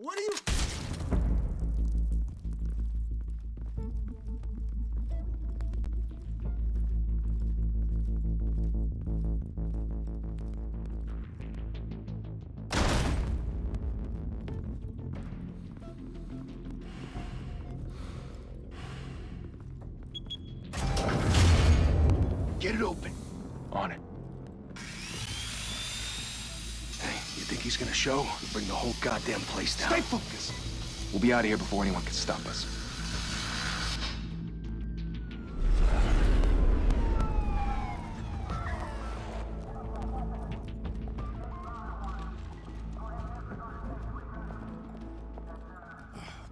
What are you... Get it open. On it. Hey, you think he's gonna show? We'll bring the whole goddamn place down. Stay focused. We'll be out of here before anyone can stop us.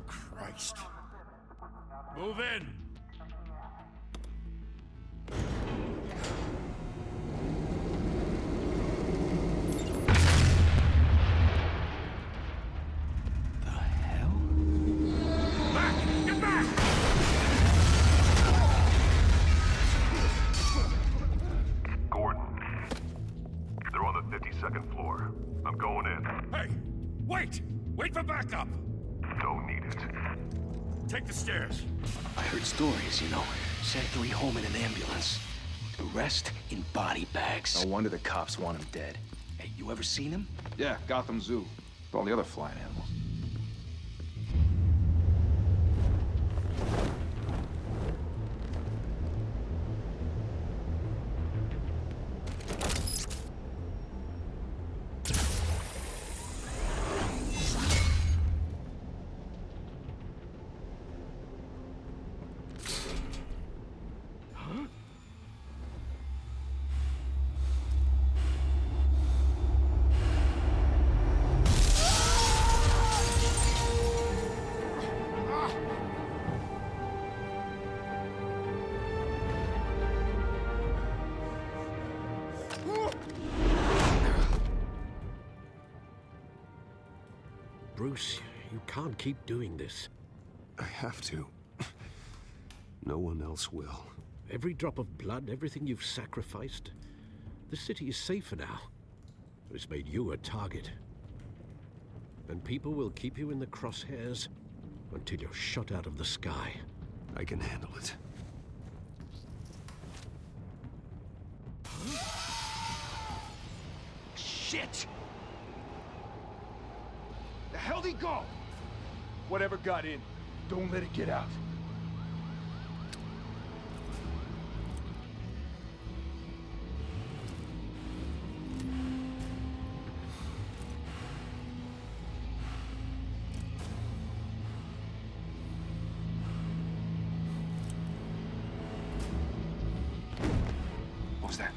Christ. Move in! Second floor. I'm going in. Hey! Wait! Wait for backup! Don't need it. Take the stairs. I heard stories, you know. Sent 3 home in an ambulance. The rest in body bags. No wonder the cops want him dead. Hey, you ever seen him? Yeah, Gotham Zoo. With all the other flying animals. Bruce, you can't keep doing this. I have to. No one else will. Every drop of blood, everything you've sacrificed. The city is safer now. It's made you a target. And people will keep you in the crosshairs until you're shot out of the sky. I can handle it. Shit! The hell'd he go? Whatever got in, don't let it get out. What was that?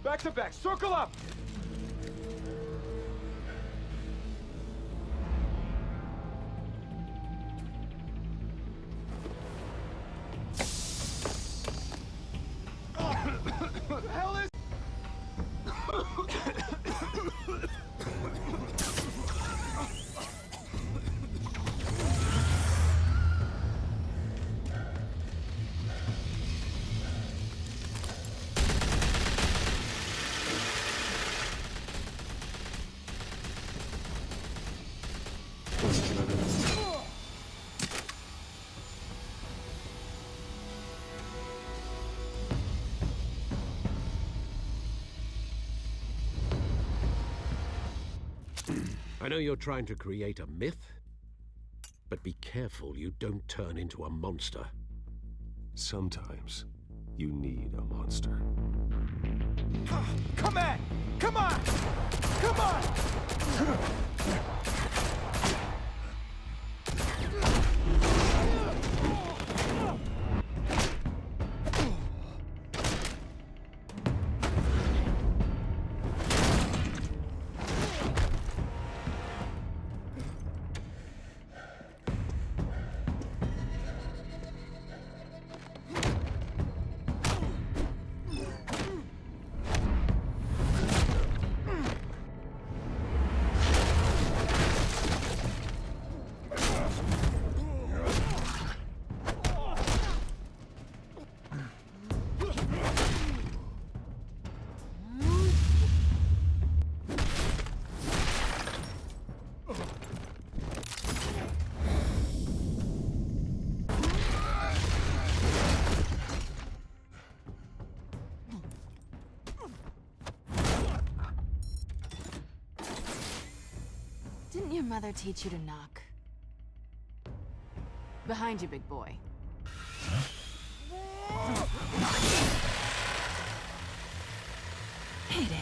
Back to back, circle up! What the hell is... I know you're trying to create a myth, but be careful you don't turn into a monster. Sometimes you need a monster. Come on! Come on! Come on! mother teach you to knock? Behind you, big boy. Payday.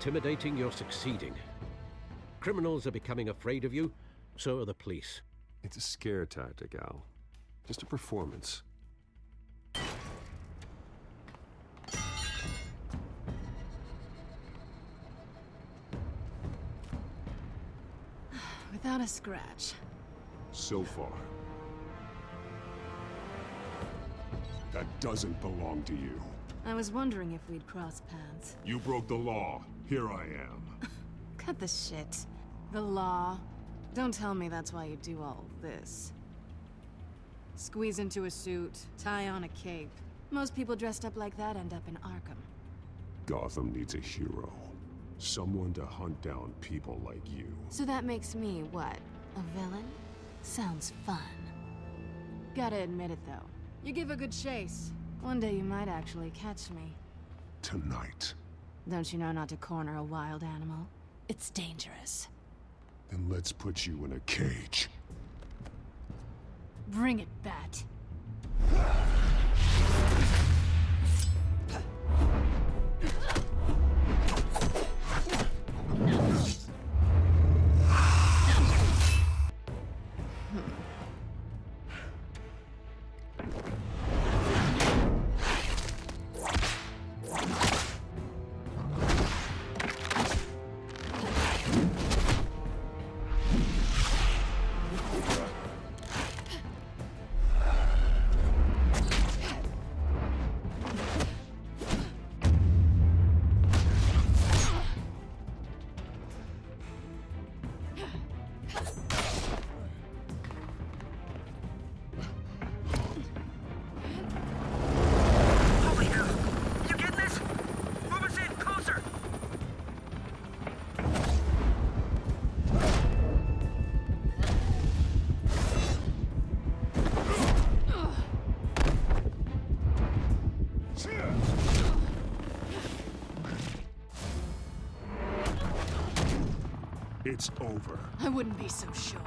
Intimidating, you're succeeding. Criminals are becoming afraid of you, so are the police. It's a scare tactic, Al. Just a performance. Without a scratch. So far. That doesn't belong to you. I was wondering if we'd cross paths. You broke the law. Here I am. Cut the shit. The law. Don't tell me that's why you do all this. Squeeze into a suit, tie on a cape. Most people dressed up like that end up in Arkham. Gotham needs a hero. Someone to hunt down people like you. So that makes me, what, a villain? Sounds fun. Gotta admit it, though. You give a good chase. One day you might actually catch me. Tonight. Don't you know not to corner a wild animal? It's dangerous. Then let's put you in a cage. Bring it, Bat. It's over. I wouldn't be so sure.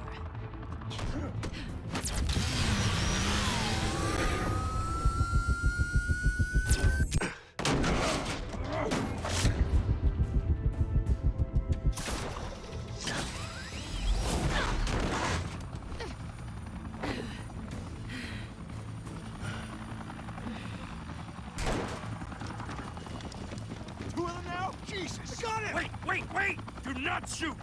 Two of them now? Jesus! I got it! Wait! Do not shoot!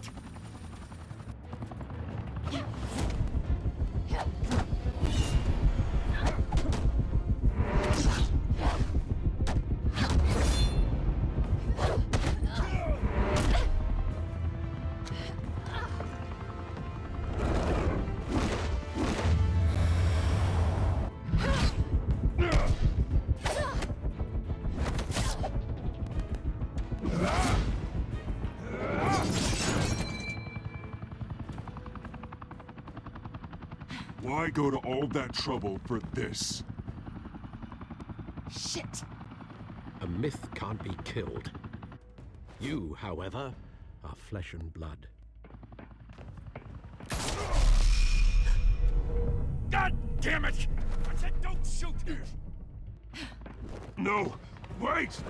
Why go to all that trouble for this? Shit! A myth can't be killed. You, however, are flesh and blood. God damn it! I said don't shoot! No! Wait!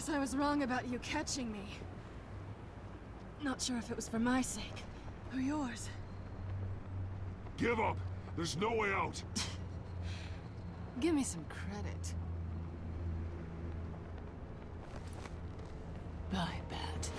Guess I was wrong about you catching me. Not sure if it was for my sake, or yours. Give up! There's no way out! Give me some credit. Bye, Bat.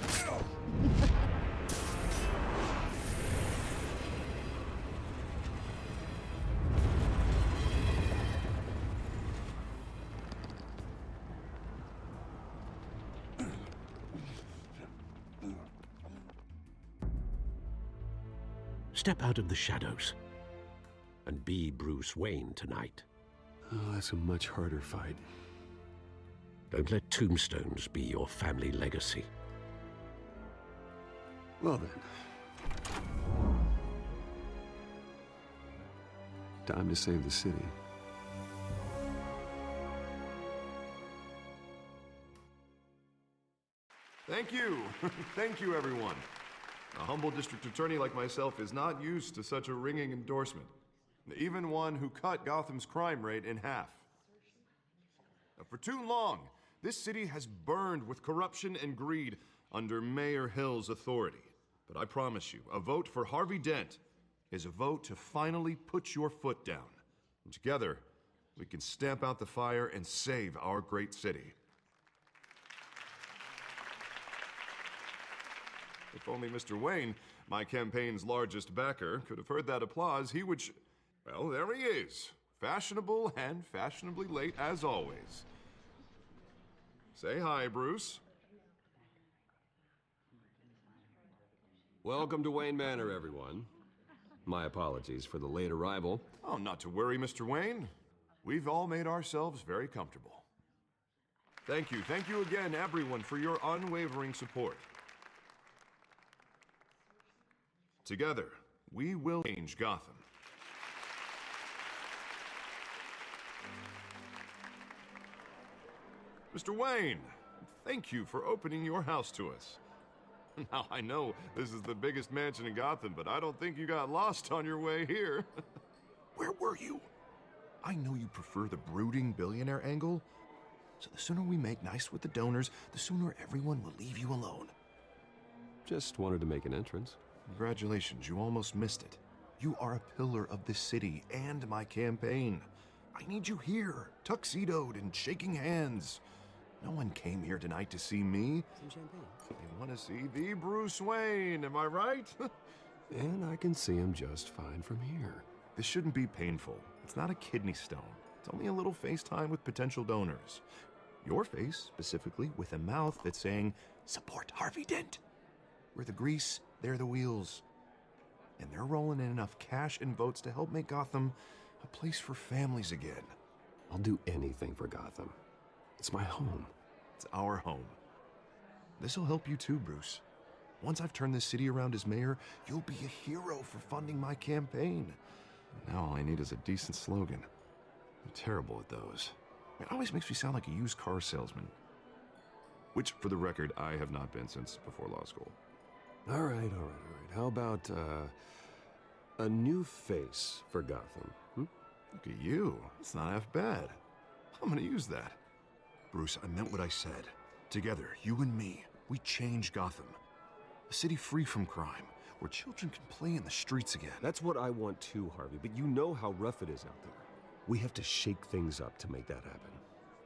Step out of the shadows and be Bruce Wayne tonight. Oh, that's a much harder fight. Don't let tombstones be your family legacy. Well then. Time to save the city. Thank you. Thank you, everyone. A humble district attorney like myself is not used to such a ringing endorsement. Even one who cut Gotham's crime rate in half. For too long, this city has burned with corruption and greed under Mayor Hill's authority. But I promise you, a vote for Harvey Dent is a vote to finally put your foot down. And together, we can stamp out the fire and save our great city. If only Mr. Wayne, my campaign's largest backer, could have heard that applause, he would well, there he is. Fashionable and fashionably late as always. Say hi, Bruce. Welcome to Wayne Manor, everyone. My apologies for the late arrival. Oh, not to worry, Mr. Wayne. We've all made ourselves very comfortable. Thank you again, everyone, for your unwavering support. Together, we will change Gotham. Mr. Wayne, thank you for opening your house to us. Now, I know this is the biggest mansion in Gotham, but I don't think you got lost on your way here. Where were you? I know you prefer the brooding billionaire angle, so the sooner we make nice with the donors, the sooner everyone will leave you alone. Just wanted to make an entrance. Congratulations, you almost missed it. You are a pillar of this city and my campaign. I need you here, tuxedoed and shaking hands. No one came here tonight to see me. Some champagne. They want to see the Bruce Wayne, am I right? And I can see him just fine from here. This shouldn't be painful. It's not a kidney stone. It's only a little FaceTime with potential donors. Your face, specifically, with a mouth that's saying, support Harvey Dent. We're the grease, they're the wheels. And they're rolling in enough cash and votes to help make Gotham a place for families again. I'll do anything for Gotham. It's my home. It's our home. This'll help you too, Bruce. Once I've turned this city around as mayor, you'll be a hero for funding my campaign. Now all I need is a decent slogan. I'm terrible at those. It always makes me sound like a used car salesman. Which, for the record, I have not been since before law school. All right. How about, a new face for Gotham? Look at you. It's not half bad. I'm gonna use that. Bruce, I meant what I said. Together, you and me, we change Gotham. A city free from crime, where children can play in the streets again. That's what I want too, Harvey, but you know how rough it is out there. We have to shake things up to make that happen.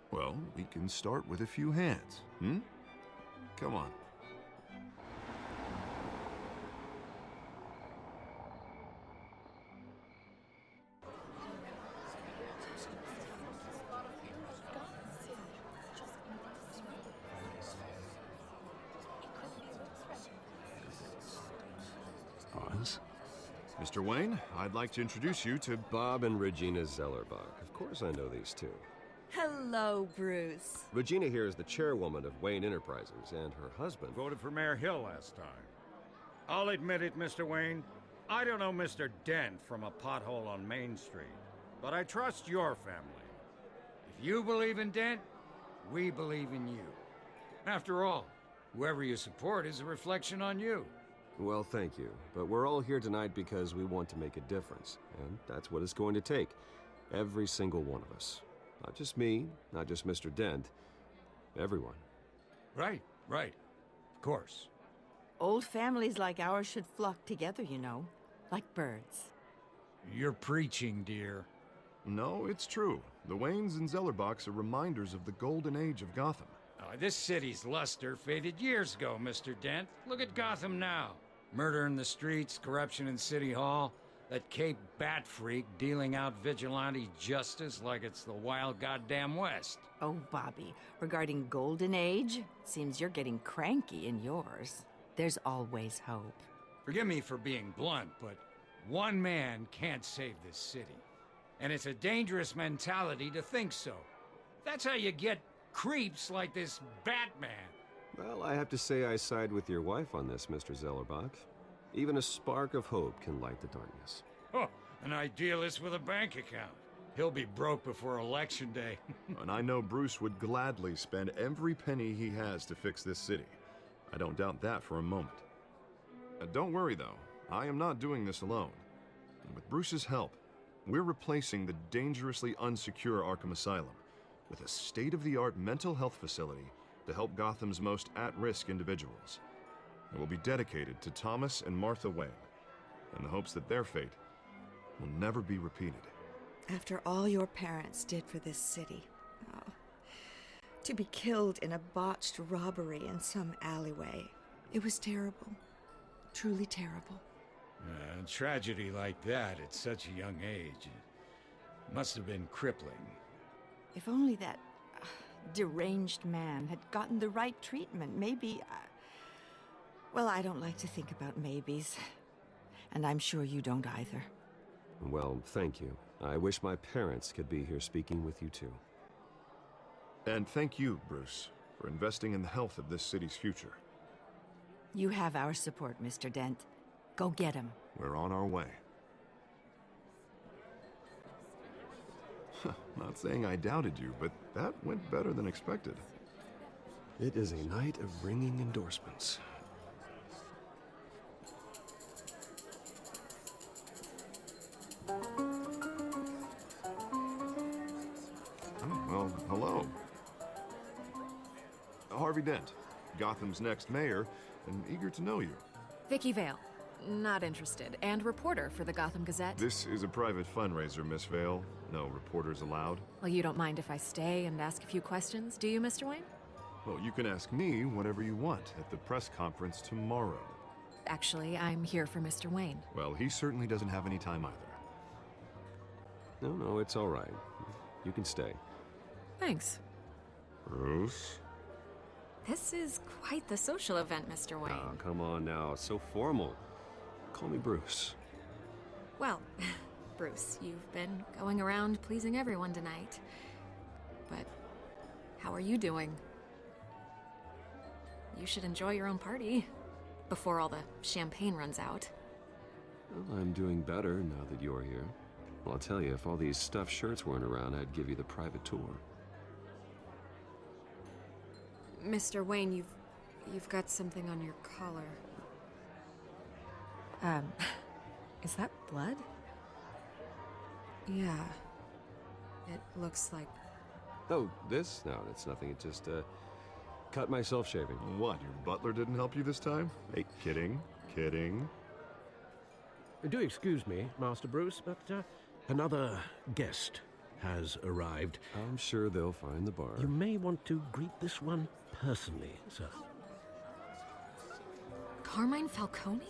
Well, we can start with a few hands, Come on. Oz? Mr. Wayne, I'd like to introduce you to Bob and Regina Zellerbach. Of course I know these two. Hello, Bruce. Regina here is the chairwoman of Wayne Enterprises, and her husband... Voted for Mayor Hill last time. I'll admit it, Mr. Wayne. I don't know Mr. Dent from a pothole on Main Street, but I trust your family. If you believe in Dent, we believe in you. After all, whoever you support is a reflection on you. Well, thank you. But we're all here tonight because we want to make a difference. And that's what it's going to take. Every single one of us. Not just me, not just Mr. Dent. Everyone. Right, right. Of course. Old families like ours should flock together, you know, like birds. You're preaching, dear. No, it's true. The Waynes and Zellerbachs are reminders of the golden age of Gotham. This city's luster faded years ago, Mr. Dent. Look at Gotham now. Murder in the streets, corruption in City Hall, that Cape Bat freak dealing out vigilante justice like it's the wild goddamn West. Oh, Bobby, regarding Golden Age, seems you're getting cranky in yours. There's always hope. Forgive me for being blunt, but one man can't save this city. And it's a dangerous mentality to think so. That's how you get creeps like this Batman. Well, I have to say I side with your wife on this, Mr. Zellerbach. Even a spark of hope can light the darkness. Oh, an idealist with a bank account. He'll be broke before Election Day. And I know Bruce would gladly spend every penny he has to fix this city. I don't doubt that for a moment. Don't worry, though. I am not doing this alone. And with Bruce's help, we're replacing the dangerously unsecure Arkham Asylum with a state-of-the-art mental health facility to help Gotham's most at-risk individuals. It will be dedicated to Thomas and Martha Wayne, in the hopes that their fate will never be repeated. After all your parents did for this city, oh, to be killed in a botched robbery in some alleyway, it was terrible. Truly terrible. A tragedy like that at such a young age must have been crippling. If only that deranged man had gotten the right treatment, maybe... well, I don't like to think about maybes. And I'm sure you don't either. Well, thank you. I wish my parents could be here speaking with you too. And thank you, Bruce, for investing in the health of this city's future. You have our support, Mr. Dent. Go get him. We're on our way. Not saying I doubted you, but that went better than expected. It is a night of ringing endorsements. Well, hello. Harvey Dent, Gotham's next mayor, and eager to know you. Vicky Vale. Not interested. And reporter for the Gotham Gazette. This is a private fundraiser, Miss Vale. No reporters allowed. Well, you don't mind if I stay and ask a few questions, do you, Mr. Wayne? Well, you can ask me whatever you want at the press conference tomorrow. Actually, I'm here for Mr. Wayne. Well, he certainly doesn't have any time either. No, it's all right. You can stay. Thanks. Bruce? This is quite the social event, Mr. Wayne. Oh, come on now. It's so formal. Call me Bruce. Well, Bruce, you've been going around pleasing everyone tonight. But how are you doing? You should enjoy your own party before all the champagne runs out. Well, I'm doing better now that you're here. Well, I'll tell you, if all these stuffed shirts weren't around, I'd give you the private tour. Mr. Wayne, you've got something on your collar. Is that blood? Yeah. It looks like... Oh, this? No, it's nothing. It just, cut myself shaving. What, your butler didn't help you this time? Hey, kidding. Do excuse me, Master Bruce, but another guest has arrived. I'm sure they'll find the bar. You may want to greet this one personally, sir. Carmine Falcone?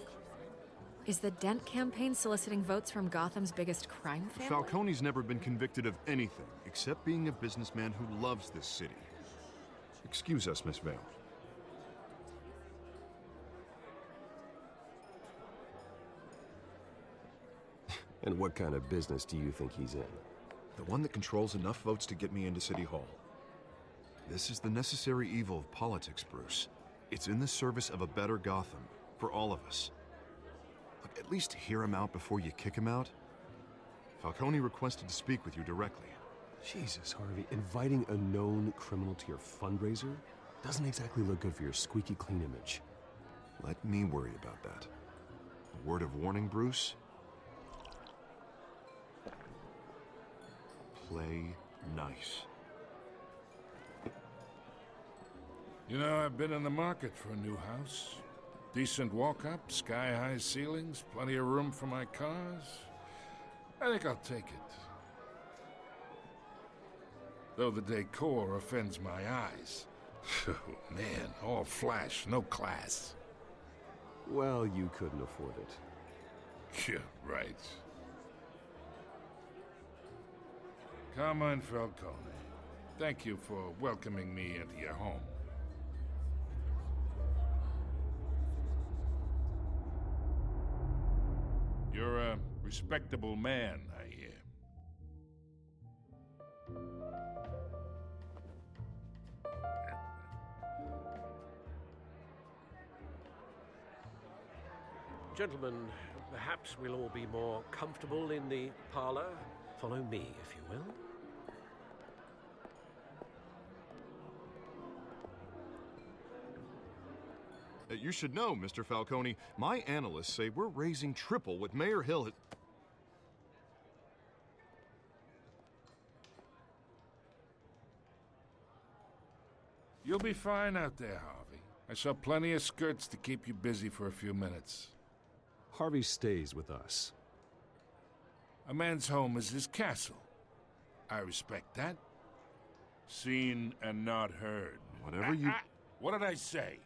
Is the Dent campaign soliciting votes from Gotham's biggest crime family? Falcone's never been convicted of anything except being a businessman who loves this city. Excuse us, Miss Vale. And what kind of business do you think he's in? The one that controls enough votes to get me into City Hall. This is the necessary evil of politics, Bruce. It's in the service of a better Gotham, for all of us. Look, at least hear him out before you kick him out. Falcone requested to speak with you directly. Jesus, Harvey, inviting a known criminal to your fundraiser doesn't exactly look good for your squeaky clean image. Let me worry about that. A word of warning, Bruce. Play nice. You know, I've been in the market for a new house. Decent walk-up, sky-high ceilings, plenty of room for my cars. I think I'll take it. Though the decor offends my eyes. Oh, man, all flash, no class. Well, you couldn't afford it. Yeah, right. Carmine Falcone, thank you for welcoming me into your home. You're a respectable man, I hear. Gentlemen, perhaps we'll all be more comfortable in the parlor. Follow me, if you will. You should know, Mr. Falcone, my analysts say we're raising triple what Mayor Hill had... You'll be fine out there, Harvey. I saw plenty of skirts to keep you busy for a few minutes. Harvey stays with us. A man's home is his castle. I respect that. Seen and not heard. Whatever you... What did I say?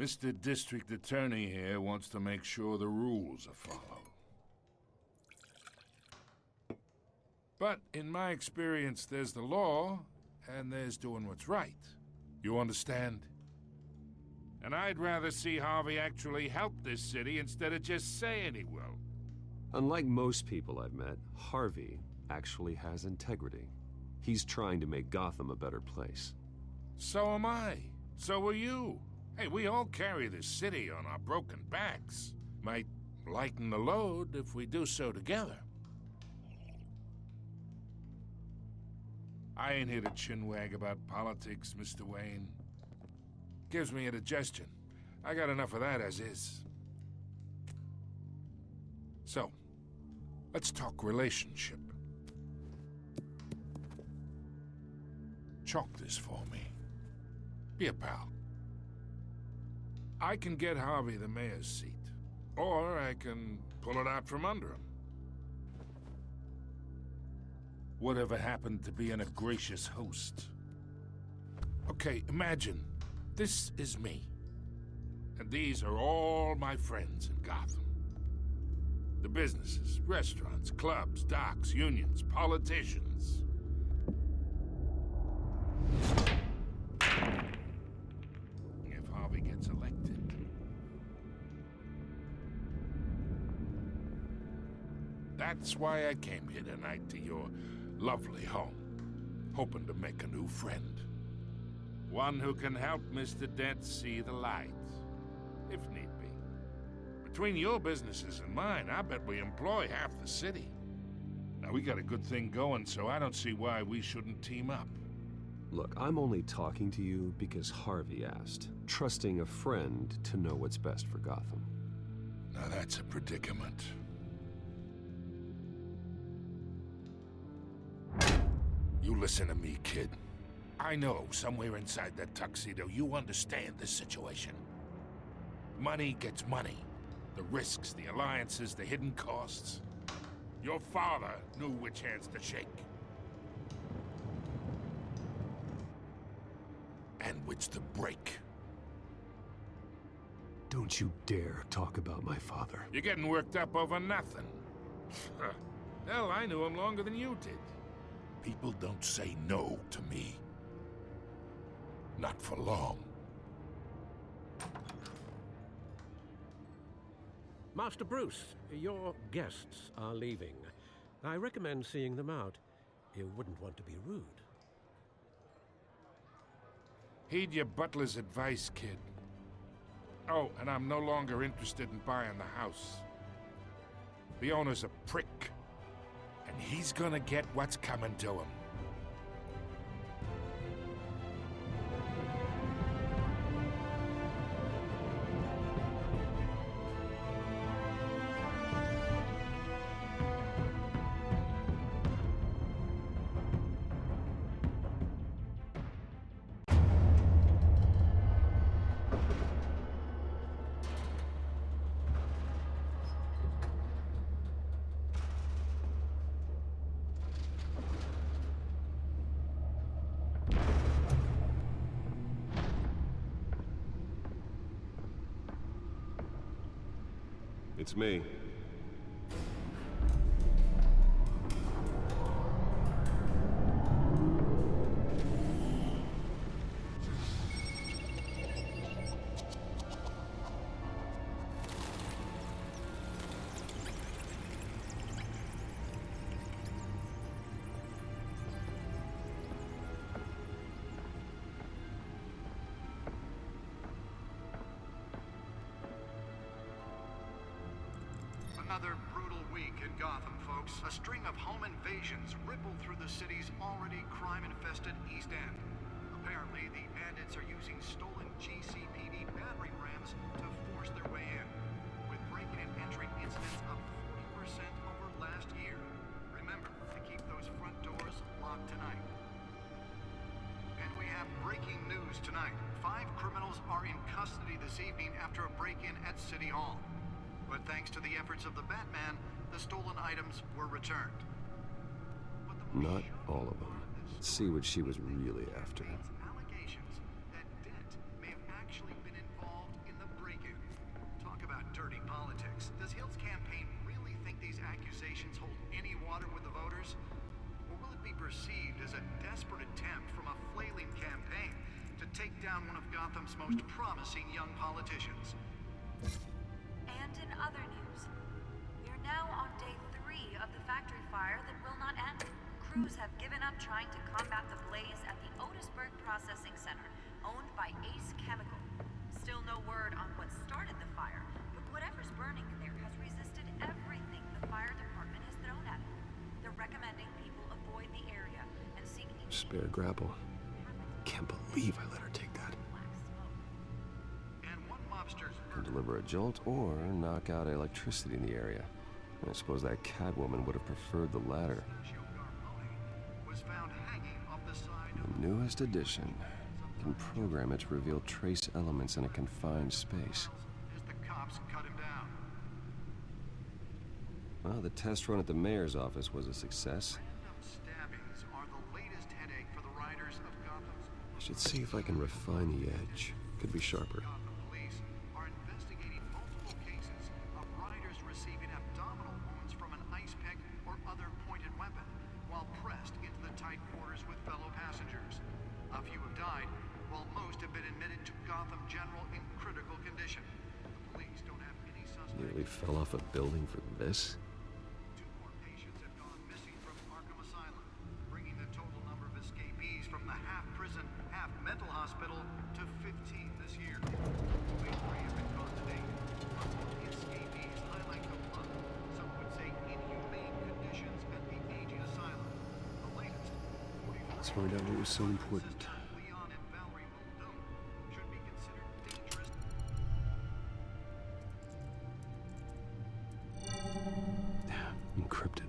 Mr. District Attorney here wants to make sure the rules are followed. But in my experience, there's the law, and there's doing what's right. You understand? And I'd rather see Harvey actually help this city instead of just saying he will. Unlike most people I've met, Harvey actually has integrity. He's trying to make Gotham a better place. So am I. So are you. Hey, we all carry this city on our broken backs. Might lighten the load if we do so together. I ain't here to chinwag about politics, Mr. Wayne. Gives me indigestion. I got enough of that as is. So, let's talk relationship. Chalk this for me. Be a pal. I can get Harvey the mayor's seat, or I can pull it out from under him. Whatever happened to being a gracious host? Okay, imagine this is me, and these are all my friends in Gotham. The businesses, restaurants, clubs, docks, unions, politicians. If Harvey gets elected, that's why I came here tonight to your lovely home, hoping to make a new friend. One who can help Mr. Dent see the light, if need be. Between your businesses and mine, I bet we employ half the city. Now, we got a good thing going, so I don't see why we shouldn't team up. Look, I'm only talking to you because Harvey asked, trusting a friend to know what's best for Gotham. Now that's a predicament. You listen to me, kid. I know somewhere inside that tuxedo you understand this situation. Money gets money. The risks, the alliances, the hidden costs. Your father knew which hands to shake. And which to break. Don't you dare talk about my father. You're getting worked up over nothing. Hell, I knew him longer than you did. People don't say no to me. Not for long. Master Bruce, your guests are leaving. I recommend seeing them out. You wouldn't want to be rude. Heed your butler's advice, kid. Oh, and I'm no longer interested in buying the house. The owner's a prick. And he's gonna get what's coming to him. It's me. Another brutal week in Gotham, folks. A string of home invasions ripple through the city's already crime-infested East End. Apparently, the bandits are using stolen GCPD battering rams to force their way in, with breaking and entering incidents up 40% over last year. Remember to keep those front doors locked tonight. And we have breaking news tonight. 5 criminals are in custody this evening after a break-in at City Hall. But thanks to the efforts of the Batman, the stolen items were returned. Not all of them. Let's see what she was really after. Allegations that Dent may have actually been involved in the break-in. Talk about dirty politics. Does Hill's campaign really think these accusations hold any water with the voters? Or will it be perceived as a desperate attempt from a flailing campaign to take down one of Gotham's most promising young politicians? And in other news, we are now on day 3 of the factory fire that will not end. Crews have given up trying to combat the blaze at the Otisburg Processing Center, owned by Ace Chemical. Still no word on what started the fire, but whatever's burning in there has resisted everything the fire department has thrown at it. They're recommending people avoid the area and seek... Spare grapple. Can't believe I let her take that. Can deliver a jolt or knock out electricity in the area. I suppose that Catwoman would have preferred the latter. The newest edition can program it to reveal trace elements in a confined space. Well, the test run at the mayor's office was a success. I should see if I can refine the edge. Could be sharper. Nearly fell off a building for this. 2 more patients have gone missing from Arkham Asylum, bringing the total number of escapees from the half-prison, half-mental hospital to 15 this year. Only 3 have been caught to date. The escapees highlight the rough, some would say inhumane conditions at the aging asylum. The latest, 44... Let's find out what was so important. Encrypted.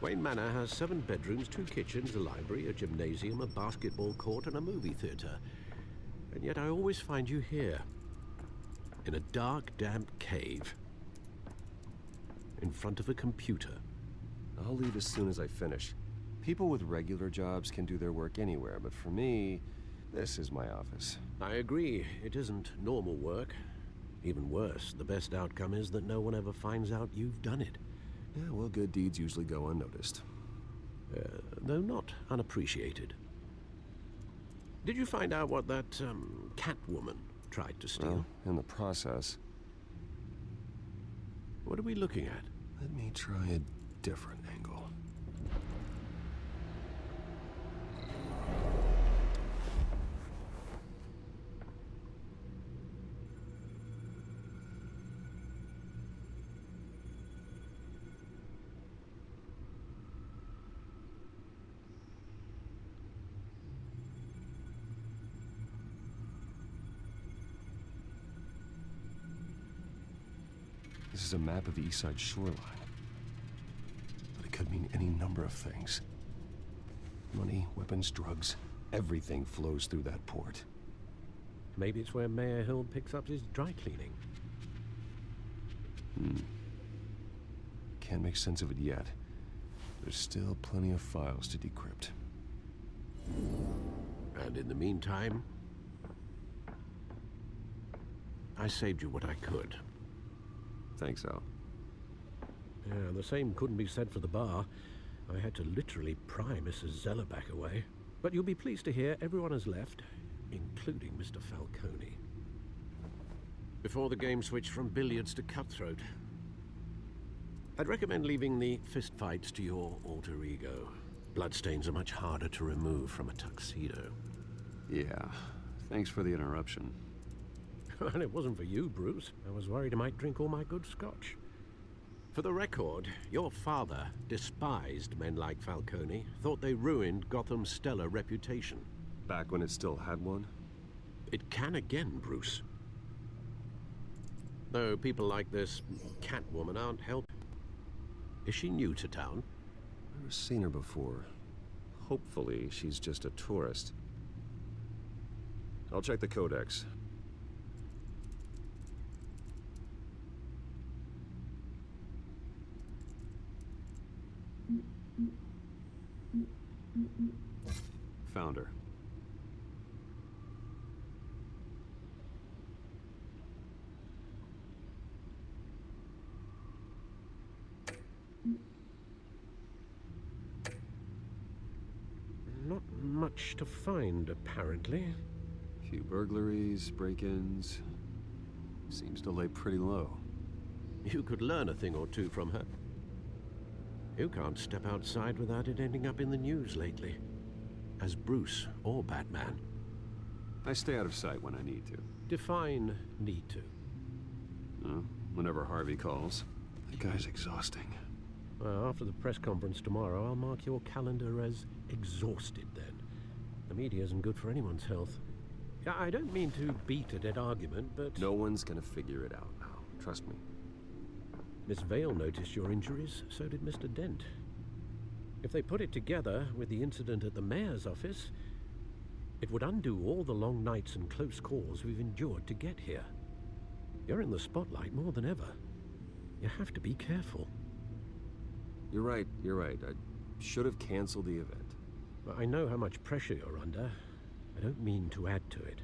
Wayne Manor has 7 bedrooms, 2 kitchens, a library, a gymnasium, a basketball court, and a movie theater. And yet I always find you here, in a dark, damp cave, in front of a computer. I'll leave as soon as I finish. People with regular jobs can do their work anywhere, but for me, this is my office. I agree. It isn't normal work. Even worse, the best outcome is that no one ever finds out you've done it. Yeah, well, good deeds usually go unnoticed. Though not unappreciated. Did you find out what that, Catwoman tried to steal? Well, in the process. What are we looking at? Let me try a different angle. This is a map of the East Side shoreline. But it could mean any number of things. Money, weapons, drugs, everything flows through that port. Maybe it's where Mayor Hill picks up his dry cleaning. Can't make sense of it yet. There's still plenty of files to decrypt. And in the meantime, I saved you what I could. Thanks, Al. Yeah, the same couldn't be said for the bar. I had to literally pry Mrs. Zellerback away. But you'll be pleased to hear everyone has left, including Mr. Falcone. Before the game switched from billiards to cutthroat. I'd recommend leaving the fistfights to your alter ego. Bloodstains are much harder to remove from a tuxedo. Yeah, thanks for the interruption. And it wasn't for you, Bruce. I was worried I might drink all my good scotch. For the record, your father despised men like Falcone, thought they ruined Gotham's stellar reputation. Back when it still had one? It can again, Bruce. Though people like this Catwoman aren't helping. Is she new to town? I've never seen her before. Hopefully, she's just a tourist. I'll check the codex. Found her. Not much to find, apparently. Few burglaries, break-ins. Seems to lay pretty low. You could learn a thing or two from her. You can't step outside without it ending up in the news lately. As Bruce or Batman. I stay out of sight when I need to. Define need to. Whenever Harvey calls. That guy's exhausting. Well, after the press conference tomorrow, I'll mark your calendar as exhausted then. The media isn't good for anyone's health. I don't mean to beat a dead argument, but... No one's gonna figure it out now. Trust me. Miss Vale noticed your injuries, so did Mr. Dent. If they put it together with the incident at the mayor's office, it would undo all the long nights and close calls we've endured to get here. You're in the spotlight more than ever. You have to be careful. You're right. I should have canceled the event. But I know how much pressure you're under. I don't mean to add to it.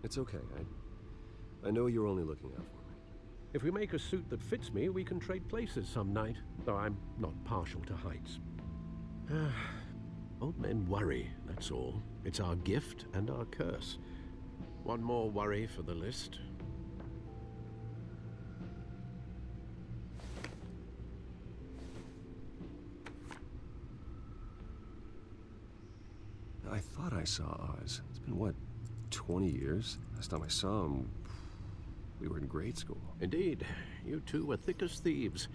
It's okay. I know you're only looking out for me. If we make a suit that fits me, we can trade places some night. Though I'm not partial to heights. Old men worry, that's all. It's our gift and our curse. One more worry for the list. I thought I saw Oz. It's been, what, 20 years? Last time I saw him, we were in grade school. Indeed. You two were thick as thieves.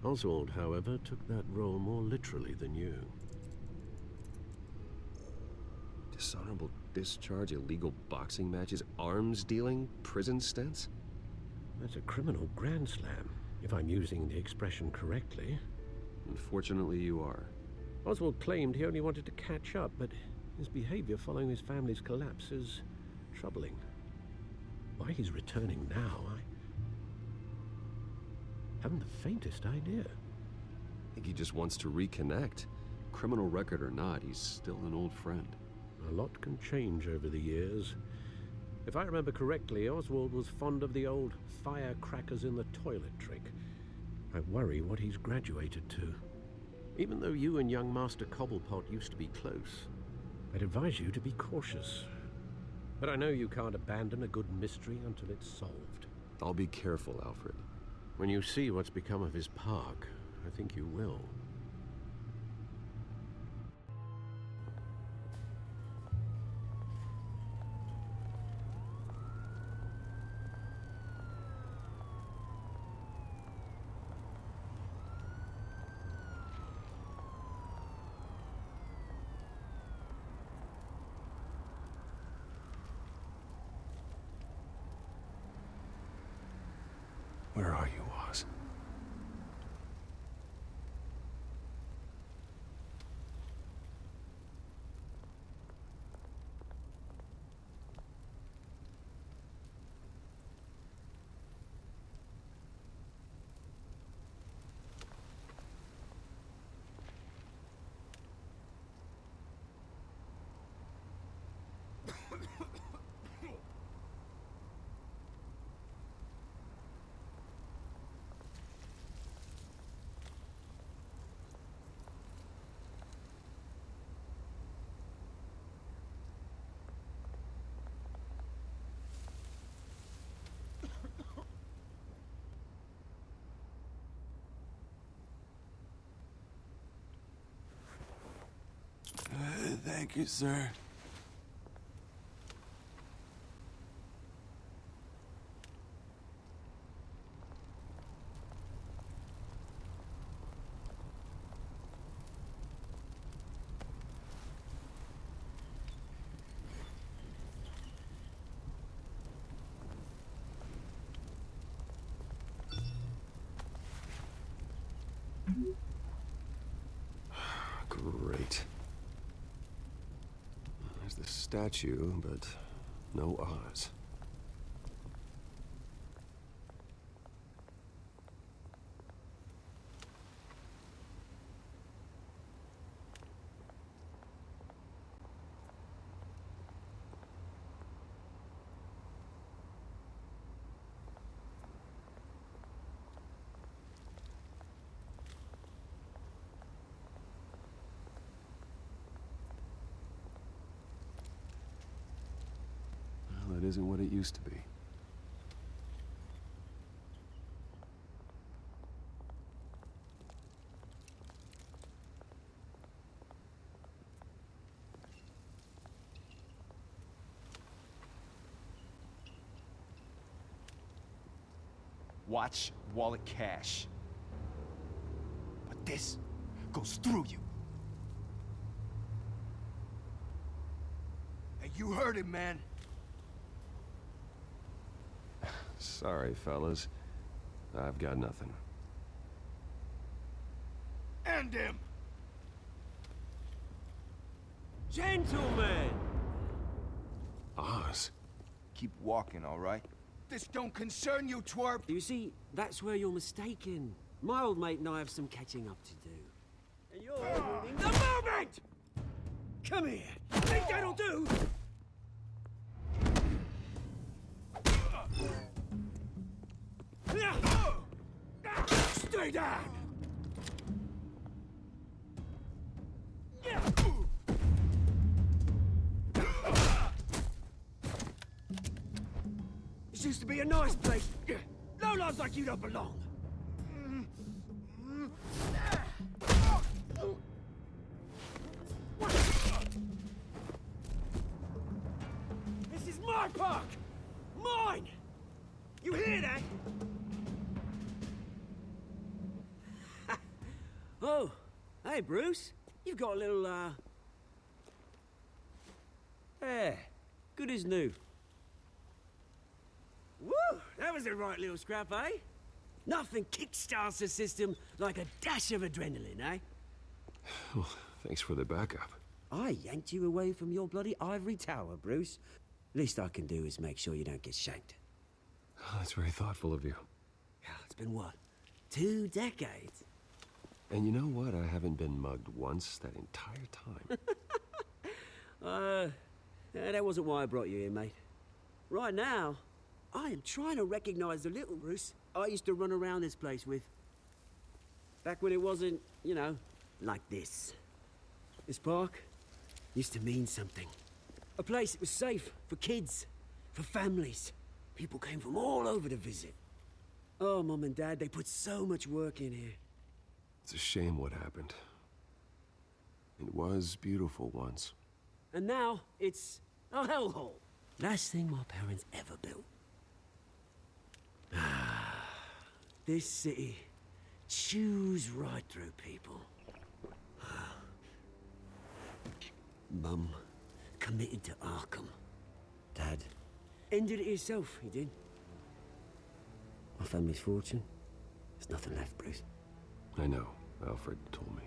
Oswald, however, took that role more literally than you. Dishonorable discharge, illegal boxing matches, arms dealing, prison stints? That's a criminal grand slam, if I'm using the expression correctly. Unfortunately, you are. Oswald claimed he only wanted to catch up, but his behavior following his family's collapse is troubling. Why he's returning now, I haven't the faintest idea. I think he just wants to reconnect. Criminal record or not, he's still an old friend. A lot can change over the years. If I remember correctly, Oswald was fond of the old firecrackers in the toilet trick. I worry what he's graduated to. Even though you and young Master Cobblepot used to be close, I'd advise you to be cautious. But I know you can't abandon a good mystery until it's solved. I'll be careful, Alfred. When you see what's become of his park, I think you will. Where are you, Oz? Thank you, sir. Great. There's the statue, but no Oz. Well, it isn't what it used to be. Watch wallet cash. But this goes through you. Hey, you heard him, man. Sorry, fellas. I've got nothing. End him! Gentlemen! Oz? Keep walking, all right? This don't concern you, twerp! You see, that's where you're mistaken. My old mate and I have some catching up to do. And you're ruining the moment! Come here! Think that'll do? Stay down! This used to be a nice place. No lives like you don't belong. This is my park! Mine! You hear that? Oh, hey, Bruce. You've got a little, Yeah, good as new. Woo! That was a right little scrap, eh? Nothing kickstarts the system like a dash of adrenaline, eh? Well, thanks for the backup. I yanked you away from your bloody ivory tower, Bruce. Least I can do is make sure you don't get shanked. Oh, that's very thoughtful of you. It's been what? 2 decades? And you know what? I haven't been mugged once that entire time. That wasn't why I brought you here, mate. Right now, I am trying to recognize the little Bruce I used to run around this place with. Back when it wasn't, you know, like this. This park used to mean something. A place that was safe for kids, for families. People came from all over to visit. Oh, Mum and Dad, they put so much work in here. It's a shame what happened. It was beautiful once. And now, it's a hellhole. Last thing my parents ever built. This city chews right through people. Mum committed to Arkham. Dad ended it himself, he did. My family's fortune, there's nothing left, Bruce. I know. Alfred told me.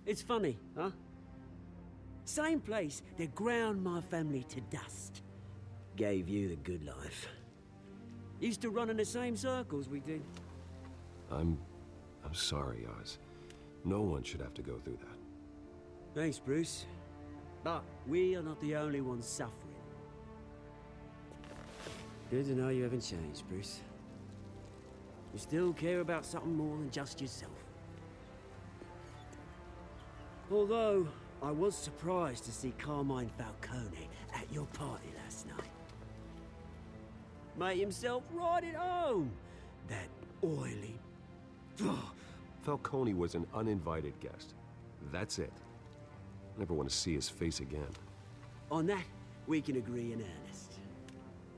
It's funny, huh? Same place that ground my family to dust. Gave you the good life. Used to run in the same circles we did. I'm sorry, Oz. No one should have to go through that. Thanks, Bruce. But we are not the only ones suffering. Good to know you haven't changed, Bruce. You still care about something more than just yourself. Although, I was surprised to see Carmine Falcone at your party last night. Made himself right at home. That oily... Falcone was an uninvited guest. That's it. Never want to see his face again. On that, we can agree in earnest.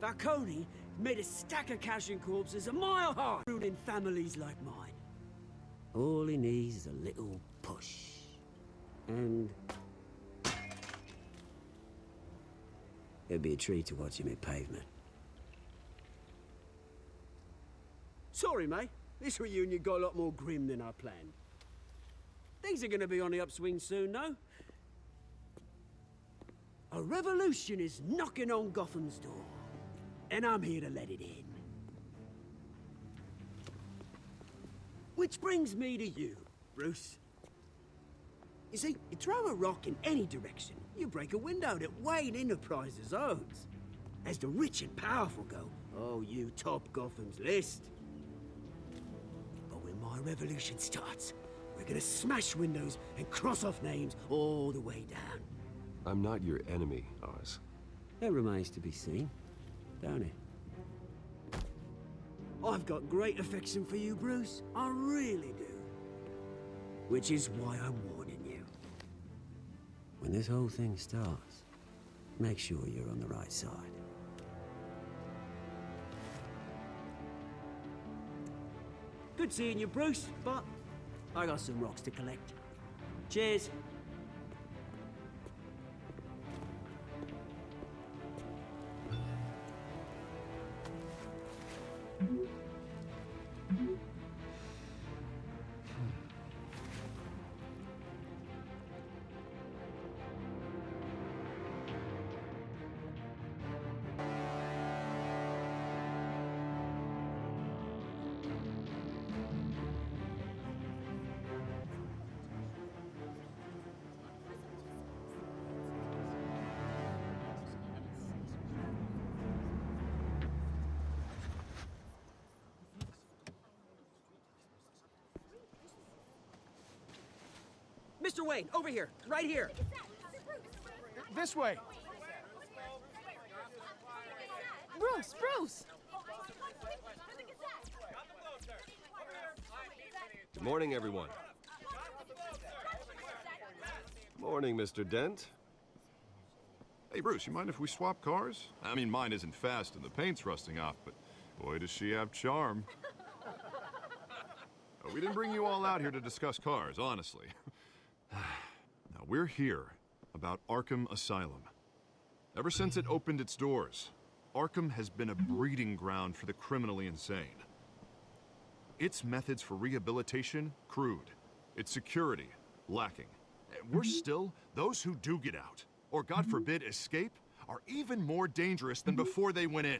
Falcone made a stack of cash and corpses a mile high, ruining families like mine. All he needs is a little push. And... it'd be a treat to watch him hit pavement. Sorry, mate. This reunion got a lot more grim than I planned. Things are gonna be on the upswing soon, though. A revolution is knocking on Gotham's door, and I'm here to let it in. Which brings me to you, Bruce. You see, you throw a rock in any direction, you break a window that Wayne Enterprises owns. As the rich and powerful go, oh, you top Gotham's list. But when my revolution starts, we're gonna smash windows and cross off names all the way down. I'm not your enemy, Oz. That remains to be seen, don't it? I've got great affection for you, Bruce. I really do. Which is why I'm warning you. When this whole thing starts, make sure you're on the right side. Good seeing you, Bruce, but I got some rocks to collect. Cheers. Mr. Wayne, over here, right here. This way. Bruce, Bruce! Good morning, everyone. Morning, Mr. Dent. Hey, Bruce, you mind if we swap cars? I mean, mine isn't fast and the paint's rusting off, but boy, does she have charm. We didn't bring you all out here to discuss cars, honestly. Now, we're here about Arkham Asylum. Ever since it opened its doors, Arkham has been a breeding ground for the criminally insane. Its methods for rehabilitation, crude. Its security, lacking. And worse still, those who do get out, or God forbid escape, are even more dangerous than before they went in.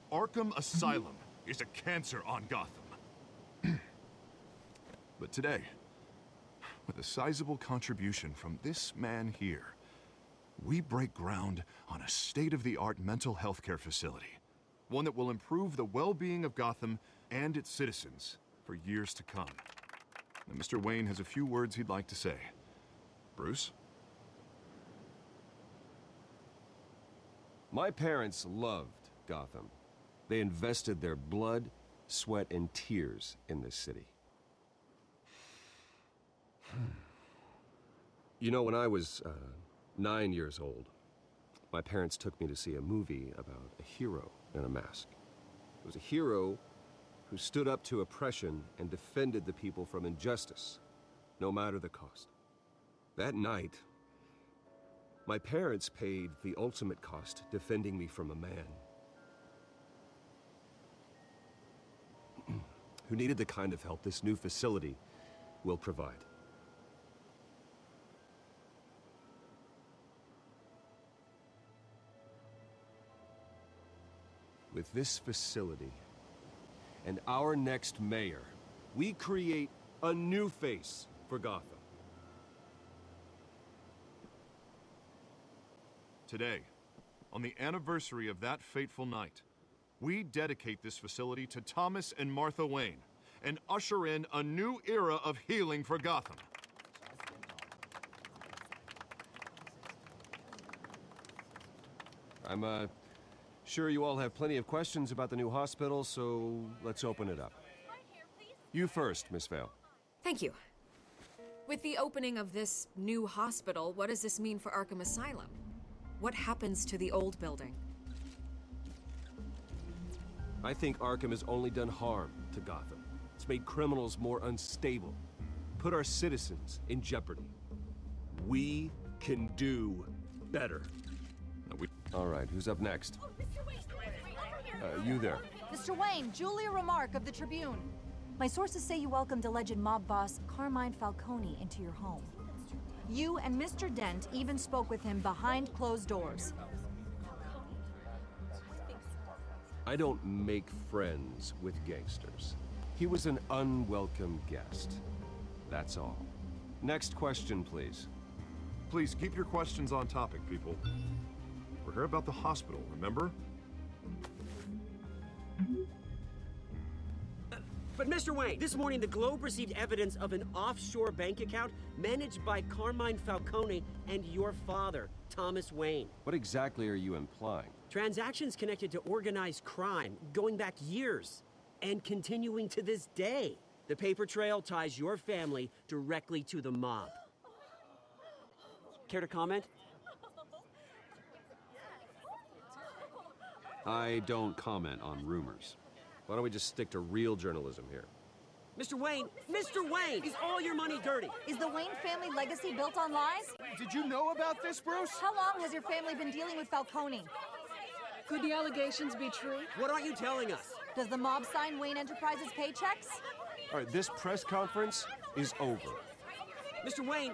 Arkham Asylum is a cancer on Gotham. But today, with a sizable contribution from this man here, we break ground on a state-of-the-art mental health care facility. One that will improve the well-being of Gotham and its citizens for years to come. Now, Mr. Wayne has a few words he'd like to say. Bruce? My parents loved Gotham. They invested their blood, sweat, and tears in this city. You know, when I was 9 years old, my parents took me to see a movie about a hero in a mask. It was a hero who stood up to oppression and defended the people from injustice, no matter the cost. That night, my parents paid the ultimate cost defending me from a man who needed the kind of help this new facility will provide. With this facility and our next mayor, we create a new face for Gotham. Today, on the anniversary of that fateful night, we dedicate this facility to Thomas and Martha Wayne and usher in a new era of healing for Gotham. I'm sure you all have plenty of questions about the new hospital, so let's open it up. You first, Miss Vale. Thank you. With the opening of this new hospital, what does this mean for Arkham Asylum? What happens to the old building? I think Arkham has only done harm to Gotham. It's made criminals more unstable, put our citizens in jeopardy. We can do better. All right, who's up next? You there. Mr. Wayne, Julia Remark of the Tribune. My sources say you welcomed alleged mob boss Carmine Falcone into your home. You and Mr. Dent even spoke with him behind closed doors. I don't make friends with gangsters. He was an unwelcome guest. That's all. Next question, please. Please keep your questions on topic, people. We're here about the hospital, remember? But Mr. Wayne, this morning the Globe received evidence of an offshore bank account managed by Carmine Falcone and your father, Thomas Wayne. What exactly are you implying? Transactions connected to organized crime going back years and continuing to this day. The paper trail ties your family directly to the mob. Care to comment? I don't comment on rumors. Why don't we just stick to real journalism here? Mr. Wayne, is all your money dirty? Is the Wayne family legacy built on lies? Did you know about this, Bruce? How long has your family been dealing with Falcone? Could the allegations be true? What aren't you telling us? Does the mob sign Wayne Enterprises paychecks? All right, this press conference is over. Mr. Wayne!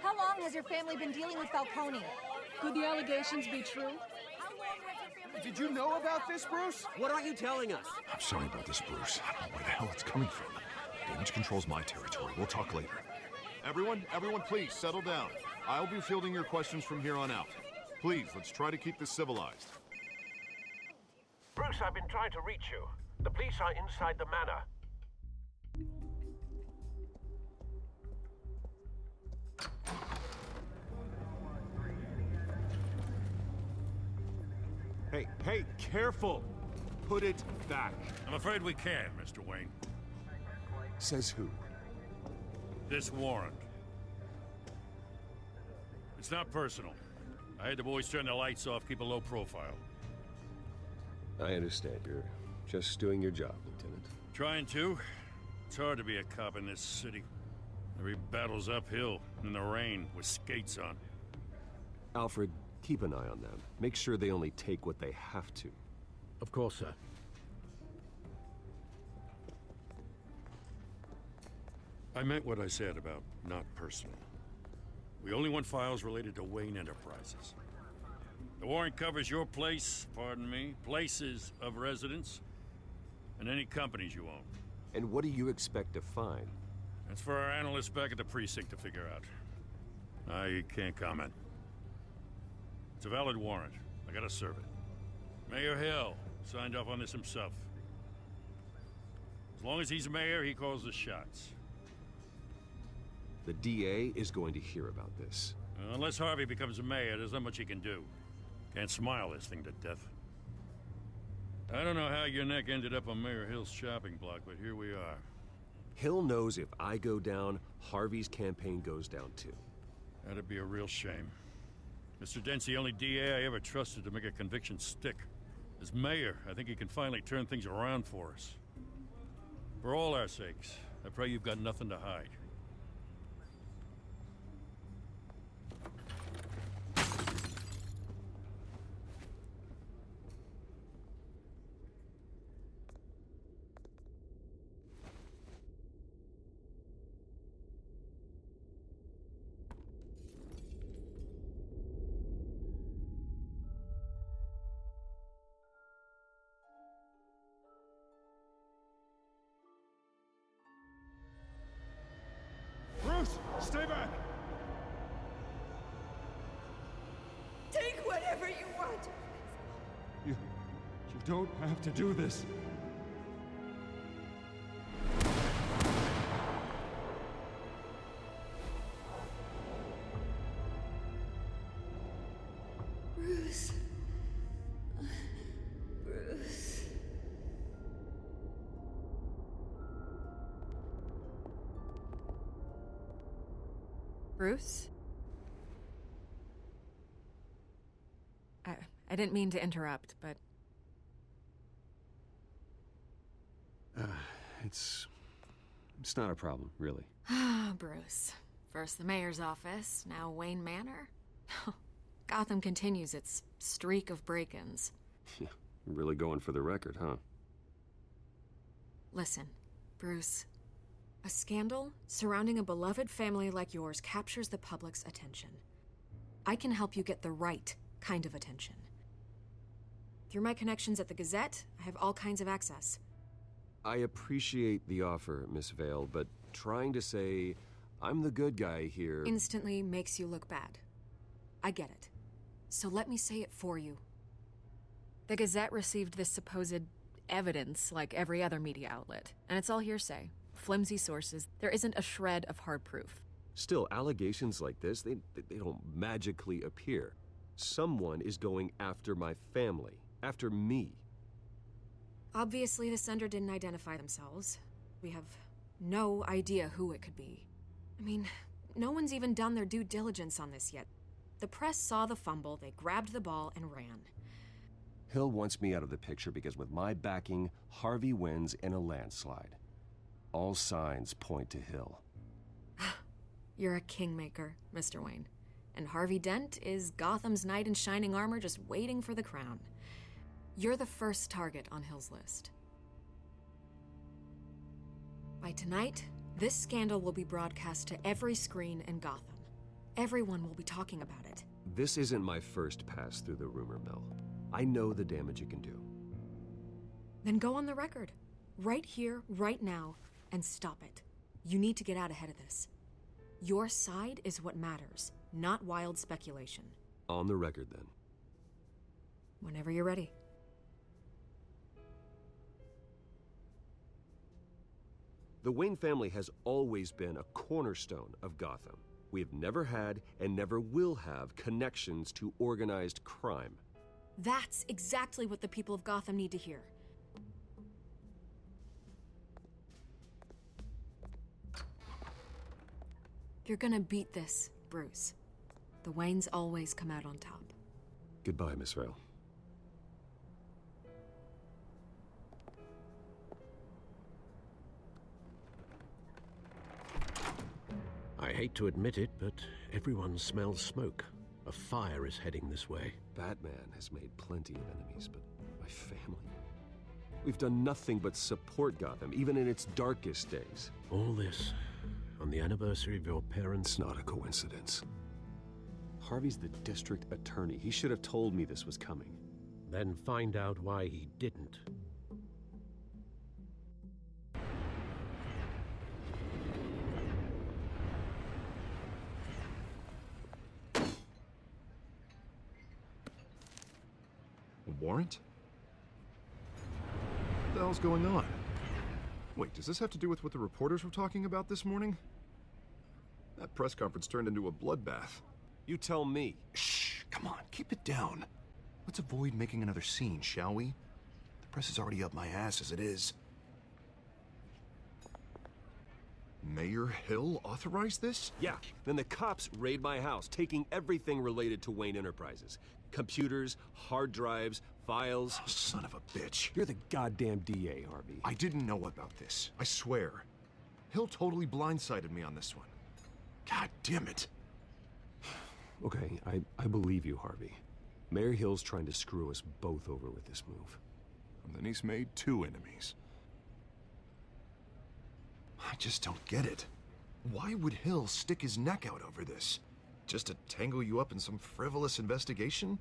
How long has your family been dealing with Falcone? Could the allegations be true? Did you know about this, Bruce? What aren't you telling us? I'm sorry about this, Bruce. I don't know where the hell it's coming from. Damage control's my territory. We'll talk later. Everyone, please settle down. I'll be fielding your questions from here on out. Please, let's try to keep this civilized. Bruce, I've been trying to reach you. The police are inside the manor. Hey, careful! Put it back. I'm afraid we can't, Mr. Wayne. Says who? This warrant. It's not personal. I had the boys turn the lights off, keep a low profile. I understand. You're just doing your job, Lieutenant. Trying to. It's hard to be a cop in this city. Every battle's uphill, in the rain, with skates on. Alfred, keep an eye on them. Make sure they only take what they have to. Of course, sir. I meant what I said about not personal. We only want files related to Wayne Enterprises. The warrant covers your place, pardon me, places of residence, and any companies you own. And what do you expect to find? That's for our analysts back at the precinct to figure out. I can't comment. It's a valid warrant. I gotta serve it. Mayor Hill signed off on this himself. As long as he's mayor, he calls the shots. The DA is going to hear about this. Unless Harvey becomes a mayor, there's not much he can do. Can't smile this thing to death. I don't know how your neck ended up on Mayor Hill's shopping block, but here we are. Hill knows if I go down, Harvey's campaign goes down too. That'd be a real shame. Mr. Dent's the only DA I ever trusted to make a conviction stick. As mayor, I think he can finally turn things around for us. For all our sakes, I pray you've got nothing to hide. Bruce, stay back! Take whatever you want. You don't have to do this. Bruce. Bruce. Bruce? I didn't mean to interrupt, but... It's not a problem, really. Ah, Bruce. First the mayor's office, now Wayne Manor. Gotham continues its streak of break-ins. Yeah, you're really going for the record, huh? Listen, Bruce. A scandal surrounding a beloved family like yours captures the public's attention. I can help you get the right kind of attention. Through my connections at the Gazette, I have all kinds of access. I appreciate the offer, Miss Vale, but trying to say I'm the good guy here... Instantly makes you look bad. I get it. So let me say it for you. The Gazette received this supposed evidence like every other media outlet, and it's all hearsay. Flimsy sources. There isn't a shred of hard proof. Still, allegations like this, they don't magically appear. Someone is going after my family. After me. Obviously, the sender didn't identify themselves. We have no idea who it could be. I mean, no one's even done their due diligence on this yet. The press saw the fumble, they grabbed the ball and ran. Hill wants me out of the picture because with my backing, Harvey wins in a landslide. All signs point to Hill. You're a kingmaker, Mr. Wayne. And Harvey Dent is Gotham's knight in shining armor just waiting for the crown. You're the first target on Hill's list. By tonight, this scandal will be broadcast to every screen in Gotham. Everyone will be talking about it. This isn't my first pass through the rumor mill. I know the damage it can do. Then go on the record. Right here, right now, and stop it. You need to get out ahead of this. Your side is what matters, not wild speculation. On the record, then. Whenever you're ready. The Wayne family has always been a cornerstone of Gotham. We have never had and never will have connections to organized crime. That's exactly what the people of Gotham need to hear. You're gonna beat this, Bruce. The Waynes always come out on top. Goodbye, Miss Vale. I hate to admit it, but everyone smells smoke. A fire is heading this way. Batman has made plenty of enemies, but my family... We've done nothing but support Gotham, even in its darkest days. All this on the anniversary of your parents'... It's not a coincidence. Harvey's the district attorney. He should have told me this was coming. Then find out why he didn't. A warrant? What the hell's going on? Wait, does this have to do with what the reporters were talking about this morning? That press conference turned into a bloodbath. You tell me. Shh, come on, keep it down. Let's avoid making another scene, shall we? The press is already up my ass as it is. Mayor Hill authorized this? Yeah, then the cops raid my house, taking everything related to Wayne Enterprises. Computers, hard drives, files. Oh, son of a bitch. You're the goddamn DA, Harvey. I didn't know about this. I swear. Hill totally blindsided me on this one. God damn it. Okay, I believe you, Harvey. Mayor Hill's trying to screw us both over with this move. And then he's made two enemies. I just don't get it. Why would Hill stick his neck out over this? Just to tangle you up in some frivolous investigation?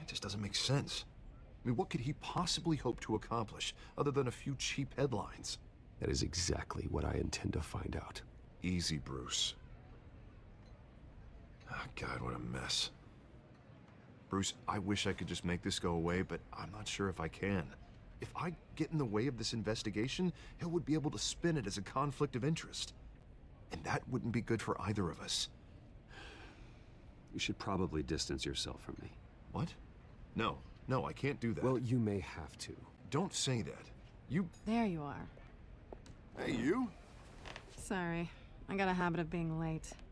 It just doesn't make sense. I mean, what could he possibly hope to accomplish other than a few cheap headlines? That is exactly what I intend to find out. Easy, Bruce. Oh, God, what a mess. Bruce, I wish I could just make this go away, but I'm not sure if I can. If I get in the way of this investigation, Hill would be able to spin it as a conflict of interest. And that wouldn't be good for either of us. You should probably distance yourself from me. What? No, I can't do that. Well, you may have to. Don't say that. You... There you are. Hey, you? Sorry. I got a habit of being late.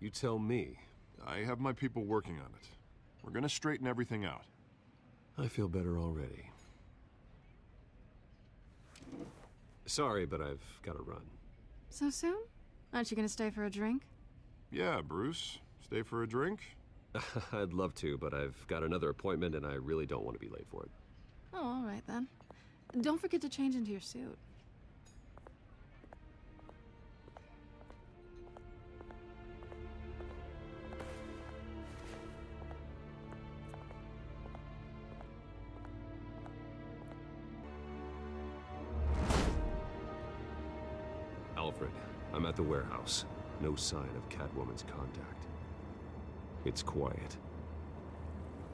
You tell me. I have my people working on it. We're gonna straighten everything out. I feel better already. Sorry, but I've got to run. So soon? Aren't you gonna stay for a drink? Yeah, Bruce. Stay for a drink? I'd love to, but I've got another appointment and I really don't want to be late for it. Oh, all right then. Don't forget to change into your suit. Alfred, I'm at the warehouse. No sign of Catwoman's contact. It's quiet.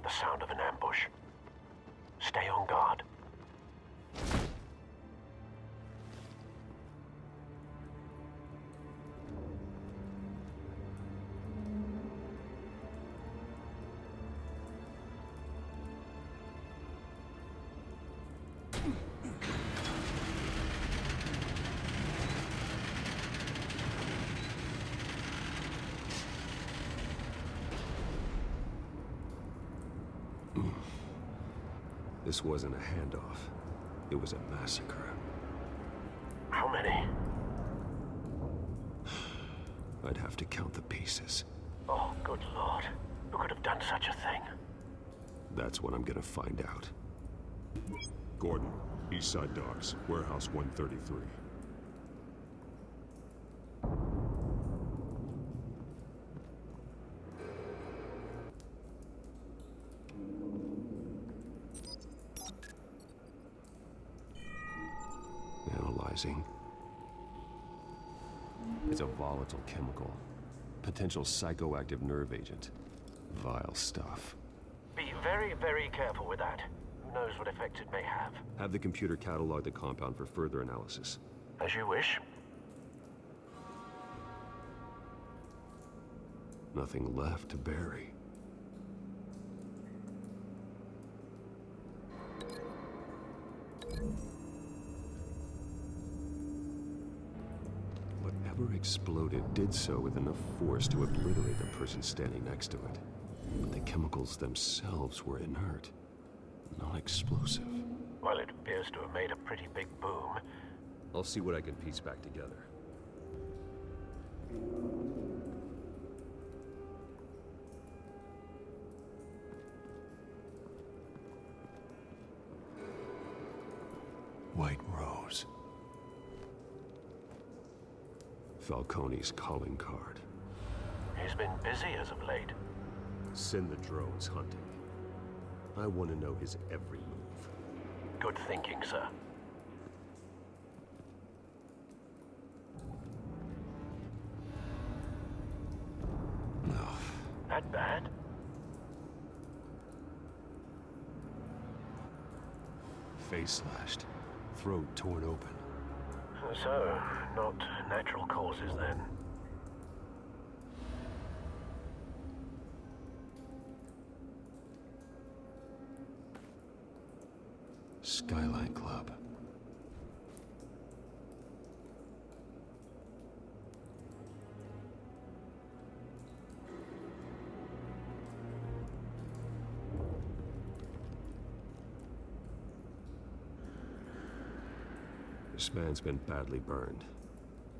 The sound of an ambush. Stay on guard. This wasn't a handoff. It was a massacre. How many? I'd have to count the pieces. Oh, good lord. Who could have done such a thing? That's what I'm gonna find out. Gordon, Eastside Docks, Warehouse 133. Analyzing. It's a volatile chemical. Potential psychoactive nerve agent. Vile stuff. Be very, very careful with that. Who knows what effect it may have? Have the computer catalog the compound for further analysis. As you wish. Nothing left to bury. Whatever exploded did so with enough force to obliterate the person standing next to it. But the chemicals themselves were inert, not explosive. Well, it appears to have made a pretty big boom. I'll see what I can piece back together. White Rose. Falcone's calling card. He's been busy as of late. Send the drones hunting. I want to know his every move. Good thinking, sir. No. That bad? Face slashed. Throat torn open. So, not natural causes then. Skyline Club. This man's been badly burned,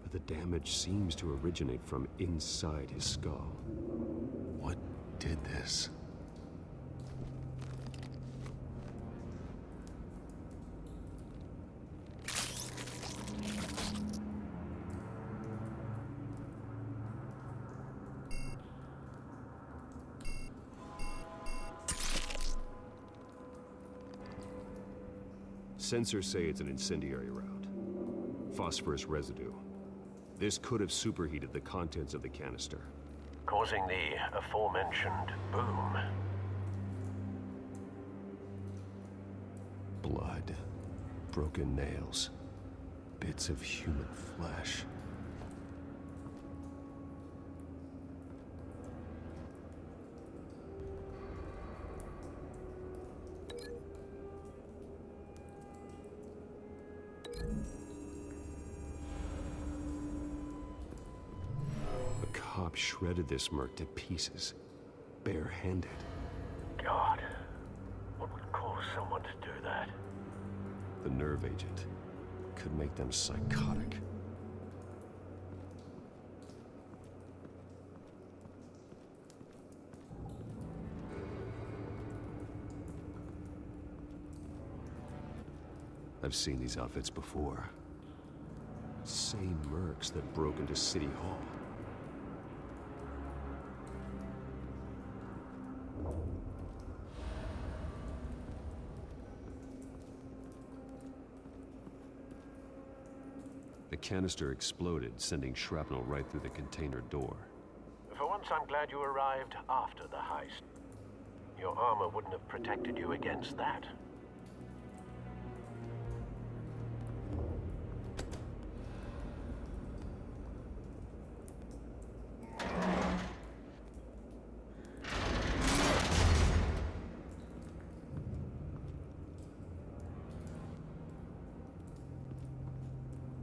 but the damage seems to originate from inside his skull. What did this? Sensors say it's an incendiary round. Phosphorus residue. This could have superheated the contents of the canister, causing the aforementioned boom. Blood. Broken nails. Bits of human flesh. cop shredded this merc to pieces, barehanded. God, what would cause someone to do that? The nerve agent could make them psychotic. I've seen these outfits before. Same mercs that broke into City Hall. The canister exploded, sending shrapnel right through the container door. For once, I'm glad you arrived after the heist. Your armor wouldn't have protected you against that.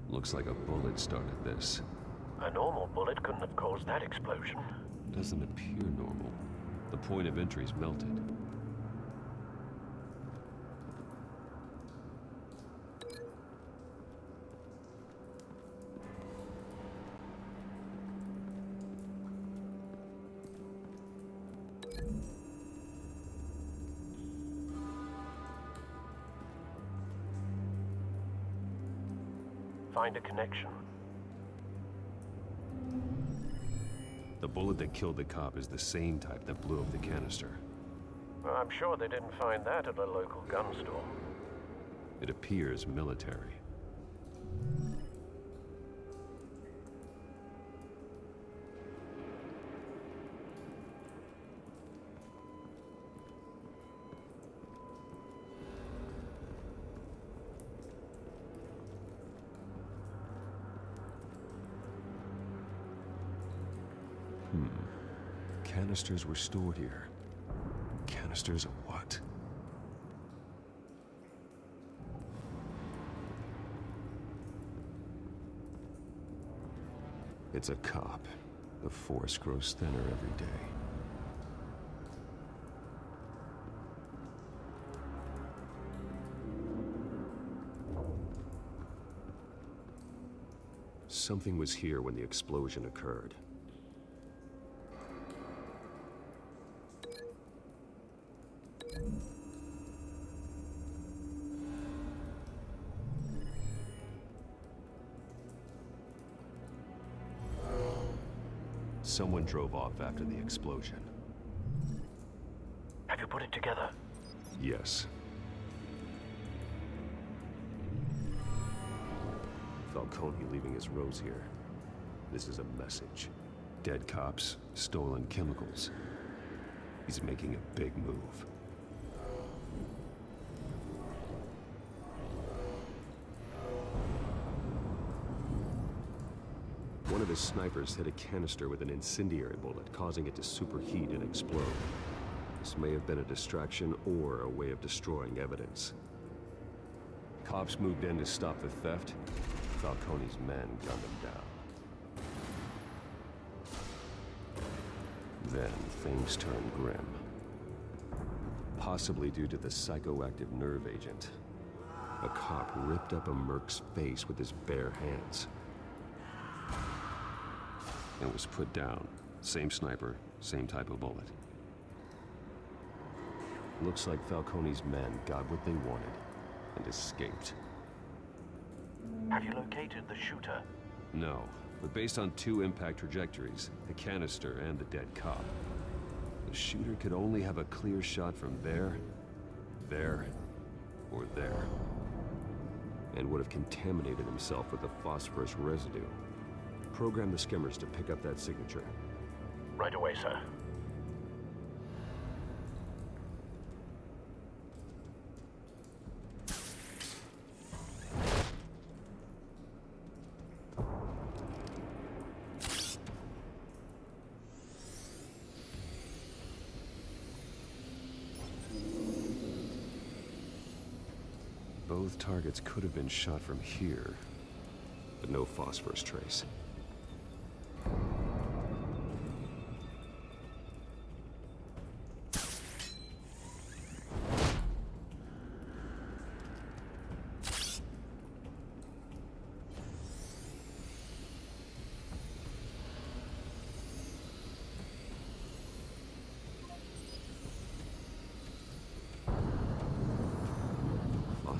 Looks like a bullet started this. A normal bullet couldn't have caused that explosion. Doesn't appear normal. The point of entry's melted. Find a connection. The bullet that killed the cop is the same type that blew up the canister. Well, I'm sure they didn't find that at a local gun store. It appears military. Canisters were stored here. Canisters of what? It's a cop. The force grows thinner every day. Something was here when the explosion occurred. Someone drove off after the explosion. Have you put it together? Yes. Falcone leaving his rose here. This is a message. Dead cops, stolen chemicals. He's making a big move. One of his snipers hit a canister with an incendiary bullet, causing it to superheat and explode. This may have been a distraction or a way of destroying evidence. Cops moved in to stop the theft. Falcone's men gunned him down. Then things turned grim. Possibly due to the psychoactive nerve agent. A cop ripped up a merc's face with his bare hands. And was put down. Same sniper, same type of bullet. Looks like Falcone's men got what they wanted and escaped. Have you located the shooter? No, but based on two impact trajectories, the canister and the dead cop, the shooter could only have a clear shot from there, or there, and would have contaminated himself with the phosphorus residue. Program the skimmers to pick up that signature. Right away, sir. Both targets could have been shot from here, but no phosphorus trace.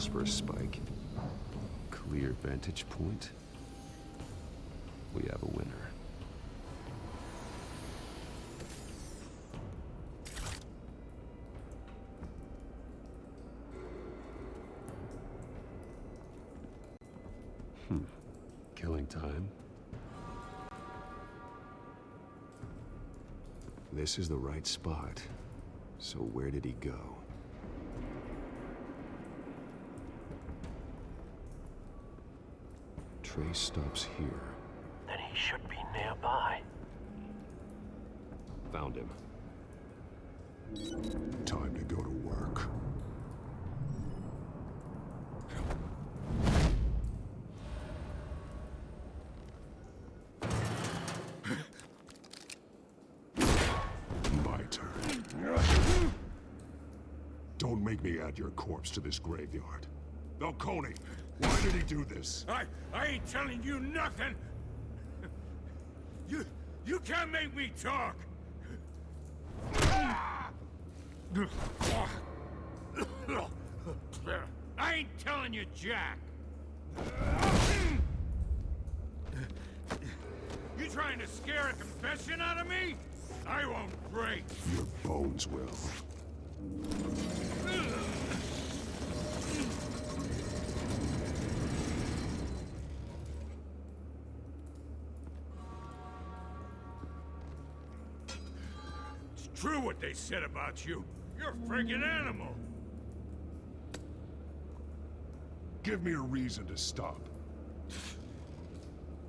for a spike. Clear vantage point. We have a winner. Killing time. This is the right spot. So where did he go? Trace stops here. Then he should be nearby. Found him. Time to go to work. My turn. Don't make me add your corpse to this graveyard. Falcone, why did he do this? I ain't telling you nothing! You can't make me talk! I ain't telling you, Jack! You trying to scare a confession out of me? I won't break! Your bones will. It's true what they said about you. You're a friggin' animal. Give me a reason to stop.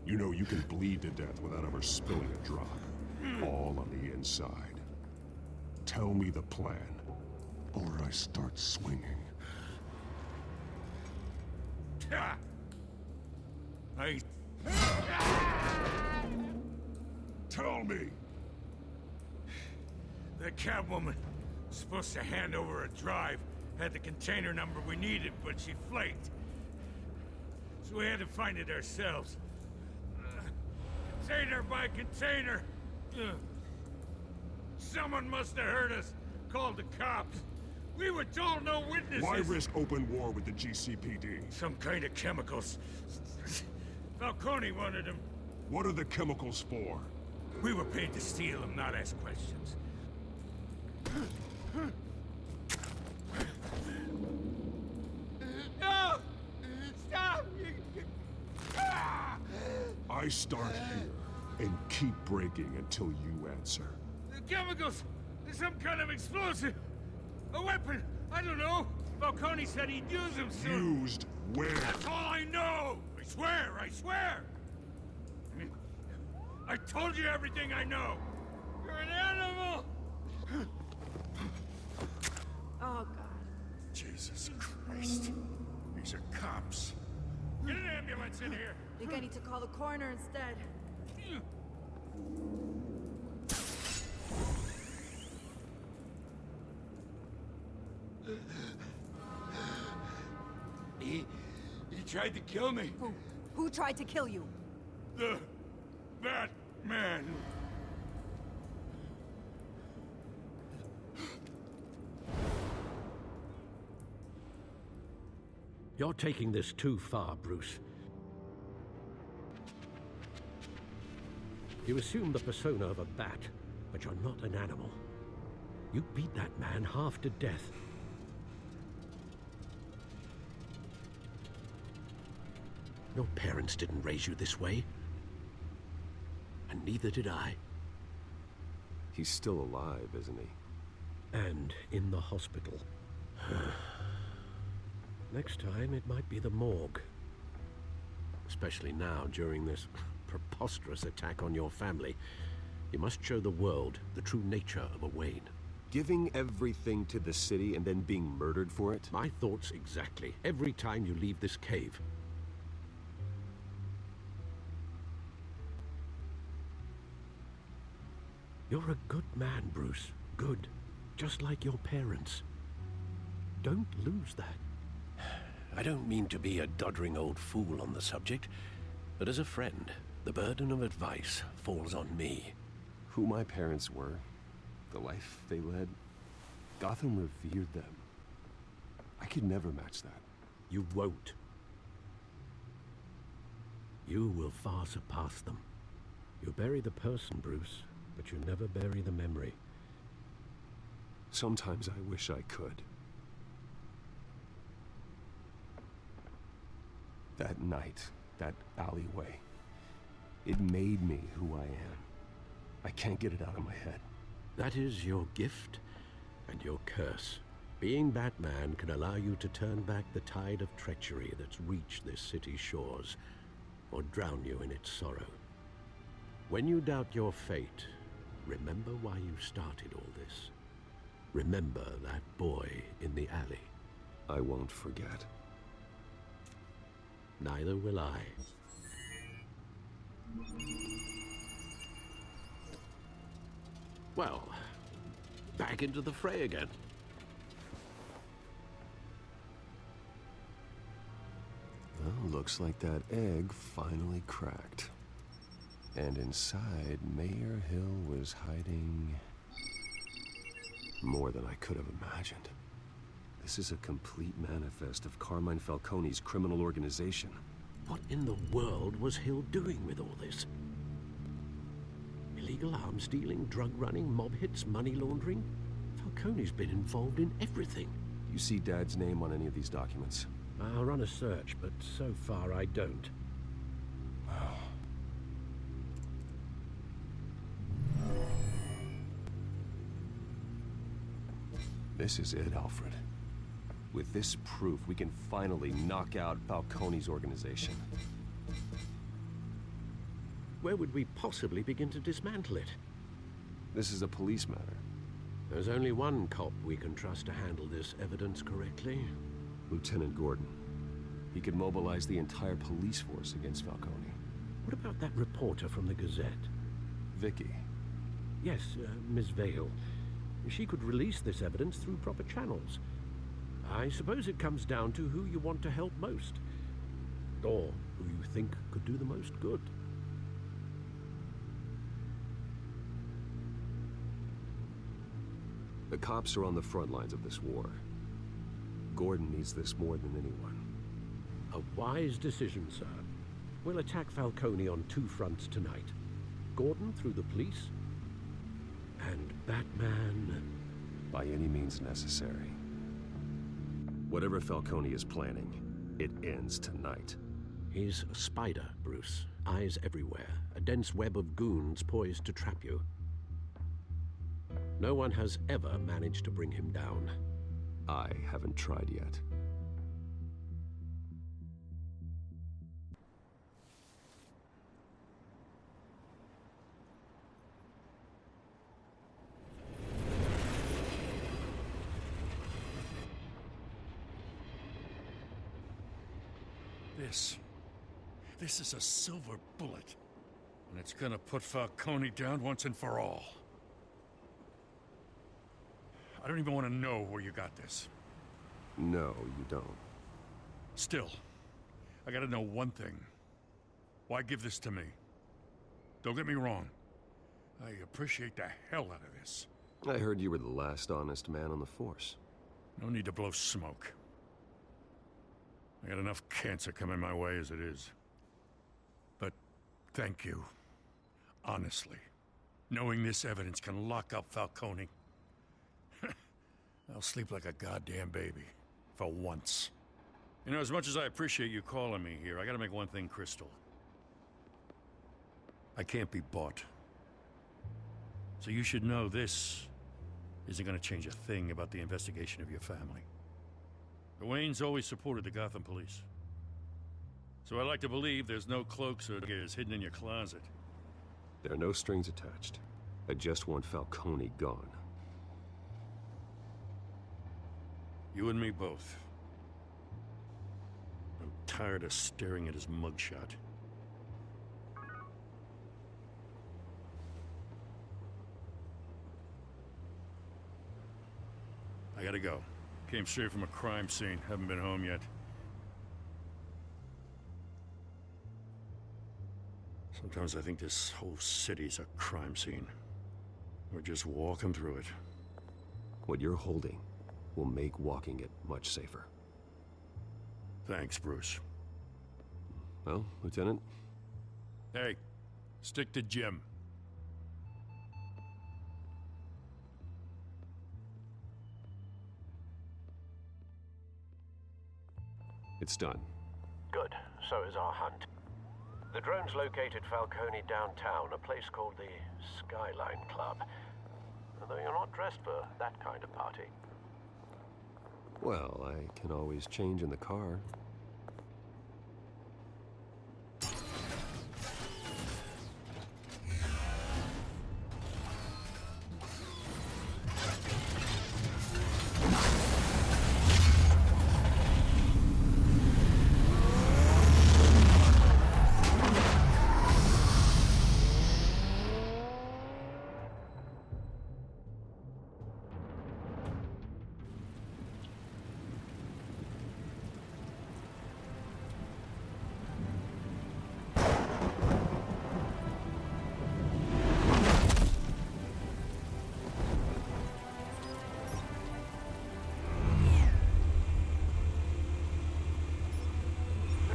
You know you can bleed to death without ever spilling a drop. All on the inside. Tell me the plan, or I start swinging. Tell me! The Catwoman was supposed to hand over a drive, had the container number we needed, but she flaked. So we had to find it ourselves. Container by container. Someone must have heard us, called the cops. We were told no witnesses. Why risk open war with the GCPD? Some kind of chemicals. Falcone wanted them. What are the chemicals for? We were paid to steal them, not ask questions. No! Stop! I start here and keep breaking until you answer. The chemicals! There's some kind of explosive! A weapon! I don't know! Falcone said he'd use them soon! Used where? That's all I know! I swear! I swear! I told you everything I know! You're an animal! Oh, God. Jesus Christ. These are cops. Get an ambulance in here! I think I need to call the coroner instead. He tried to kill me. Who tried to kill you? The Batman. You're taking this too far, Bruce. You assume the persona of a bat, but you're not an animal. You beat that man half to death. Your parents didn't raise you this way. And neither did I. He's still alive, isn't he? And in the hospital. Next time, it might be the morgue. Especially now, during this preposterous attack on your family. You must show the world the true nature of a Wayne. Giving everything to the city and then being murdered for it? My thoughts exactly. Every time you leave this cave. You're a good man, Bruce. Good. Just like your parents. Don't lose that. I don't mean to be a doddering old fool on the subject, but as a friend, the burden of advice falls on me. Who my parents were, the life they led, Gotham revered them. I could never match that. You won't. You will far surpass them. You bury the person, Bruce, but you never bury the memory. Sometimes I wish I could. That night, that alleyway, it made me who I am. I can't get it out of my head. That is your gift and your curse. Being Batman can allow you to turn back the tide of treachery that's reached this city's shores, or drown you in its sorrow. When you doubt your fate, remember why you started all this. Remember that boy in the alley. I won't forget. Neither will I. Well, back into the fray again. Well, looks like that egg finally cracked. And inside, Mayor Hill was hiding more than I could have imagined. This is a complete manifest of Carmine Falcone's criminal organization. What in the world was Hill doing with all this? Illegal arms dealing, drug running, mob hits, money laundering? Falcone's been involved in everything. You see Dad's name on any of these documents? I'll run a search, but so far I don't. This is it, Alfred. With this proof, we can finally knock out Falcone's organization. Where would we possibly begin to dismantle it? This is a police matter. There's only one cop we can trust to handle this evidence correctly. Lieutenant Gordon. He could mobilize the entire police force against Falcone. What about that reporter from the Gazette? Vicky. Yes, Miss Vale. She could release this evidence through proper channels. I suppose it comes down to who you want to help most. Or who you think could do the most good. The cops are on the front lines of this war. Gordon needs this more than anyone. A wise decision, sir. We'll attack Falcone on two fronts tonight. Gordon through the police, and Batman... by any means necessary. Whatever Falcone is planning, it ends tonight. He's a spider, Bruce. Eyes everywhere. A dense web of goons poised to trap you. No one has ever managed to bring him down. I haven't tried yet. This is a silver bullet. And it's gonna put Falcone down once and for all. I don't even want to know where you got this. No, you don't. Still, I gotta know one thing. Why give this to me? Don't get me wrong. I appreciate the hell out of this. I heard you were the last honest man on the force. No need to blow smoke. I got enough cancer coming my way as it is. But thank you. Honestly. Knowing this evidence can lock up Falcone. I'll sleep like a goddamn baby. For once. You know, as much as I appreciate you calling me here, I gotta make one thing crystal. I can't be bought. So you should know this isn't gonna change a thing about the investigation of your family. The Waynes always supported the Gotham police. So I like to believe there's no cloaks or daggers hidden in your closet. There are no strings attached. I just want Falcone gone. You and me both. I'm tired of staring at his mugshot. I gotta go. Came straight from a crime scene. Haven't been home yet. Sometimes I think this whole city's a crime scene. We're just walking through it. What you're holding will make walking it much safer. Thanks, Bruce. Well, Lieutenant? Hey, stick to Jim. It's done. Good. So is our hunt. The drones located Falcone downtown, a place called the Skyline Club. Although you're not dressed for that kind of party. Well, I can always change in the car.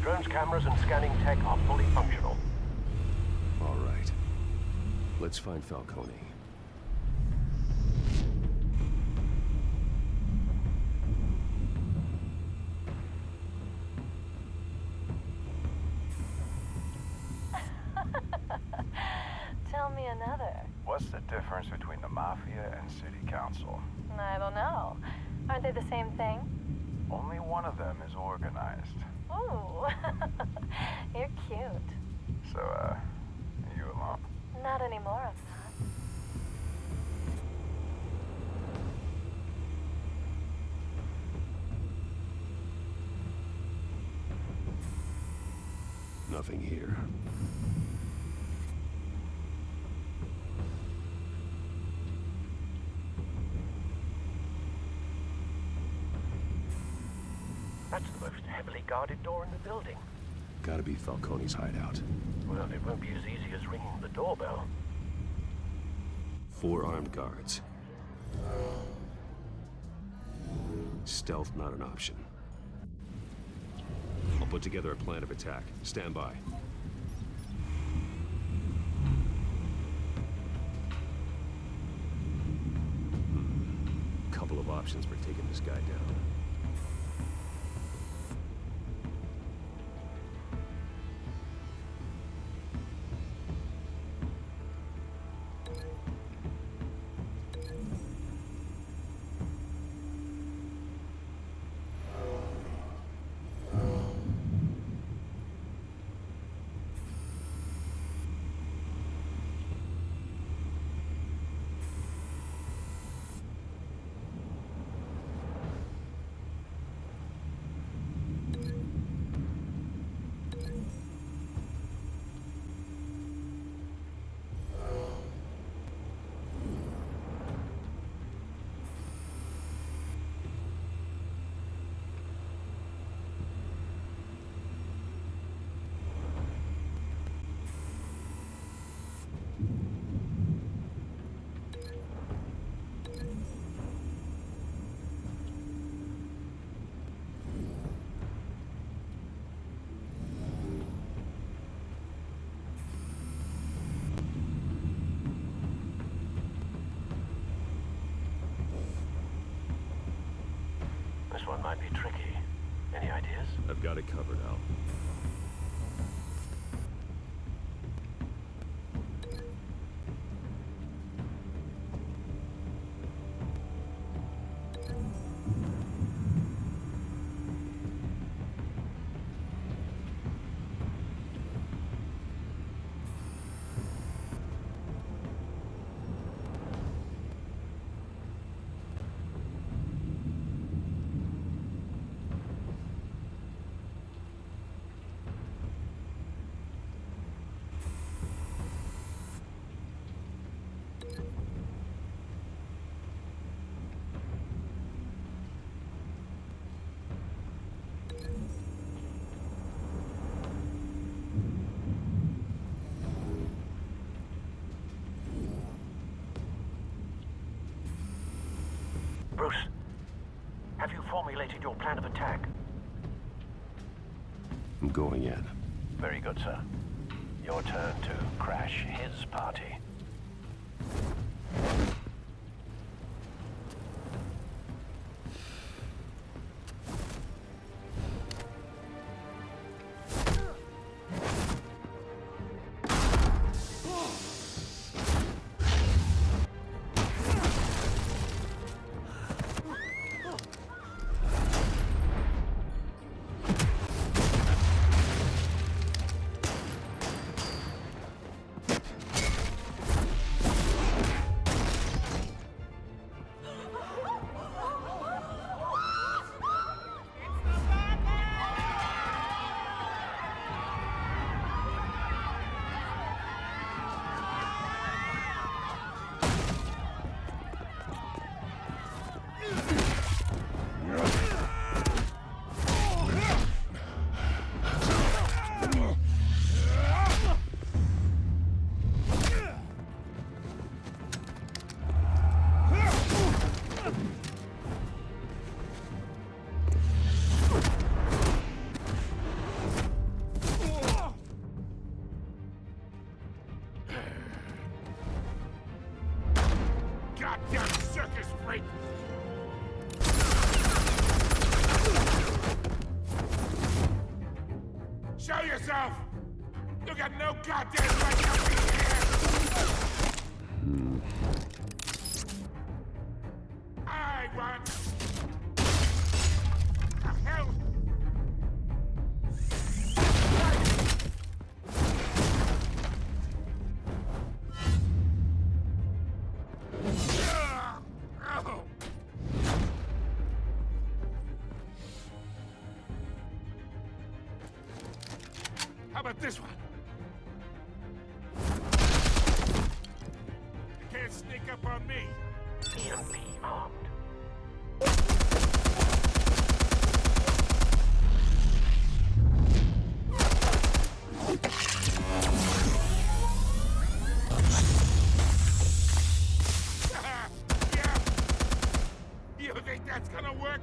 Drone's cameras and scanning tech are fully functional. All right. Let's find Falcone. Tell me another. What's the difference between the Mafia and City Council? I don't know. Aren't they the same thing? Only one of them is organized. Ooh, you're cute. So, you alone? Not anymore, I'm not. Nothing here. That's the most heavily guarded door in the building. Gotta be Falcone's hideout. Well, it won't be as easy as ringing the doorbell. 4 armed guards. Stealth not an option. I'll put together a plan of attack. Stand by. Couple of options for taking this guy down. This one might be tricky. Any ideas? I've got it covered, Al. Bruce, have you formulated your plan of attack? I'm going in. Very good, sir. Your turn to crash his party. Goddamn circus freak! Show yourself! You got no goddamn right to be here! I want... The hell? How about this one? You can't sneak up on me. EMP armed. Yeah. You think that's gonna work?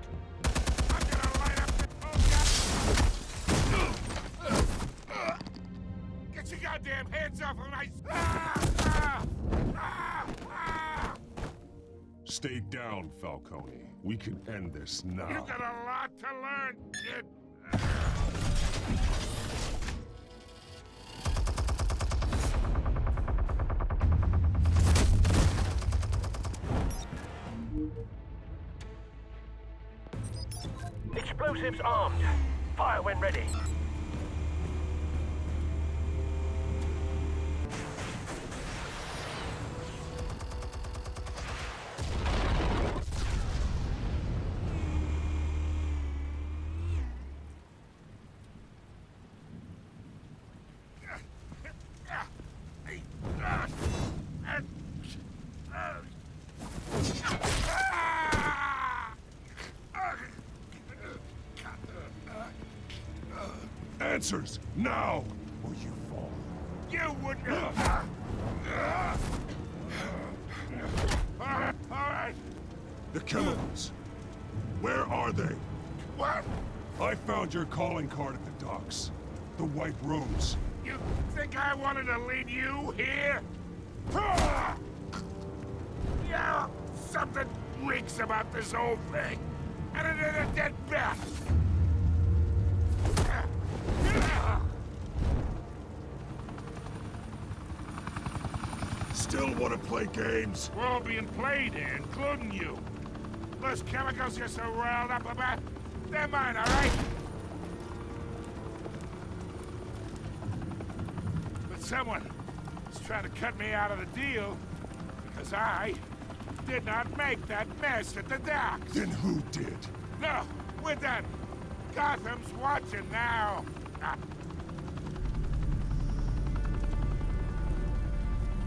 I'm gonna light up the... Oh, God. Get your goddamn hands off of my... Stay down, Falcone. We can end this now. You got a lot to learn, kid. Explosives armed. Fire when ready. Answers, now, or you fall. You wouldn't... All right. The chemicals. Where are they? What? I found your calling card at the docks. The White Rose. You think I wanted to lead you here? Yeah, something reeks about this whole thing. And it is a dead bat. Still want to play games? We're all being played here, including you. Those chemicals you're so riled up about, they're mine, all right? But someone is trying to cut me out of the deal because I did not make that mess at the docks. Then who did? No, we're done. Gotham's watching now.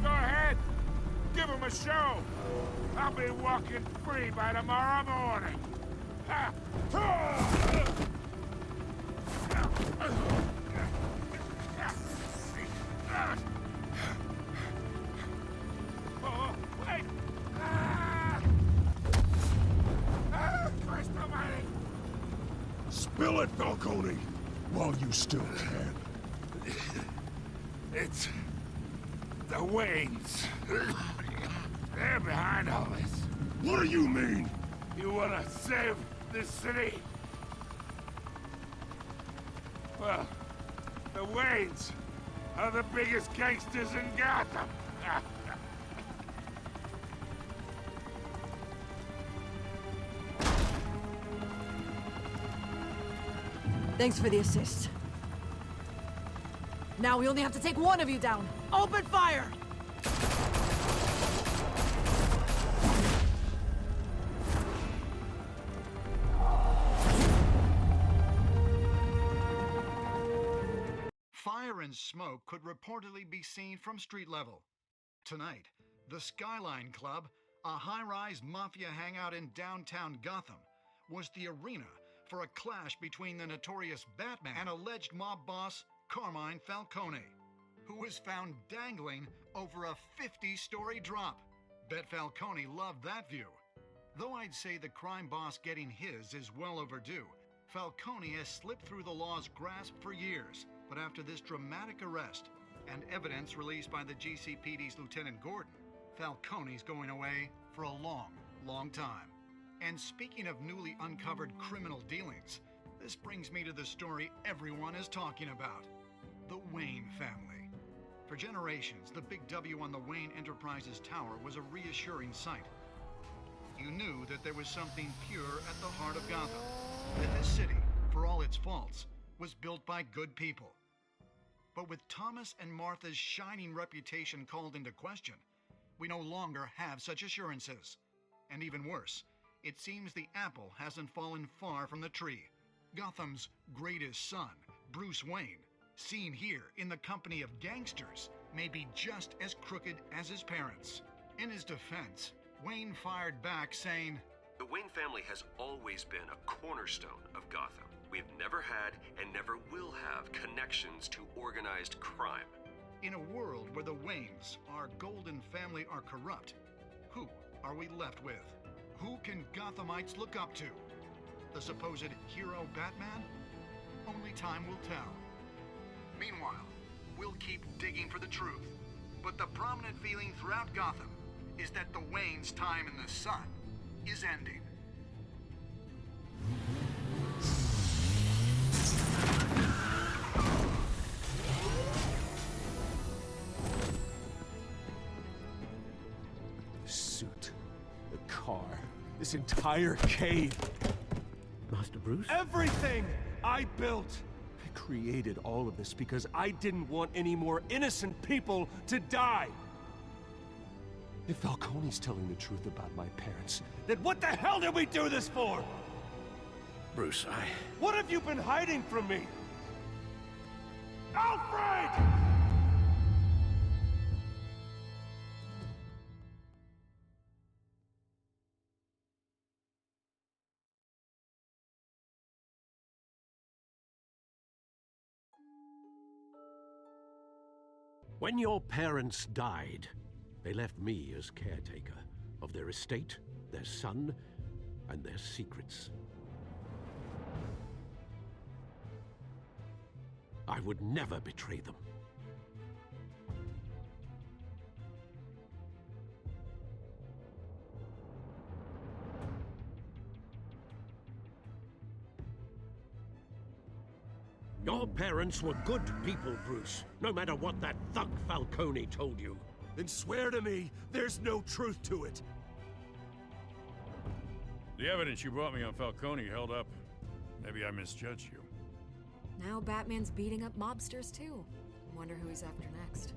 Go ahead. Give him a show. I'll be walking free by tomorrow morning. Oh, wait. Christ almighty. Spill it, Falcone! while you still can. It's the Waynes. They're behind all this. What do you mean? You wanna save this city? Well, the Waynes are the biggest gangsters in Gotham. Thanks for the assist. Now we only have to take one of you down. Open fire! Fire and smoke could reportedly be seen from street level. Tonight, the Skyline Club, a high-rise mafia hangout in downtown Gotham, was the arena for a clash between the notorious Batman and alleged mob boss Carmine Falcone, who was found dangling over a 50-story drop. Bet Falcone loved that view. Though I'd say the crime boss getting his is well overdue, Falcone has slipped through the law's grasp for years. But after this dramatic arrest and evidence released by the GCPD's Lieutenant Gordon, Falcone's going away for a long, long time. And speaking of newly uncovered criminal dealings, this brings me to the story everyone is talking about: the Wayne family. For generations, the big W on the Wayne Enterprises Tower was a reassuring sight. You knew that there was something pure at the heart of Gotham, that this city, for all its faults, was built by good people. But with Thomas and Martha's shining reputation called into question, we no longer have such assurances. And even worse, it seems the apple hasn't fallen far from the tree. Gotham's greatest son, Bruce Wayne, seen here in the company of gangsters, may be just as crooked as his parents. In his defense, Wayne fired back saying, "The Wayne family has always been a cornerstone of Gotham. We've never had and never will have connections to organized crime." In a world where the Waynes, our golden family, are corrupt, who are we left with? Who can Gothamites look up to? The supposed hero Batman? Only time will tell. Meanwhile, we'll keep digging for the truth. But the prominent feeling throughout Gotham is that the Waynes' time in the sun is ending. The suit, the car, this entire cave. Master Bruce? Everything I built! I created all of this because I didn't want any more innocent people to die! If Falcone's telling the truth about my parents, then what the hell did we do this for? Bruce, What have you been hiding from me? Alfred! When your parents died, they left me as caretaker of their estate, their son, and their secrets. I would never betray them. Your parents were good people, Bruce, no matter what that thug Falcone told you. Then swear to me there's no truth to it. The evidence you brought me on Falcone held up. Maybe I misjudged you. Now Batman's beating up mobsters too. Wonder who he's after next.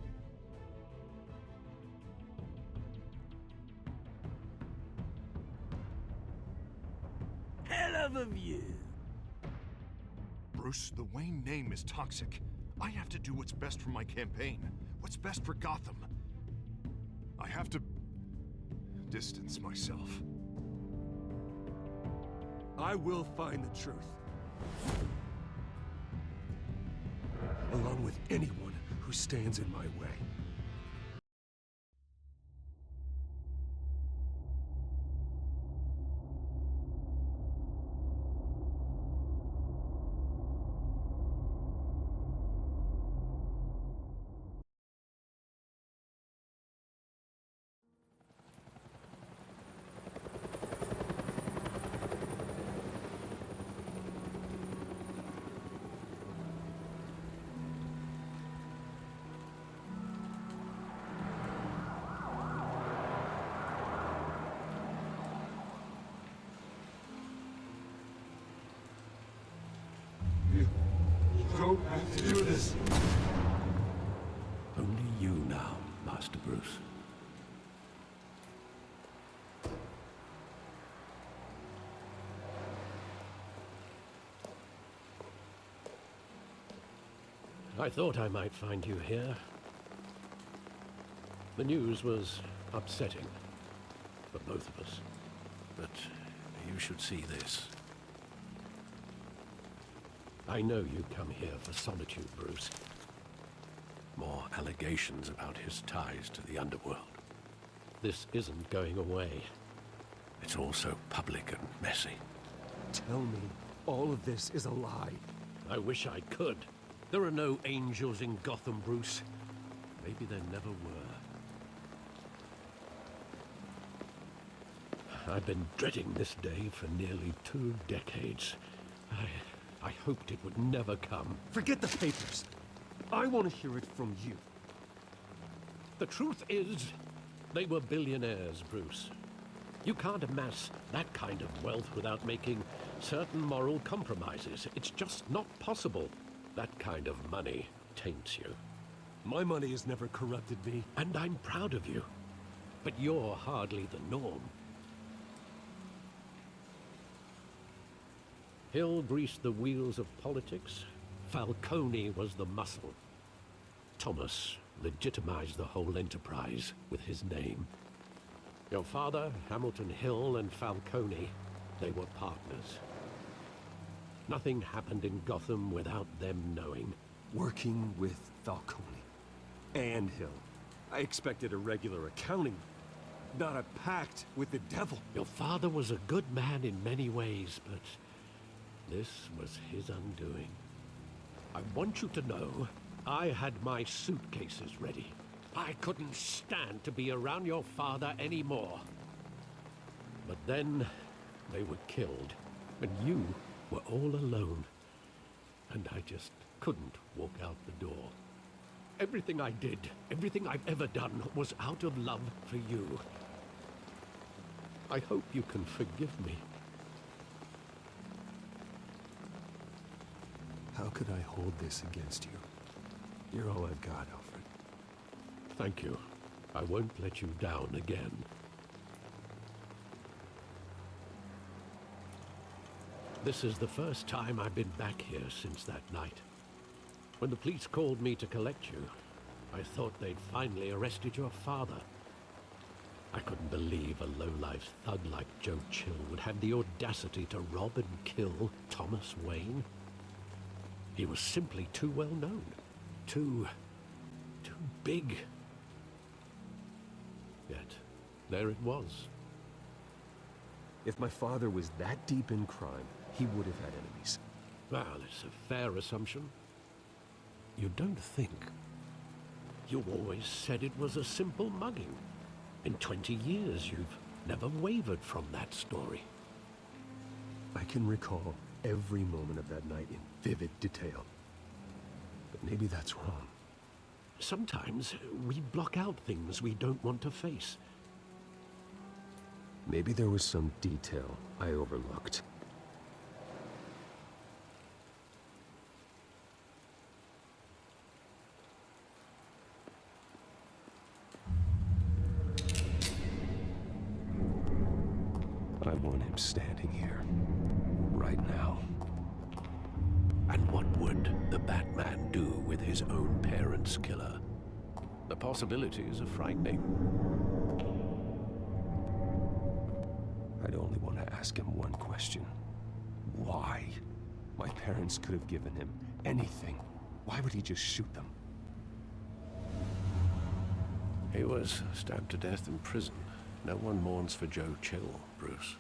Hell of a view. Bruce, the Wayne name is toxic. I have to do what's best for my campaign. What's best for Gotham. I have to distance myself. I will find the truth. Along with anyone who stands in my way. is. Only you now, Master Bruce. I thought I might find you here. The news was upsetting for both of us. But you should see this. I know you come here for solitude, Bruce. More allegations about his ties to the underworld. This isn't going away. It's all so public and messy. Tell me, all of this is a lie. I wish I could. There are no angels in Gotham, Bruce. Maybe there never were. I've been dreading this day for nearly 2 decades. I hoped it would never come. Forget the papers. I want to hear it from you. The truth is, they were billionaires, Bruce. You can't amass that kind of wealth without making certain moral compromises. It's just not possible. That kind of money taints you. My money has never corrupted me. And I'm proud of you. But you're hardly the norm. Hill greased the wheels of politics. Falcone was the muscle. Thomas legitimized the whole enterprise with his name. Your father, Hamilton Hill, and Falcone, they were partners. Nothing happened in Gotham without them knowing. Working with Falcone and Hill. I expected a regular accounting, not a pact with the devil. Your father was a good man in many ways, but this was his undoing. I want you to know, I had my suitcases ready. I couldn't stand to be around your father anymore. But then, they were killed, and you were all alone. And I just couldn't walk out the door. Everything I did, everything I've ever done, was out of love for you. I hope you can forgive me. How could I hold this against you? You're all I've got, Alfred. Thank you. I won't let you down again. This is the first time I've been back here since that night. When the police called me to collect you, I thought they'd finally arrested your father. I couldn't believe a low-life thug like Joe Chill would have the audacity to rob and kill Thomas Wayne. He was simply too well known. Too big. Yet, there it was. If my father was that deep in crime, he would have had enemies. Well, it's a fair assumption. You don't think. You always said it was a simple mugging. In 20 years, you've never wavered from that story. I can recall every moment of that night in vivid detail. But maybe that's wrong. Sometimes we block out things we don't want to face. Maybe there was some detail I overlooked. I want him standing here, right now. And what would the Batman do with his own parents' killer? The possibilities are frightening. I'd only want to ask him one question. Why? My parents could have given him anything. Why would he just shoot them? He was stabbed to death in prison. No one mourns for Joe Chill, Bruce.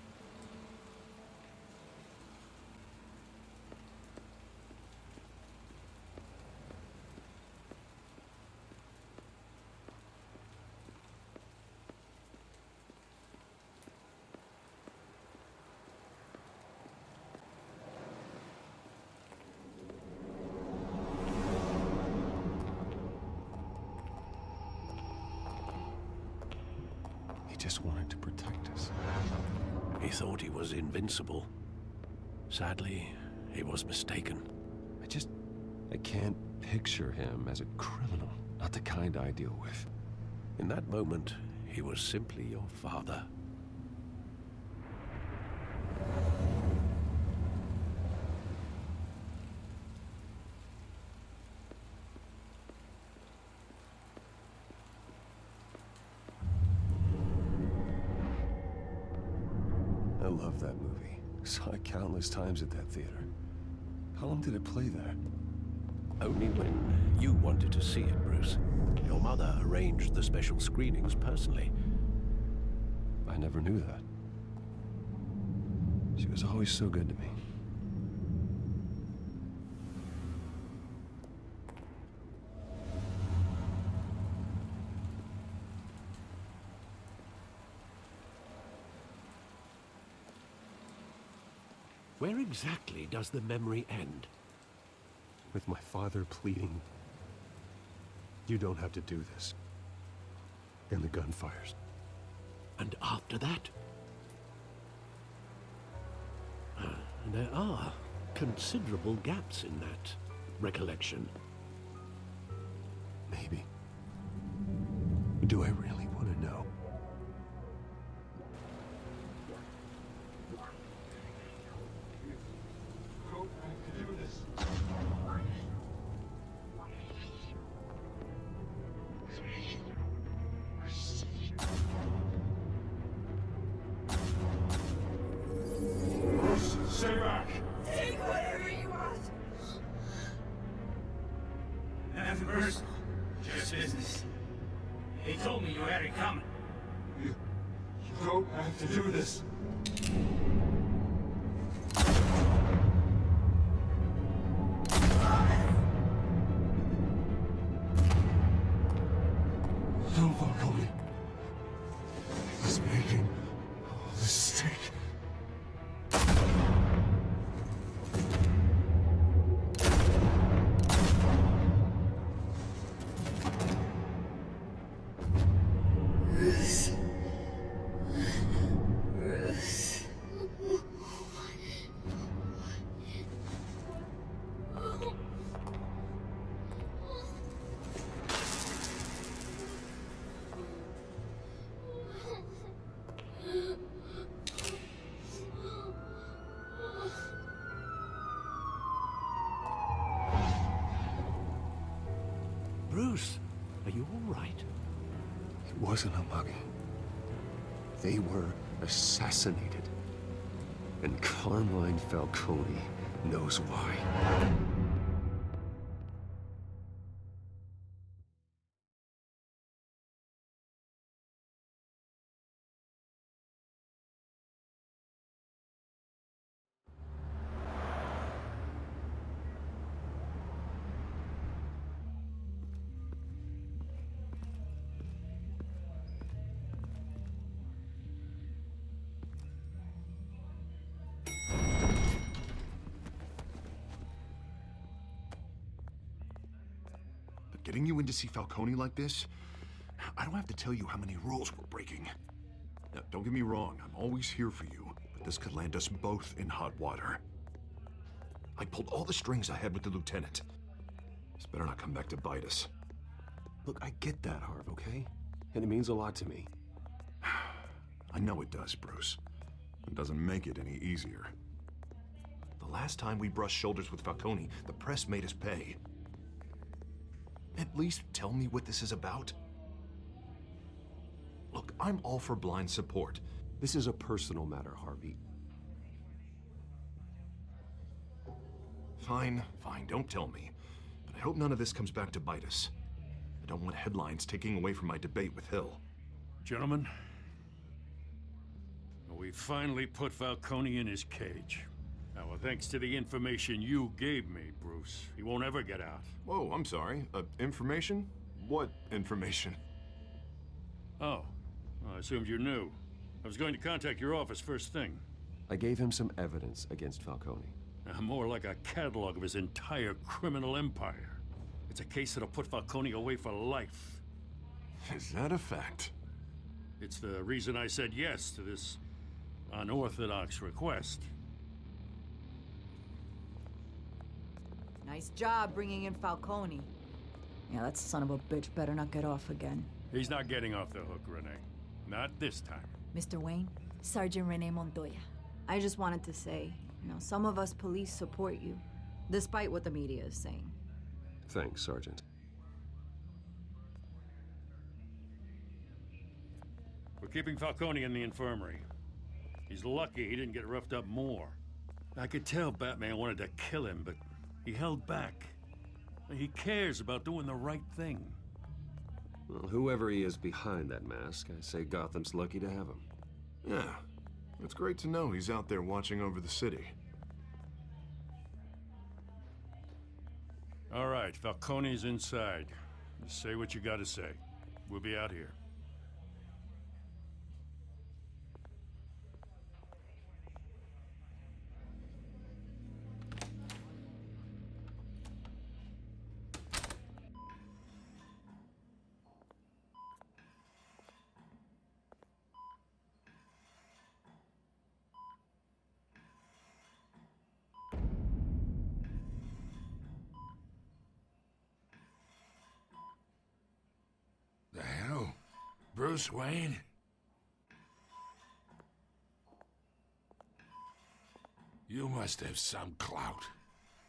Just wanted to protect us. He thought he was invincible. Sadly, he was mistaken. I can't picture him as a criminal, not the kind I deal with. In that moment, he was simply your father. I love that movie. Saw it countless times at that theater. How long did it play there? Only when you wanted to see it, Bruce. Your mother arranged the special screenings personally. I never knew that. She was always so good to me. Where exactly does the memory end? With my father pleading, "You don't have to do this." And the gunfires. And after that? There are considerable gaps in that recollection. Maybe. Do I really want to know? Stay back! Take whatever you want. Nothing personal. Just business. He told me you had it coming. You don't have to do this. Don't follow me. He's making a mistake. Bruce, are you all right? It wasn't a mugging. They were assassinated. And Carmine Falcone knows why. Getting you in to see Falcone like this, I don't have to tell you how many rules we're breaking. Now, don't get me wrong, I'm always here for you, but this could land us both in hot water. I pulled all the strings I had with the lieutenant. This better not come back to bite us. Look, I get that, Harv, okay? And it means a lot to me. I know it does, Bruce. It doesn't make it any easier. The last time we brushed shoulders with Falcone, the press made us pay. At least tell me what this is about. Look, I'm all for blind support. This is a personal matter, Harvey. Fine, don't tell me. But I hope none of this comes back to bite us. I don't want headlines taking away from my debate with Hill. Gentlemen, we finally put Falcone in his cage. Now, thanks to the information you gave me, Bruce, he won't ever get out. Whoa, I'm sorry. Information? What information? Oh, well, I assumed you knew. I was going to contact your office first thing. I gave him some evidence against Falcone. More like a catalog of his entire criminal empire. It's a case that'll put Falcone away for life. Is that a fact? It's the reason I said yes to this unorthodox request. Nice job bringing in Falcone. Yeah, that son of a bitch better not get off again. He's not getting off the hook, Renee. Not this time. Mr. Wayne, Sergeant Renee Montoya. I just wanted to say, some of us police support you, despite what the media is saying. Thanks, Sergeant. We're keeping Falcone in the infirmary. He's lucky he didn't get roughed up more. I could tell Batman wanted to kill him, but he held back. He cares about doing the right thing. Well, whoever he is behind that mask, I say Gotham's lucky to have him. Yeah, it's great to know he's out there watching over the city. All right, Falcone's inside. Just say what you gotta say. We'll be out here. The hell? Bruce Wayne? You must have some clout.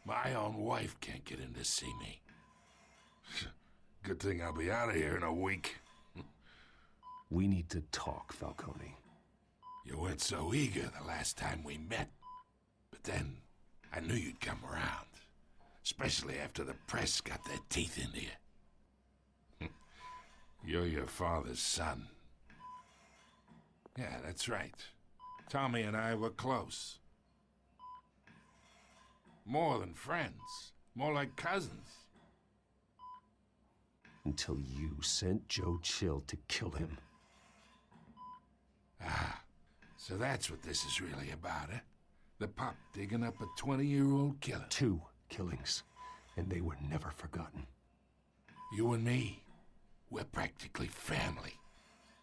My own wife can't get in to see me. Good thing I'll be out of here in a week. We need to talk, Falcone. You weren't so eager the last time we met. But then, I knew you'd come around. Especially after the press got their teeth into you. You're your father's son. Yeah, that's right. Tommy and I were close. More than friends. More like cousins. Until you sent Joe Chill to kill him. Ah, so that's what this is really about, eh? The pup digging up a 20-year-old killer. 2 killings, and they were never forgotten. You and me, we're practically family.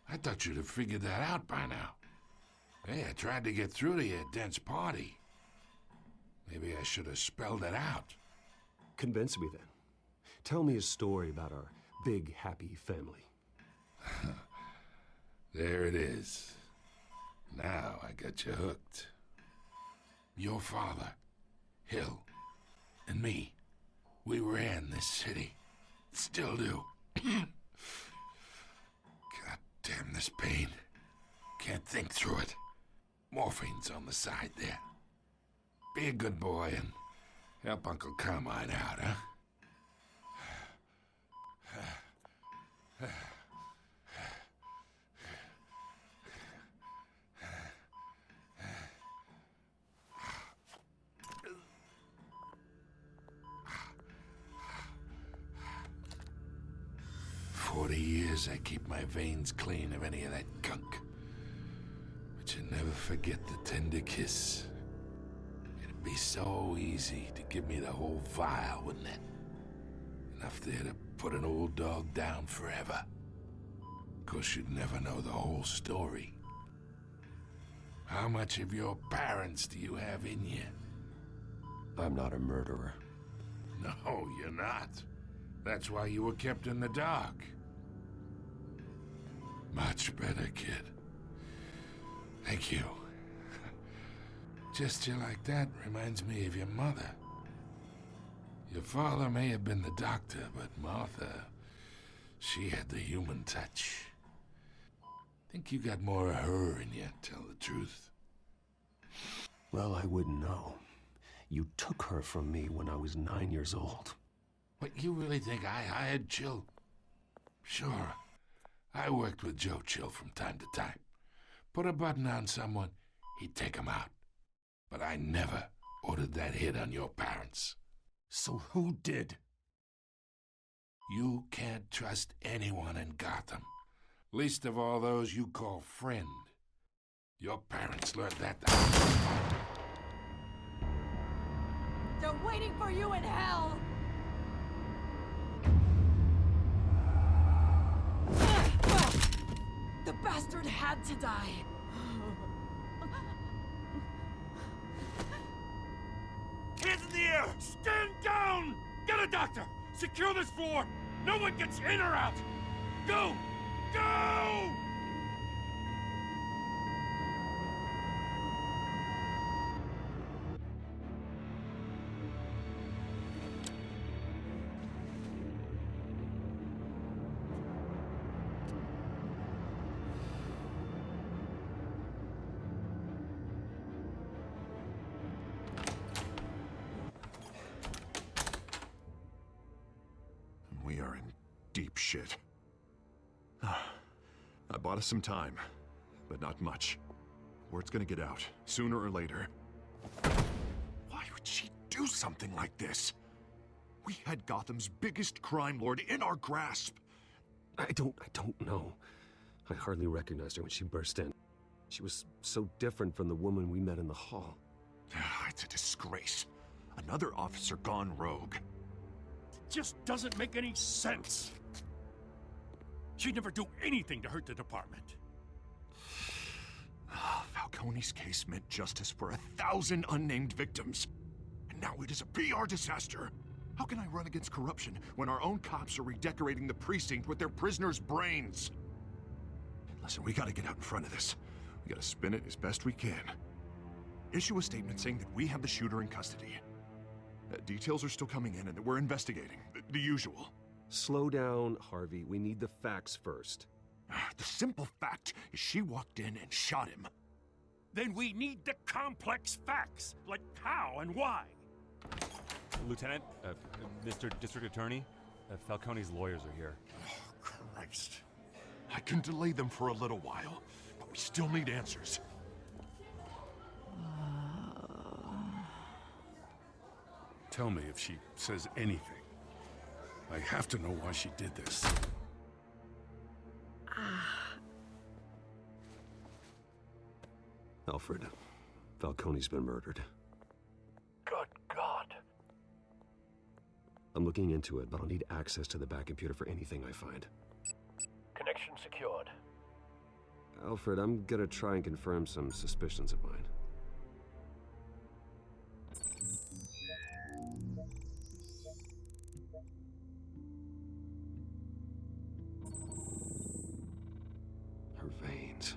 I thought you'd have figured that out by now. Hey, I tried to get through to you at Dent's party. Maybe I should have spelled it out. Convince me then. Tell me a story about our big, happy family. There it is. Now I got you hooked. Your father, Hill, and me, we ran this city. Still do. God damn this pain. Can't think through it. Morphine's on the side there. Be a good boy and help Uncle Carmine out, huh? 40 years I keep my veins clean of any of that gunk. But you never forget the tender kiss. It'd be so easy to give me the whole vial, wouldn't it? Enough there to put an old dog down forever. Of course, you'd never know the whole story. How much of your parents do you have in you? I'm not a murderer. No, you're not. That's why you were kept in the dark. Much better, kid. Thank you. Gesture like that reminds me of your mother. Your father may have been the doctor, but Martha, she had the human touch. Think you got more of her in you, tell the truth. Well, I wouldn't know. You took her from me when I was 9 years old. What, you really think I hired Chill? Sure. I worked with Joe Chill from time to time. Put a button on someone, he'd take him out. But I never ordered that hit on your parents. So who did? You can't trust anyone in Gotham. Least of all those you call friend. Your parents learned that. They're waiting for you in hell! The bastard had to die. Hands in the air! Stand down! Secure this floor! No one gets in or out! Go! Go! We are in deep shit. I bought us some time, but not much. Word's gonna get out, sooner or later. Why would she do something like this? We had Gotham's biggest crime lord in our grasp. I don't know. I hardly recognized her when she burst in. She was so different from the woman we met in the hall. It's a disgrace. Another officer gone rogue. It just doesn't make any sense. She'd never do anything to hurt the department. Falcone's case meant justice for 1,000 unnamed victims. And now it is a PR disaster. How can I run against corruption when our own cops are redecorating the precinct with their prisoners' brains? Listen, we gotta get out in front of this. We gotta spin it as best we can. Issue a statement saying that we have the shooter in custody. Details are still coming in and that we're investigating. The usual. Slow down, Harvey. We need the facts first. The simple fact is she walked in and shot him. Then we need the complex facts, like how and why. Lieutenant, Mr. District Attorney, Falcone's lawyers are here. Oh, Christ. I can delay them for a little while, but we still need answers. Tell me if she says anything. I have to know why she did this. Alfred, Falcone's been murdered. Good God. I'm looking into it, but I'll need access to the back computer for anything I find. Connection secured. Alfred, I'm gonna try and confirm some suspicions of mine. Her veins,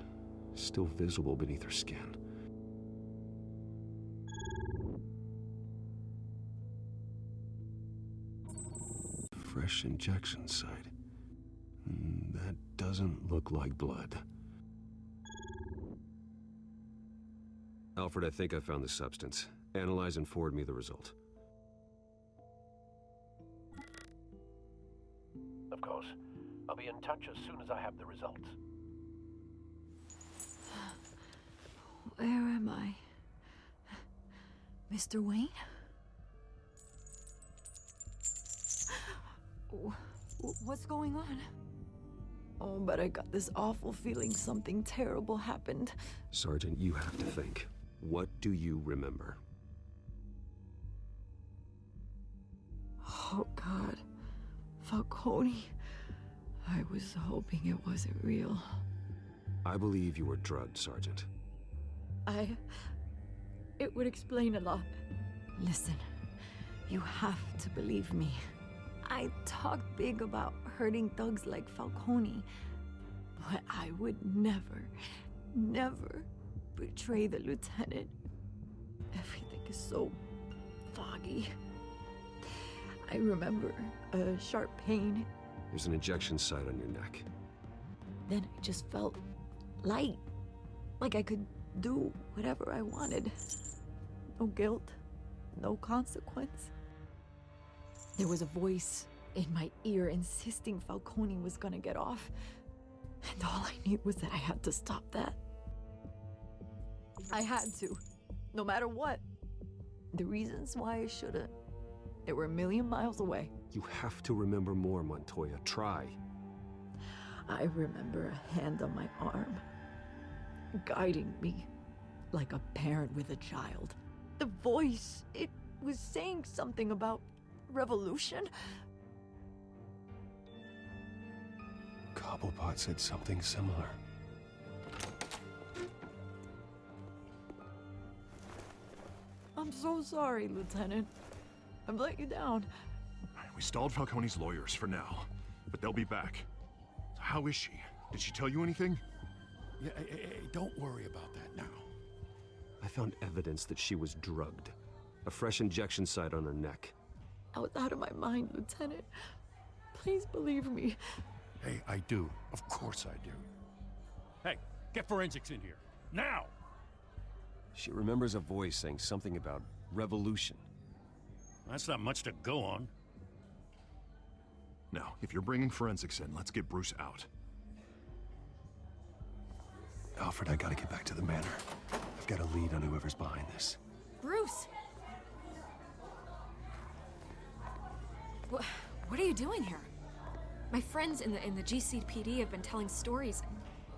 still visible beneath her skin. Fresh injection site. That doesn't look like blood. Alfred, I think I found the substance. Analyze and forward me the result. Of course. I'll be in touch as soon as I have the results. Where am I? Mr. Wayne? What's going on? Oh, but I got this awful feeling something terrible happened. Sergeant, you have to think. What do you remember? Oh, God. Falcone. I was hoping it wasn't real. I believe you were drugged, Sergeant. It would explain a lot. Listen, you have to believe me. I talked big about hurting thugs like Falcone, but I would never, never betray the lieutenant. Everything is so foggy. I remember a sharp pain. There's an injection site on your neck. Then I just felt light, like I could do whatever I wanted. No guilt, no consequence. There was a voice in my ear insisting Falcone was gonna get off. And all I knew was that I had to stop that. I had to, no matter what. The reasons why I shouldn't, they were a million miles away. You have to remember more, Montoya. Try. I remember a hand on my arm, guiding me like a parent with a child. The voice, it was saying something about revolution. Cobblepot said something similar. I'm so sorry, Lieutenant. I've let you down. We We stalled Falcone's lawyers for now, but they'll be back. So how is she? Did she tell you anything? Yeah, hey, don't worry about that now. I found evidence that she was drugged. A fresh injection site on her neck. I was out of my mind, Lieutenant. Please believe me. Hey, I do. Of course I do. Hey, get forensics in here. Now! She remembers a voice saying something about revolution. That's not much to go on. Now, if you're bringing forensics in, let's get Bruce out. Alfred, I gotta get back to the manor. I've got a lead on whoever's behind this. Bruce! What are you doing here? My friends in the GCPD have been telling stories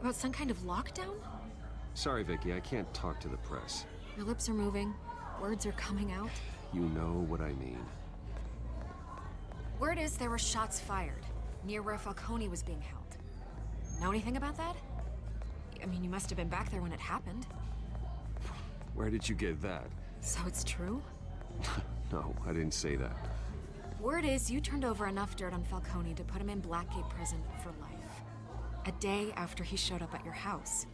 about some kind of lockdown? Sorry, Vicky, I can't talk to the press. Your lips are moving. Words are coming out. You know what I mean. Word is there were shots fired near where Falcone was being held. Know anything about that? I mean, you must have been back there when it happened. Where did you get that? So it's true? No, I didn't say that. Word is you turned over enough dirt on Falcone to put him in Blackgate Prison for life. A day after he showed up at your house.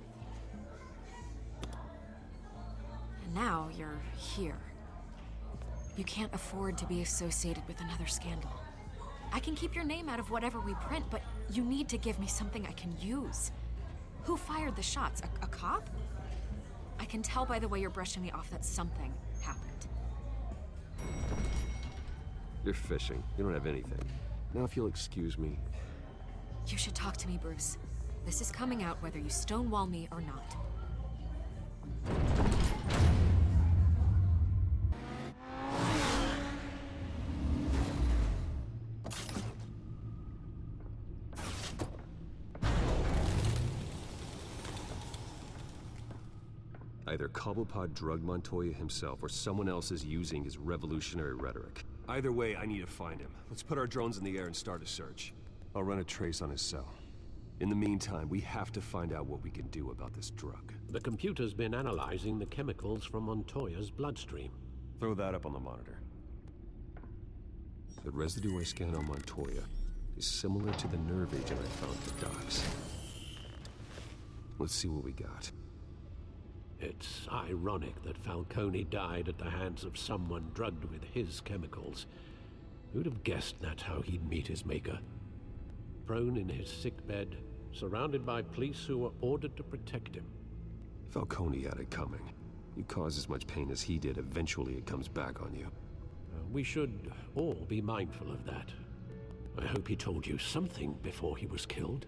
And now you're here. You can't afford to be associated with another scandal. I can keep your name out of whatever we print, but you need to give me something I can use. Who fired the shots? A cop? I can tell by the way you're brushing me off that something happened. You're fishing. You don't have anything. Now, if you'll excuse me. You should talk to me, Bruce. This is coming out whether you stonewall me or not. Either Cobblepot drugged Montoya himself or someone else is using his revolutionary rhetoric. Either way, I need to find him. Let's put our drones in the air and start a search. I'll run a trace on his cell. In the meantime, we have to find out what we can do about this drug. The computer's been analyzing the chemicals from Montoya's bloodstream. Throw that up on the monitor. The residue I scanned on Montoya is similar to the nerve agent I found at the docks. Let's see what we got. It's ironic that Falcone died at the hands of someone drugged with his chemicals. Who'd have guessed that's how he'd meet his maker? Prone in his sickbed, surrounded by police who were ordered to protect him. Falcone had it coming. You cause as much pain as he did, eventually it comes back on you. We should all be mindful of that. I hope he told you something before he was killed.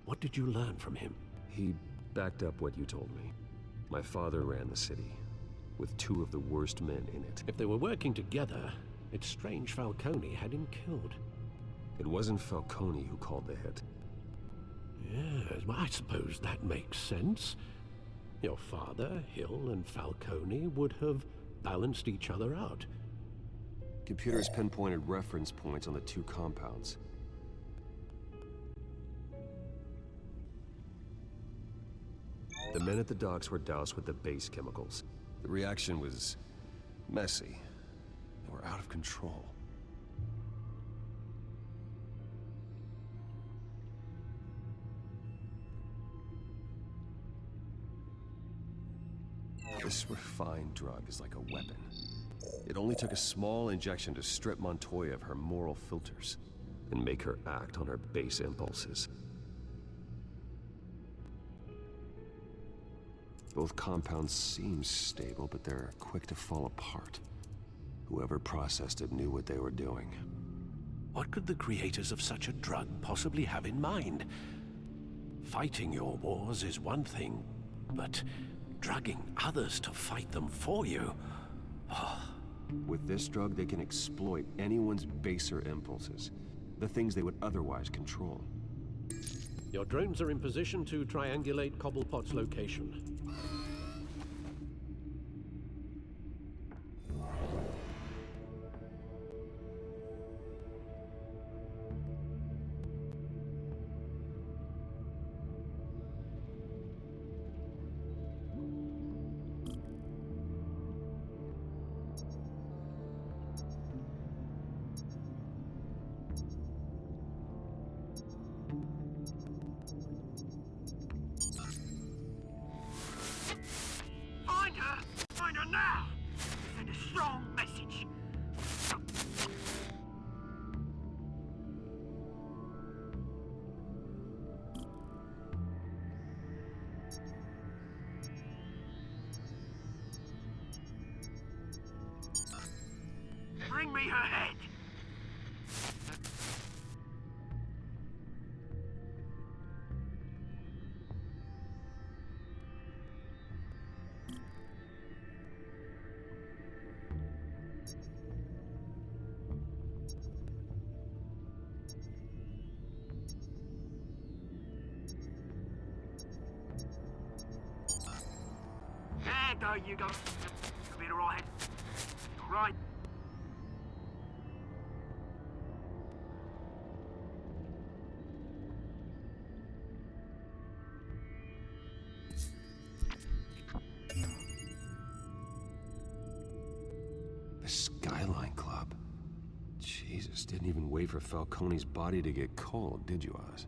What did you learn from him? He backed up what you told me. My father ran the city, with two of the worst men in it. If they were working together, it's strange Falcone had him killed. It wasn't Falcone who called the hit. Yes, well, I suppose that makes sense. Your father, Hill, and Falcone would have balanced each other out. Computers pinpointed reference points on the two compounds. The men at the docks were doused with the base chemicals. The reaction was messy. They were out of control. This refined drug is like a weapon. It only took a small injection to strip Montoya of her moral filters and make her act on her base impulses. Both compounds seem stable, but they're quick to fall apart. Whoever processed it knew what they were doing. What could the creators of such a drug possibly have in mind? Fighting your wars is one thing, but drugging others to fight them for you? With this drug, they can exploit anyone's baser impulses, the things they would otherwise control. Your drones are in position to triangulate Cobblepot's location. me her head! There you go. You'll be all right. All right. The Skyline Club. Jesus, didn't even wait for Falcone's body to get cold, did you, Oz?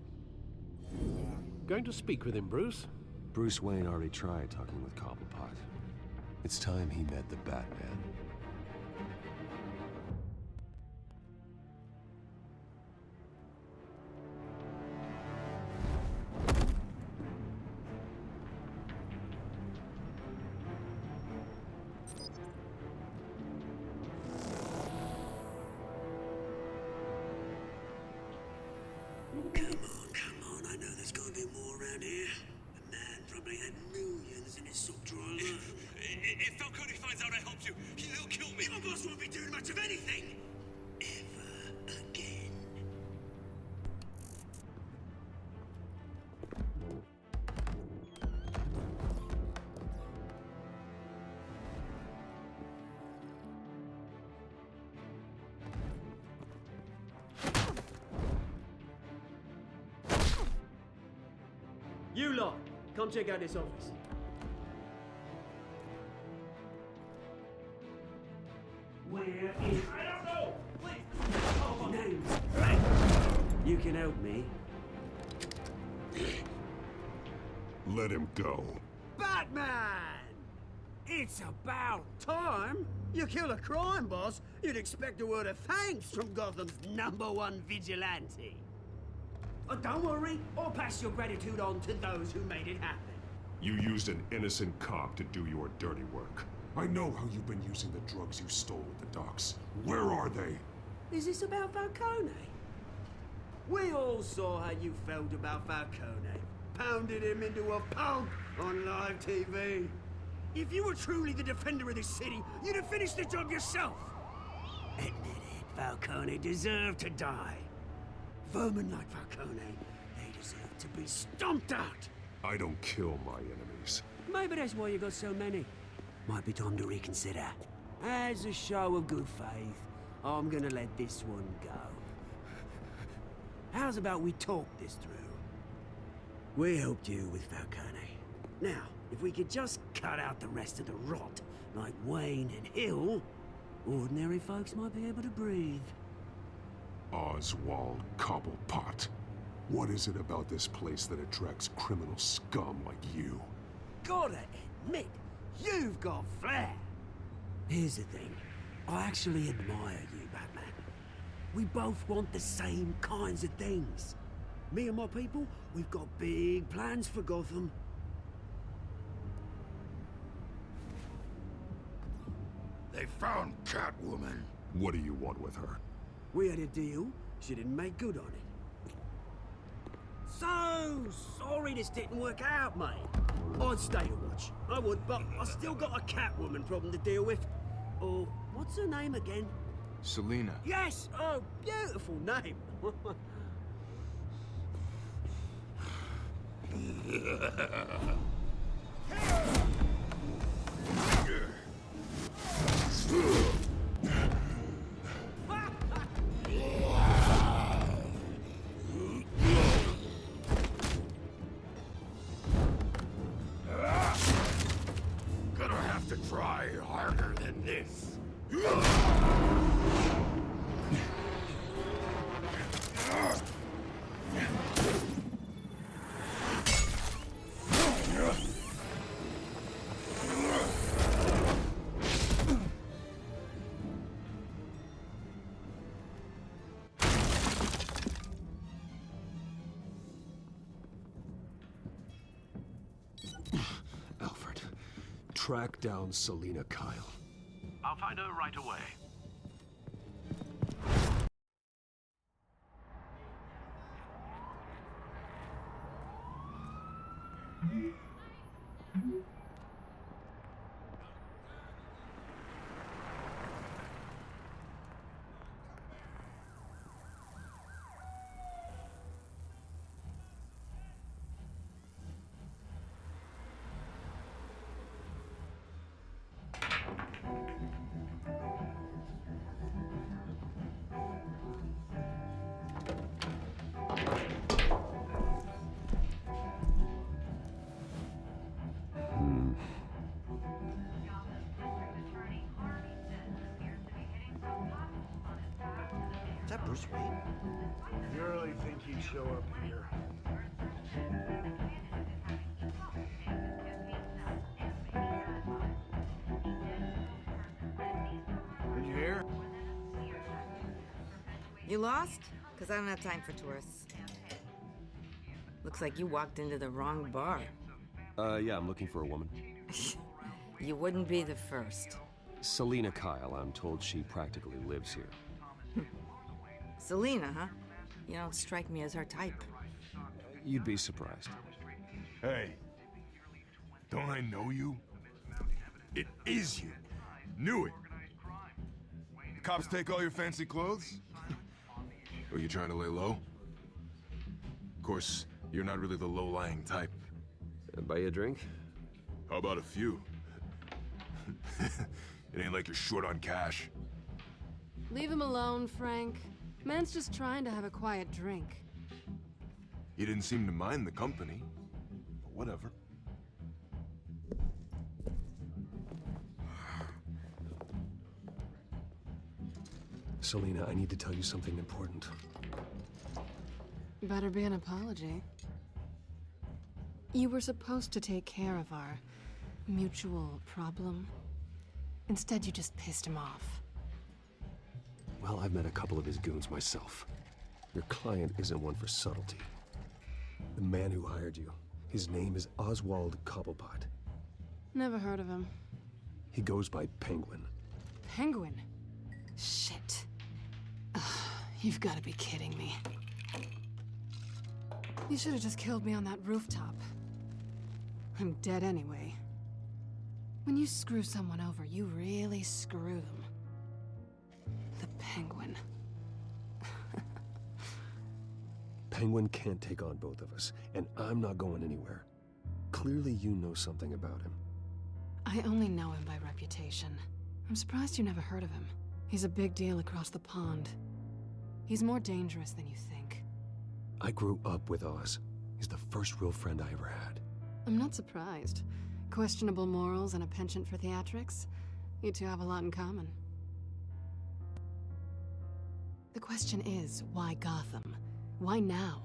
Going to speak with him, Bruce? Bruce Wayne already tried talking with Cobblepot. It's time he met the Batman. Come on, I know there's gonna be more around here. The man probably had millions in his sock drawer alone. If Falcone finds out I helped you, he'll kill me. My boss won't be doing much of anything. Ever again. You lot, come check out this office. Where is... I don't know! Please! Names. You can help me. Let him go. Batman! It's about time. You kill a crime boss, you'd expect a word of thanks from Gotham's #1 vigilante. Oh, don't worry, I'll pass your gratitude on to those who made it happen. You used an innocent cop to do your dirty work. I know how you've been using the drugs you stole at the docks. Where are they? Is this about Falcone? We all saw how you felt about Falcone. Pounded him into a pulp on live TV. If you were truly the defender of this city, you'd have finished the job yourself. Admit it, Falcone deserved to die. Vermin like Falcone, they deserve to be stomped out. I don't kill my enemies. Maybe that's why you got so many. Might be time to reconsider. As a show of good faith, I'm gonna let this one go. How's about we talk this through? We helped you with Falcone. Now, if we could just cut out the rest of the rot, like Wayne and Hill, ordinary folks might be able to breathe. Oswald Cobblepot. What is it about this place that attracts criminal scum like you? Gotta admit, you've got flair. Here's the thing. I actually admire you, Batman. We both want the same kinds of things. Me and my people, we've got big plans for Gotham. They found Catwoman. What do you want with her? We had a deal. She didn't make good on it. So sorry this didn't work out, mate. I'd stay to watch. I would, but I still got a Catwoman problem to deal with. Oh, what's her name again? Selina. Yes! Oh, beautiful name. Gonna have to try harder than this. Alfred, track down Selina Kyle. I'll find her right away. Is that Bruce Wayne? You really think he'd show up here? Did you hear? You lost? Because I don't have time for tourists. Looks like you walked into the wrong bar. Yeah, I'm looking for a woman. You wouldn't be the first. Selina Kyle, I'm told she practically lives here. Selina, huh? You don't strike me as her type. You'd be surprised. Hey, don't I know you? It is you. Knew it. The cops take all your fancy clothes? Are you trying to lay low? Of course, you're not really the low-lying type. Buy you a drink? How about a few? It ain't like you're short on cash. Leave him alone, Frank. Man's just trying to have a quiet drink. You didn't seem to mind the company. But whatever. Selina, I need to tell you something important. Better be an apology. You were supposed to take care of our mutual problem. Instead, you just pissed him off. Well, I've met a couple of his goons myself. Your client isn't one for subtlety. The man who hired you, his name is Oswald Cobblepot. Never heard of him. He goes by Penguin. Penguin? Shit. Ugh, you've got to be kidding me. You should have just killed me on that rooftop. I'm dead anyway. When you screw someone over, you really screw them. The Penguin. Penguin can't take on both of us, and I'm not going anywhere. Clearly you know something about him. I only know him by reputation. I'm surprised you never heard of him. He's a big deal across the pond. He's more dangerous than you think. I grew up with Oz. He's the first real friend I ever had. I'm not surprised. Questionable morals and a penchant for theatrics. You two have a lot in common. The question is, why Gotham? Why now?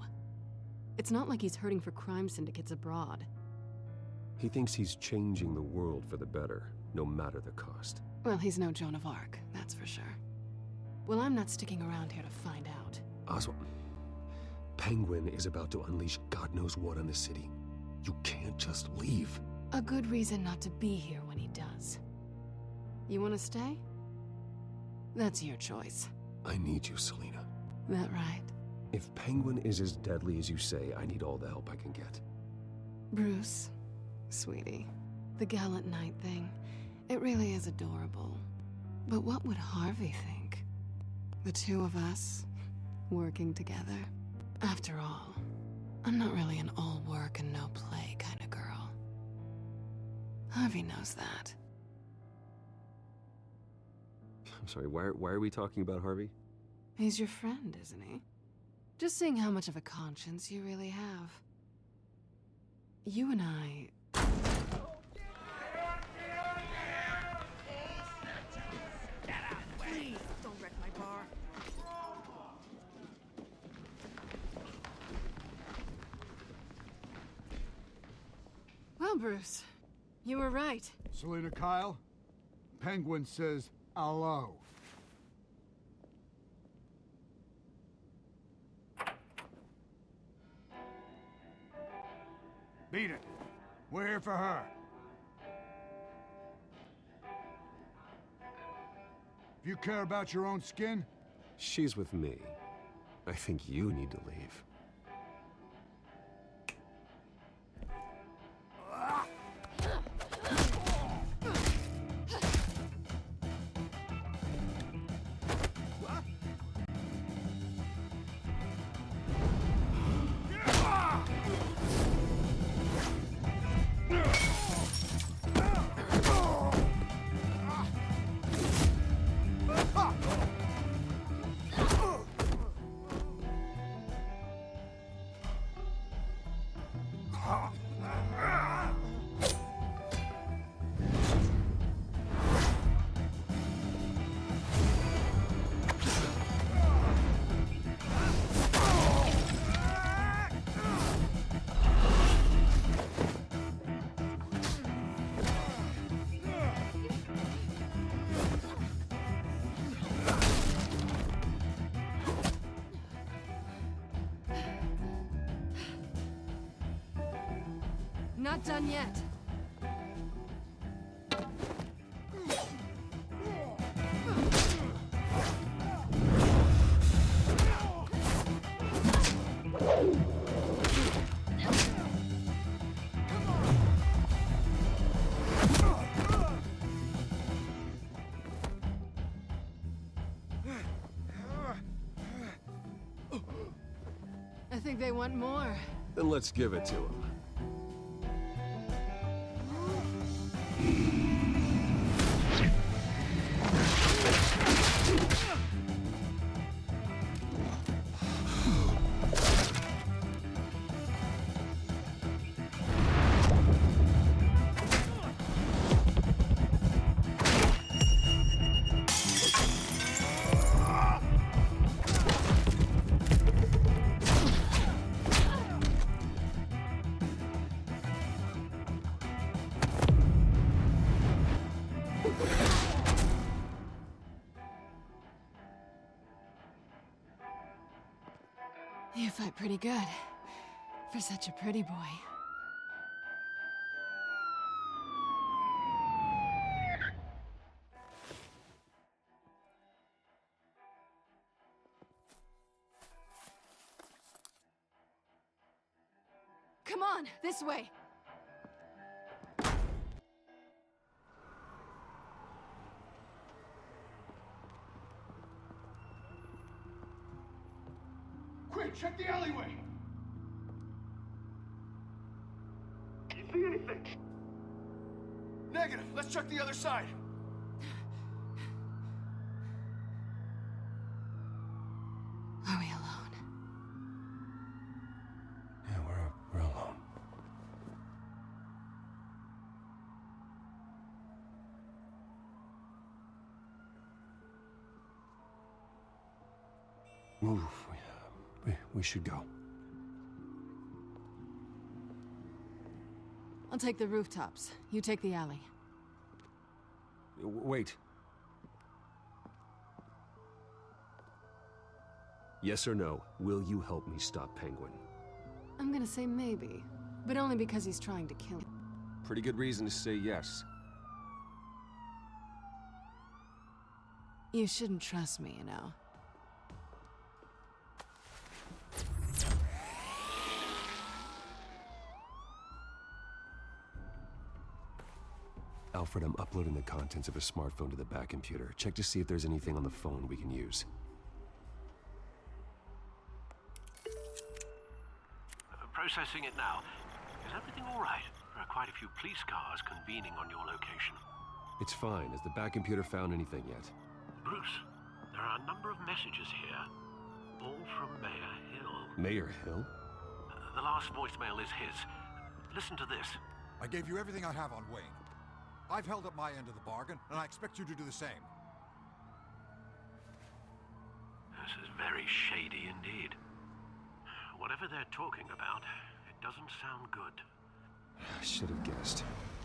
It's not like he's hurting for crime syndicates abroad. He thinks he's changing the world for the better, no matter the cost. Well, he's no Joan of Arc, that's for sure. Well, I'm not sticking around here to find out. Oswald, Penguin is about to unleash God knows what on the city. You can't just leave. A good reason not to be here when he does. You want to stay? That's your choice. I need you, Selina. That right? If Penguin is as deadly as you say, I need all the help I can get. Bruce, sweetie, the gallant knight thing, it really is adorable. But what would Harvey think? The two of us, working together? After all, I'm not really an all work and no play kind of girl. Harvey knows that. I'm sorry, why are we talking about Harvey? He's your friend, isn't he? Just seeing how much of a conscience you really have. You and I... Please, don't wreck my bar. Well, Bruce, you were right. Selina Kyle, Penguin says hello. Beat it. We're here for her. If you care about your own skin, She's with me. I think you need to leave. not done yet. I think they want more. Then let's give it to him. You fight pretty good. For such a pretty boy. Come on, this way. Quick, check the alleyway! You see anything? Negative. Let's check the other side. Are we alone? Yeah, we're alone. Move. We should go. I'll take the rooftops. You take the alley. Wait. Yes or no, will you help me stop Penguin? I'm gonna say maybe, but only because he's trying to kill me. Pretty good reason to say yes. You shouldn't trust me, you know. Alfred, I'm uploading the contents of a smartphone to the back computer. Check to see if there's anything on the phone we can use. Processing it now. Is everything all right? There are quite a few police cars convening on your location. It's fine. Has the back computer found anything yet? Bruce, there are a number of messages here, all from Mayor Hill. Mayor Hill? The last voicemail is his. Listen to this. I gave you everything I have on Wayne. I've held up my end of the bargain, and I expect you to do the same. This is very shady indeed. Whatever they're talking about, it doesn't sound good. I should have guessed.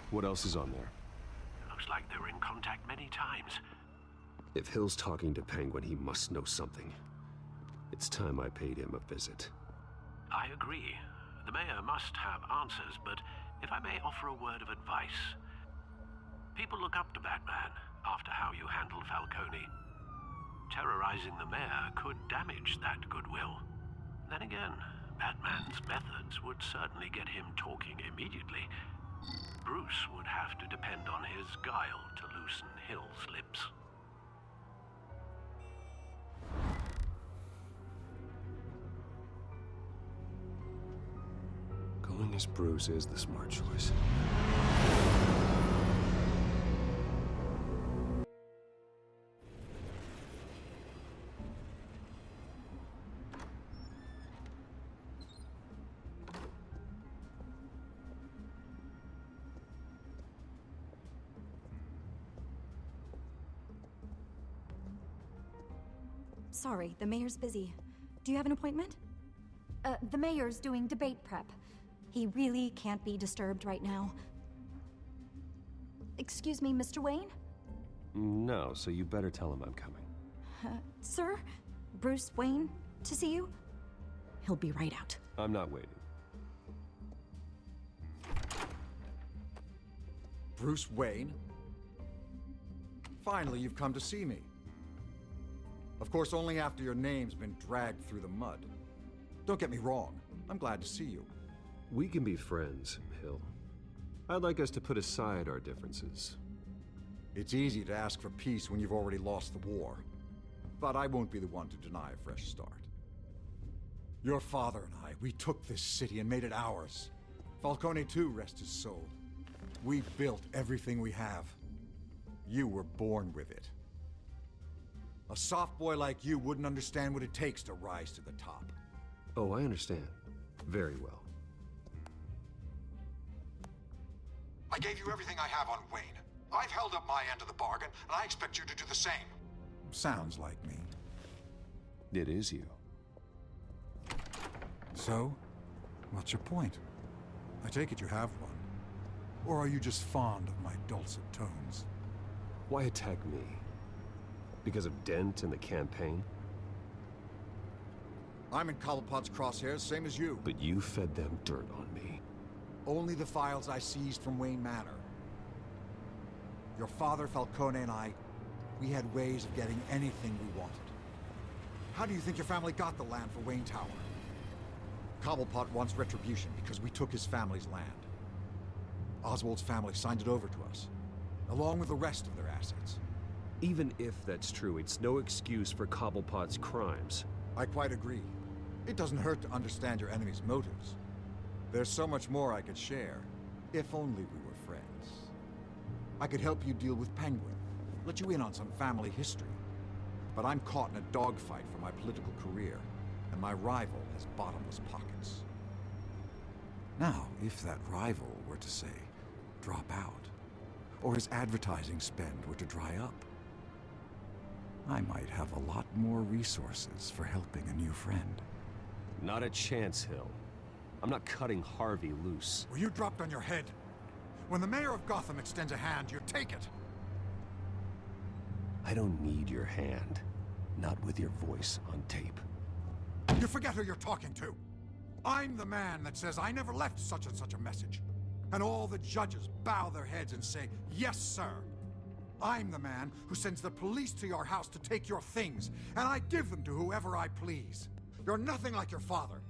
What else is on there? Looks like they were in contact many times. If Hill's talking to Penguin, he must know something. It's time I paid him a visit. I agree. The mayor must have answers, but if I may offer a word of advice. People look up to Batman after how you handled Falcone. Terrorizing the mayor could damage that goodwill. Then again, Batman's methods would certainly get him talking immediately. Bruce would have to depend on his guile to loosen Hill's lips. Going as Bruce is the smart choice. Sorry, the mayor's busy. Do you have an appointment? The mayor's doing debate prep. He really can't be disturbed right now. Excuse me, Mr. Wayne? No, so you better tell him I'm coming. Sir? Bruce Wayne to see you? He'll be right out. I'm not waiting. Bruce Wayne? Finally, you've come to see me. Of course, only after your name's been dragged through the mud. Don't get me wrong, I'm glad to see you. We can be friends, Hill. I'd like us to put aside our differences. It's easy to ask for peace when you've already lost the war. But I won't be the one to deny a fresh start. Your father and I, we took this city and made it ours. Falcone too, rest his soul. We built everything we have. You were born with it. A soft boy like you wouldn't understand what it takes to rise to the top. Oh, I understand. Very well. I gave you everything I have on Wayne. I've held up my end of the bargain, and I expect you to do the same. Sounds like me. It is you. So, what's your point? I take it you have one. Or are you just fond of my dulcet tones? Why attack me? Because of Dent and the campaign? I'm in Cobblepot's crosshairs, same as you. But you fed them dirt on me. Only the files I seized from Wayne Manor. Your father, Falcone, and I, we had ways of getting anything we wanted. How do you think your family got the land for Wayne Tower? Cobblepot wants retribution because we took his family's land. Oswald's family signed it over to us, along with the rest of their assets. Even if that's true, it's no excuse for Cobblepot's crimes. I quite agree. It doesn't hurt to understand your enemy's motives. There's so much more I could share, if only we were friends. I could help you deal with Penguin, let you in on some family history. But I'm caught in a dogfight for my political career, and my rival has bottomless pockets. Now, if that rival were to say, drop out, or his advertising spend were to dry up, I might have a lot more resources for helping a new friend. Not a chance, Hill. I'm not cutting Harvey loose. Were you dropped on your head? When the mayor of Gotham extends a hand, you take it. I don't need your hand. Not with your voice on tape. You forget who you're talking to. I'm the man that says I never left such and such a message. And all the judges bow their heads and say, yes, sir. I'm the man who sends the police to your house to take your things, and I give them to whoever I please. You're nothing like your father.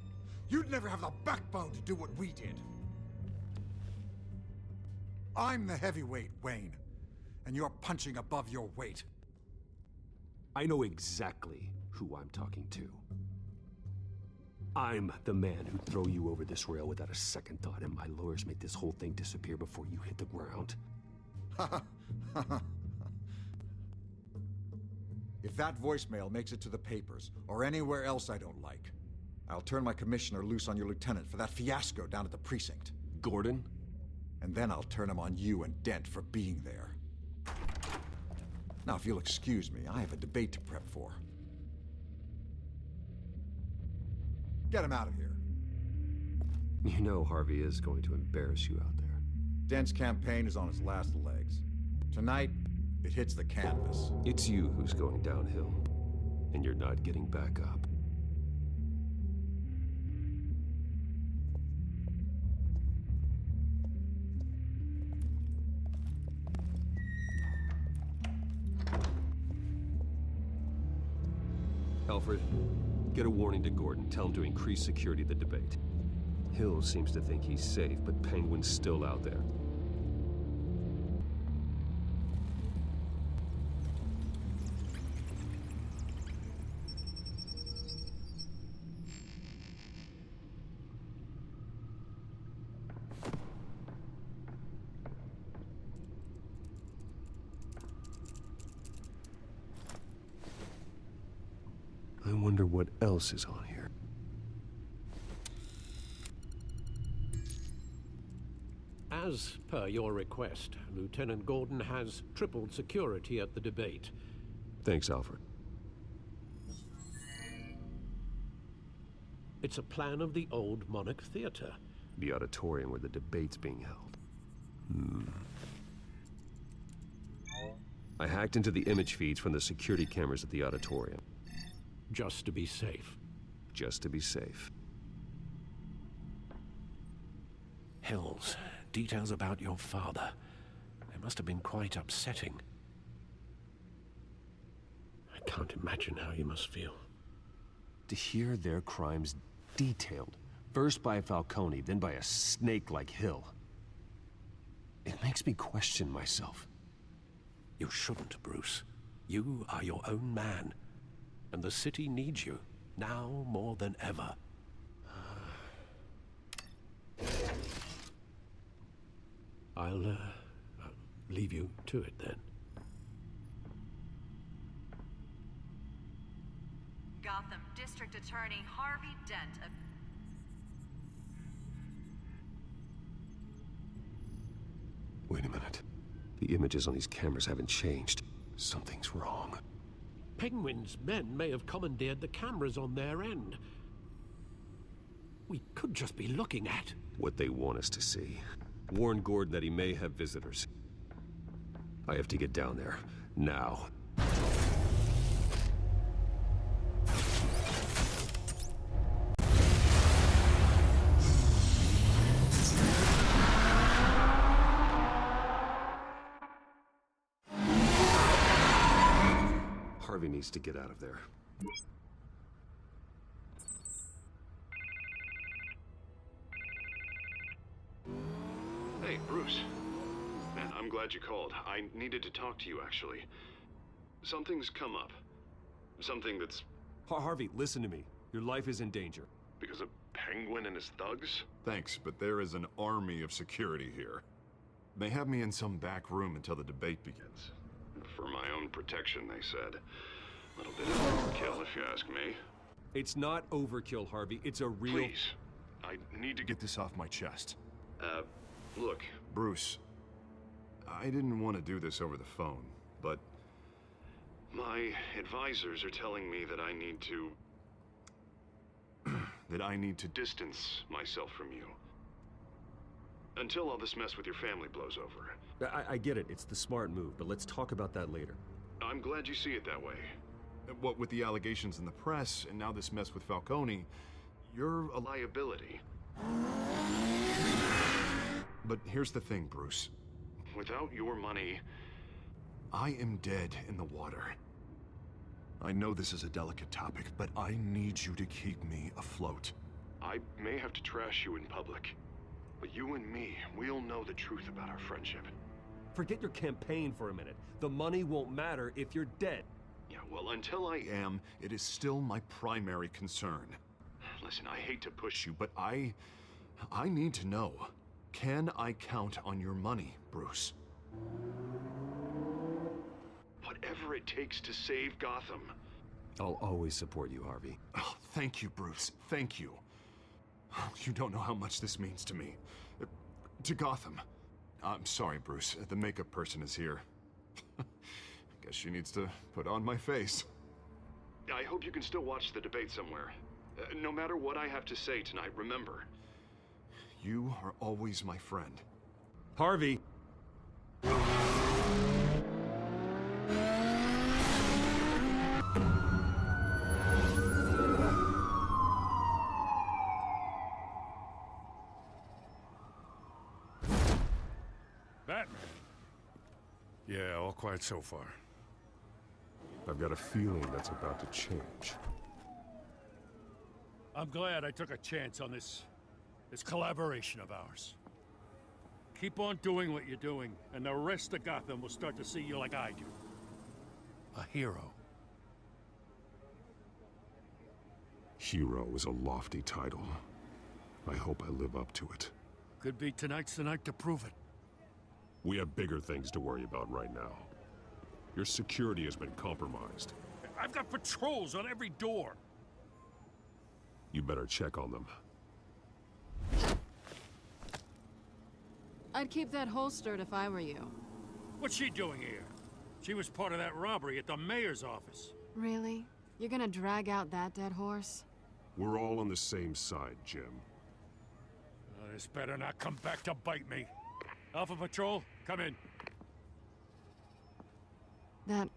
You'd never have the backbone to do what we did. I'm the heavyweight, Wayne, and you're punching above your weight. I know exactly who I'm talking to. I'm the man who'd throw you over this rail without a second thought, and my lawyers make this whole thing disappear before you hit the ground. If that voicemail makes it to the papers, or anywhere else I don't like, I'll turn my commissioner loose on your lieutenant for that fiasco down at the precinct. Gordon? And then I'll turn him on you and Dent for being there. Now, if you'll excuse me, I have a debate to prep for. Get him out of here. You know Harvey is going to embarrass you out there. Dent's campaign is on its last legs. Tonight, it hits the canvas. It's you who's going downhill, and you're not getting back up. Alfred, get a warning to Gordon. Tell him to increase security of the debate. Hill seems to think he's safe, but Penguin's still out there. I wonder what else is on here. As per your request, Lieutenant Gordon has tripled security at the debate. Thanks, Alfred. It's a plan of the old Monarch Theater. The auditorium where the debate's being held. I hacked into the image feeds from the security cameras at the auditorium. Just to be safe. Just to be safe. Hills, details about your father. must have been quite upsetting. I can't imagine how you must feel. To hear their crimes detailed, first by Falcone, then by a snake like Hill. It makes me question myself. You shouldn't, Bruce. You are your own man. And the city needs you, now more than ever. I'll leave you to it then. Gotham District Attorney Harvey Dent. Wait a minute. The images on these cameras haven't changed. Something's wrong. Penguin's men may have commandeered the cameras on their end. We could just be looking at what they want us to see. Warn Gordon that he may have visitors. I have to get down there, now. Harvey needs to get out of there. Hey, Bruce. Man, I'm glad you called. I needed to talk to you, actually. Something's come up. Something that's... Harvey, listen to me. Your life is in danger. Because of Penguin and his thugs? Thanks, but there is an army of security here. They have me in some back room until the debate begins. For my own protection, they said. A little bit of overkill, if you ask me. It's not overkill, Harvey. It's a real... Please. I need to get this off my chest. Look, Bruce. I didn't want to do this over the phone, but... my advisors are telling me that I need to... that I need to distance myself from you. Until all this mess with your family blows over. I get it. It's the smart move, but let's talk about that later. I'm glad you see it that way. What with the allegations in the press, and now this mess with Falcone, you're a liability. But here's the thing, Bruce. Without your money, I am dead in the water. I know this is a delicate topic, but I need you to keep me afloat. I may have to trash you in public, but you and me, we'll know the truth about our friendship. Forget your campaign for a minute. The money won't matter if you're dead. Yeah, well, until I am, it is still my primary concern. Listen, I hate to push you, but I need to know. Can I count on your money, Bruce? Whatever it takes to save Gotham. I'll always support you, Harvey. Oh, thank you, Bruce. Thank you. You don't know how much this means to me. To Gotham. I'm sorry, Bruce. The makeup person is here. Guess she needs to put on my face. I hope you can still watch the debate somewhere. No matter what I have to say tonight, remember, you are always my friend. Harvey! Batman? Yeah, all quiet so far. I've got a feeling that's about to change. I'm glad I took a chance on this collaboration of ours. Keep on doing what you're doing, and the rest of Gotham will start to see you like I do. A hero. Hero is a lofty title. I hope I live up to it. Could be tonight's the night to prove it. We have bigger things to worry about right now. Your security has been compromised. I've got patrols on every door. You better check on them. I'd keep that holstered if I were you. What's she doing here? She was part of that robbery at the mayor's office. Really? You're gonna drag out that dead horse? We're all on the same side, Jim. This better not come back to bite me. Alpha Patrol, come in. That,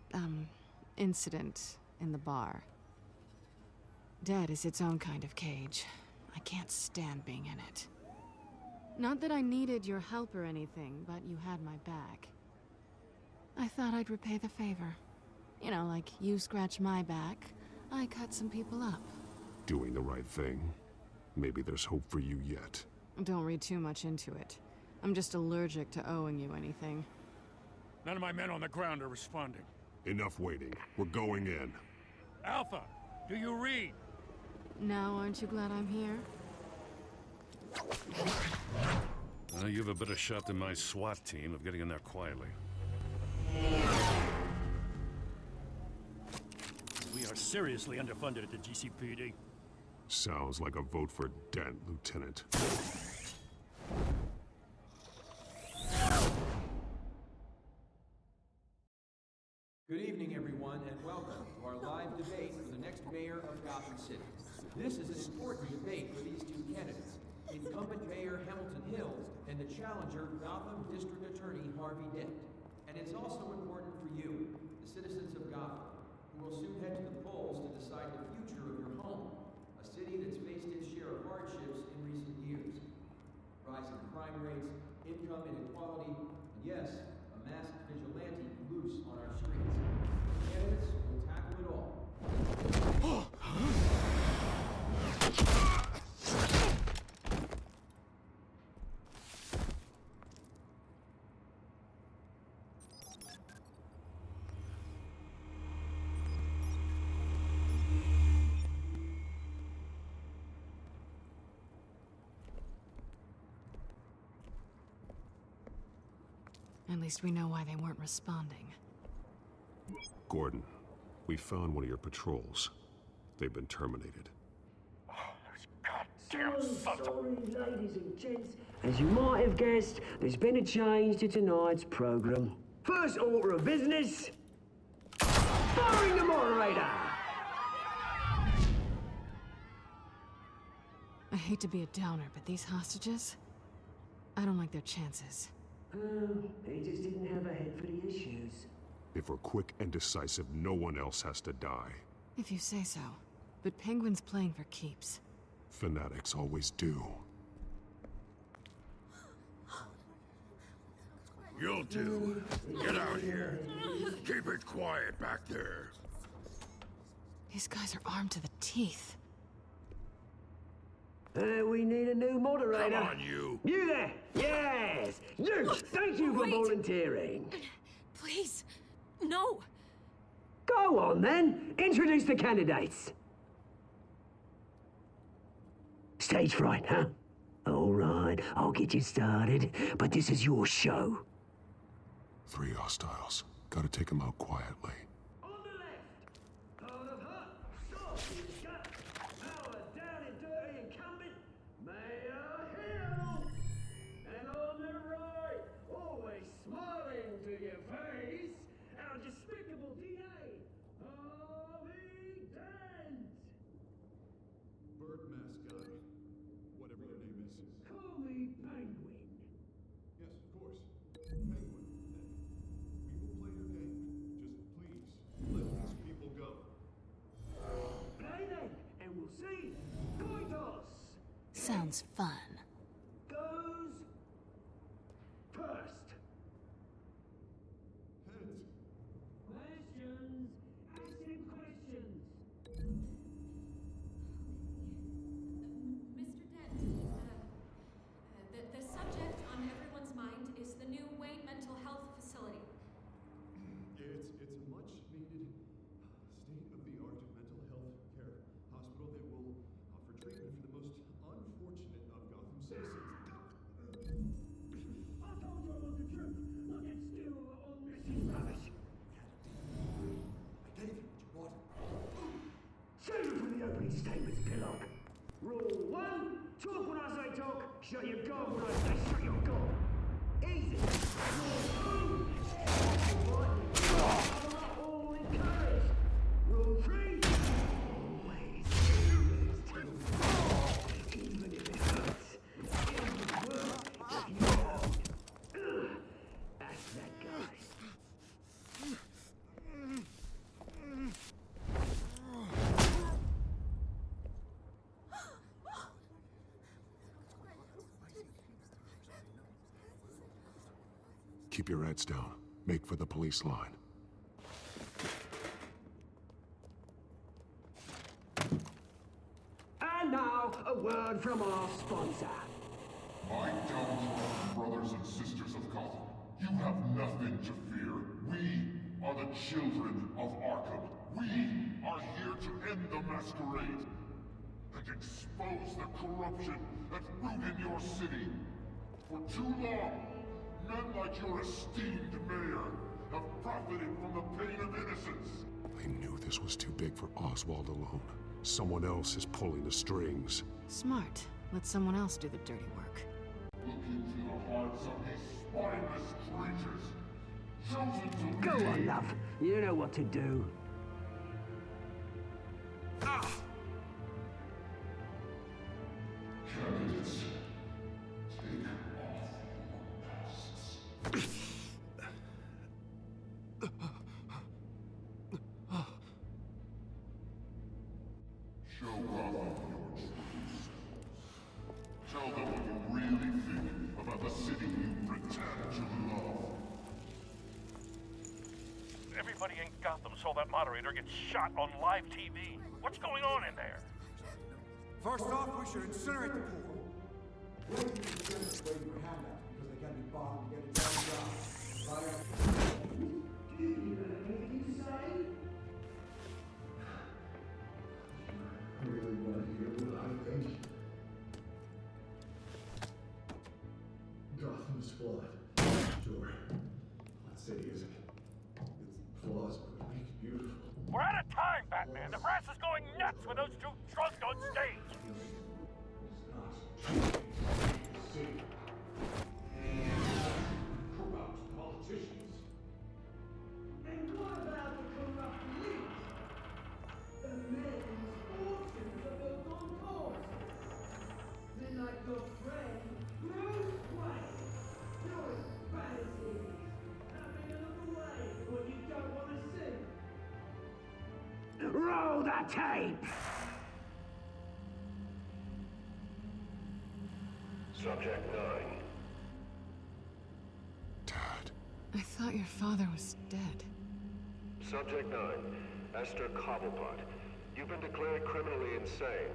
incident in the bar. Dead is its own kind of cage. I can't stand being in it. Not that I needed your help or anything, but you had my back. I thought I'd repay the favor. You know, like you scratch my back, I cut some people up. Doing the right thing. Maybe there's hope for you yet. Don't read too much into it. I'm just allergic to owing you anything. None of my men on the ground are responding. Enough waiting. We're going in. Alpha, do you read? Now aren't you glad I'm here? You have a better shot than my SWAT team of getting in there quietly. We are seriously underfunded at the GCPD. Sounds like a vote for Dent, Lieutenant. Good evening, everyone, and welcome to our live debate for the next mayor of Gotham City. This is an important debate for these two candidates, incumbent Mayor Hamilton Hills and the challenger Gotham District Attorney Harvey Dent. And it's also important for you, the citizens of Gotham, who will soon head to the polls to decide the future of your home, a city that's faced its share of hardships in recent years. Rising crime rates, income inequality, and yes, a masked vigilante loose on our streets. Candidates will tackle it all. At least we know why they weren't responding. Gordon, we found one of your patrols. They've been terminated. Sorry, ladies and gents. As you might have guessed, there's been a change to tonight's program. First order of business, firing the moderator. I hate to be a downer, but these hostages, I don't like their chances. They just didn't have a head for the issues. If we're quick and decisive, no one else has to die. If you say so. But Penguin's playing for keeps. Fanatics always do. You'll do. Get out here. Keep it quiet back there. These guys are armed to the teeth. We need a new moderator. Come on, you. You there? Yes! You! Thank you for volunteering. Please, no. Go on, then. Introduce the candidates. Stage fright, huh? All right, I'll get you started, but this is your show. 3 hostiles. Gotta take them out quietly. On the left, out of her, stop, he's got our down and dirty incumbent, Mayor Hill. And on the right, always smiling to your face, our despicable DA, Harvey Dent. Bird mascot, whatever your name is. Call me Penguin. Yes, of course. Penguin. We will play your game. Just please, let these people go. Play then, and we'll see. Coin toss. Sounds fun. Goes first. Heads. Questions. Ask him questions. Mr. Dent, the subject on everyone's mind is the new Wayne Mental Health Facility. It's a much needed state-of-the-art mental health care hospital that will offer treatment for the most unfortunate of Gotham citizens. I told you I want the truth. Look at still all this is rubbish. I gave you what you wanted. Save it for the opening statements, Pillock. Rule 1, talk when I say talk, shut your gob when I say shut your gob. Easy. Rule 2, all encouraged. Rule 3, always use to even if it hurts. It would work if you don't. That's that guy. Keep your heads down. Make for the police line. And now, a word from our sponsor. My downtrodden brothers and sisters of Gotham, you have nothing to fear. We are the children of Arkham. We are here to end the masquerade and expose the corruption that's rooted your city. For too long, men like your esteemed mayor have profited from the pain of innocence. I knew this was too big for Oswald alone. Someone else is pulling the strings. Smart. Let someone else do the dirty work. Look into the hearts of these spineless creatures, chosen to Go on, lead. love. You know what to do. Candidates, take off your masks. Show Gotham your true selves. Tell them what you really think about the city you pretend to love. Everybody in Gotham saw that moderator get shot on live TV. What's going on in there? First off, we should incinerate the pool. Waiting for handouts because they can be bought and get a job done. Do you have anything to say? I really want to hear what I think. Gotham's flawed. Sure. That city isn't. Its flaws would make it beautiful. We're out of time, Batman. The press is going nuts with those two drunks on stage. Corrupt politicians. And what about the corrupt elite? The men whose fortunes are built on causes. Men like your friend, Bruce Wayne. Your fantasies. Having a look away for what you don't want to see. Roll the tape! Subject 9. I thought your father was dead. Subject 9. Esther Cobblepot. You've been declared criminally insane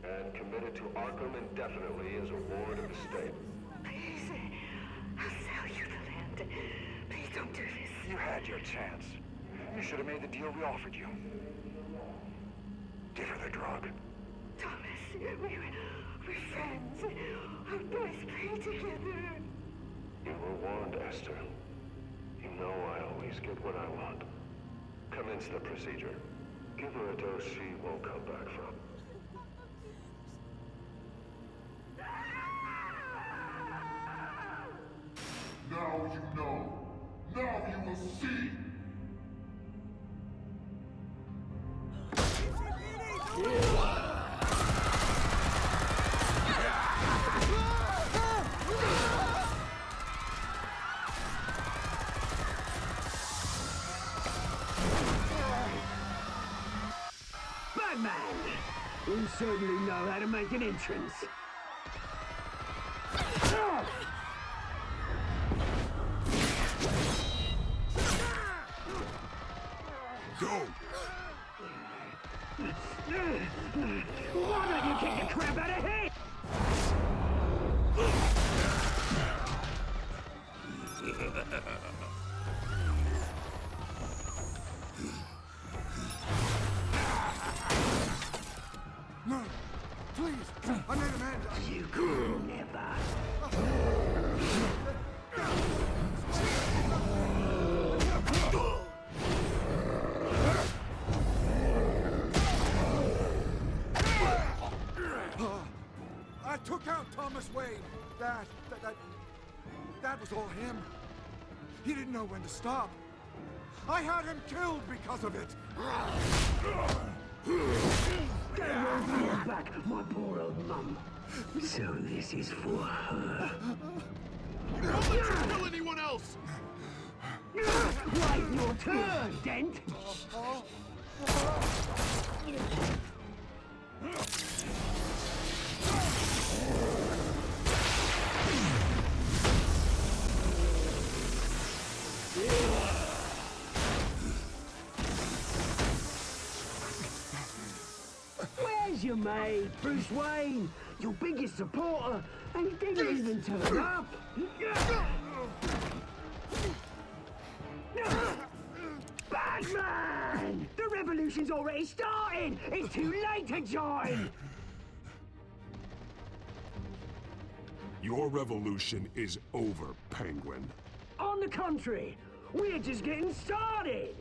and committed to Arkham indefinitely as a ward of the state. Please, I'll sell you the land. Please don't do this. You had your chance. You should have made the deal we offered you. Give her the drug. Thomas, we're friends. Our boys play together. You were warned, Esther. You know I always get what I want. Commence the procedure. Give her a dose she won't come back from. Now you know. Now you will see. Batman! You certainly know how to make an entrance. Go! Why don't you kick the crap out of him? No, please, I made a man. You could never. I took out Thomas Wayne. That was all him. He didn't know when to stop. I had him killed because of it. Get your back, my poor old mum. So this is for her. Don't let you kill anyone else! Wait your turn, Dent! Yeah. mate. Bruce Wayne, your biggest supporter, and he didn't even turn up. Batman! The revolution's already started! It's too late to join! Your revolution is over, Penguin. On the contrary, we're just getting started!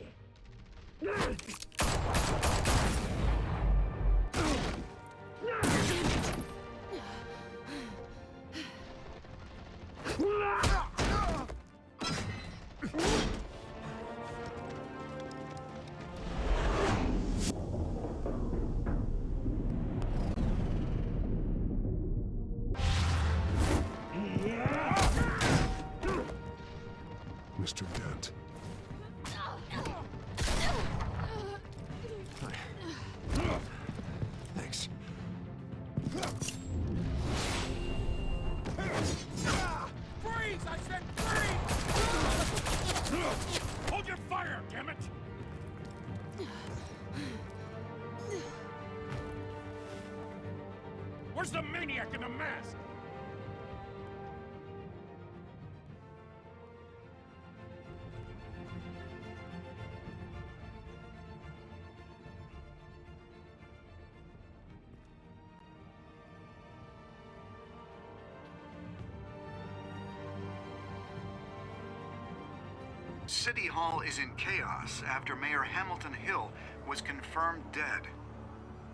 Mr. Dent. Thanks. Freeze! I said freeze! Hold your fire, damn it! Where's the maniac in the mask? City Hall is in chaos after Mayor Hamilton Hill was confirmed dead.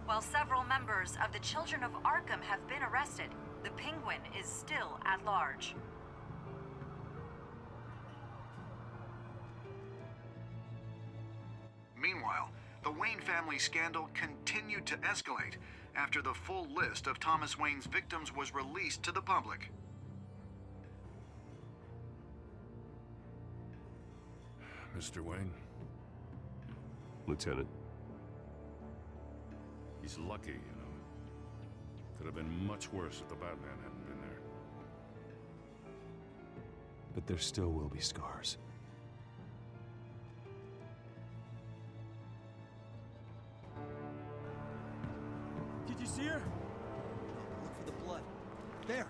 While several members of the Children of Arkham have been arrested, the Penguin is still at large. Meanwhile, the Wayne family scandal continued to escalate after the full list of Thomas Wayne's victims was released to the public. Mr. Wayne? Lieutenant. He's lucky, you know. Could have been much worse if the Batman hadn't been there. But there still will be scars. Did you see her? Look for the blood. There.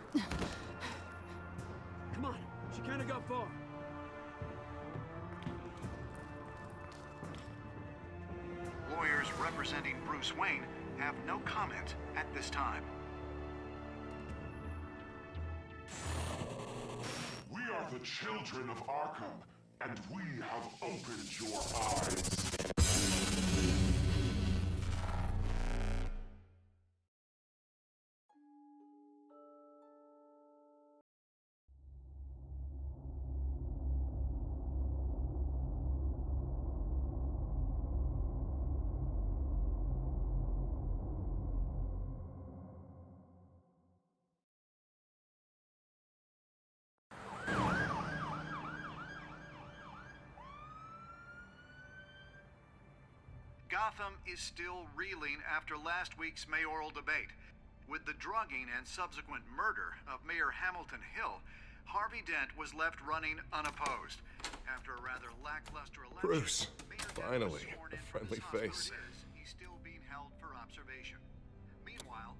Come on, she can't have got far. Lawyers representing Bruce Wayne have no comment at this time. We are the children of Arkham, and we have opened your eyes. Gotham is still reeling after last week's mayoral debate. With the drugging and subsequent murder of Mayor Hamilton Hill, Harvey Dent was left running unopposed. After a rather lackluster election, Bruce, Mayor Dent was finally, sworn a in friendly from the face. Says he's still being held for observation. Meanwhile,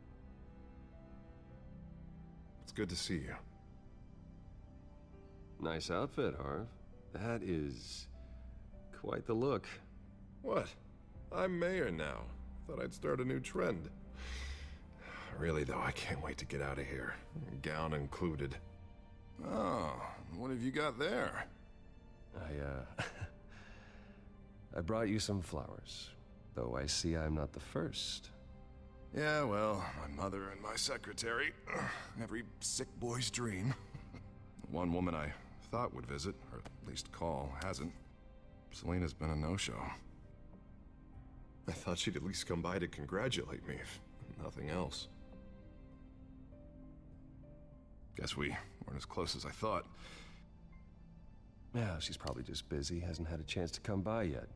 It's good to see you. Nice outfit, Harv. That is quite the look. What? I'm mayor now. Thought I'd start a new trend. Really, though, I can't wait to get out of here. Gown included. Oh, what have you got there? I brought you some flowers. Though I see I'm not the first. Yeah, well, my mother and my secretary. Every sick boy's dream. One woman I thought would visit, or at least call, hasn't. Selena's been a no-show. I thought she'd at least come by to congratulate me, if nothing else. Guess we weren't as close as I thought. Yeah, she's probably just busy, hasn't had a chance to come by yet.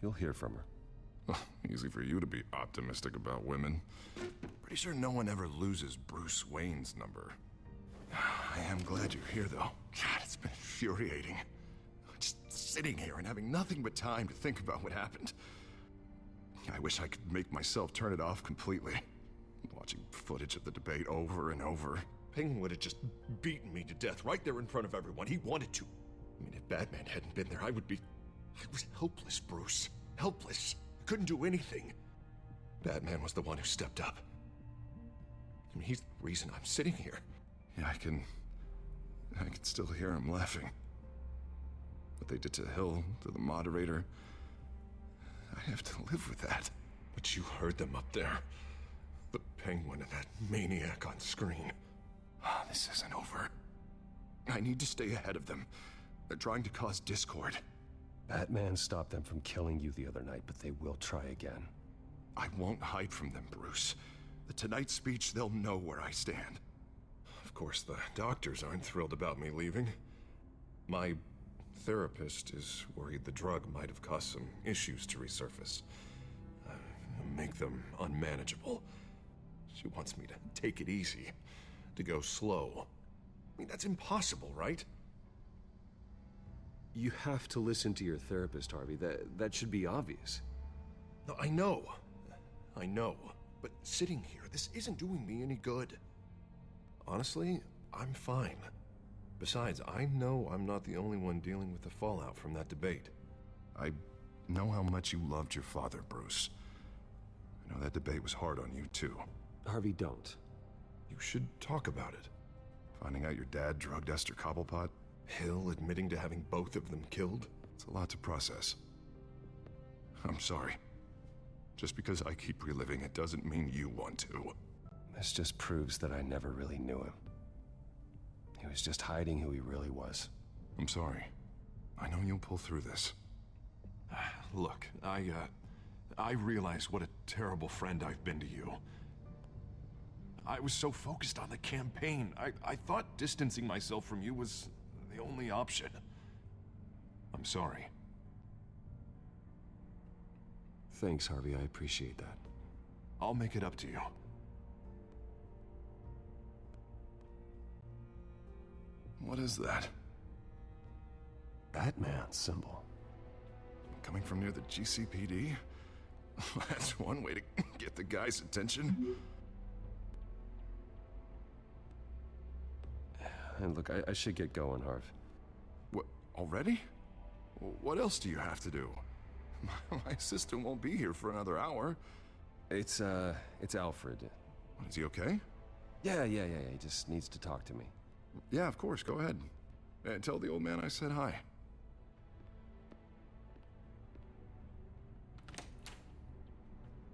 You'll hear from her. Easy for you to be optimistic about women. Pretty sure no one ever loses Bruce Wayne's number. I am glad you're here, though. God, it's been infuriating. Just sitting here and having nothing but time to think about what happened. I wish I could make myself turn it off completely. watching footage of the debate over and over. Penguin would have just beaten me to death right there in front of everyone. He wanted to. I mean, if Batman hadn't been there, I was helpless, Bruce. Helpless. Couldn't do anything. Batman was the one who stepped up. I mean, he's the reason I'm sitting here. Yeah, I can still hear him laughing. What they did to Hill, to the moderator, I have to live with that. But you heard them up there. The Penguin and that maniac on screen. Oh, this isn't over. I need to stay ahead of them. They're trying to cause discord. Batman stopped them from killing you the other night, but they will try again. I won't hide from them, Bruce. The Tonight speech, they'll know where I stand. Of course, the doctors aren't thrilled about me leaving. My therapist is worried the drug might have caused some issues to resurface. Make them unmanageable. She wants me to take it easy, to go slow. I mean, that's impossible, right? You have to listen to your therapist, Harvey. That should be obvious. No, I know. But sitting here, this isn't doing me any good. Honestly, I'm fine. Besides, I know I'm not the only one dealing with the fallout from that debate. I know how much you loved your father, Bruce. I know that debate was hard on you, too. Harvey, don't. You should talk about it. Finding out your dad drugged Esther Cobblepot, Hill admitting to having both of them killed. It's a lot to process. I'm sorry. Just because I keep reliving it doesn't mean you want to. This just proves that I never really knew him. He was just hiding who he really was. I'm sorry. I know you'll pull through this. Look, I realize what a terrible friend I've been to you. I was so focused on the campaign. I thought distancing myself from you was the only option. I'm sorry. Thanks, Harvey. I appreciate that. I'll make it up to you. What is that? Batman symbol. Coming from near the GCPD? That's one way to get the guy's attention. And look, I should get going, Harv. What, already? What else do you have to do? My assistant won't be here for another hour. It's Alfred. Is he okay? Yeah. He just needs to talk to me. Yeah, of course. Go ahead. And tell the old man I said hi.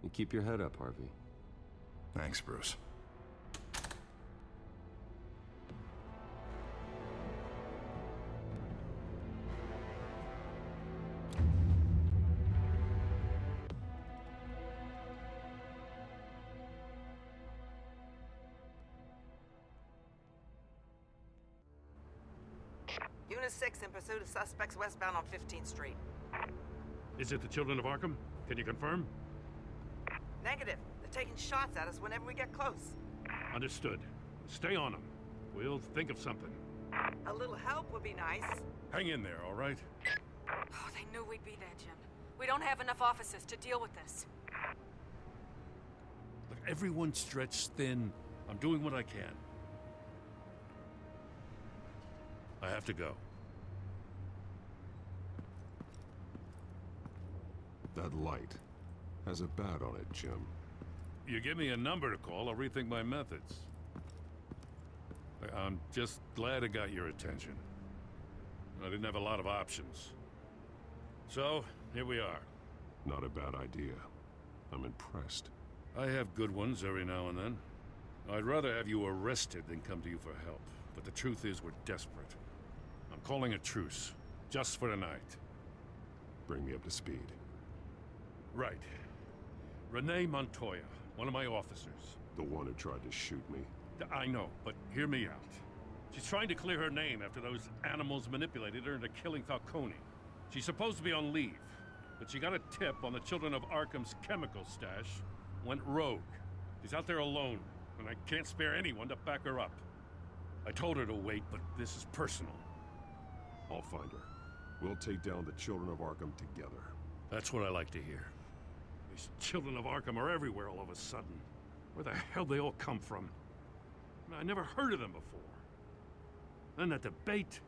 You keep your head up, Harvey. Thanks, Bruce. Unit 6 in pursuit of suspects westbound on 15th Street. Is it the Children of Arkham? Can you confirm? Negative. They're taking shots at us whenever we get close. Understood. Stay on them. We'll think of something. A little help would be nice. Hang in there, all right? Oh, they knew we'd be there, Jim. We don't have enough officers to deal with this. Look, everyone's stretched thin. I'm doing what I can. I have to go. That light has a bat on it, Jim. You give me a number to call, I'll rethink my methods. I'm just glad I got your attention. I didn't have a lot of options. So, here we are. Not a bad idea. I'm impressed. I have good ones every now and then. I'd rather have you arrested than come to you for help. But the truth is, we're desperate. I'm calling a truce. Just for tonight. Bring me up to speed. Right. Renee Montoya, one of my officers. The one who tried to shoot me? I know, but hear me out. She's trying to clear her name after those animals manipulated her into killing Falcone. She's supposed to be on leave, but she got a tip on the Children of Arkham's chemical stash, went rogue. She's out there alone, and I can't spare anyone to back her up. I told her to wait, but this is personal. I'll find her. We'll take down the Children of Arkham together. That's what I like to hear. These Children of Arkham are everywhere all of a sudden. Where the hell they all come from? I never heard of them before. Then that debate.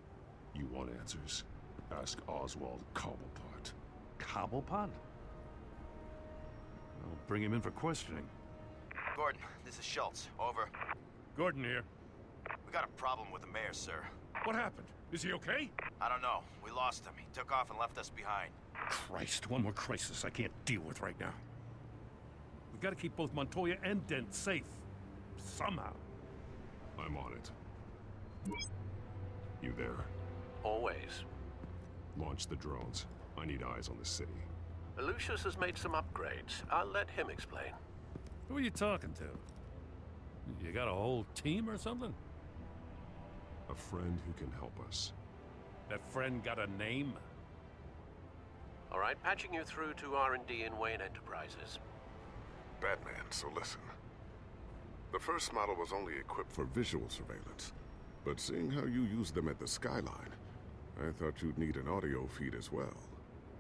You want answers? Ask Oswald Cobblepot. Cobblepot? I'll bring him in for questioning. Gordon, this is Schultz. Over. Gordon here. We got a problem with the mayor, sir. What happened? Is he okay? I don't know. We lost him. He took off and left us behind. Christ, one more crisis I can't deal with right now. We've got to keep both Montoya and Dent safe. Somehow. I'm on it. You there? Always. Launch the drones. I need eyes on the city. Lucius has made some upgrades. I'll let him explain. Who are you talking to? You got a whole team or something? A friend who can help us. That friend got a name? All right, patching you through to R&D in Wayne Enterprises. Batman, so listen. The first model was only equipped for visual surveillance. But seeing how you use them at the Skyline, I thought you'd need an audio feed as well.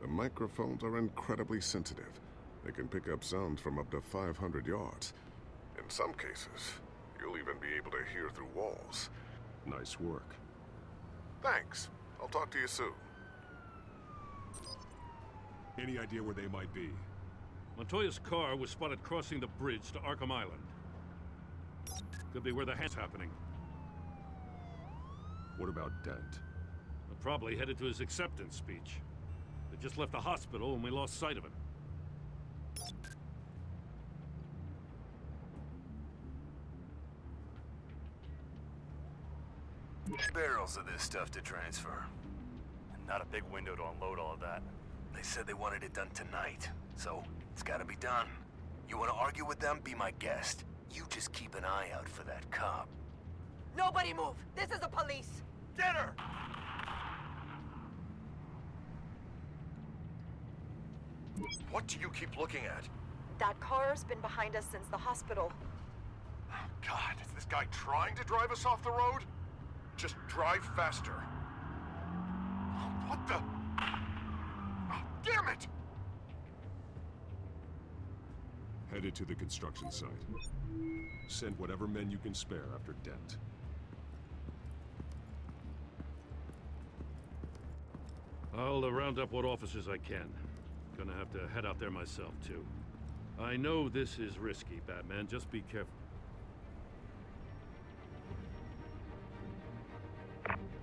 The microphones are incredibly sensitive. They can pick up sounds from up to 500 yards. In some cases, you'll even be able to hear through walls. Nice work. Thanks. I'll talk to you soon. Any idea where they might be? Montoya's car was spotted crossing the bridge to Arkham Island. Could be where the hand's happening. What about Dent? They're probably headed to his acceptance speech. They just left the hospital and we lost sight of him. Barrels of this stuff to transfer. And not a big window to unload all of that. They said they wanted it done tonight, so it's gotta be done. You wanna argue with them? Be my guest. You just keep an eye out for that cop. Nobody move! This is the police! Get her! What do you keep looking at? That car's been behind us since the hospital. God, is this guy trying to drive us off the road? Just drive faster. What the? Oh, damn it! Headed to the construction site. Send whatever men you can spare after Dent. I'll round up what officers I can. Gonna have to head out there myself, too. I know this is risky, Batman. Just be careful.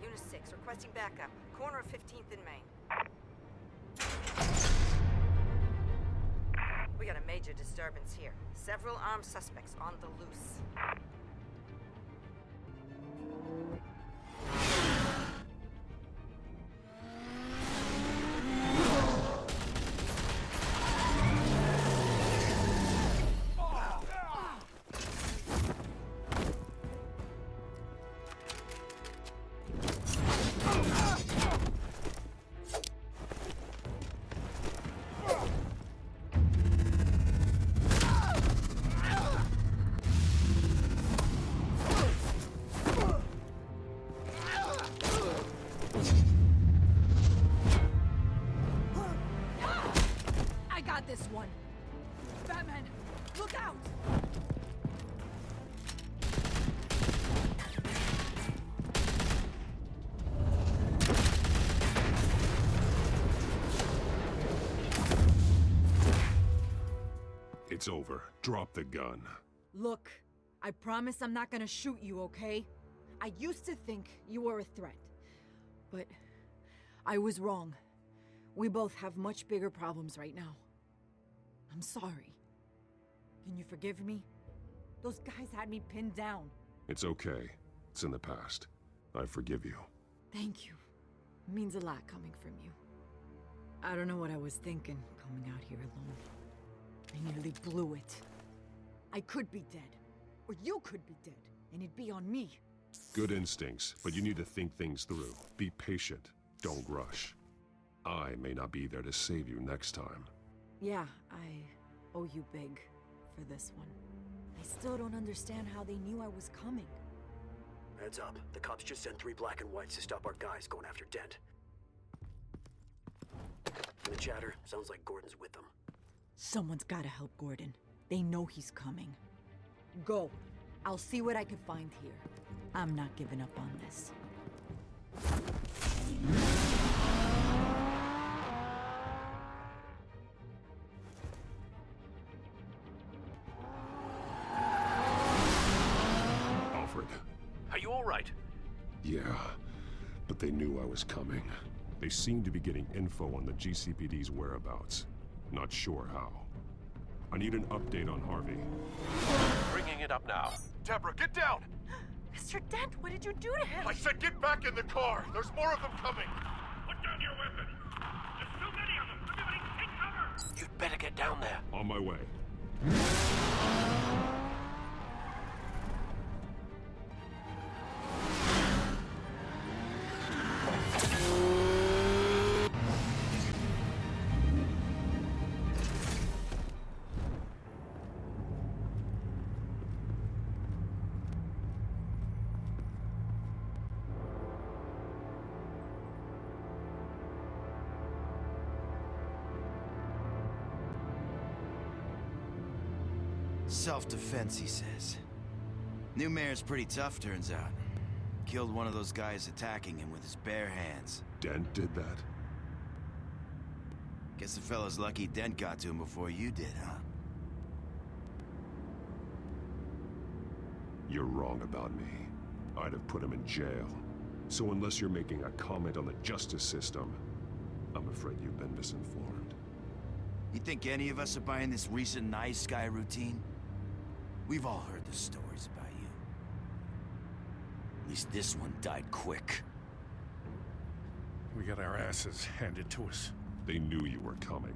Unit 6, requesting backup. Corner of 15th and Main. We got a major disturbance here. Several armed suspects on the loose. This one. Batman, look out! It's over. Drop the gun. Look, I promise I'm not gonna shoot you, okay? I used to think you were a threat, but I was wrong. We both have much bigger problems right now. I'm sorry. Can you forgive me? Those guys had me pinned down. It's okay. It's in the past. I forgive you. Thank you. It means a lot coming from you. I don't know what I was thinking coming out here alone. I nearly blew it. I could be dead. Or you could be dead. And it'd be on me. Good instincts, but you need to think things through. Be patient. Don't rush. I may not be there to save you next time. Yeah, I owe you big for this one. I still don't understand how they knew I was coming. Heads up. The cops just sent 3 black and whites to stop our guys going after Dent. And the chatter sounds like Gordon's with them. Someone's gotta help Gordon. They know he's coming. Go. I'll see what I can find here. I'm not giving up on this. Alfred. Are you all right? Yeah, but they knew I was coming. They seem to be getting info on the GCPD's whereabouts. Not sure how. I need an update on Harvey. Bringing it up now. Deborah, get down! Mr. Dent, what did you do to him? I said get back in the car! There's more of them coming! Put down your weapon! There's too many of them! Everybody take cover! You'd better get down there. On my way. Self-defense, he says. New mayor's pretty tough, turns out. Killed one of those guys attacking him with his bare hands. Dent did that? Guess the fella's lucky Dent got to him before you did, huh? You're wrong about me. I'd have put him in jail. So unless you're making a comment on the justice system, I'm afraid you've been misinformed. You think any of us are buying this recent nice guy routine? We've all heard the stories about you. At least this one died quick. We got our asses handed to us. They knew you were coming.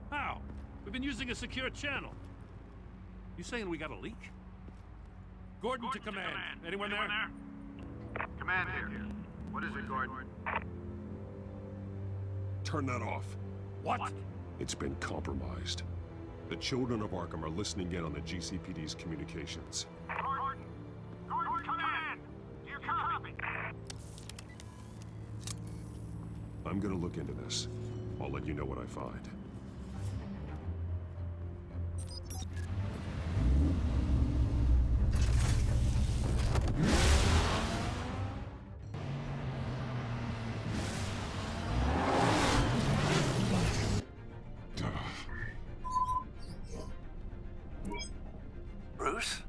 How? We've been using a secure channel. You saying we got a leak? Gordon to command. Anyone there? Command here. What is it, Gordon? Turn that off. What? It's been compromised. The children of Arkham are listening in on the GCPD's communications. Gordon! Gordon, command! Do you copy? I'm gonna look into this. I'll let you know what I find. Bruce?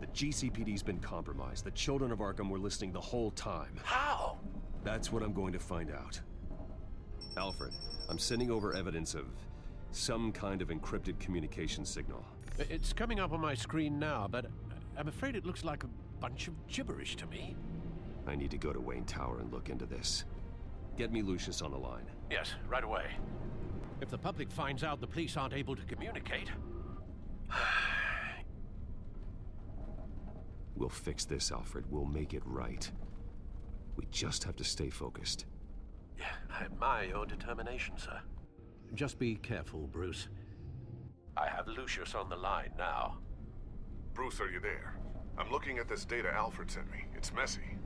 The GCPD's been compromised. The children of Arkham were listening the whole time. How? That's what I'm going to find out. Alfred, I'm sending over evidence of some kind of encrypted communication signal. It's coming up on my screen now, but I'm afraid it looks like a bunch of gibberish to me. I need to go to Wayne Tower and look into this. Get me Lucius on the line. Yes, right away. If the public finds out the police aren't able to communicate... We'll fix this, Alfred. We'll make it right. We just have to stay focused. Yeah, I admire your determination, sir. Just be careful, Bruce. I have Lucius on the line now. Bruce, are you there? I'm looking at this data Alfred sent me. It's messy.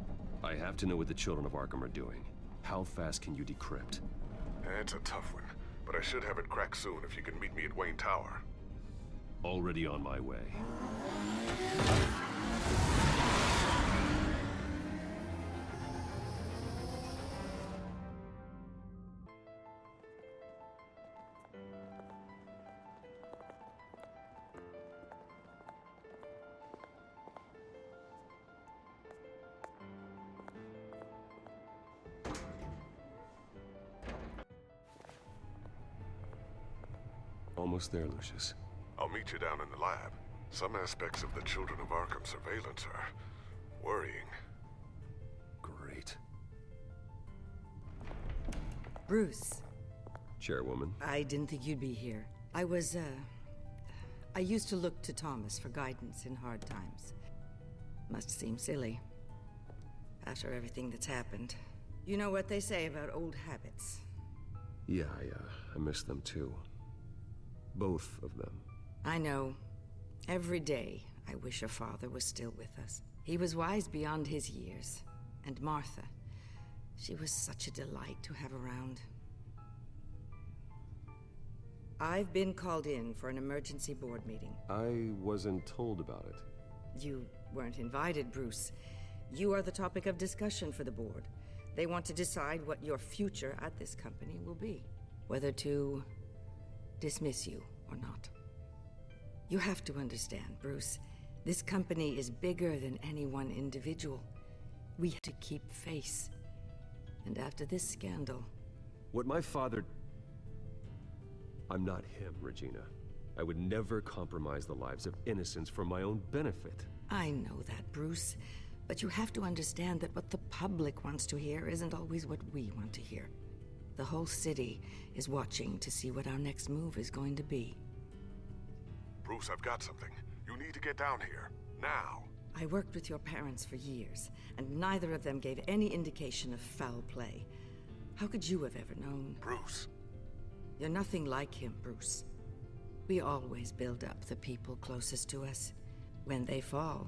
I have to know what the children of Arkham are doing. How fast can you decrypt? It's a tough one, but I should have it cracked soon if you can meet me at Wayne Tower. Already on my way. Almost there, Lucius. I'll meet you down in the lab. Some aspects of the Children of Arkham surveillance are worrying. Great. Bruce. Chairwoman. I didn't think you'd be here. I used to look to Thomas for guidance in hard times. Must seem silly. After everything that's happened. You know what they say about old habits. Yeah, I miss them too. Both of them. I know. Every day, I wish your father was still with us. He was wise beyond his years. And Martha, she was such a delight to have around. I've been called in for an emergency board meeting. I wasn't told about it. You weren't invited, Bruce. You are the topic of discussion for the board. They want to decide what your future at this company will be. Whether to dismiss you or not. You have to understand, Bruce. This company is bigger than any one individual. We have to keep face. And after this scandal... What my father... I'm not him, Regina. I would never compromise the lives of innocents for my own benefit. I know that, Bruce. But you have to understand that what the public wants to hear isn't always what we want to hear. The whole city is watching to see what our next move is going to be. Bruce, I've got something. You need to get down here. Now. I worked with your parents for years, and neither of them gave any indication of foul play. How could you have ever known? Bruce. You're nothing like him, Bruce. We always build up the people closest to us. When they fall...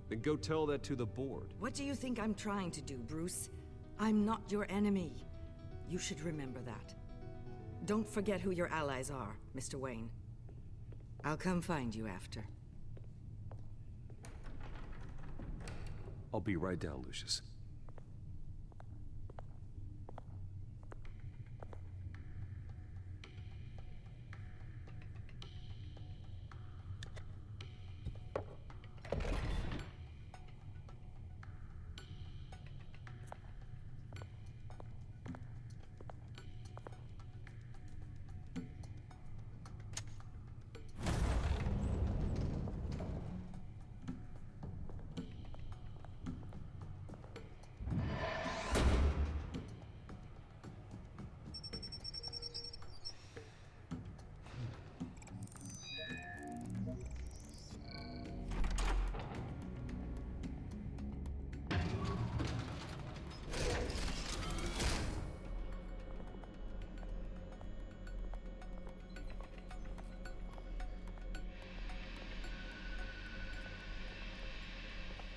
Then go tell that to the board. What do you think I'm trying to do, Bruce? I'm not your enemy. You should remember that. Don't forget who your allies are, Mr. Wayne. I'll come find you after. I'll be right down, Lucius.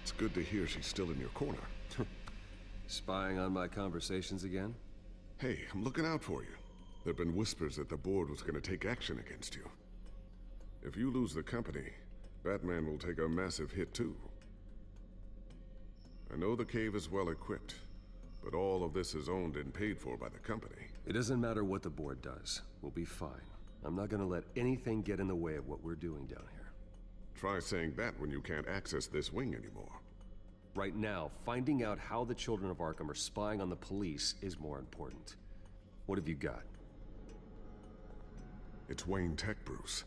It's good to hear she's still in your corner. Spying on my conversations again? Hey, I'm looking out for you. There've been whispers that the board was going to take action against you. If you lose the company, Batman will take a massive hit too. I know the cave is well equipped, but all of this is owned and paid for by the company. It doesn't matter what the board does. We'll be fine. I'm not gonna let anything get in the way of what we're doing down here. Try saying that when you can't access this wing anymore. Right now, finding out how the children of Arkham are spying on the police is more important. What have you got? It's Wayne Tech, Bruce.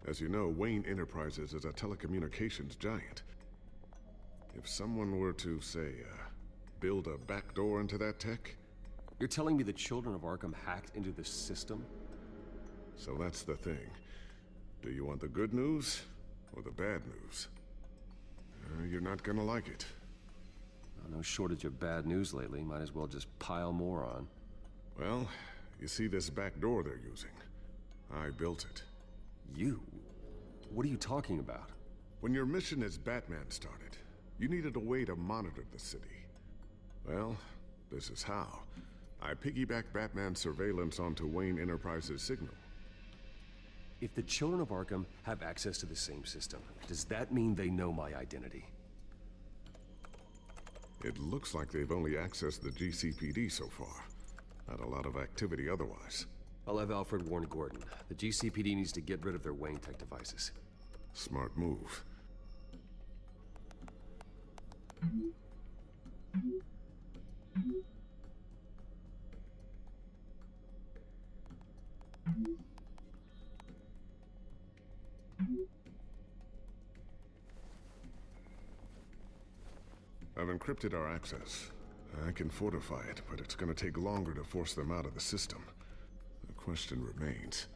As you know, Wayne Enterprises is a telecommunications giant. If someone were to, say, build a backdoor into that tech... You're telling me the children of Arkham hacked into the system? So that's the thing. Do you want the good news or the bad news? You're not gonna like it. No shortage of bad news lately. Might as well just pile more on. Well, you see this back door they're using? I built it. You? What are you talking about? When your mission as Batman started, you needed a way to monitor the city. Well, this is how. I piggybacked Batman's surveillance onto Wayne Enterprises' signal. If the children of Arkham have access to the same system, does that mean they know my identity? It looks like they've only accessed the GCPD so far. Not a lot of activity otherwise. I'll have Alfred warn Gordon. The GCPD needs to get rid of their Wayne Tech devices. Smart move. I've encrypted our access. I can fortify it, but it's gonna take longer to force them out of the system. The question remains,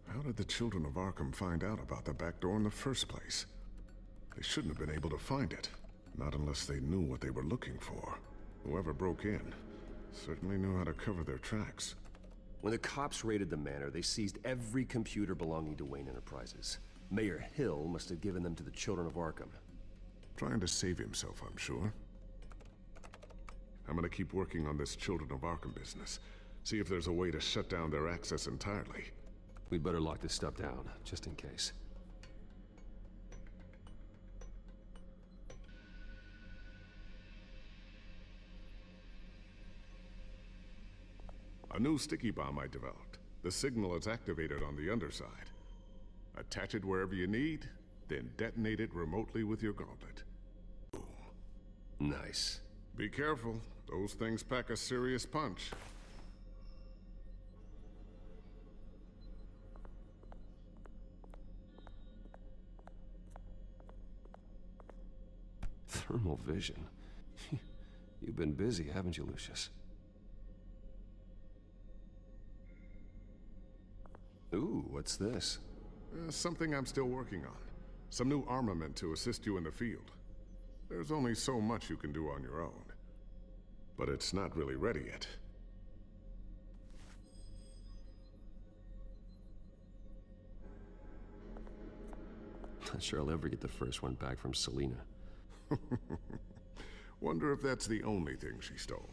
how did the children of Arkham find out about the back door in the first place? They shouldn't have been able to find it, not unless they knew what they were looking for. Whoever broke in certainly knew how to cover their tracks. When the cops raided the manor, they seized every computer belonging to Wayne Enterprises. Mayor Hill must have given them to the children of Arkham. Trying to save himself, I'm sure. I'm gonna keep working on this Children of Arkham business. See if there's a way to shut down their access entirely. We'd better lock this stuff down, just in case. A new sticky bomb I developed. The signal is activated on the underside. Attach it wherever you need, then detonate it remotely with your gauntlet. Boom. Nice. Be careful. Those things pack a serious punch. Thermal vision. You've been busy, haven't you, Lucius? Ooh, what's this? Something I'm still working on. Some new armament to assist you in the field. There's only so much you can do on your own. But it's not really ready yet. Not sure I'll ever get the first one back from Selena. Wonder if that's the only thing she stole.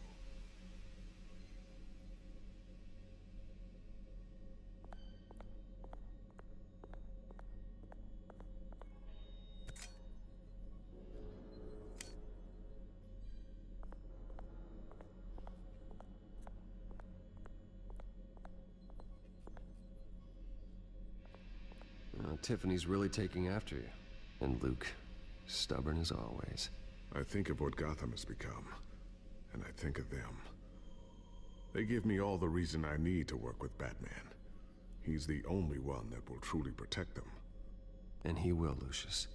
Tiffany's really taking after you. And Luke, stubborn as always. I think of what Gotham has become, and I think of them. They give me all the reason I need to work with Batman. He's the only one that will truly protect them. And he will, Lucius.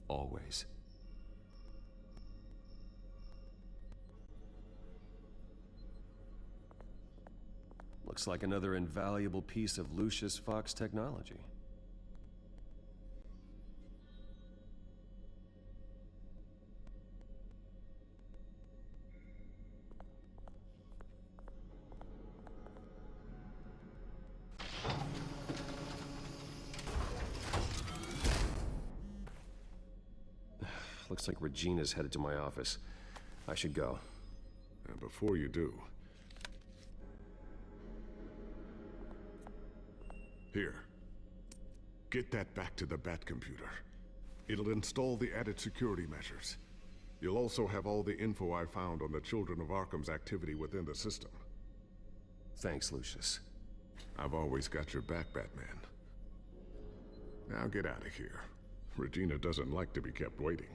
Always. Looks like another invaluable piece of Lucius Fox technology. Looks like Regina's headed to my office. I should go. And before you do... Here. Get that back to the Bat computer. It'll install the added security measures. You'll also have all the info I found on the Children of Arkham's activity within the system. Thanks, Lucius. I've always got your back, Batman. Now get out of here. Regina doesn't like to be kept waiting.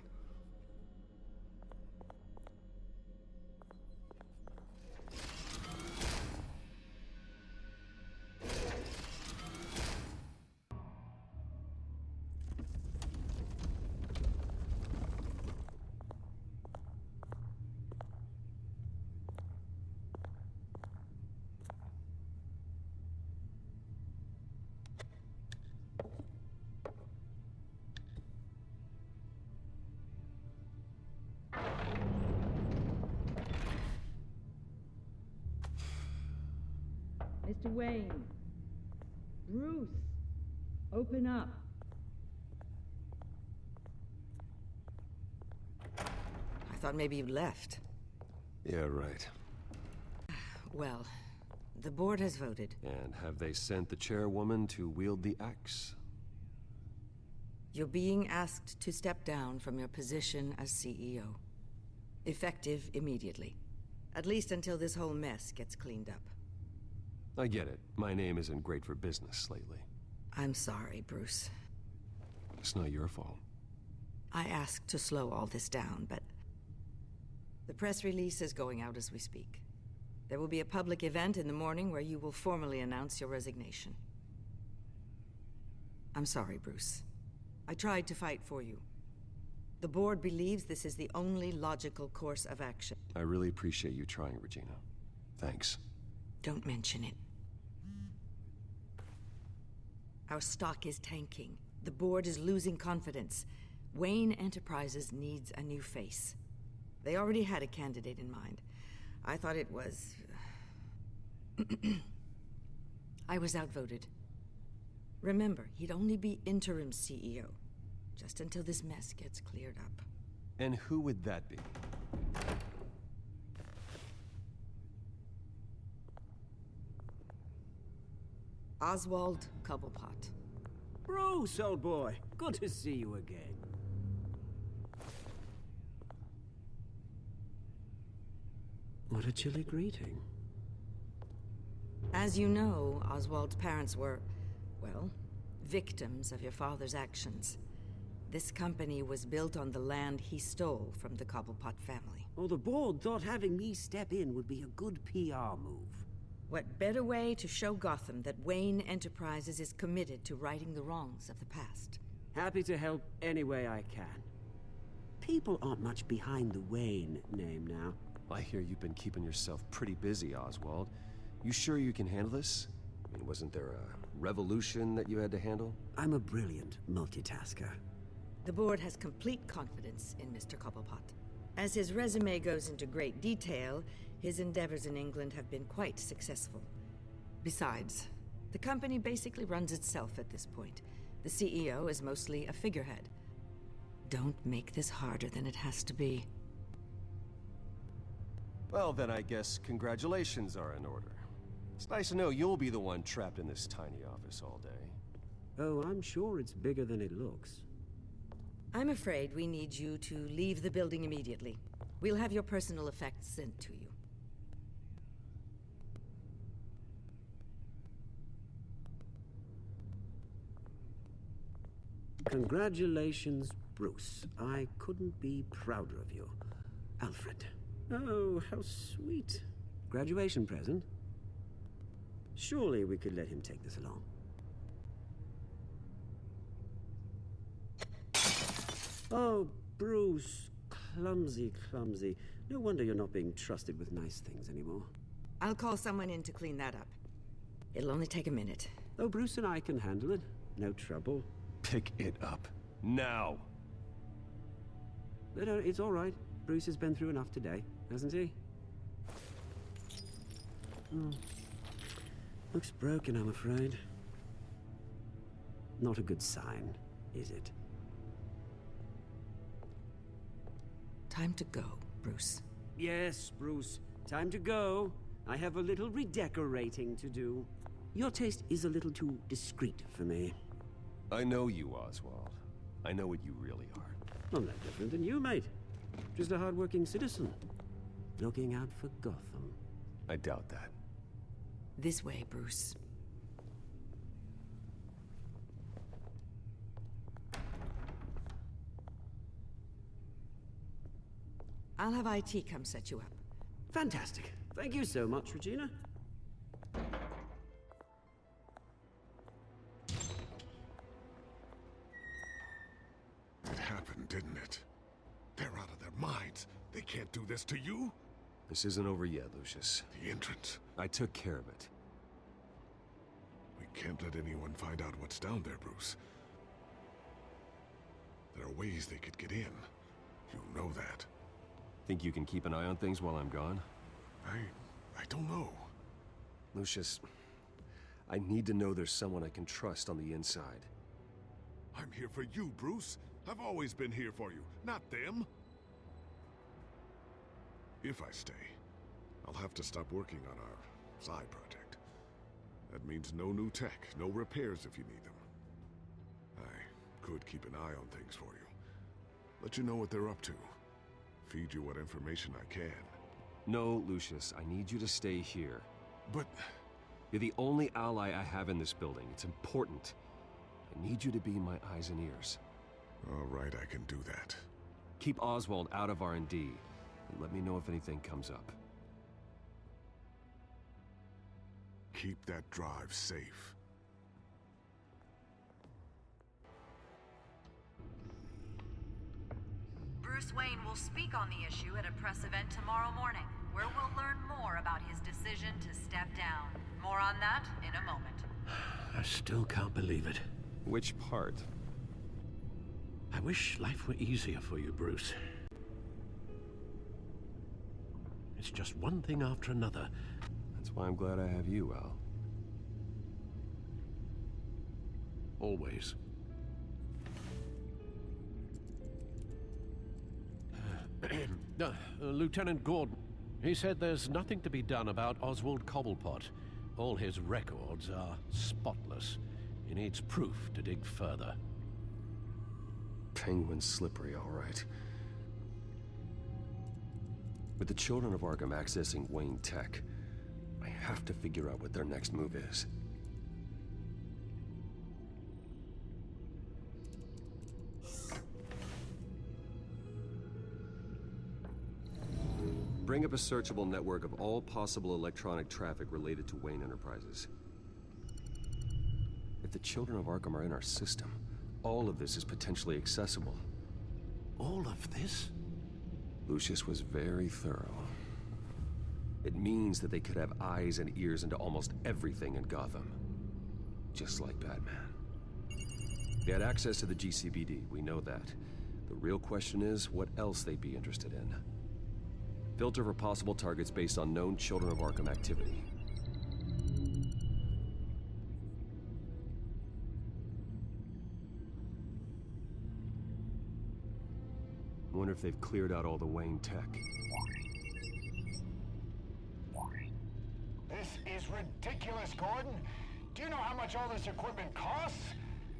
Mr. Wayne. Bruce. Open up. I thought maybe you left. Yeah, right. Well, the board has voted. And have they sent the chairwoman to wield the axe? You're being asked to step down from your position as CEO. Effective immediately. At least until this whole mess gets cleaned up. I get it. My name isn't great for business lately. I'm sorry, Bruce. It's not your fault. I asked to slow all this down, but... the press release is going out as we speak. There will be a public event in the morning where you will formally announce your resignation. I'm sorry, Bruce. I tried to fight for you. The board believes this is the only logical course of action. I really appreciate you trying, Regina. Thanks. Don't mention it. Our stock is tanking. The board is losing confidence. Wayne Enterprises needs a new face. They already had a candidate in mind. I thought it was... I was outvoted. Remember, he'd only be interim CEO, just until this mess gets cleared up. And who would that be? Oswald Cobblepot. Bruce, old boy. Good to see you again. What a chilly greeting. As you know, Oswald's parents were, well, victims of your father's actions. This company was built on the land he stole from the Cobblepot family. Oh, the board thought having me step in would be a good PR move. What better way to show Gotham that Wayne Enterprises is committed to righting the wrongs of the past? Happy to help any way I can. People aren't much behind the Wayne name now. I hear you've been keeping yourself pretty busy, Oswald. You sure you can handle this? I mean, wasn't there a revolution that you had to handle? I'm a brilliant multitasker. The board has complete confidence in Mr. Cobblepot. As his resume goes into great detail, his endeavors in England have been quite successful. Besides, the company basically runs itself at this point. The CEO is mostly a figurehead. Don't make this harder than it has to be. Well, then I guess congratulations are in order. It's nice to know you'll be the one trapped in this tiny office all day. Oh, I'm sure it's bigger than it looks. I'm afraid we need you to leave the building immediately. We'll have your personal effects sent to you. Congratulations, Bruce. I couldn't be prouder of you. Alfred. Oh, how sweet. Graduation present? Surely we could let him take this along. Oh, Bruce. Clumsy, clumsy. No wonder you're not being trusted with nice things anymore. I'll call someone in to clean that up. It'll only take a minute. Oh, Bruce and I can handle it. No trouble. Pick it up. Now! No, it's all right. Bruce has been through enough today, hasn't he? Looks broken, I'm afraid. Not a good sign, is it? Time to go, Bruce. Yes, Bruce. Time to go. I have a little redecorating to do. Your taste is a little too discreet for me. I know you, Oswald. I know what you really are. I'm no different than you, mate. Just a hard-working citizen. Looking out for Gotham. I doubt that. This way, Bruce. I'll have IT come set you up. Fantastic. Thank you so much, Regina. It happened, didn't it? They're out of their minds. They can't do this to you. This isn't over yet, Lucius. The entrance. I took care of it. We can't let anyone find out what's down there, Bruce. There are ways they could get in. You know that. Think you can keep an eye on things while I'm gone? I don't know. Lucius, I need to know there's someone I can trust on the inside. I'm here for you, Bruce. I've always been here for you, not them. If I stay, I'll have to stop working on our side project. That means no new tech, no repairs if you need them. I could keep an eye on things for you. Let you know what they're up to. Feed you what information I can. No, Lucius, I need you to stay here. But... You're the only ally I have in this building. It's important. I need you to be my eyes and ears. All right, I can do that. Keep Oswald out of R&D, and let me know if anything comes up. Keep that drive safe. Bruce Wayne will speak on the issue at a press event tomorrow morning, where we'll learn more about his decision to step down. More on that in a moment. I still can't believe it. Which part? I wish life were easier for you, Bruce. It's just one thing after another. That's why I'm glad I have you, Al. Always. Lieutenant Gordon, he said there's nothing to be done about Oswald Cobblepot. All his records are spotless. He needs proof to dig further. Penguin's slippery, all right. With the children of Arkham accessing Wayne Tech, I have to figure out what their next move is. Bring up a searchable network of all possible electronic traffic related to Wayne Enterprises. If the children of Arkham are in our system, all of this is potentially accessible. All of this? Lucius was very thorough. It means that they could have eyes and ears into almost everything in Gotham. Just like Batman. They had access to the GCPD, we know that. The real question is, what else they'd be interested in. Filter for possible targets based on known Children of Arkham activity. Wonder if they've cleared out all the Wayne tech. This is ridiculous, Gordon. Do you know how much all this equipment costs?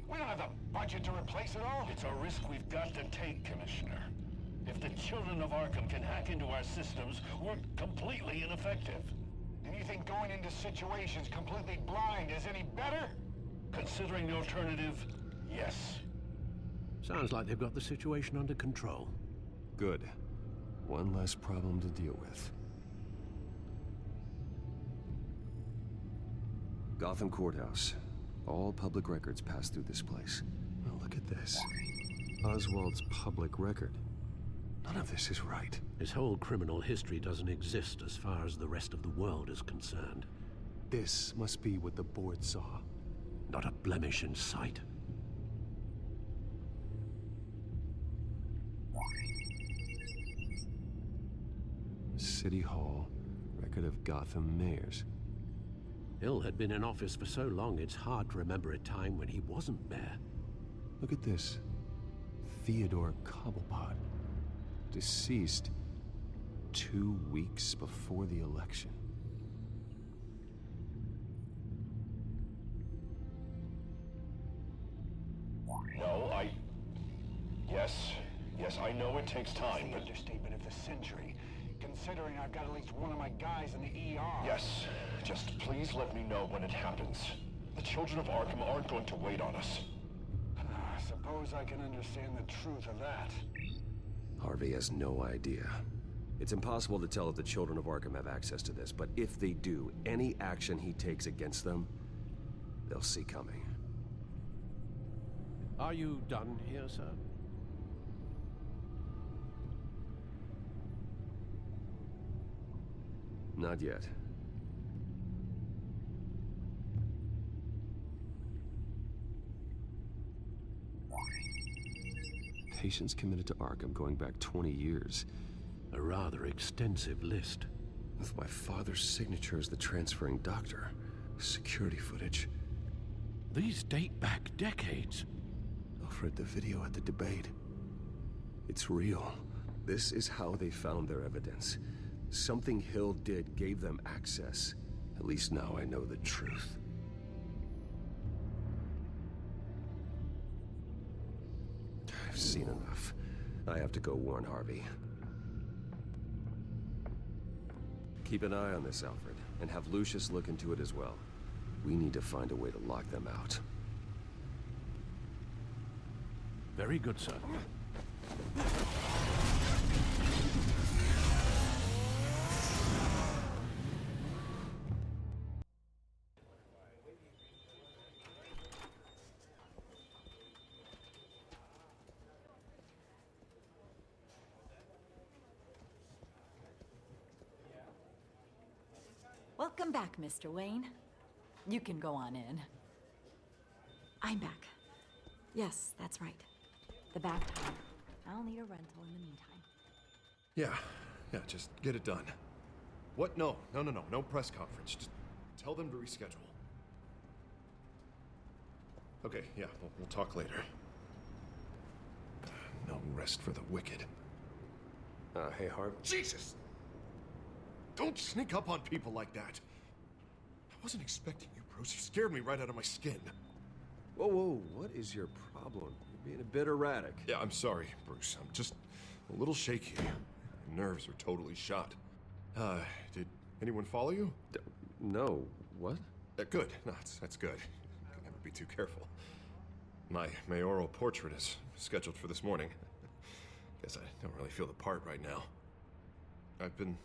We don't have the budget to replace it all. It's a risk we've got to take, Commissioner. If the Children of Arkham can hack into our systems, we're completely ineffective. And you think going into situations completely blind is any better? Considering the alternative, yes. Sounds like they've got the situation under control. Good. One less problem to deal with. Gotham Courthouse. All public records pass through this place. Oh, look at this. Oswald's public record. None of this is right. His whole criminal history doesn't exist as far as the rest of the world is concerned. This must be what the board saw. Not a blemish in sight. City Hall, record of Gotham mayors. Hill had been in office for so long, it's hard to remember a time when he wasn't mayor. Look at this. Theodore Cobblepot. Deceased 2 weeks before the election. No, Yes, I know it takes time, but... understatement of the century. Considering I've got at least one of my guys in the ER. Yes. Just please let me know when it happens. The Children of Arkham aren't going to wait on us. I suppose I can understand the truth of that. Harvey has no idea. It's impossible to tell if the Children of Arkham have access to this, but if they do, any action he takes against them, they'll see coming. Are you done here, sir? Not yet. Patients committed to Arkham going back 20 years. A rather extensive list. With my father's signature as the transferring doctor. Security footage. These date back decades. I've read the video at the debate. It's real. This is how they found their evidence. Something Hill did gave them access. At least now I know the truth. I've seen enough. I have to go warn Harvey. Keep an eye on this, Alfred, and have Lucius look into it as well. We need to find a way to lock them out. Very good, sir. Welcome back, Mr. Wayne. You can go on in. I'm back. Yes, that's right. The bathtub. I'll need a rental in the meantime. Yeah, just get it done. What? No press conference. Just tell them to reschedule. Okay, yeah, we'll talk later. No rest for the wicked. Hey, Harv. Jesus! Don't sneak up on people like that. wasn't expecting you, Bruce. You scared me right out of my skin. Whoa, whoa, what is your problem? You're being a bit erratic. Yeah, I'm sorry, Bruce. I'm just a little shaky. My nerves are totally shot. Did anyone follow you? No. What? Good. No, that's good. Can never be too careful. My mayoral portrait is scheduled for this morning. Guess I don't really feel the part right now. I've been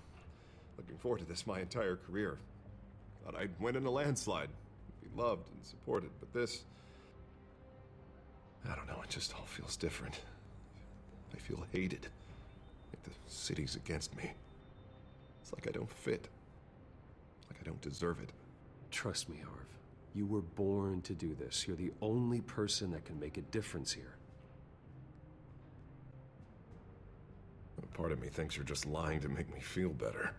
looking forward to this my entire career. Thought I'd win in a landslide, be loved and supported, but this... I don't know, it just all feels different. I feel hated. Like the city's against me. It's like I don't fit. Like I don't deserve it. Trust me, Harv. You were born to do this. You're the only person that can make a difference here. Part of me thinks you're just lying to make me feel better.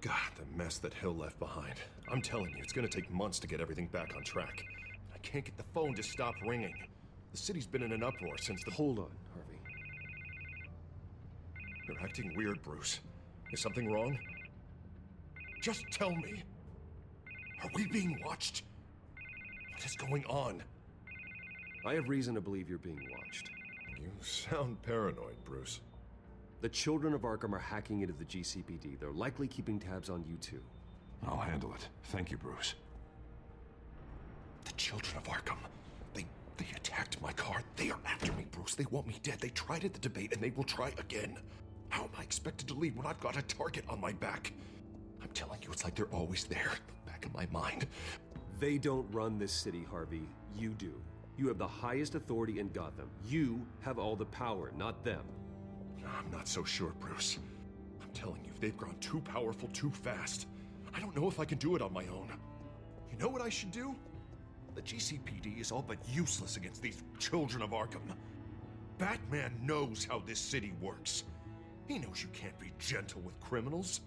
God, the mess that Hill left behind. I'm telling you, it's gonna take months to get everything back on track. I can't get the phone to stop ringing. The city's been in an uproar since the... Hold on, Harvey. You're acting weird, Bruce. Is something wrong? Just tell me. Are we being watched? What is going on? I have reason to believe you're being watched. You sound paranoid, Bruce. The children of Arkham are hacking into the GCPD. They're likely keeping tabs on you too. I'll handle it. Thank you, Bruce. The children of Arkham. They attacked my car. They are after me, Bruce. They want me dead. They tried at the debate, and they will try again. How am I expected to leave when I've got a target on my back? I'm telling you, it's like they're always there, in the back of my mind. They don't run this city, Harvey. You do. You have the highest authority in Gotham. You have all the power, not them. I'm not so sure, Bruce. I'm telling you, they've grown too powerful too fast. I don't know if I can do it on my own. You know what I should do? The GCPD is all but useless against these children of Arkham. Batman knows how this city works. He knows you can't be gentle with criminals.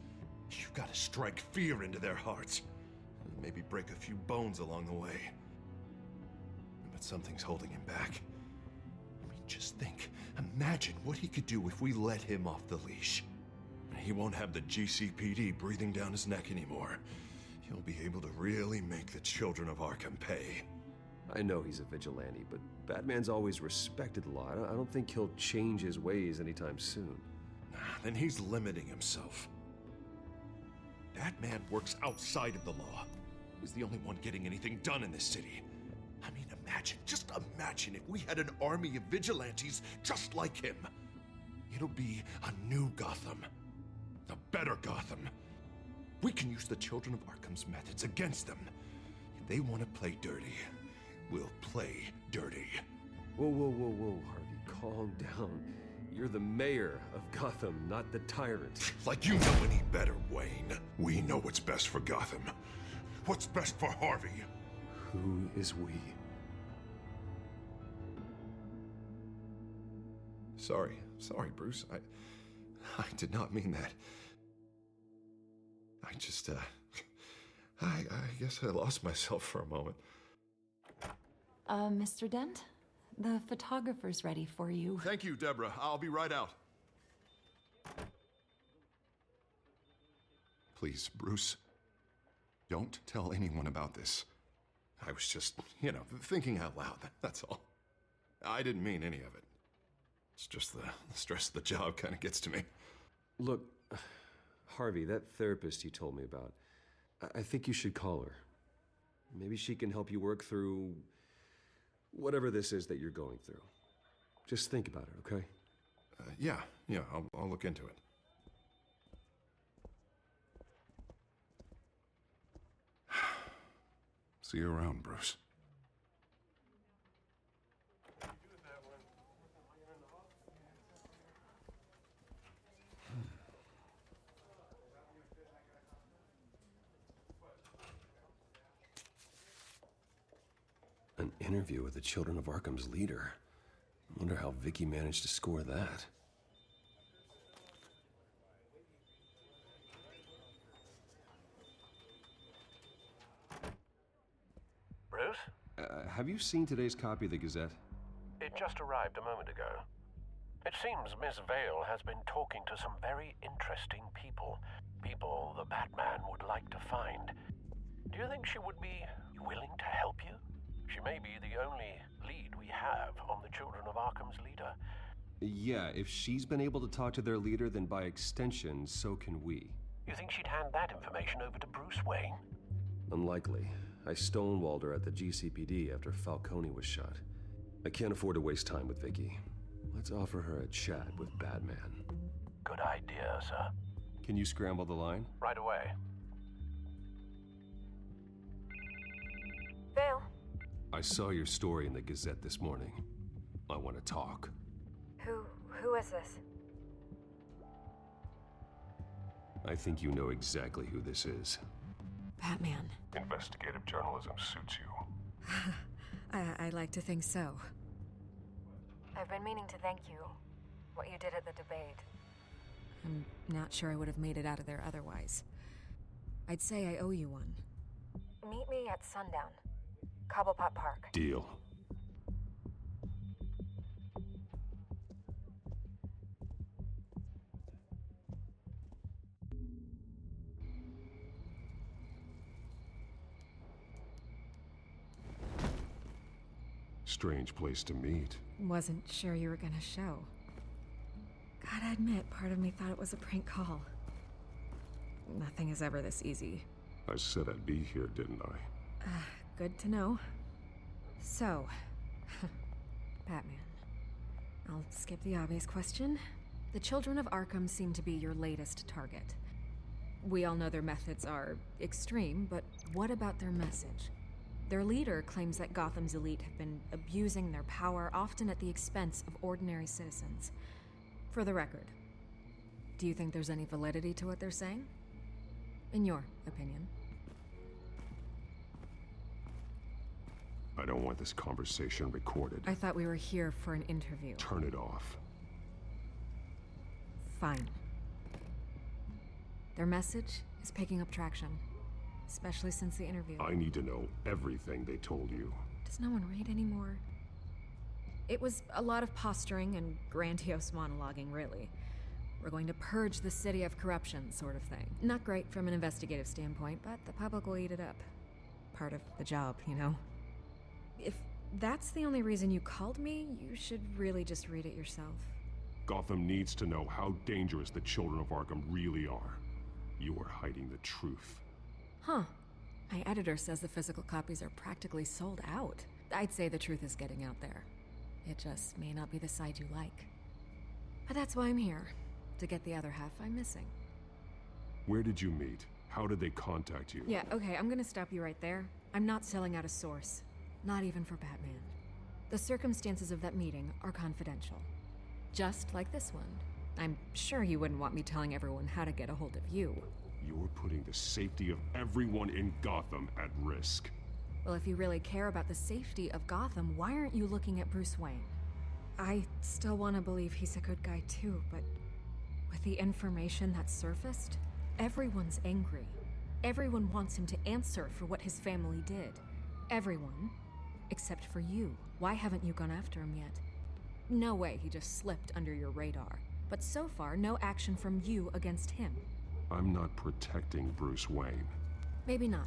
You've got to strike fear into their hearts. And maybe break a few bones along the way. But something's holding him back. I mean, just think. Imagine what he could do if we let him off the leash. He won't have the GCPD breathing down his neck anymore. He'll be able to really make the children of Arkham pay. I know he's a vigilante, but Batman's always respected the law. I don't think he'll change his ways anytime soon. Then he's limiting himself. That man works outside of the law. He's the only one getting anything done in this city. I mean, just imagine if we had an army of vigilantes just like him. It'll be a new Gotham. A better Gotham. We can use the children of Arkham's methods against them. If they want to play dirty, we'll play dirty. Whoa, whoa, whoa, whoa, Harvey, calm down. You're the mayor of Gotham, not the tyrant. Like you know any better, Wayne. We know what's best for Gotham. What's best for Harvey? Who is we? Sorry, Bruce. I did not mean that. I guess I lost myself for a moment. Mr. Dent? The photographer's ready for you. Thank you, Deborah. I'll be right out. Please, Bruce, don't tell anyone about this. I was just, thinking out loud, that's all. I didn't mean any of it. It's just the stress of the job kind of gets to me. Look, Harvey, that therapist you told me about, I think you should call her. Maybe she can help you work through whatever this is that you're going through. Just think about it, okay? Yeah, I'll look into it. See you around, Bruce. An interview with the Children of Arkham's leader. I wonder how Vicky managed to score that. Bruce? Have you seen today's copy of the Gazette? It just arrived a moment ago. It seems Miss Vale has been talking to some very interesting people. People the Batman would like to find. Do you think she would be willing to help you? She may be the only lead we have on the Children of Arkham's leader. Yeah, if she's been able to talk to their leader, then by extension, so can we. You think she'd hand that information over to Bruce Wayne? Unlikely. I stonewalled her at the GCPD after Falcone was shot. I can't afford to waste time with Vicky. Let's offer her a chat with Batman. Good idea, sir. Can you scramble the line? Right away. Vale. I saw your story in the Gazette this morning. I want to talk. Who is this? I think you know exactly who this is. Batman. Investigative journalism suits you. I like to think so. I've been meaning to thank you. What you did at the debate. I'm not sure I would have made it out of there otherwise. I'd say I owe you one. Meet me at sundown. Cobblepot Park. Deal. Strange place to meet. Wasn't sure you were gonna show. Gotta admit, part of me thought it was a prank call. Nothing is ever this easy. I said I'd be here, didn't I? Good to know. So, Batman. I'll skip the obvious question. The Children of Arkham seem to be your latest target. We all know their methods are extreme, but what about their message? Their leader claims that Gotham's elite have been abusing their power, often at the expense of ordinary citizens. For the record, do you think there's any validity to what they're saying? In your opinion? I don't want this conversation recorded. I thought we were here for an interview. Turn it off. Fine. Their message is picking up traction, especially since the interview. I need to know everything they told you. Does no one read anymore? It was a lot of posturing and grandiose monologuing, really. We're going to purge the city of corruption, sort of thing. Not great from an investigative standpoint, but the public will eat it up. Part of the job, you know? If that's the only reason you called me, you should really just read it yourself. Gotham needs to know how dangerous the Children of Arkham really are. You are hiding the truth. Huh. My editor says the physical copies are practically sold out. I'd say the truth is getting out there. It just may not be the side you like. But that's why I'm here. To get the other half I'm missing. Where did you meet? How did they contact you? Yeah, okay, I'm gonna stop you right there. I'm not selling out a source. Not even for Batman. The circumstances of that meeting are confidential. Just like this one. I'm sure you wouldn't want me telling everyone how to get a hold of you. You're putting the safety of everyone in Gotham at risk. Well, if you really care about the safety of Gotham, why aren't you looking at Bruce Wayne? I still want to believe he's a good guy too, but with the information that surfaced, everyone's angry. Everyone wants him to answer for what his family did. Everyone, except for you. Why haven't you gone after him yet? No way he just slipped under your radar. But so far, no action from you against him. I'm not protecting Bruce Wayne. Maybe not.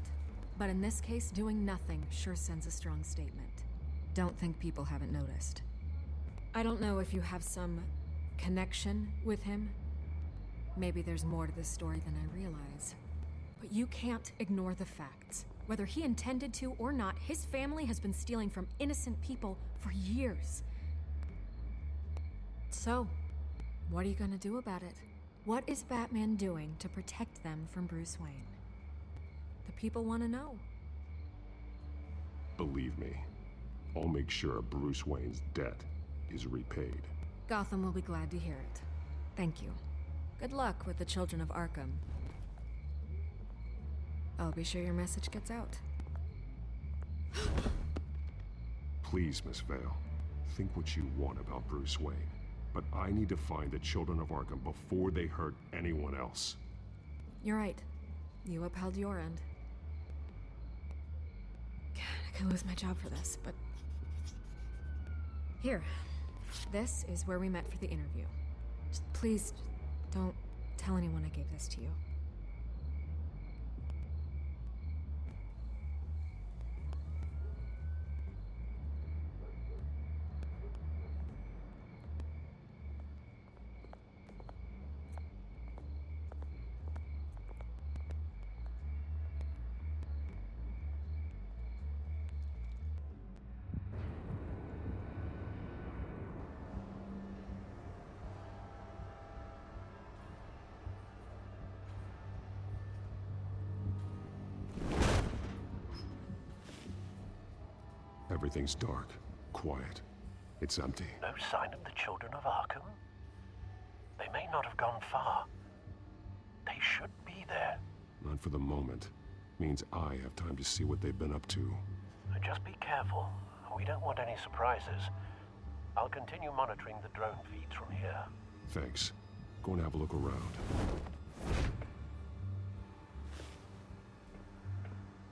But in this case, doing nothing sure sends a strong statement. Don't think people haven't noticed. I don't know if you have some connection with him. Maybe there's more to this story than I realize. But you can't ignore the facts. Whether he intended to or not, his family has been stealing from innocent people for years. So, what are you gonna do about it? What is Batman doing to protect them from Bruce Wayne? The people want to know. Believe me, I'll make sure Bruce Wayne's debt is repaid. Gotham will be glad to hear it. Thank you. Good luck with the Children of Arkham. I'll be sure your message gets out. Please, Miss Vale, think what you want about Bruce Wayne. But I need to find the Children of Arkham before they hurt anyone else. You're right. You upheld your end. God, I could lose my job for this, but... Here. This is where we met for the interview. Just please, don't tell anyone I gave this to you. Everything's dark, quiet. It's empty. No sign of the children of Arkham? They may not have gone far. They should be there. Not for the moment. Means I have time to see what they've been up to. Just be careful. We don't want any surprises. I'll continue monitoring the drone feeds from here. Thanks. Go and have a look around.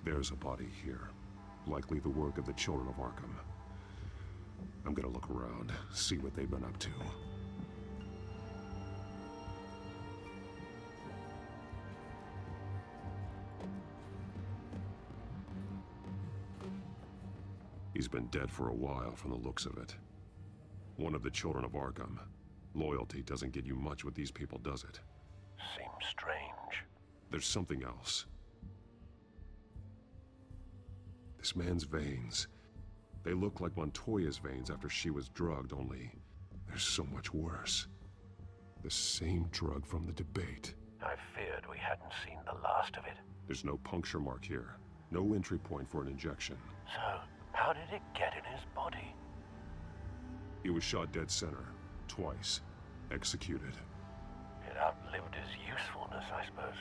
There's a body here. Likely the work of the children of Arkham. I'm gonna look around, see what they've been up to. He's been dead for a while from the looks of it. One of the children of Arkham. Loyalty doesn't get you much with these people, does it? Seems strange. There's something else. This man's veins. They look like Montoya's veins after she was drugged, only they're so much worse. The same drug from the debate. I feared we hadn't seen the last of it. There's no puncture mark here. No entry point for an injection. So, how did it get in his body? He was shot dead center. Twice. Executed. It outlived his usefulness, I suppose.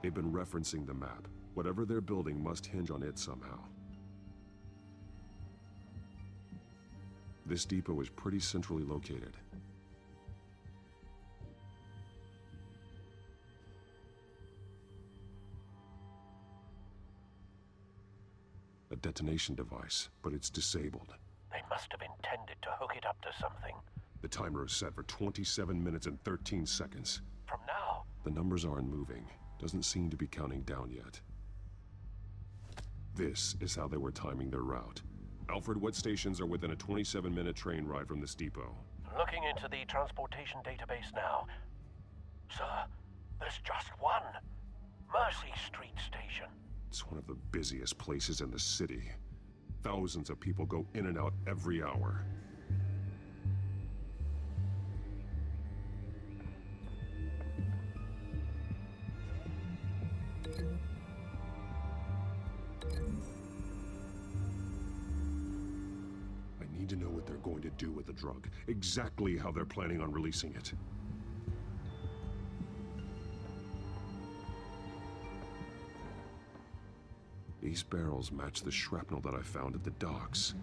They've been referencing the map. Whatever they're building must hinge on it somehow. This depot is pretty centrally located. A detonation device, but it's disabled. They must have intended to hook it up to something. The timer is set for 27 minutes and 13 seconds. From now? The numbers aren't moving. Doesn't seem to be counting down yet. This is how they were timing their route. Alfred, what stations are within a 27-minute train ride from this depot? Looking into the transportation database now. Sir, there's just one. Mercy Street Station. It's one of the busiest places in the city. Thousands of people go in and out every hour. I need to know what they're going to do with the drug. Exactly how they're planning on releasing it. These barrels match the shrapnel that I found at the docks.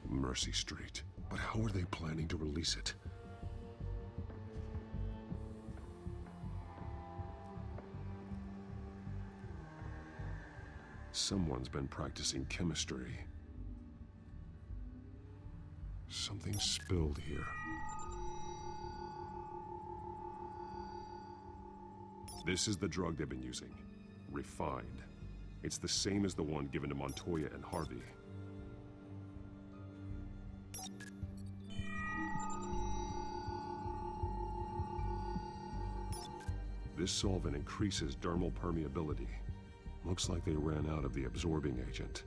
Mercy Street. But how are they planning to release it? Someone's been practicing chemistry. Something spilled here. This is the drug they've been using. Refined. It's the same as the one given to Montoya and Harvey. This solvent increases dermal permeability. Looks like they ran out of the absorbing agent.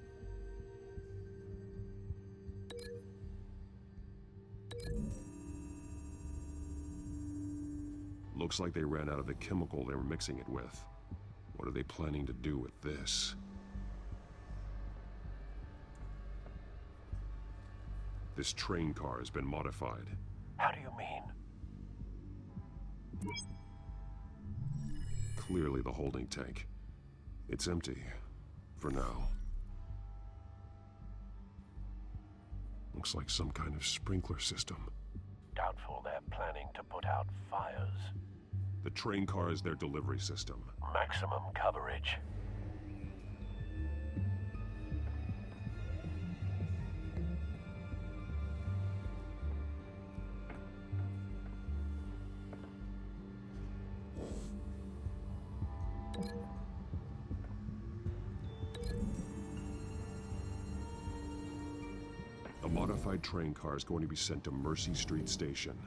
Looks like they ran out of the chemical they were mixing it with. What are they planning to do with this? This train car has been modified. How do you mean? Clearly the holding tank. It's empty. For now. Looks like some kind of sprinkler system. Doubtful they're planning to put out fires. The train car is their delivery system. Maximum coverage. A modified train car is going to be sent to Mercy Street Station.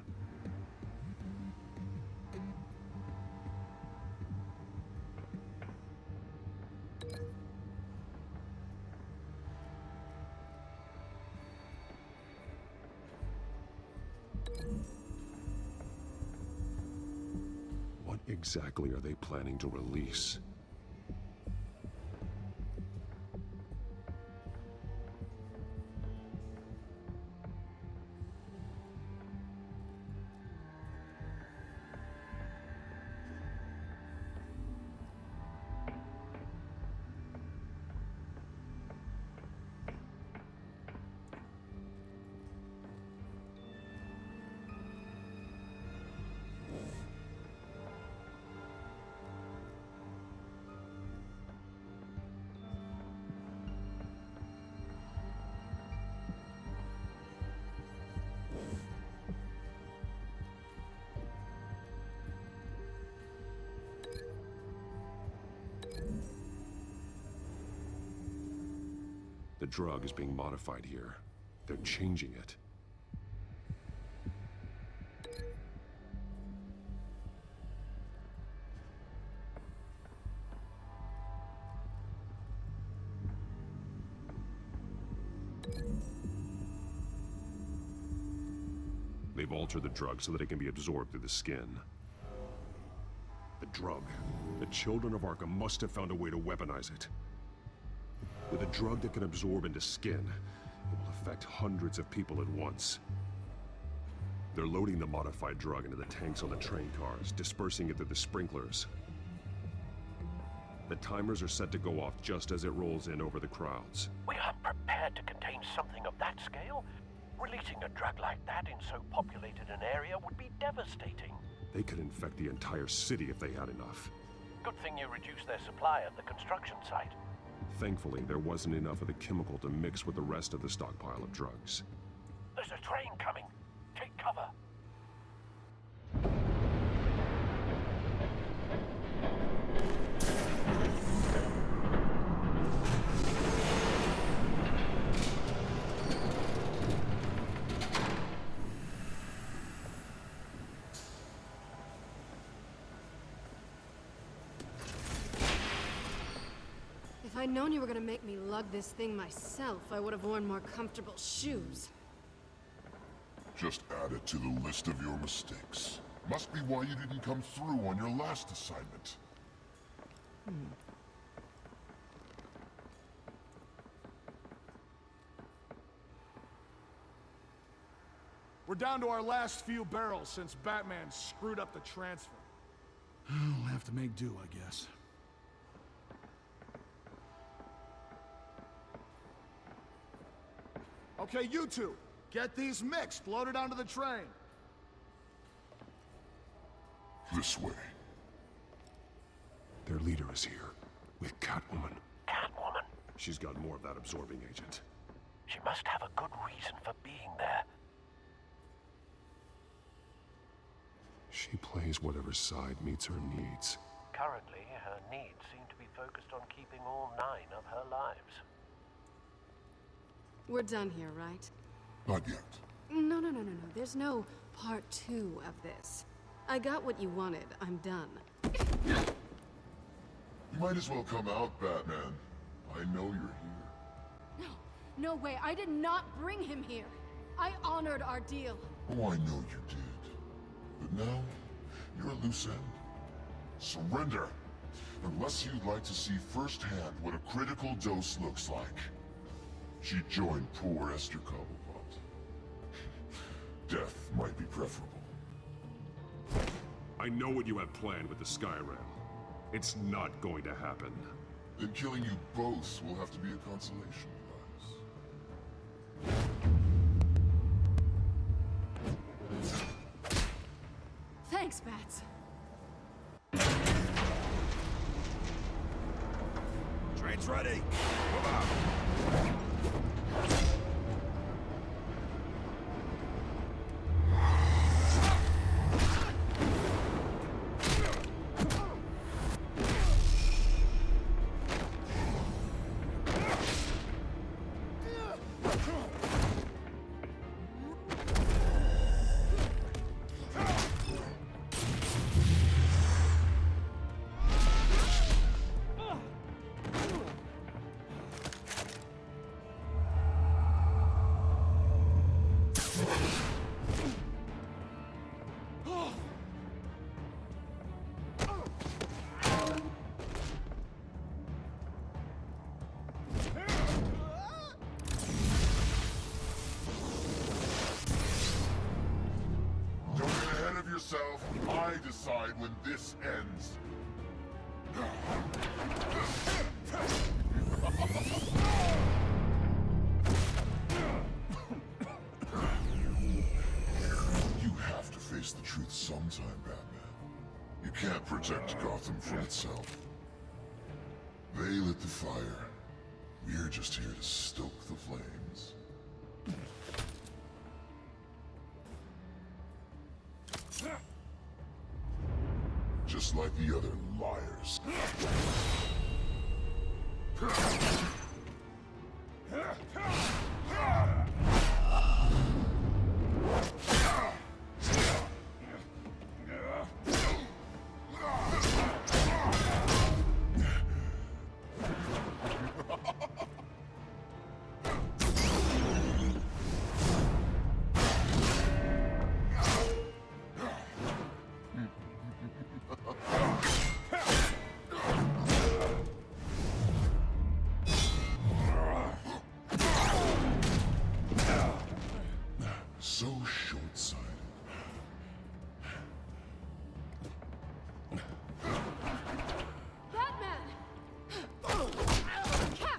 exactly are they planning to release? The drug is being modified here. They're changing it. They've altered the drug so that it can be absorbed through the skin. The drug. The children of Arkham must have found a way to weaponize it. With a drug that can absorb into skin, it will affect hundreds of people at once. They're loading the modified drug into the tanks on the train cars, dispersing it through the sprinklers. The timers are set to go off just as it rolls in over the crowds. We aren't prepared to contain something of that scale. Releasing a drug like that in so populated an area would be devastating. They could infect the entire city if they had enough. Good thing you reduced their supply at the construction site. Thankfully, there wasn't enough of the chemical to mix with the rest of the stockpile of drugs. There's a train coming. Take cover. If I'd known you were gonna make me lug this thing myself, I would have worn more comfortable shoes. Just add it to the list of your mistakes. Must be why you didn't come through on your last assignment. We're down to our last few barrels since Batman screwed up the transfer. We'll have to make do, I guess. Okay, you two, get these mixed, loaded onto the train. This way. Their leader is here, with Catwoman. Catwoman? She's got more of that absorbing agent. She must have a good reason for being there. She plays whatever side meets her needs. Currently, her needs seem to be focused on keeping all 9 of her lives. We're done here, right? Not yet. No. There's no part 2 of this. I got what you wanted. I'm done. You might as well come out, Batman. I know you're here. No way. I did not bring him here. I honored our deal. Oh, I know you did. But now, you're a loose end. Surrender! Unless you'd like to see firsthand what a critical dose looks like. She joined poor Esther Cobblepot. Death might be preferable. I know what you had planned with the Skyrail. It's not going to happen. Then killing you both will have to be a consolation prize. Thanks, Bats. Train's ready. Move out. yourself. I decide when this ends. You have to face the truth sometime, Batman. You can't protect Gotham from itself. They lit the fire. We're just here to stoke the flames. Just like the other liars. So short-sighted. Batman! Catch!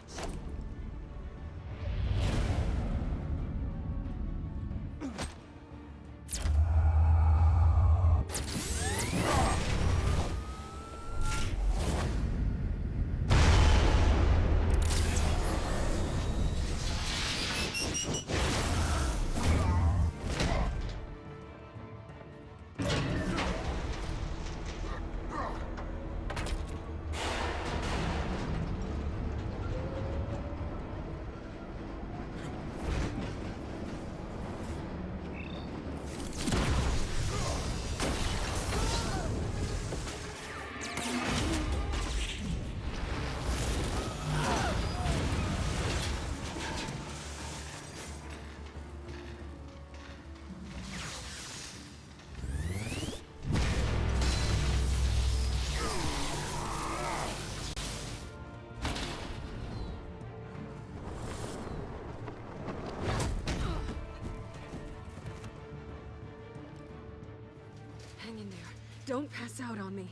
Hang in there. Don't pass out on me.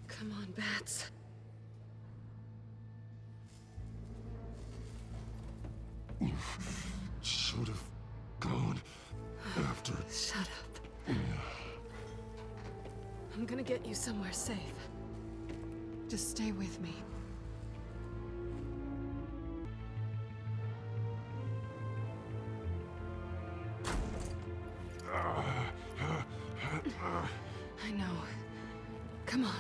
Come on, Bats. You should have gone after... Shut up. I'm gonna get you somewhere safe. Just stay with me. I know. Come on.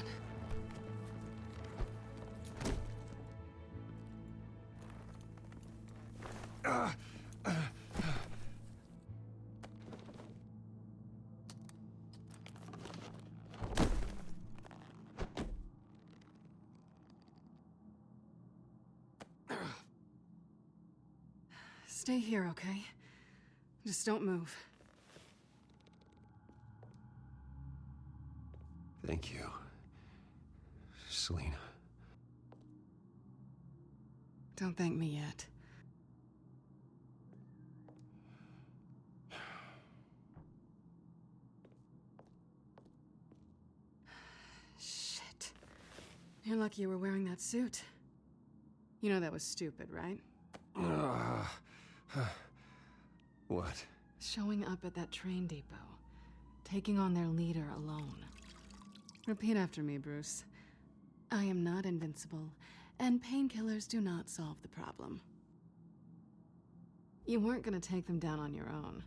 Stay here, okay? Just don't move. Thank you, Selina. Don't thank me yet. Shit. You're lucky you were wearing that suit. You know that was stupid, right? What? Showing up at that train depot. Taking on their leader alone. Repeat after me, Bruce. I am not invincible, and painkillers do not solve the problem. You weren't gonna take them down on your own.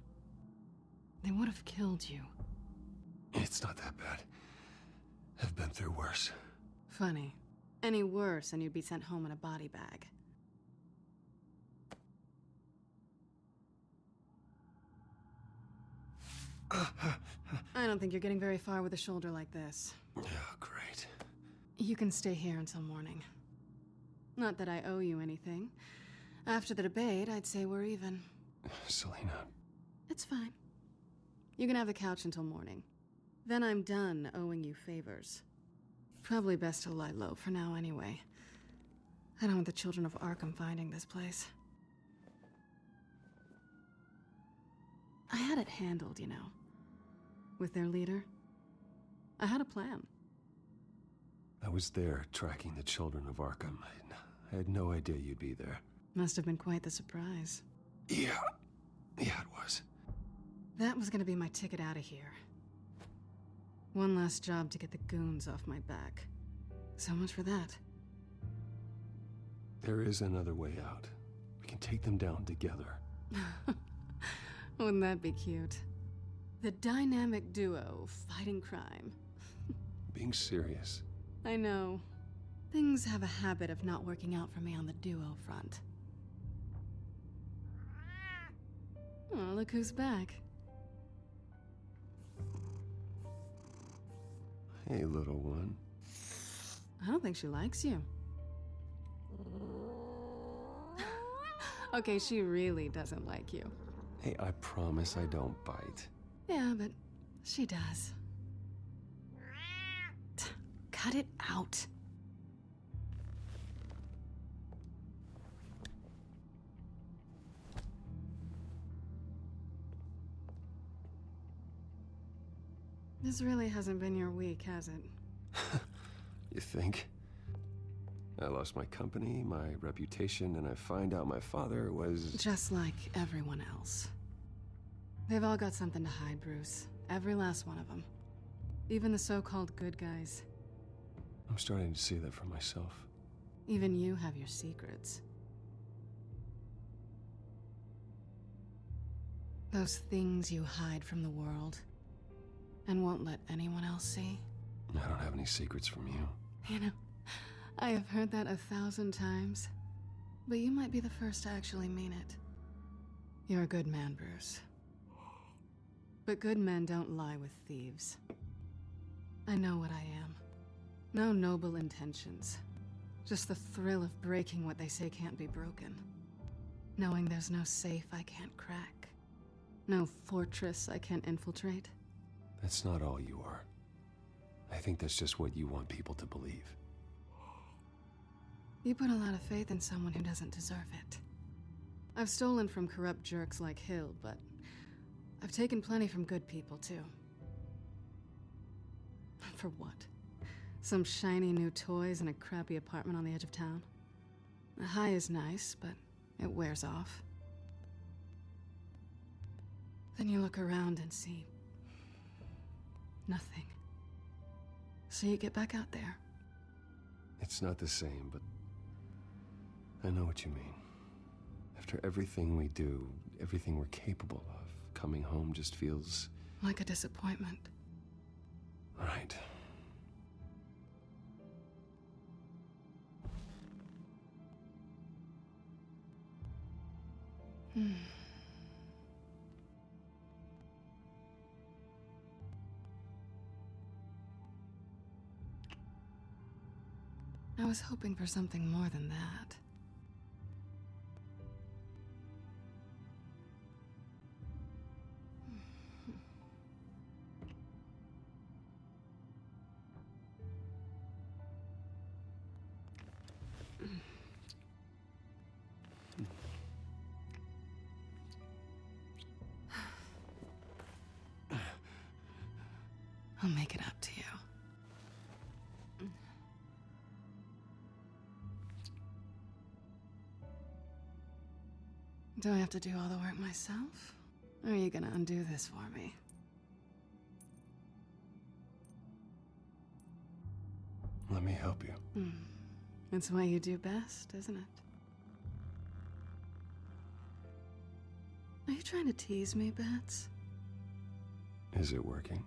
They would have killed you. It's not that bad. I've been through worse. Funny. Any worse, and you'd be sent home in a body bag. I don't think you're getting very far with a shoulder like this. Oh, great. You can stay here until morning. Not that I owe you anything. After the debate, I'd say we're even. Selina. It's fine. You can have the couch until morning. Then I'm done owing you favors. Probably best to lie low for now anyway. I don't want the children of Arkham finding this place. I had it handled, you know. With their leader. I had a plan. I was there tracking the children of Arkham. I had no idea you'd be there. Must have been quite the surprise. Yeah, it was. That was gonna be my ticket out of here. One last job to get the goons off my back. So much for that. There is another way out. We can take them down together. Wouldn't that be cute? The dynamic duo fighting crime. Being serious. I know. Things have a habit of not working out for me on the duo front. Oh, look who's back. Hey, little one. I don't think she likes you. Okay, she really doesn't like you. Hey, I promise I don't bite. Yeah, but she does. Cut it out. This really hasn't been your week, has it? You think? I lost my company, my reputation, and I find out my father was... Just like everyone else. They've all got something to hide, Bruce. Every last one of them. Even the so-called good guys. I'm starting to see that for myself. Even you have your secrets. Those things you hide from the world and won't let anyone else see. I don't have any secrets from you. You know, I have heard that 1,000 times, but you might be the first to actually mean it. You're a good man, Bruce. But good men don't lie with thieves. I know what I am. No noble intentions. Just the thrill of breaking what they say can't be broken. Knowing there's no safe I can't crack. No fortress I can't infiltrate. That's not all you are. I think that's just what you want people to believe. You put a lot of faith in someone who doesn't deserve it. I've stolen from corrupt jerks like Hill, but I've taken plenty from good people, too. For what? Some shiny new toys and a crappy apartment on the edge of town? The high is nice, but it wears off. Then you look around and see nothing. So you get back out there. It's not the same, but I know what you mean. After everything we do, everything we're capable of, coming home just feels... like a disappointment. Right. I was hoping for something more than that. I'll make it up to you. Do I have to do all the work myself? Or are you gonna undo this for me? Let me help you. It's what you do best, isn't it? Are you trying to tease me, Bats? Is it working?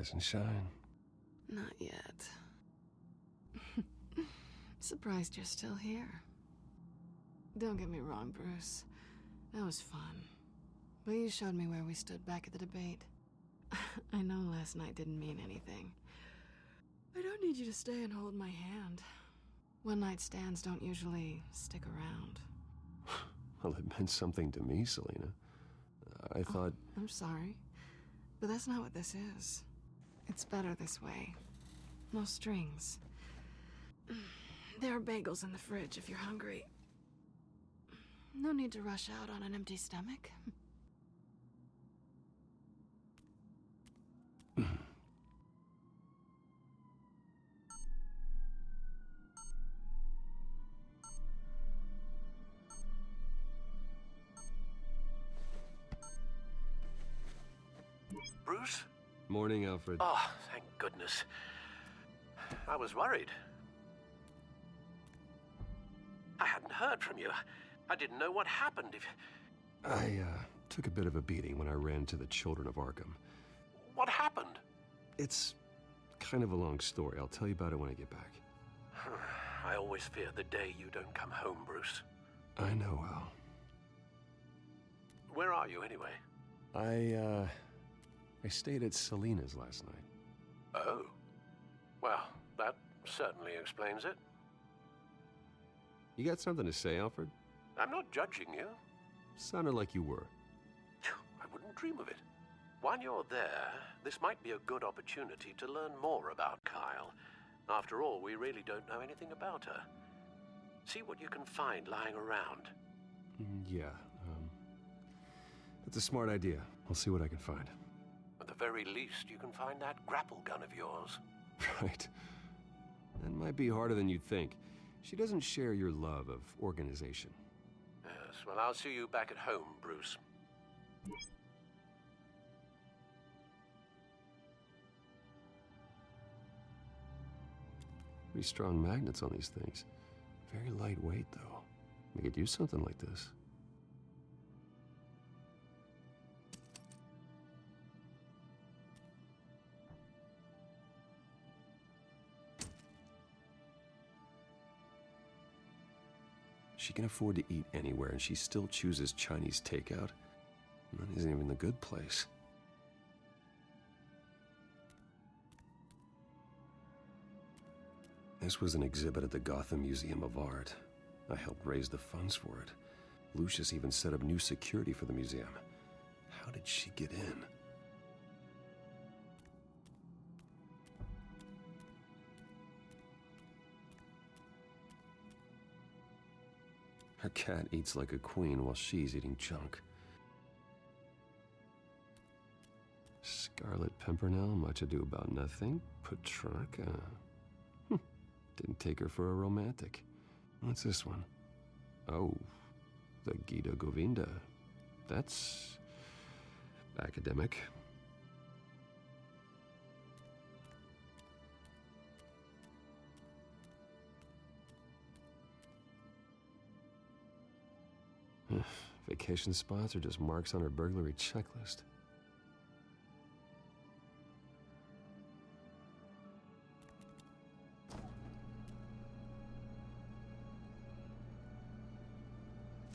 Rise and shine. Not yet. Surprised you're still here. Don't get me wrong, Bruce. That was fun. But you showed me where we stood back at the debate. I know last night didn't mean anything. I don't need you to stay and hold my hand. One-night stands don't usually stick around. Well, it meant something to me, Selina. I thought... I'm sorry, but that's not what this is. It's better this way. No strings. There are bagels in the fridge if you're hungry. No need to rush out on an empty stomach. Bruce? Morning, Alfred. Oh, thank goodness. I was worried. I hadn't heard from you. I didn't know what happened. I took a bit of a beating when I ran to the Children of Arkham. What happened? It's kind of a long story. I'll tell you about it when I get back. I always fear the day you don't come home, Bruce. I know, Al. Where are you, anyway? I stayed at Selina's last night. Oh. Well, that certainly explains it. You got something to say, Alfred? I'm not judging you. Sounded like you were. I wouldn't dream of it. While you're there, this might be a good opportunity to learn more about Kyle. After all, we really don't know anything about her. See what you can find lying around. Yeah, that's a smart idea. I'll see what I can find. At the very least, you can find that grapple gun of yours. Right. That might be harder than you'd think. She doesn't share your love of organization. Yes, well, I'll see you back at home, Bruce. Pretty strong magnets on these things. Very lightweight, though. We could use something like this. She can afford to eat anywhere, and she still chooses Chinese takeout. That isn't even the good place. This was an exhibit at the Gotham Museum of Art. I helped raise the funds for it. Lucius even set up new security for the museum. How did she get in? Her cat eats like a queen while she's eating junk. Scarlet Pimpernel, much ado about nothing. Petrarca. Didn't take her for a romantic. What's this one? Oh, the Gita Govinda. That's academic. Vacation spots are just marks on her burglary checklist.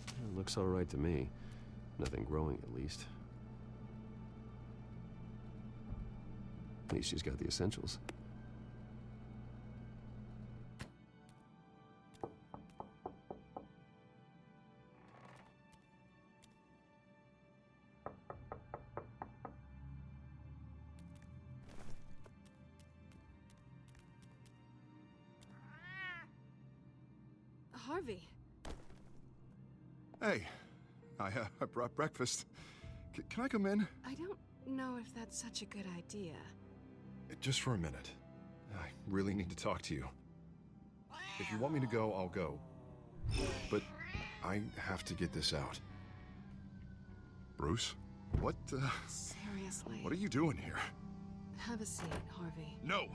It looks all right to me. Nothing growing, at least. At least she's got the essentials. Harvey. Hey, I brought breakfast. Can I come in? I don't know if that's such a good idea. Just for a minute. I really need to talk to you. If you want me to go, I'll go. But I have to get this out. Bruce? What, Seriously. What are you doing here? Have a seat, Harvey. No!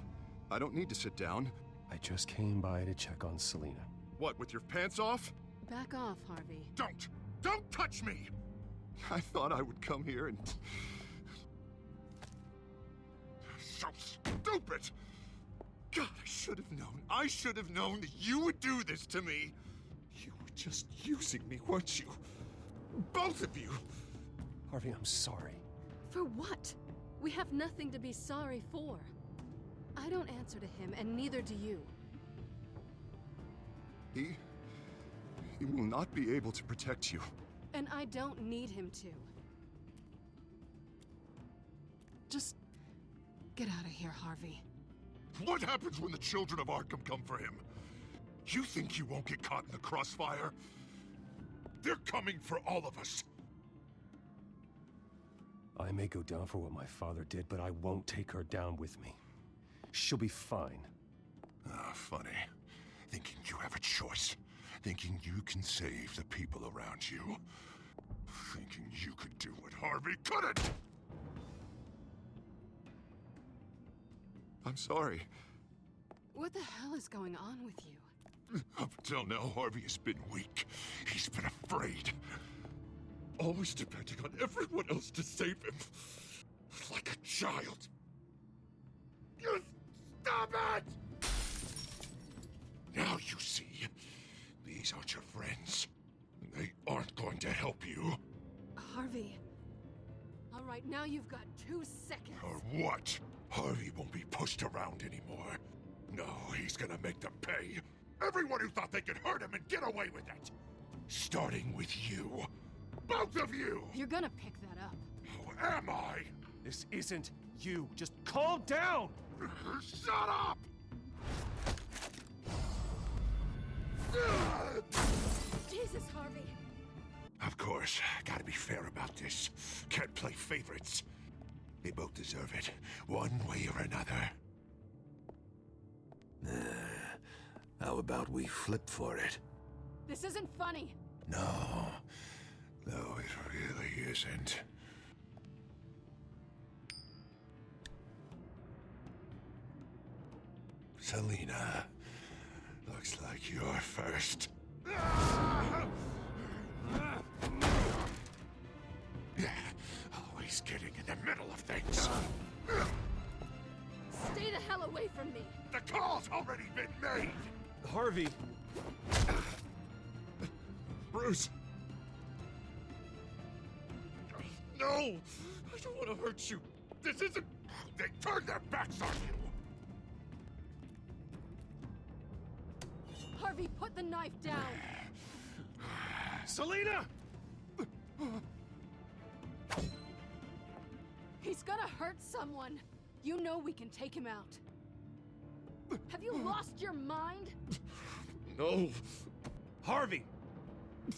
I don't need to sit down. I just came by to check on Selina. What, with your pants off? Back off, Harvey. Don't touch me! I thought I would come here and so stupid! God, I should have known. I should have known that you would do this to me. You were just using me, weren't you? Both of you. Harvey, I'm sorry. For what? We have nothing to be sorry for. I don't answer to him, and neither do you. He will not be able to protect you. And I don't need him to. Just get out of here, Harvey. What happens when the children of Arkham come for him? You think you won't get caught in the crossfire? They're coming for all of us. I may go down for what my father did, but I won't take her down with me. She'll be fine. Ah, funny. Thinking you have a choice. Thinking you can save the people around you. Thinking you could do what Harvey couldn't! I'm sorry. What the hell is going on with you? Up until now, Harvey has been weak. He's been afraid. Always depending on everyone else to save him. Like a child. You stop it! Now you see, these aren't your friends. They aren't going to help you. Harvey. All right, now you've got 2 seconds. Or what? Harvey won't be pushed around anymore. No, he's gonna make them pay. Everyone who thought they could hurt him and get away with it. Starting with you. Both of you! You're gonna pick that up. Who am I? This isn't you. Just calm down! Shut up! Jesus, Harvey. Of course, gotta be fair about this. Can't play favorites. They both deserve it, one way or another. How about we flip for it? This isn't funny. No, it really isn't. Selina, looks like you're first. Always getting in the middle of things. Stay the hell away from me. The call's already been made. Harvey. Bruce. No, I don't want to hurt you. This isn't... They turned their backs on you. Harvey, put the knife down. Selina! He's gonna hurt someone. You know we can take him out. Have you lost your mind? No. Harvey!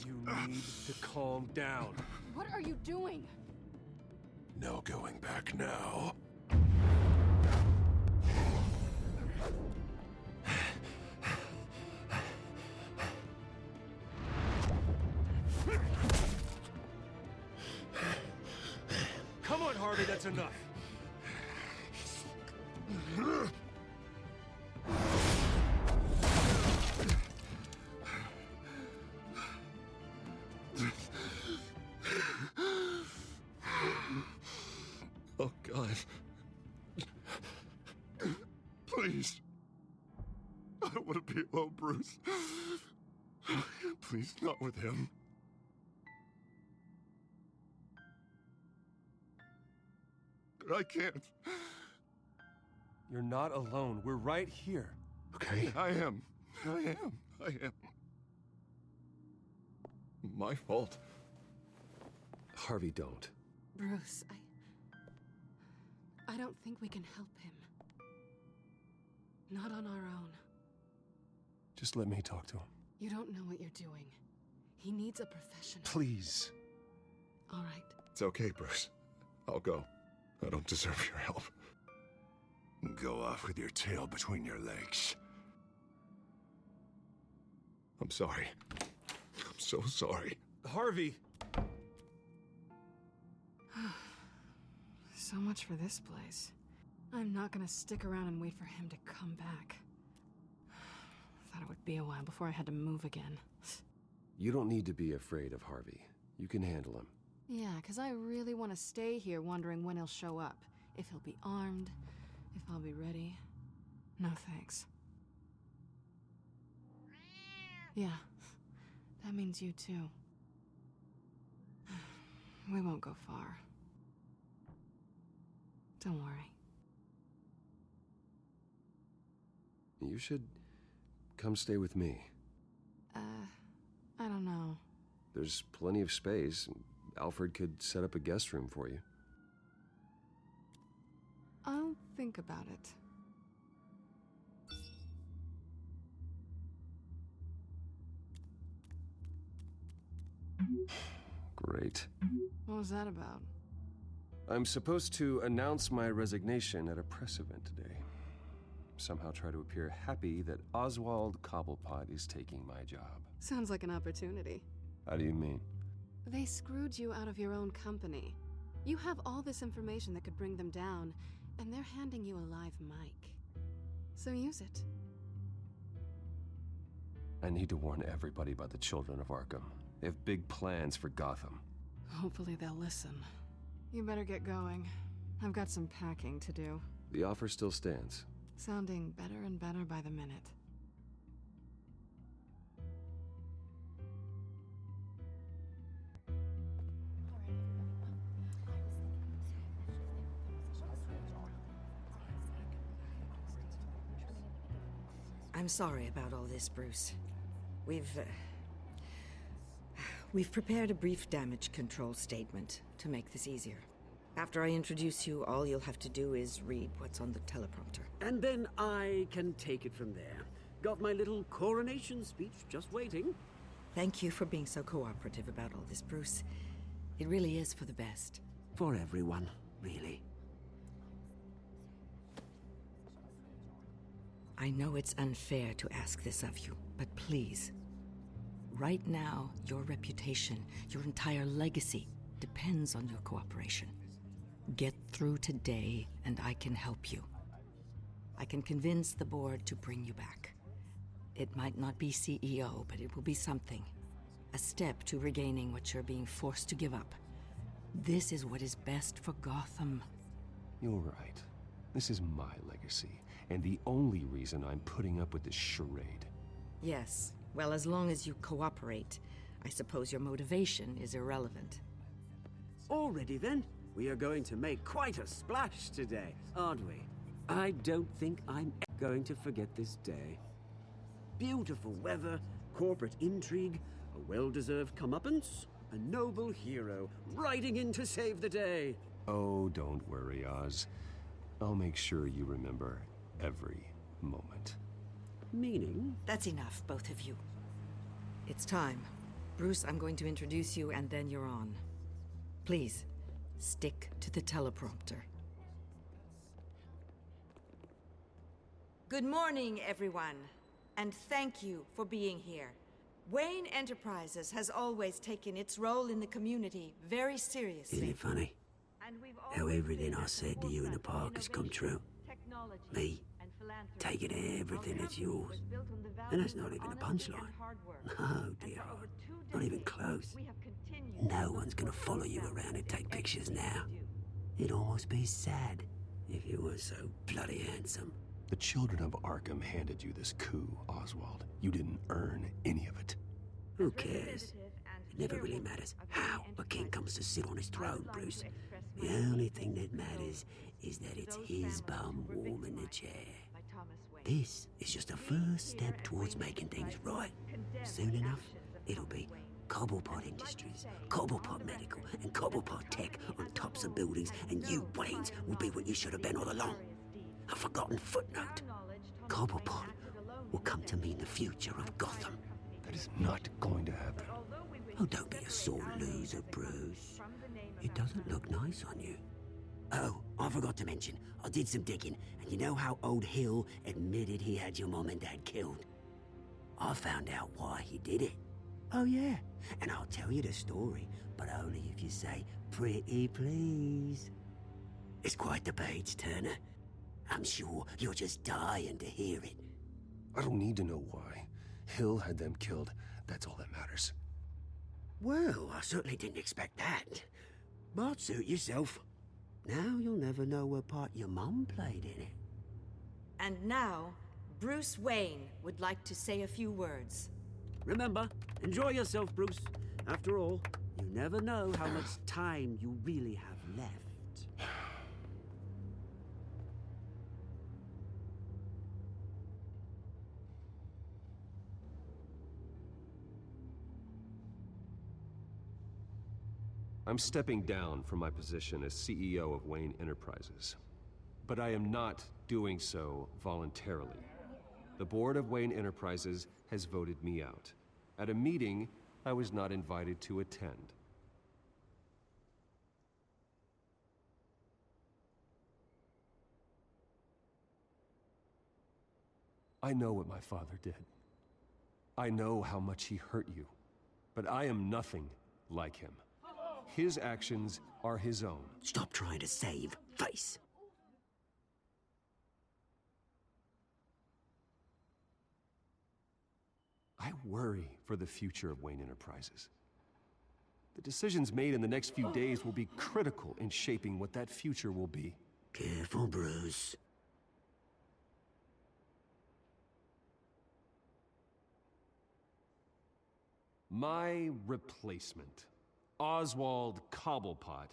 You need to calm down. What are you doing? No going back now. Come on, Harvey, that's enough. Oh, God. Please. I don't want to be alone, Bruce. Please, not with him. But I can't. You're not alone. We're right here. Okay? I am. My fault. Harvey, don't. Bruce, I don't think we can help him. Not on our own. Just let me talk to him. You don't know what you're doing. He needs a professional. Please. All right. It's okay, Bruce. I'll go. I don't deserve your help. Go off with your tail between your legs. I'm sorry. I'm so sorry. Harvey! So much for this place. I'm not gonna stick around and wait for him to come back. Thought it would be a while before I had to move again. You don't need to be afraid of Harvey. You can handle him. Yeah, because I really want to stay here wondering when he'll show up. If he'll be armed, If I'll be ready. No thanks. Yeah, that means you too. We won't go far. Don't worry. You should come stay with me. I don't know. There's plenty of space. Alfred could set up a guest room for you. I'll think about it. Great. What was that about? I'm supposed to announce my resignation at a press event today. Somehow try to appear happy that Oswald Cobblepot is taking my job. Sounds like an opportunity. How do you mean? They screwed you out of your own company. You have all this information that could bring them down, and they're handing you a live mic. So use it. I need to warn everybody about the children of Arkham. They have big plans for Gotham. Hopefully they'll listen. You better get going. I've got some packing to do. The offer still stands. Sounding better and better by the minute. I'm sorry about all this, Bruce. We've prepared a brief damage control statement to make this easier. After I introduce you, all you'll have to do is read what's on the teleprompter. And then I can take it from there. Got my little coronation speech just waiting. Thank you for being so cooperative about all this, Bruce. It really is for the best. For everyone, really. I know it's unfair to ask this of you, but please. Right now, your reputation, your entire legacy, depends on your cooperation. Get through today, and I can help you. I can convince the board to bring you back. It might not be CEO, but it will be something. A step to regaining what you're being forced to give up. This is what is best for Gotham. You're right. This is my legacy, and the only reason I'm putting up with this charade. Yes. Well, as long as you cooperate, I suppose your motivation is irrelevant. Already then, we are going to make quite a splash today, aren't we? I don't think I'm going to forget this day. Beautiful weather, corporate intrigue, a well-deserved comeuppance, a noble hero riding in to save the day. Oh, don't worry, Oz. I'll make sure you remember every moment. Meaning? That's enough, both of you. It's time. Bruce, I'm going to introduce you, and then you're on. Please, stick to the teleprompter. Good morning, everyone, and thank you for being here. Wayne Enterprises has always taken its role in the community very seriously. Isn't it funny? How everything I said to you in the park has come true. Me, taking everything that's yours. And that's not even a punchline. No, dear heart. Not even close. No one's gonna follow you around and take pictures now. It'd almost be sad if you were so bloody handsome. The children of Arkham handed you this coup, Oswald. You didn't earn any of it. Who cares? It never really matters how a king comes to sit on his throne, Bruce. The only thing that matters is that it's his bum warming the chair. This is just a first step towards making things right. Soon enough, it'll be Cobblepot Industries, Cobblepot Medical, and Cobblepot Tech on tops of buildings, and you, Waynes, will be what you should have been all along. A forgotten footnote. Cobblepot will come to mean the future of Gotham. That is not going to happen. Oh, don't be a sore loser, Bruce. It doesn't look nice on you. Oh, I forgot to mention, I did some digging, and you know how old Hill admitted he had your mom and dad killed? I found out why he did it. Oh yeah, and I'll tell you the story, but only if you say, pretty please. It's quite the page turner. I'm sure you're just dying to hear it. I don't need to know why. Hill had them killed. That's all that matters. Well, I certainly didn't expect that. But suit yourself. Now you'll never know what part your mum played in it. And now, Bruce Wayne would like to say a few words. Remember, enjoy yourself, Bruce. After all, you never know how much time you really have left. I'm stepping down from my position as CEO of Wayne Enterprises. But I am not doing so voluntarily. The board of Wayne Enterprises has voted me out, at a meeting I was not invited to attend. I know what my father did. I know how much he hurt you, but I am nothing like him. His actions are his own. Stop trying to save face. I worry for the future of Wayne Enterprises. The decisions made in the next few days will be critical in shaping what that future will be. Careful, Bruce. My replacement, Oswald Cobblepot,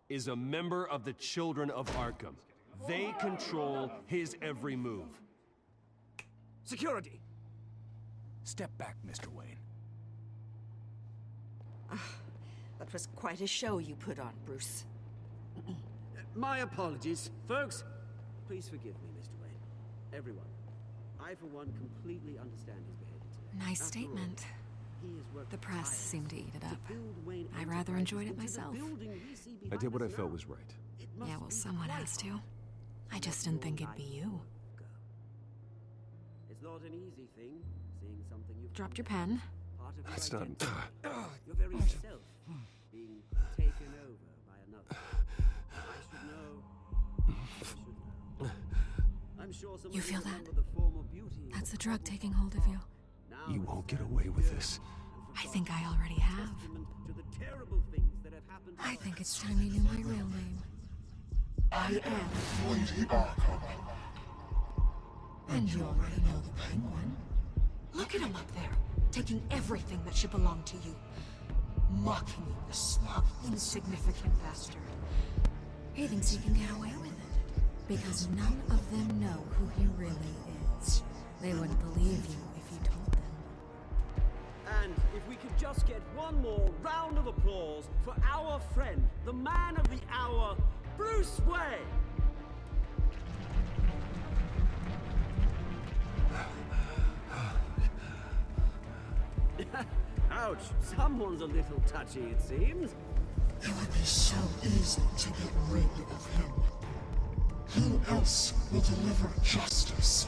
is a member of the Children of Arkham. They control his every move. Security! Step back, Mr. Wayne. That was quite a show you put on, Bruce. My apologies. Folks, please forgive me, Mr. Wayne. Everyone. I, for one, completely understand his behavior today. Nice After statement. all, he has worked The press tirelessly seemed to eat it to up. build Wayne I rather enjoyed it Enterprises into the myself. building we see I behind did what I us felt now. was right. It Yeah, must well, be someone quite has to. hard I just didn't think it'd be you. It's not an easy thing, seeing something you've Dropped your done. pen. Part of your That's not- identity. Your very self being taken over by another. I should know. I should know. I'm sure someone You feel will that? remember the former beauty of That's the the drug Cobblepot taking hold of you. Now You it's won't get time away to with go this. and I forgot think I already have. testament to the terrible things that have happened to I us. think it's time you knew my real name. I am Lady Arkham. And you already know the Penguin. Look at him up there, taking everything that should belong to you. Mocking you, the smug, insignificant bastard. He thinks he can get away with it. Because none of them know who he really is. They wouldn't believe you if you told them. And if we could just get one more round of applause for our friend, the man of the hour, Bruce Wayne! Ouch, someone's a little touchy, it seems. It would be so easy to get rid of him. Who else will deliver justice?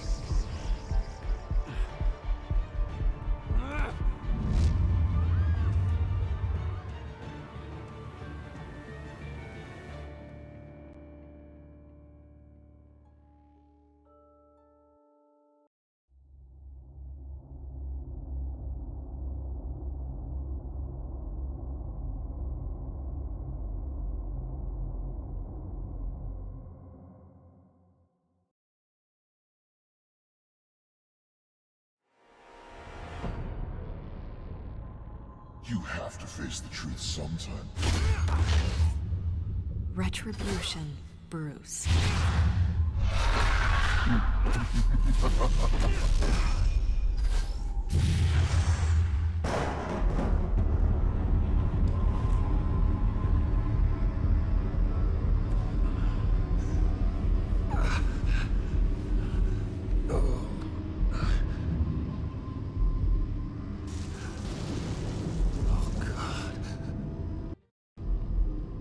You have to face the truth sometime. Retribution, Bruce.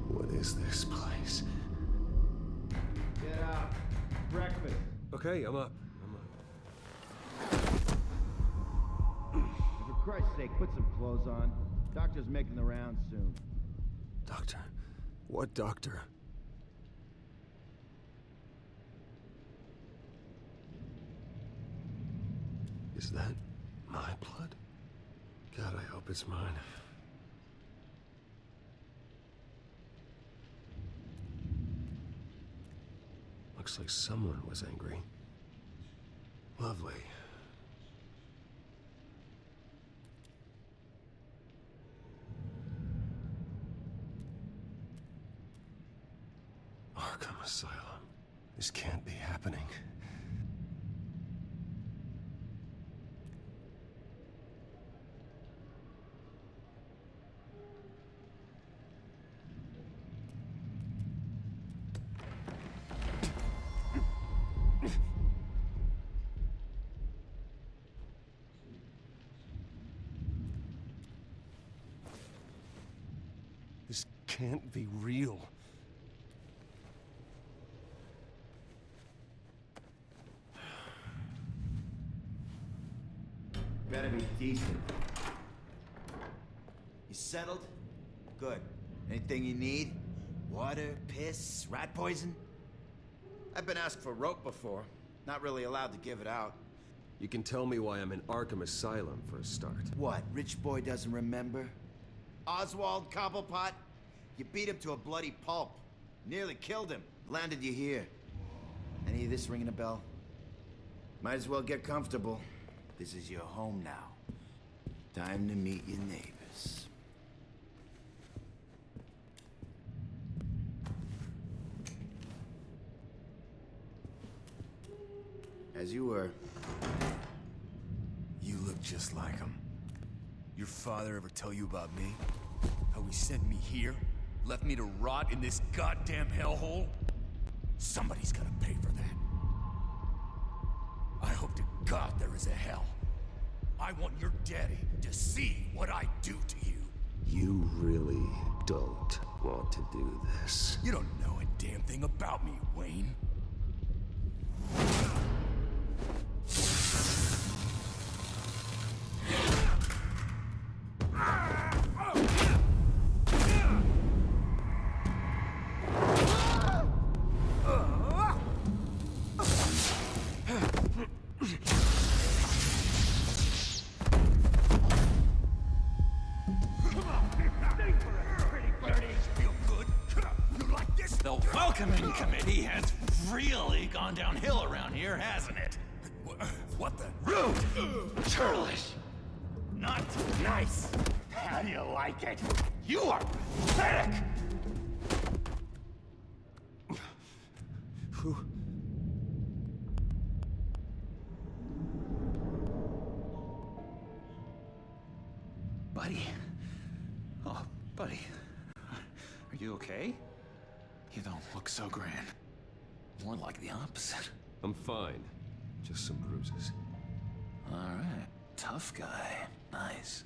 What is this place? Get up. Breakfast. Okay, I'm up. For Christ's sake, put some clothes on. Doctor's making the rounds soon. Doctor? What doctor? Is that my blood? God, I hope it's mine. Looks like someone was angry. Lovely. Arkham Asylum. This can't be happening. This can't be real. Better be decent. You settled? Good. Anything you need? Water, piss, rat poison? I've been asked for rope before. Not really allowed to give it out. You can tell me why I'm in Arkham Asylum for a start. What, rich boy doesn't remember? Oswald Cobblepot? You beat him to a bloody pulp. Nearly killed him. Landed you here. Any of this ringing a bell? Might as well get comfortable. This is your home now. Time to meet your neighbors. As you were. You look just like him. Your father ever tell you about me? How he sent me here? Left me to rot in this goddamn hellhole? Somebody's gotta pay for that. I hope to God there is a hell. I want your daddy to see what I do to you. You really don't want to do this. You don't know a damn thing about me, Wayne. The welcoming committee has really gone downhill around here, hasn't it? What the? Rude! Churlish! Not nice! How do you like it? You are pathetic! Who? Buddy? Oh, buddy. Are you okay? You don't look so grand. More like the opposite. I'm fine. Just some bruises. Alright. Tough guy. Nice.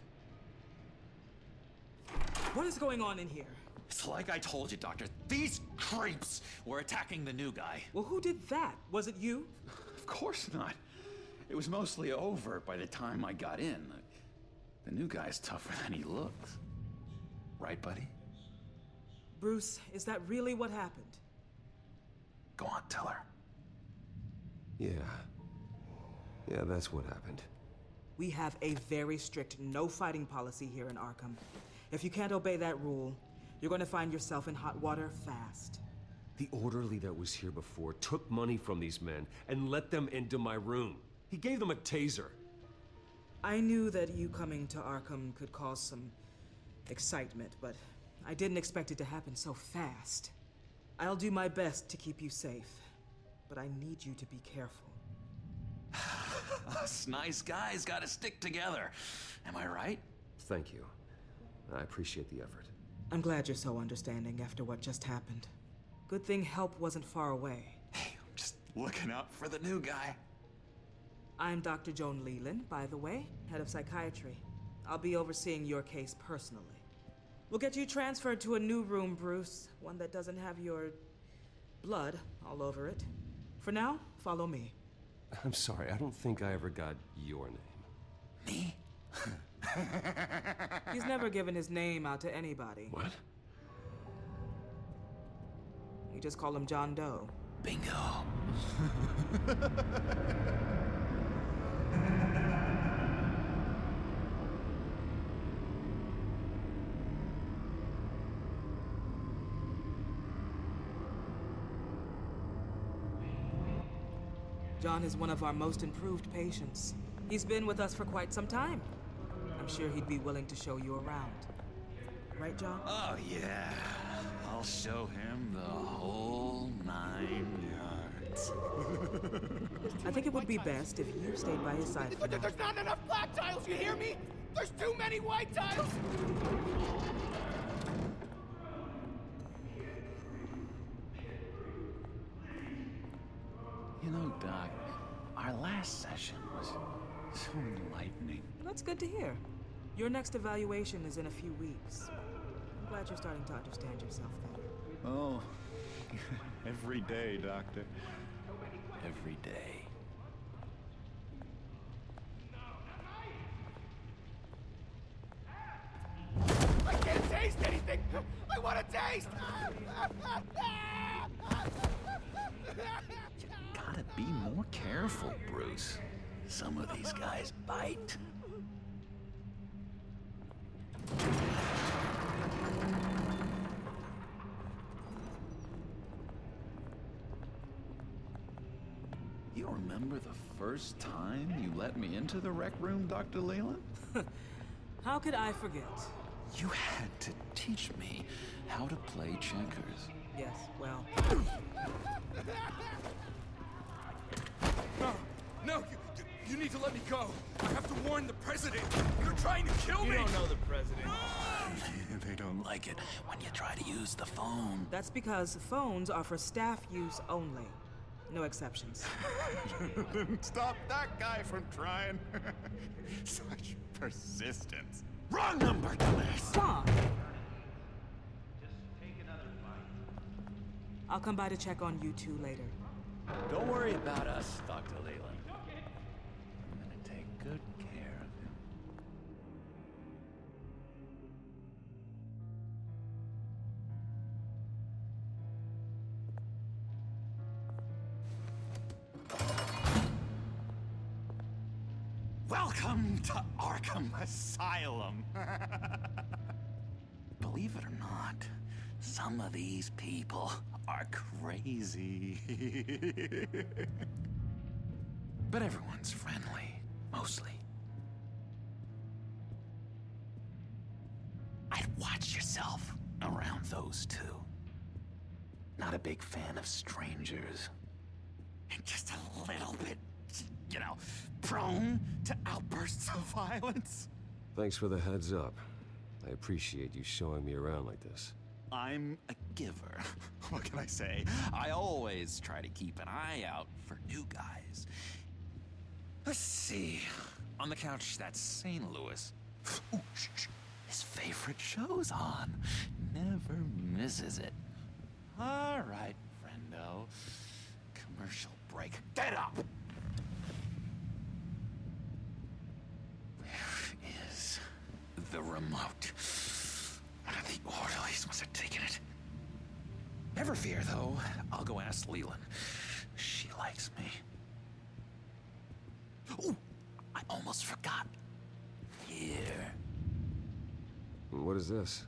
What is going on in here? It's like I told you, Doctor. These creeps were attacking the new guy. Well, who did that? Was it you? Of course not. It was mostly over by the time I got in. The new guy's tougher than he looks. Right, buddy? Bruce, is that really what happened? Go on, tell her. Yeah. Yeah, that's what happened. We have a very strict no fighting policy here in Arkham. If you can't obey that rule, you're going to find yourself in hot water fast. The orderly that was here before took money from these men and let them into my room. He gave them a taser. I knew that you coming to Arkham could cause some excitement, but I didn't expect it to happen so fast. I'll do my best to keep you safe, but I need you to be careful. Us nice guys gotta stick together. Am I right? Thank you. I appreciate the effort. I'm glad you're so understanding after what just happened. Good thing help wasn't far away. Hey, I'm just looking out for the new guy. I'm Dr. Joan Leland, by the way, head of psychiatry. I'll be overseeing your case personally. We'll get you transferred to a new room, Bruce. One that doesn't have your blood all over it. For now, follow me. I'm sorry, I don't think I ever got your name. Me? He's never given his name out to anybody. What? We just call him John Doe. Bingo. John is one of our most improved patients. He's been with us for quite some time. I'm sure he'd be willing to show you around. Right, John? Oh, yeah. I'll show him the whole 9 yards. I think it would be best if you stayed by his side for now. There's not enough black tiles, you hear me? There's too many white tiles! You know, Doc, our last session was so enlightening. That's good to hear. Your next evaluation is in a few weeks. I'm glad you're starting to understand yourself better. Oh, every day, Doctor. Every day. I can't taste anything! I want to taste! Gotta be more careful, Bruce. Some of these guys bite. You remember the first time you let me into the rec room, Dr. Leland? How could I forget? You had to teach me how to play checkers. Yes, well... No, you need to let me go. I have to warn the president. You're trying to kill me. You don't know the president. They don't like it when you try to use the phone. That's because phones are for staff use only. No exceptions. Stop that guy from trying. Such persistence. Wrong number, dumbass. Tom! I'll come by to check on you two later. Don't worry about us, Dr. Leland. I'm gonna take good care of him. Welcome to Arkham Asylum. Believe it or not, some of these people are crazy. But everyone's friendly, mostly. I'd watch yourself around those two. Not a big fan of strangers. Just a little bit, you know, prone to outbursts of violence. Thanks for the heads up. I appreciate you showing me around like this. I'm a giver. What can I say? I always try to keep an eye out for new guys. Let's see. On the couch, that's St. Louis. Ooh, his favorite show's on. Never misses it. All right, friendo. Commercial break. Get up! Where is the remote? The orderlies must have taken it. Never fear, though. I'll go ask Leland. She likes me. Ooh, I almost forgot. Here. What is this?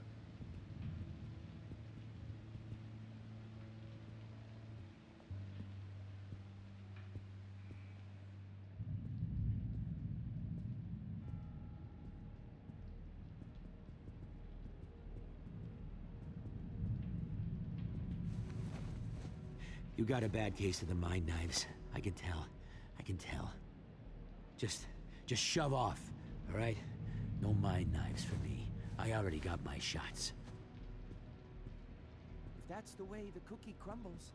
You got a bad case of the mind knives. I can tell. I can tell. Just shove off, all right? No mind knives for me. I already got my shots. If that's the way the cookie crumbles.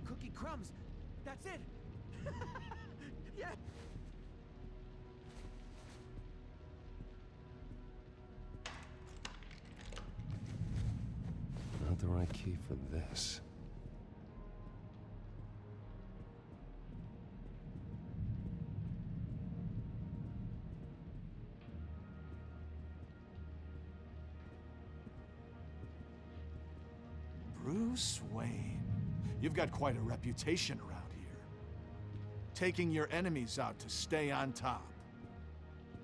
Cookie crumbs. That's it. Yeah. Not the right key for this. Bruce Wayne. You've got quite a reputation around here. Taking your enemies out to stay on top.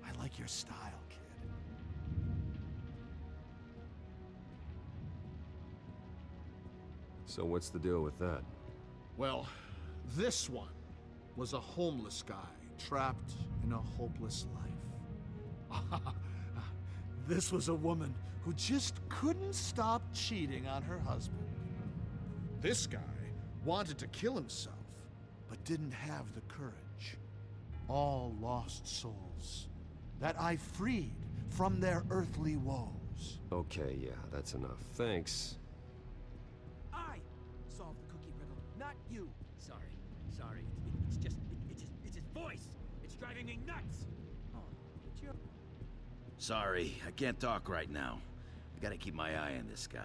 I like your style, kid. So what's the deal with that? Well, this one was a homeless guy trapped in a hopeless life. This was a woman who just couldn't stop cheating on her husband. This guy wanted to kill himself, but didn't have the courage. All lost souls that I freed from their earthly woes. Okay, yeah, that's enough. Thanks. I solved the cookie riddle, not you. Sorry. It's his voice. It's driving me nuts. Oh, but you're... Sorry, I can't talk right now. I gotta keep my eye on this guy.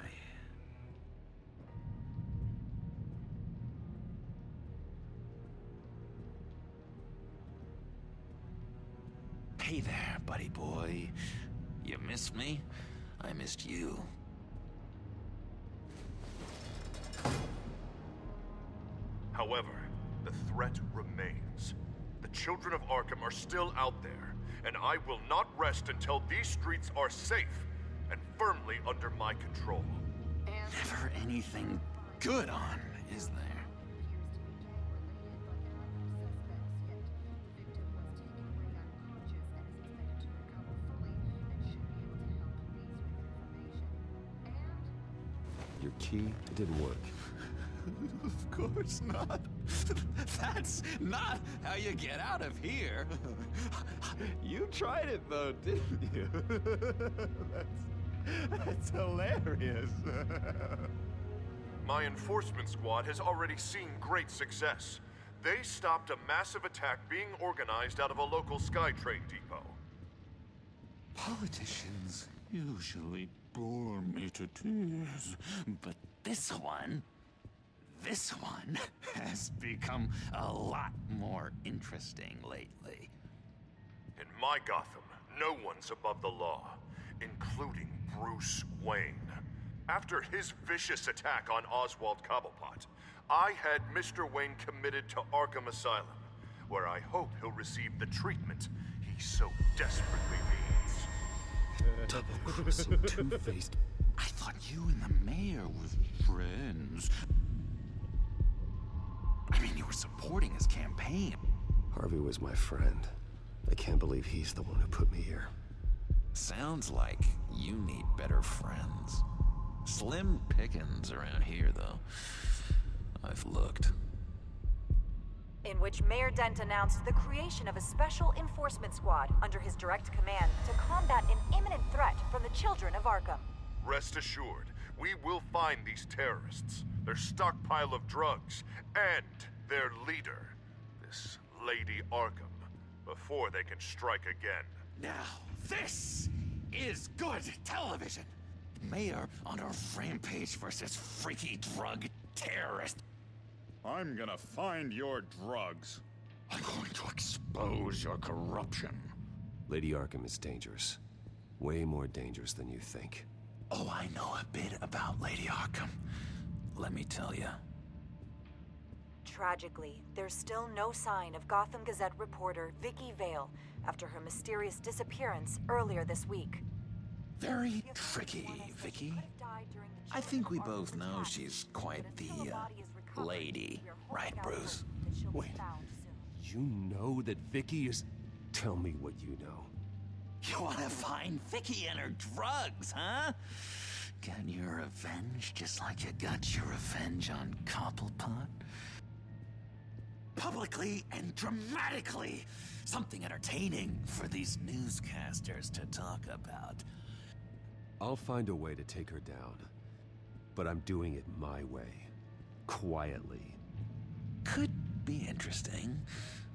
Hey there, buddy boy. You missed me? I missed you. However, the threat remains. The children of Arkham are still out there, and I will not rest until these streets are safe and firmly under my control. Never anything good on, is there? Your key didn't work. Of course not. That's not how you get out of here. You tried it though, didn't you? That's hilarious. My enforcement squad has already seen great success. They stopped a massive attack being organized out of a local SkyTrain depot. Politicians usually bore me to tears, but this one has become a lot more interesting lately. In my Gotham, no one's above the law, including Bruce Wayne. After his vicious attack on Oswald Cobblepot, I had Mr. Wayne committed to Arkham Asylum, where I hope he'll receive the treatment he so desperately needs. Double-crossing, two-faced. I thought you and the mayor were friends. I mean, you were supporting his campaign. Harvey was my friend. I can't believe he's the one who put me here. Sounds like you need better friends. Slim pickings around here, though. I've looked. In which Mayor Dent announced the creation of a special enforcement squad under his direct command to combat an imminent threat from the children of Arkham. Rest assured, we will find these terrorists, their stockpile of drugs, and their leader, this Lady Arkham, before they can strike again. Now, this is good television. Mayor on a rampage versus freaky drug terrorist. I'm gonna find your drugs. I'm going to expose your corruption. Lady Arkham is dangerous. Way more dangerous than you think. Oh, I know a bit about Lady Arkham. Let me tell you. Tragically, there's still no sign of Gotham Gazette reporter Vicky Vale after her mysterious disappearance earlier this week. Very tricky, Vicky. I think we both know she's quite the, lady. Right, Bruce? Wait. You know that Vicky is... Tell me what you know. You want to find Vicky and her drugs, huh? Get your revenge just like you got your revenge on Cobblepot? Publicly and dramatically! Something entertaining for these newscasters to talk about. I'll find a way to take her down. But I'm doing it my way. Quietly. Could be interesting.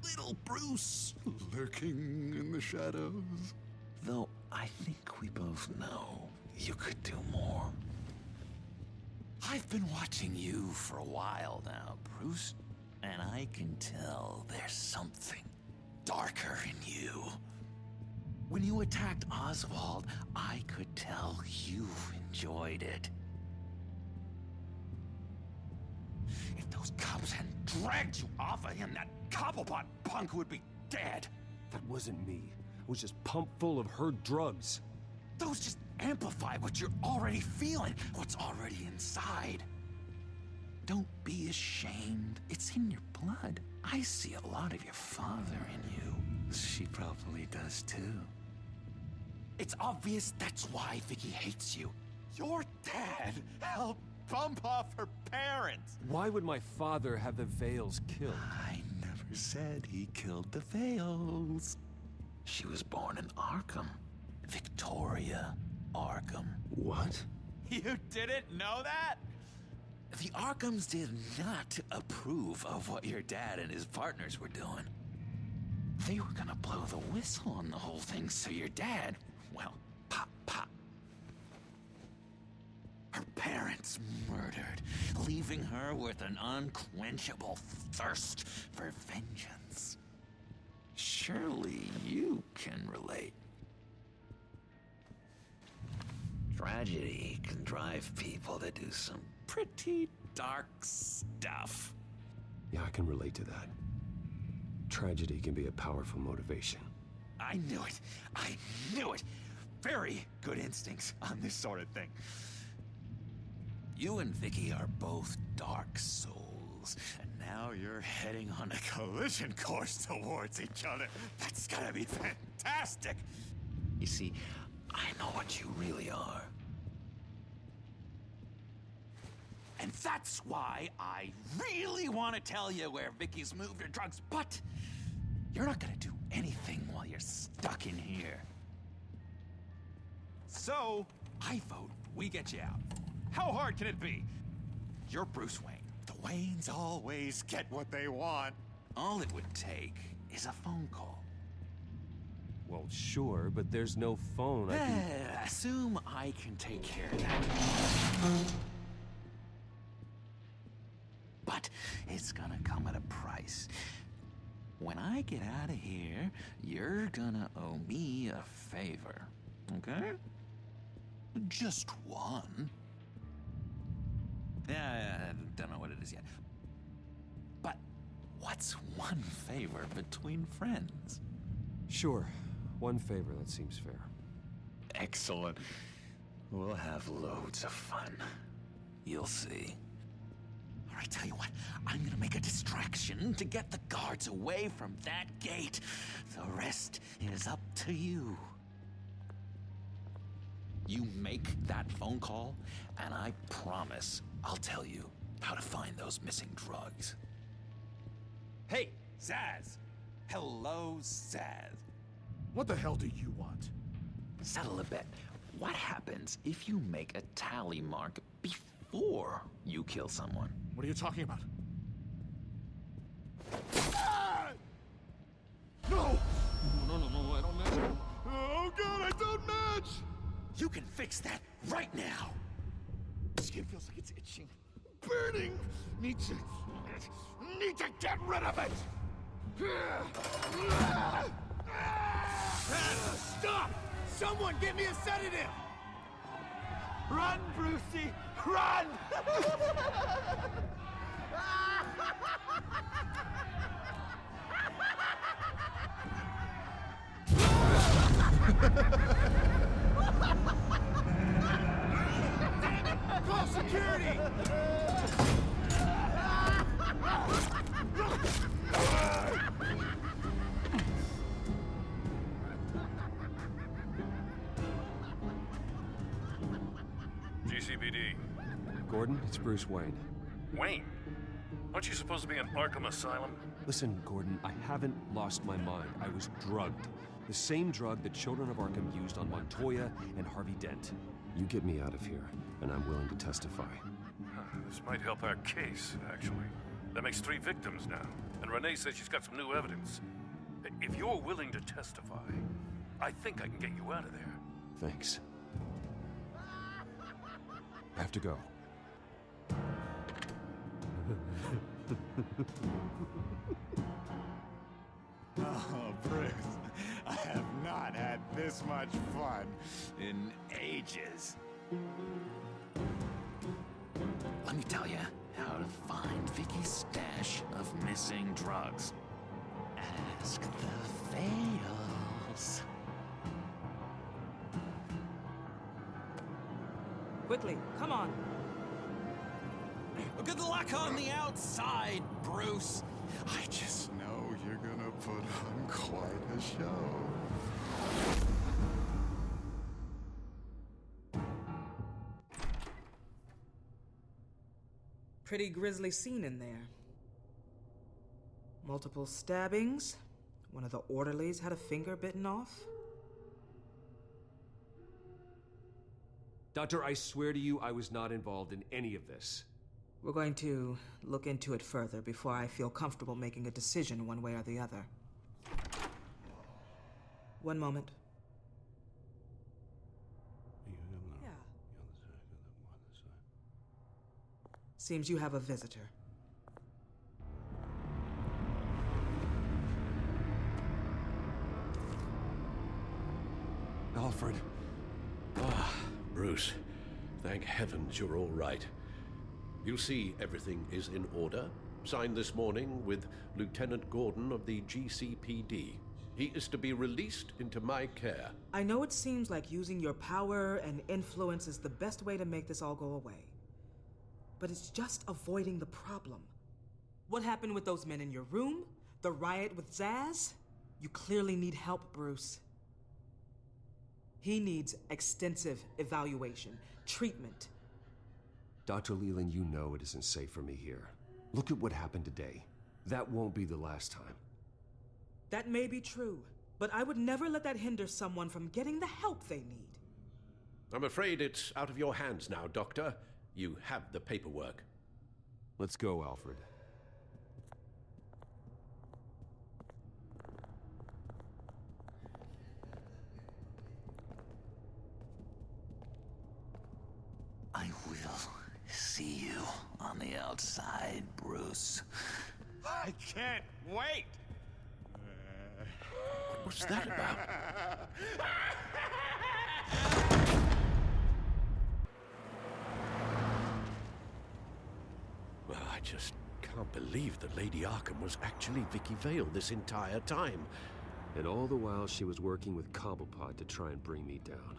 Little Bruce lurking in the shadows. Though I think we both know you could do more. I've been watching you for a while now, Bruce, and I can tell there's something darker in you. When you attacked Oswald, I could tell you enjoyed it. If those cops hadn't dragged you off of him, that Cobblepot punk would be dead. That wasn't me. It was just pumped full of her drugs. Those just amplify what you're already feeling, what's already inside. Don't be ashamed. It's in your blood. I see a lot of your father in you. She probably does too. It's obvious that's why Vicky hates you. Your dad helped bump off her parents. Why would my father have the Vales killed? I never said he killed the Vales. She was born in Arkham. Victoria Arkham. What? You didn't know that? The Arkhams did not approve of what your dad and his partners were doing. They were gonna blow the whistle on the whole thing, so your dad, well, pop, pop. Her parents murdered, leaving her with an unquenchable thirst for vengeance. Surely you can relate. Tragedy can drive people to do some pretty dark stuff. Yeah, I can relate to that. Tragedy can be a powerful motivation. I knew it. I knew it. Very good instincts on this sort of thing. You and Vicky are both dark souls, and now you're heading on a collision course towards each other. That's gonna be fantastic. You see, I know what you really are. And that's why I really want to tell you where Vicky's moved her drugs, but you're not gonna do anything while you're stuck in here. So, I vote we get you out. How hard can it be? You're Bruce Wayne. The Waynes always get what they want. All it would take is a phone call. Well, sure, but there's no phone. I can... Assume I can take care of that. But it's gonna come at a price. When I get out of here, you're gonna owe me a favor, okay? Just one. Yeah, I don't know what it is yet. But what's one favor between friends? Sure. One favor, that seems fair. Excellent. We'll have loads of fun. You'll see. All right, tell you what, I'm gonna make a distraction to get the guards away from that gate. The rest is up to you. You make that phone call, and I promise I'll tell you how to find those missing drugs. Hey, Zaz! Hello, Zaz. What the hell do you want? Settle a bet. What happens if you make a tally mark before you kill someone? What are you talking about? No! No, I don't match. Oh god, I don't match! You can fix that right now! Skin feels like it's itching. Burning! Need to get rid of it! Stop! Someone get me a sedative! Run, Brucey! Run! Call security! GCPD. Gordon, it's Bruce Wayne. Wayne? Aren't you supposed to be in Arkham Asylum? Listen, Gordon, I haven't lost my mind. I was drugged. The same drug the children of Arkham used on Montoya and Harvey Dent. You get me out of here, and I'm willing to testify. This might help our case, actually. That makes 3 victims now, and Renee says she's got some new evidence. If you're willing to testify, I think I can get you out of there. Thanks. I have to go. Oh, Bruce, I have not had this much fun in ages. Let me tell you how to find Vicky's stash of missing drugs. Ask the Vales. Quickly, come on. good luck on the outside, Bruce. I just know you're gonna put on quite a show. Pretty grisly scene in there. Multiple stabbings. One of the orderlies had a finger bitten off. Doctor, I swear to you, I was not involved in any of this. We're going to look into it further before I feel comfortable making a decision one way or the other. One moment. Yeah. Seems you have a visitor. Alfred. Ah, Bruce. Thank heavens you're all right. You'll see everything is in order. Signed this morning with Lieutenant Gordon of the GCPD. He is to be released into my care. I know it seems like using your power and influence is the best way to make this all go away. But it's just avoiding the problem. What happened with those men in your room? The riot with Zaz? You clearly need help, Bruce. He needs extensive evaluation, treatment. Dr. Leland, you know it isn't safe for me here. Look at what happened today. That won't be the last time. That may be true, but I would never let that hinder someone from getting the help they need. I'm afraid it's out of your hands now, Doctor. You have the paperwork. Let's go, Alfred. I will see you on the outside, Bruce. I can't wait! What's that about? Well, I just can't believe that Lady Arkham was actually Vicky Vale this entire time. And all the while she was working with Cobblepot to try and bring me down.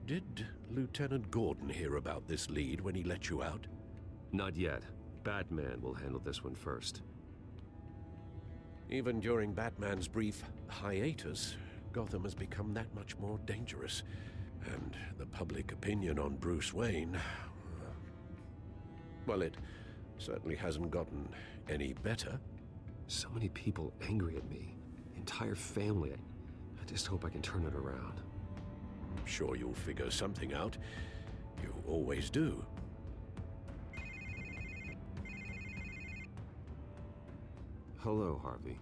Did Lieutenant Gordon hear about this lead when he let you out? Not yet. Batman will handle this one first. Even during Batman's brief hiatus, Gotham has become that much more dangerous. And the public opinion on Bruce Wayne... well, it certainly hasn't gotten any better. So many people angry at me. Entire family. I just hope I can turn it around. I'm sure you'll figure something out. You always do. Hello, Harvey.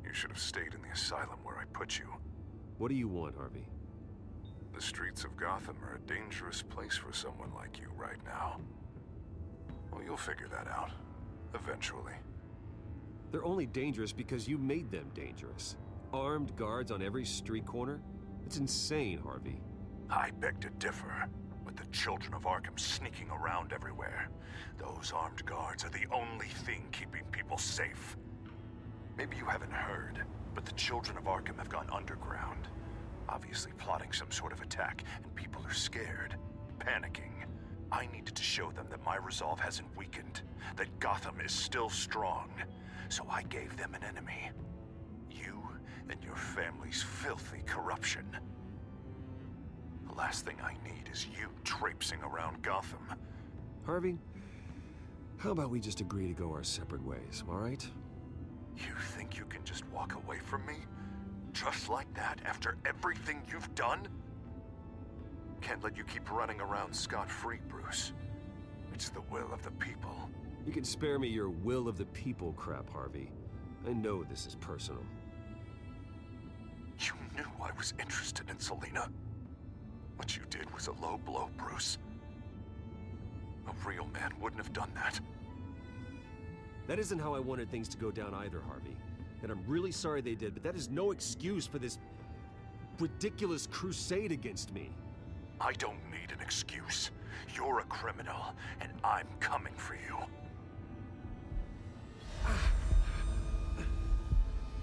You should have stayed in the asylum where I put you. What do you want, Harvey? The streets of Gotham are a dangerous place for someone like you right now. Well, you'll figure that out. Eventually. They're only dangerous because you made them dangerous. Armed guards on every street corner? It's insane, Harvey. I beg to differ. With the children of Arkham sneaking around everywhere, those armed guards are the only thing keeping people safe. Maybe you haven't heard, but the children of Arkham have gone underground. Obviously plotting some sort of attack, and people are scared, panicking. I needed to show them that my resolve hasn't weakened, that Gotham is still strong. So I gave them an enemy. You and your family's filthy corruption. The last thing I need is you traipsing around Gotham. Harvey, how about we just agree to go our separate ways, all right? You think you can just walk away from me? Just like that, after everything you've done? Can't let you keep running around scot-free, Bruce. It's the will of the people. You can spare me your will of the people crap, Harvey. I know this is personal. You knew I was interested in Selina. What you did was a low blow, Bruce. A real man wouldn't have done that. That isn't how I wanted things to go down either, Harvey. And I'm really sorry they did, but that is no excuse for this ridiculous crusade against me. I don't need an excuse. You're a criminal, and I'm coming for you.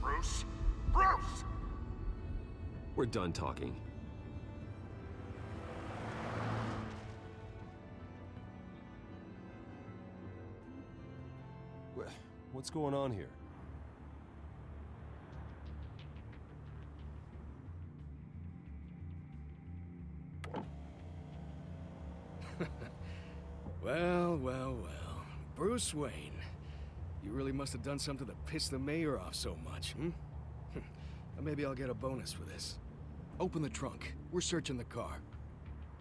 Bruce? Bruce! We're done talking. What's going on here? Well, well, well. Bruce Wayne. You really must have done something to piss the mayor off so much, hmm? Maybe I'll get a bonus for this. Open the trunk. We're searching the car.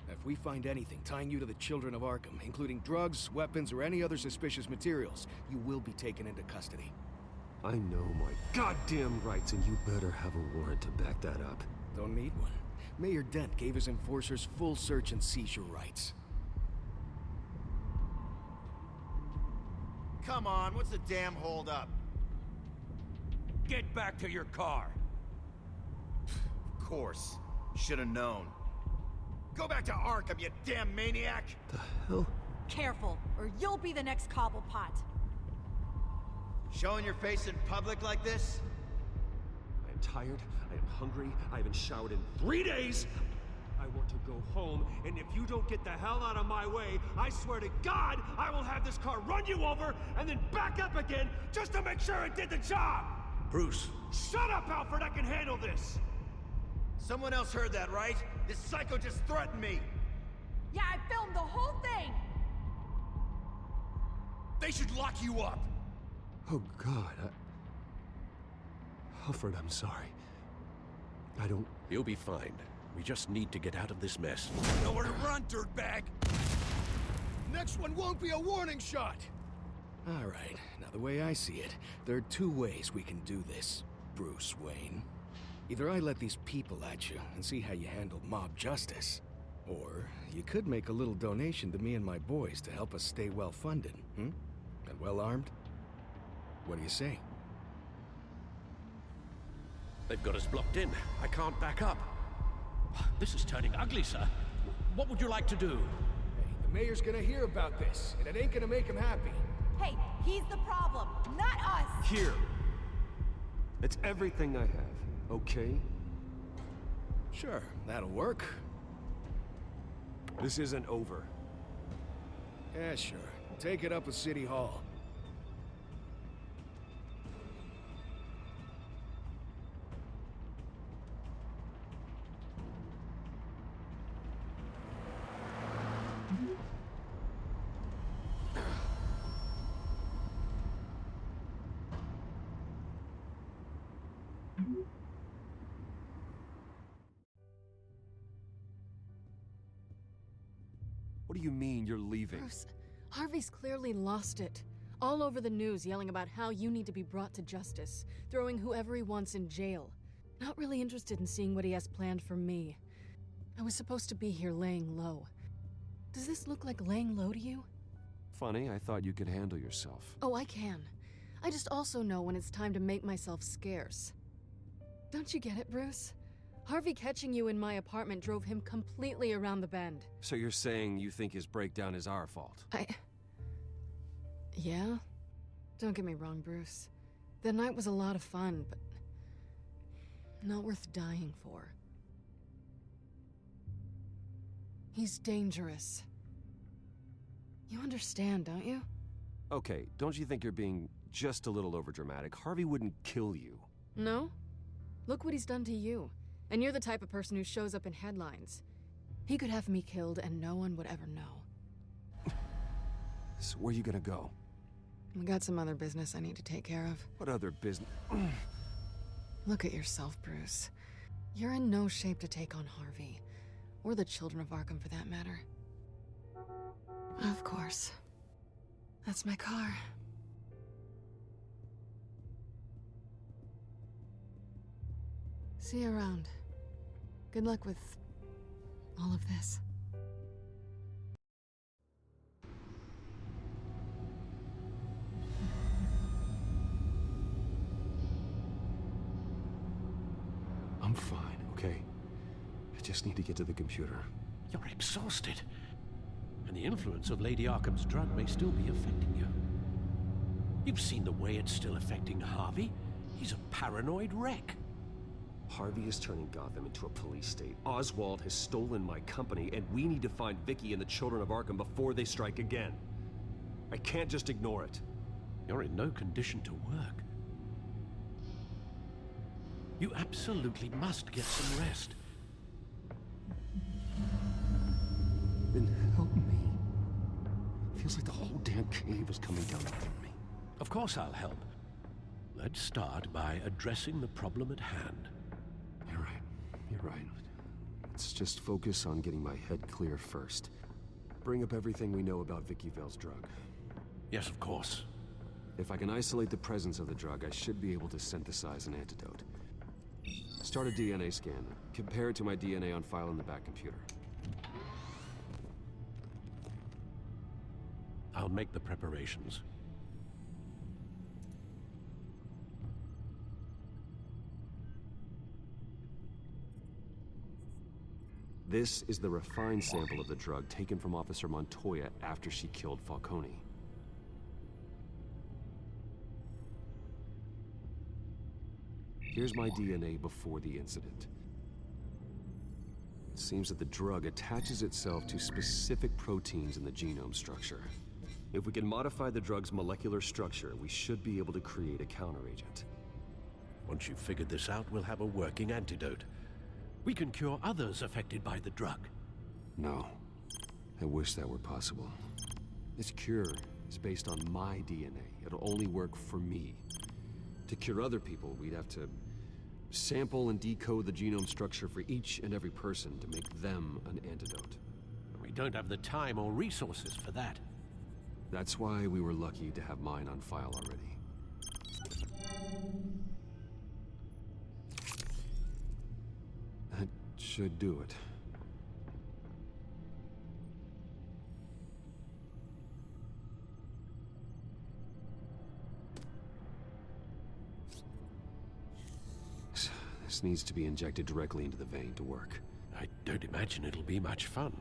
If we find anything tying you to the children of Arkham, including drugs, weapons, or any other suspicious materials, you will be taken into custody. I know my goddamn rights, and you better have a warrant to back that up. Don't need one. Mayor Dent gave his enforcers full search and seizure rights. Come on, what's the damn holdup? Get back to your car. Of course. Should've known. Go back to Arkham, you damn maniac! The hell? Careful, or you'll be the next Cobblepot. Showing your face in public like this? I am tired, I am hungry, I haven't showered in 3 days! I want to go home, and if you don't get the hell out of my way, I swear to God, I will have this car run you over, and then back up again, just to make sure it did the job! Bruce. Shut up, Alfred, I can handle this! Someone else heard that, right? This psycho just threatened me! Yeah, I filmed the whole thing! They should lock you up! Oh, God, Alfred, I'm sorry. I don't... You'll be fine. We just need to get out of this mess. Nowhere to run, dirtbag! Next one won't be a warning shot! All right, now the way I see it, there are two ways we can do this, Bruce Wayne. Either I let these people at you and see how you handle mob justice, or you could make a little donation to me and my boys to help us stay well-funded, And well-armed? What do you say? They've got us blocked in. I can't back up. This is turning ugly, sir. What would you like to do? Hey, the mayor's gonna hear about this, and it ain't gonna make him happy. Hey, he's the problem, not us! Here. It's everything I have, okay? Sure, that'll work. This isn't over. Yeah, sure. Take it up with City Hall. What do you mean you're leaving? Bruce, Harvey's clearly lost it. All over the news yelling about how you need to be brought to justice, throwing whoever he wants in jail. Not really interested in seeing what he has planned for me. I was supposed to be here laying low. Does this look like laying low to you? Funny, I thought you could handle yourself. Oh, I can. I just also know when it's time to make myself scarce. Don't you get it, Bruce? Harvey catching you in my apartment drove him completely around the bend. So you're saying you think his breakdown is our fault? Yeah? Don't get me wrong, Bruce. The night was a lot of fun, but not worth dying for. He's dangerous. You understand, don't you? Okay, don't you think you're being just a little overdramatic? Harvey wouldn't kill you. No? Look what he's done to you. And you're the type of person who shows up in headlines. He could have me killed and no one would ever know. So where are you gonna go? I got some other business I need to take care of. What other business? Look at yourself, Bruce. You're in no shape to take on Harvey. Or the children of Arkham, for that matter. Of course. That's my car. See you around. Good luck with all of this. I'm fine, okay? I just need to get to the computer. You're exhausted. And the influence of Lady Arkham's drug may still be affecting you. You've seen the way it's still affecting Harvey. He's a paranoid wreck. Harvey is turning Gotham into a police state. Oswald has stolen my company, and we need to find Vicky and the children of Arkham before they strike again. I can't just ignore it. You're in no condition to work. You absolutely must get some rest. Then help me. Feels like the whole damn cave is coming down upon me. Of course I'll help. Let's start by addressing the problem at hand. You're right. You're right. Let's just focus on getting my head clear first. Bring up everything we know about Vicky Vale's drug. Yes, of course. If I can isolate the presence of the drug, I should be able to synthesize an antidote. Start a DNA scan. Compare it to my DNA on file in the back computer. I'll make the preparations. This is the refined sample of the drug taken from Officer Montoya after she killed Falcone. Here's my DNA before the incident. It seems that the drug attaches itself to specific proteins in the genome structure. If we can modify the drug's molecular structure, we should be able to create a counteragent. Once you've figured this out, we'll have a working antidote. We can cure others affected by the drug. No. I wish that were possible. This cure is based on my DNA. It'll only work for me. To cure other people, we'd have to sample and decode the genome structure for each and every person to make them an antidote. We don't have the time or resources for that. That's why we were lucky to have mine on file already. That should do it. This needs to be injected directly into the vein to work. I don't imagine it'll be much fun.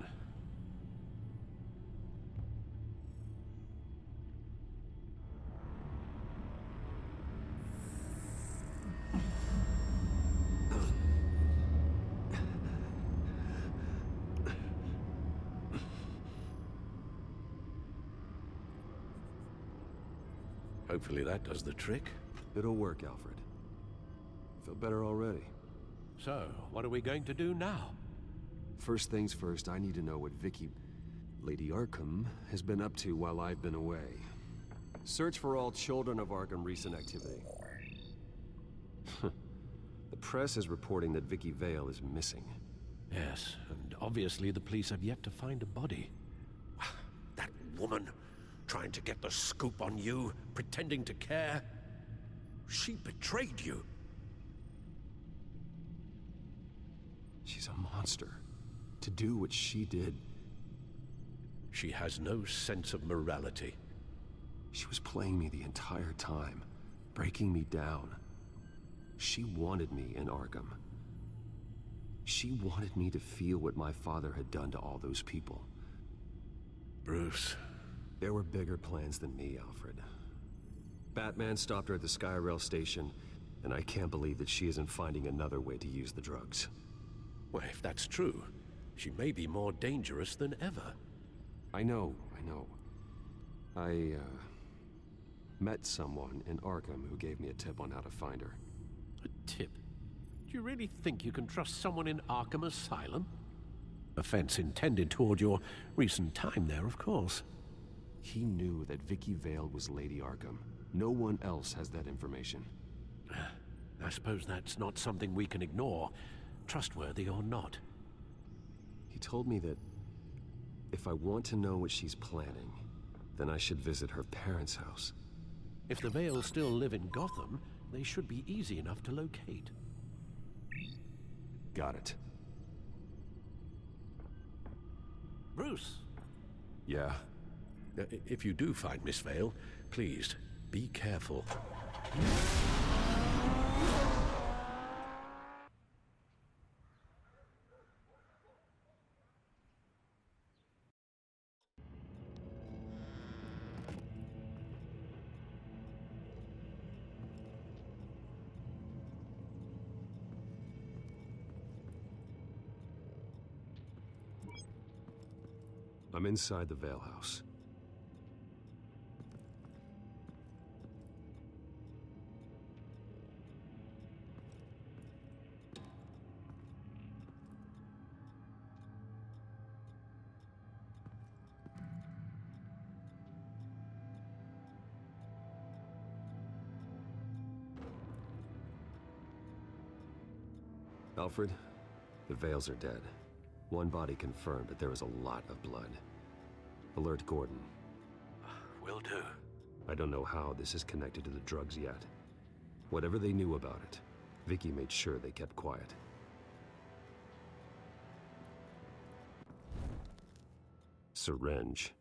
Hopefully that does the trick. It'll work, Alfred. Feel better already. So, what are we going to do now? First things first, I need to know what Lady Arkham, has been up to while I've been away. Search for all children of Arkham recent activity. The press is reporting that Vicky Vale is missing. Yes, and obviously the police have yet to find a body. That woman, trying to get the scoop on you, pretending to care. She betrayed you. She's a monster. To do what she did. She has no sense of morality. She was playing me the entire time, breaking me down. She wanted me in Arkham. She wanted me to feel what my father had done to all those people. Bruce. There were bigger plans than me, Alfred. Batman stopped her at the Skyrail station, and I can't believe that she isn't finding another way to use the drugs. Well, if that's true, she may be more dangerous than ever. I know. I met someone in Arkham who gave me a tip on how to find her. A tip? Do you really think you can trust someone in Arkham Asylum? Offense intended toward your recent time there, of course. He knew that Vicky Vale was Lady Arkham. No one else has that information. I suppose that's not something we can ignore, trustworthy or not. He told me that if I want to know what she's planning, then I should visit her parents' house. If the Vales still live in Gotham, they should be easy enough to locate. Got it. Bruce! Yeah? If you do find Miss Vale, please, be careful. I'm inside the Vale house. Alfred, the Vales are dead. One body confirmed, but there is a lot of blood. Alert Gordon. Will do. I don't know how this is connected to the drugs yet. Whatever they knew about it, Vicky made sure they kept quiet. Syringe.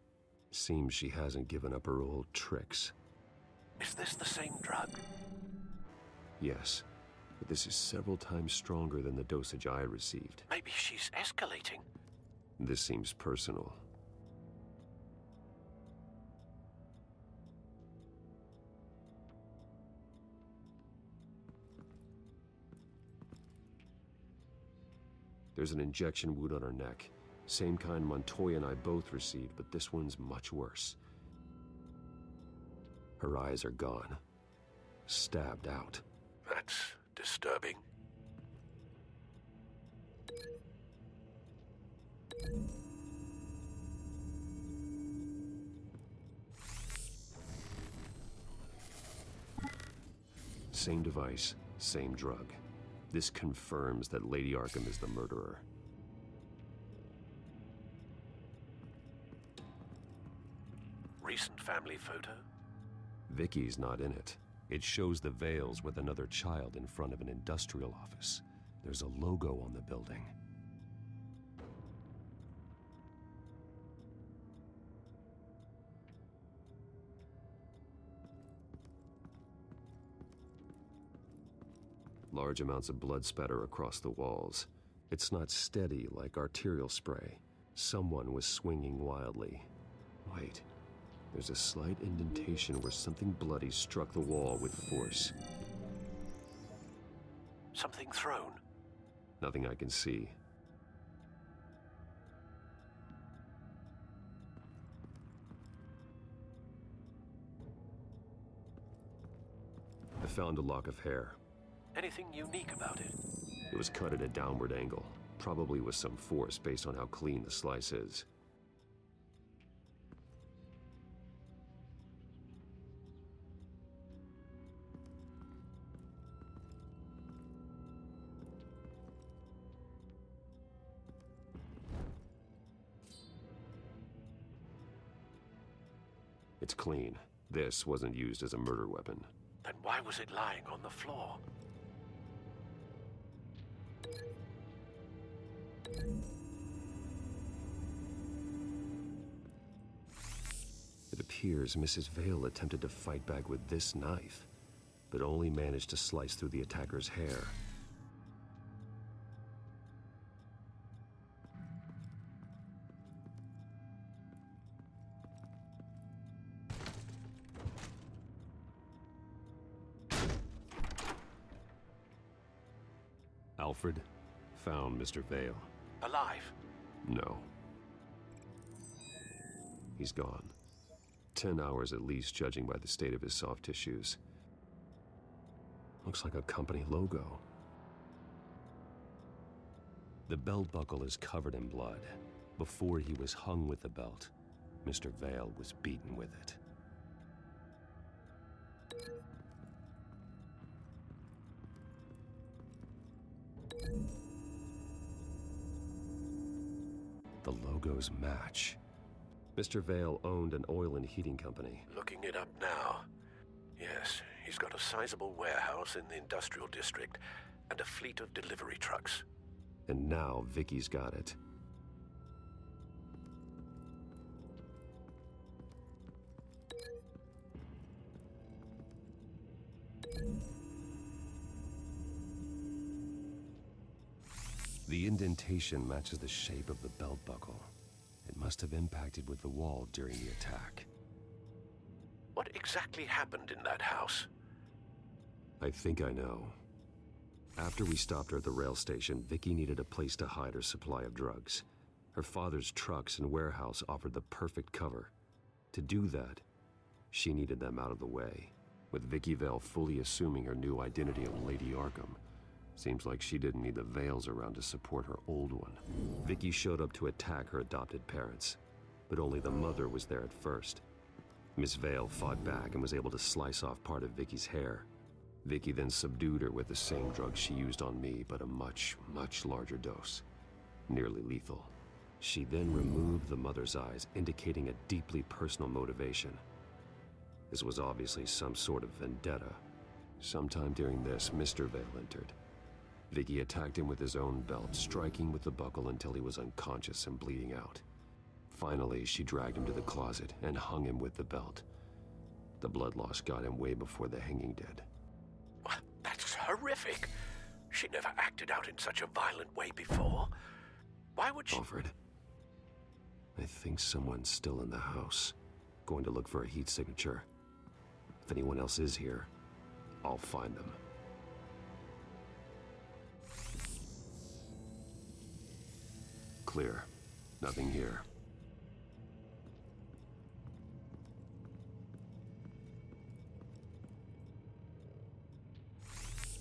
Seems she hasn't given up her old tricks. Is this the same drug? Yes, but this is several times stronger than the dosage I received. Maybe she's escalating. This seems personal. There's an injection wound on her neck. Same kind Montoya and I both received, but this one's much worse. Her eyes are gone. Stabbed out. That's disturbing. Same device, same drug. This confirms that Lady Arkham is the murderer. Recent family photo? Vicky's not in it. It shows the Vales with another child in front of an industrial office. There's a logo on the building. Large amounts of blood spatter across the walls. It's not steady like arterial spray. Someone was swinging wildly. Wait. There's a slight indentation where something bloody struck the wall with force. Something thrown? Nothing I can see. I found a lock of hair. Anything unique about it? It was cut at a downward angle, probably with some force based on how clean the slice is. It's clean. This wasn't used as a murder weapon. Then why was it lying on the floor? It appears Mrs. Vale attempted to fight back with this knife, but only managed to slice through the attacker's hair. Alfred found Mr. Vale. Alive? No. He's gone. 10 hours at least, judging by the state of his soft tissues. Looks like a company logo. The belt buckle is covered in blood. Before he was hung with the belt, Mr. Vale was beaten with it. The logos match. Mr. Vale owned an oil and heating company. Looking it up now. Yes, he's got a sizable warehouse in the industrial district and a fleet of delivery trucks. And now Vicky's got it. The indentation matches the shape of the belt buckle. It must have impacted with the wall during the attack. What exactly happened in that house? I think I know. After we stopped her at the rail station, Vicky needed a place to hide her supply of drugs. Her father's trucks and warehouse offered the perfect cover. To do that, she needed them out of the way. With Vicky Vale fully assuming her new identity of Lady Arkham, seems like she didn't need the Vales around to support her old one. Vicky showed up to attack her adopted parents, but only the mother was there at first. Miss Vale fought back and was able to slice off part of Vicky's hair. Vicky then subdued her with the same drug she used on me, but a much, much larger dose. Nearly lethal. She then removed the mother's eyes, indicating a deeply personal motivation. This was obviously some sort of vendetta. Sometime during this, Mr. Vale entered. Vicky attacked him with his own belt, striking with the buckle until he was unconscious and bleeding out. Finally, she dragged him to the closet and hung him with the belt. The blood loss got him way before the hanging did. That's horrific. She never acted out in such a violent way before. Why would she... Alfred, I think someone's still in the house. Going to look for a heat signature. If anyone else is here, I'll find them. Clear. Nothing here.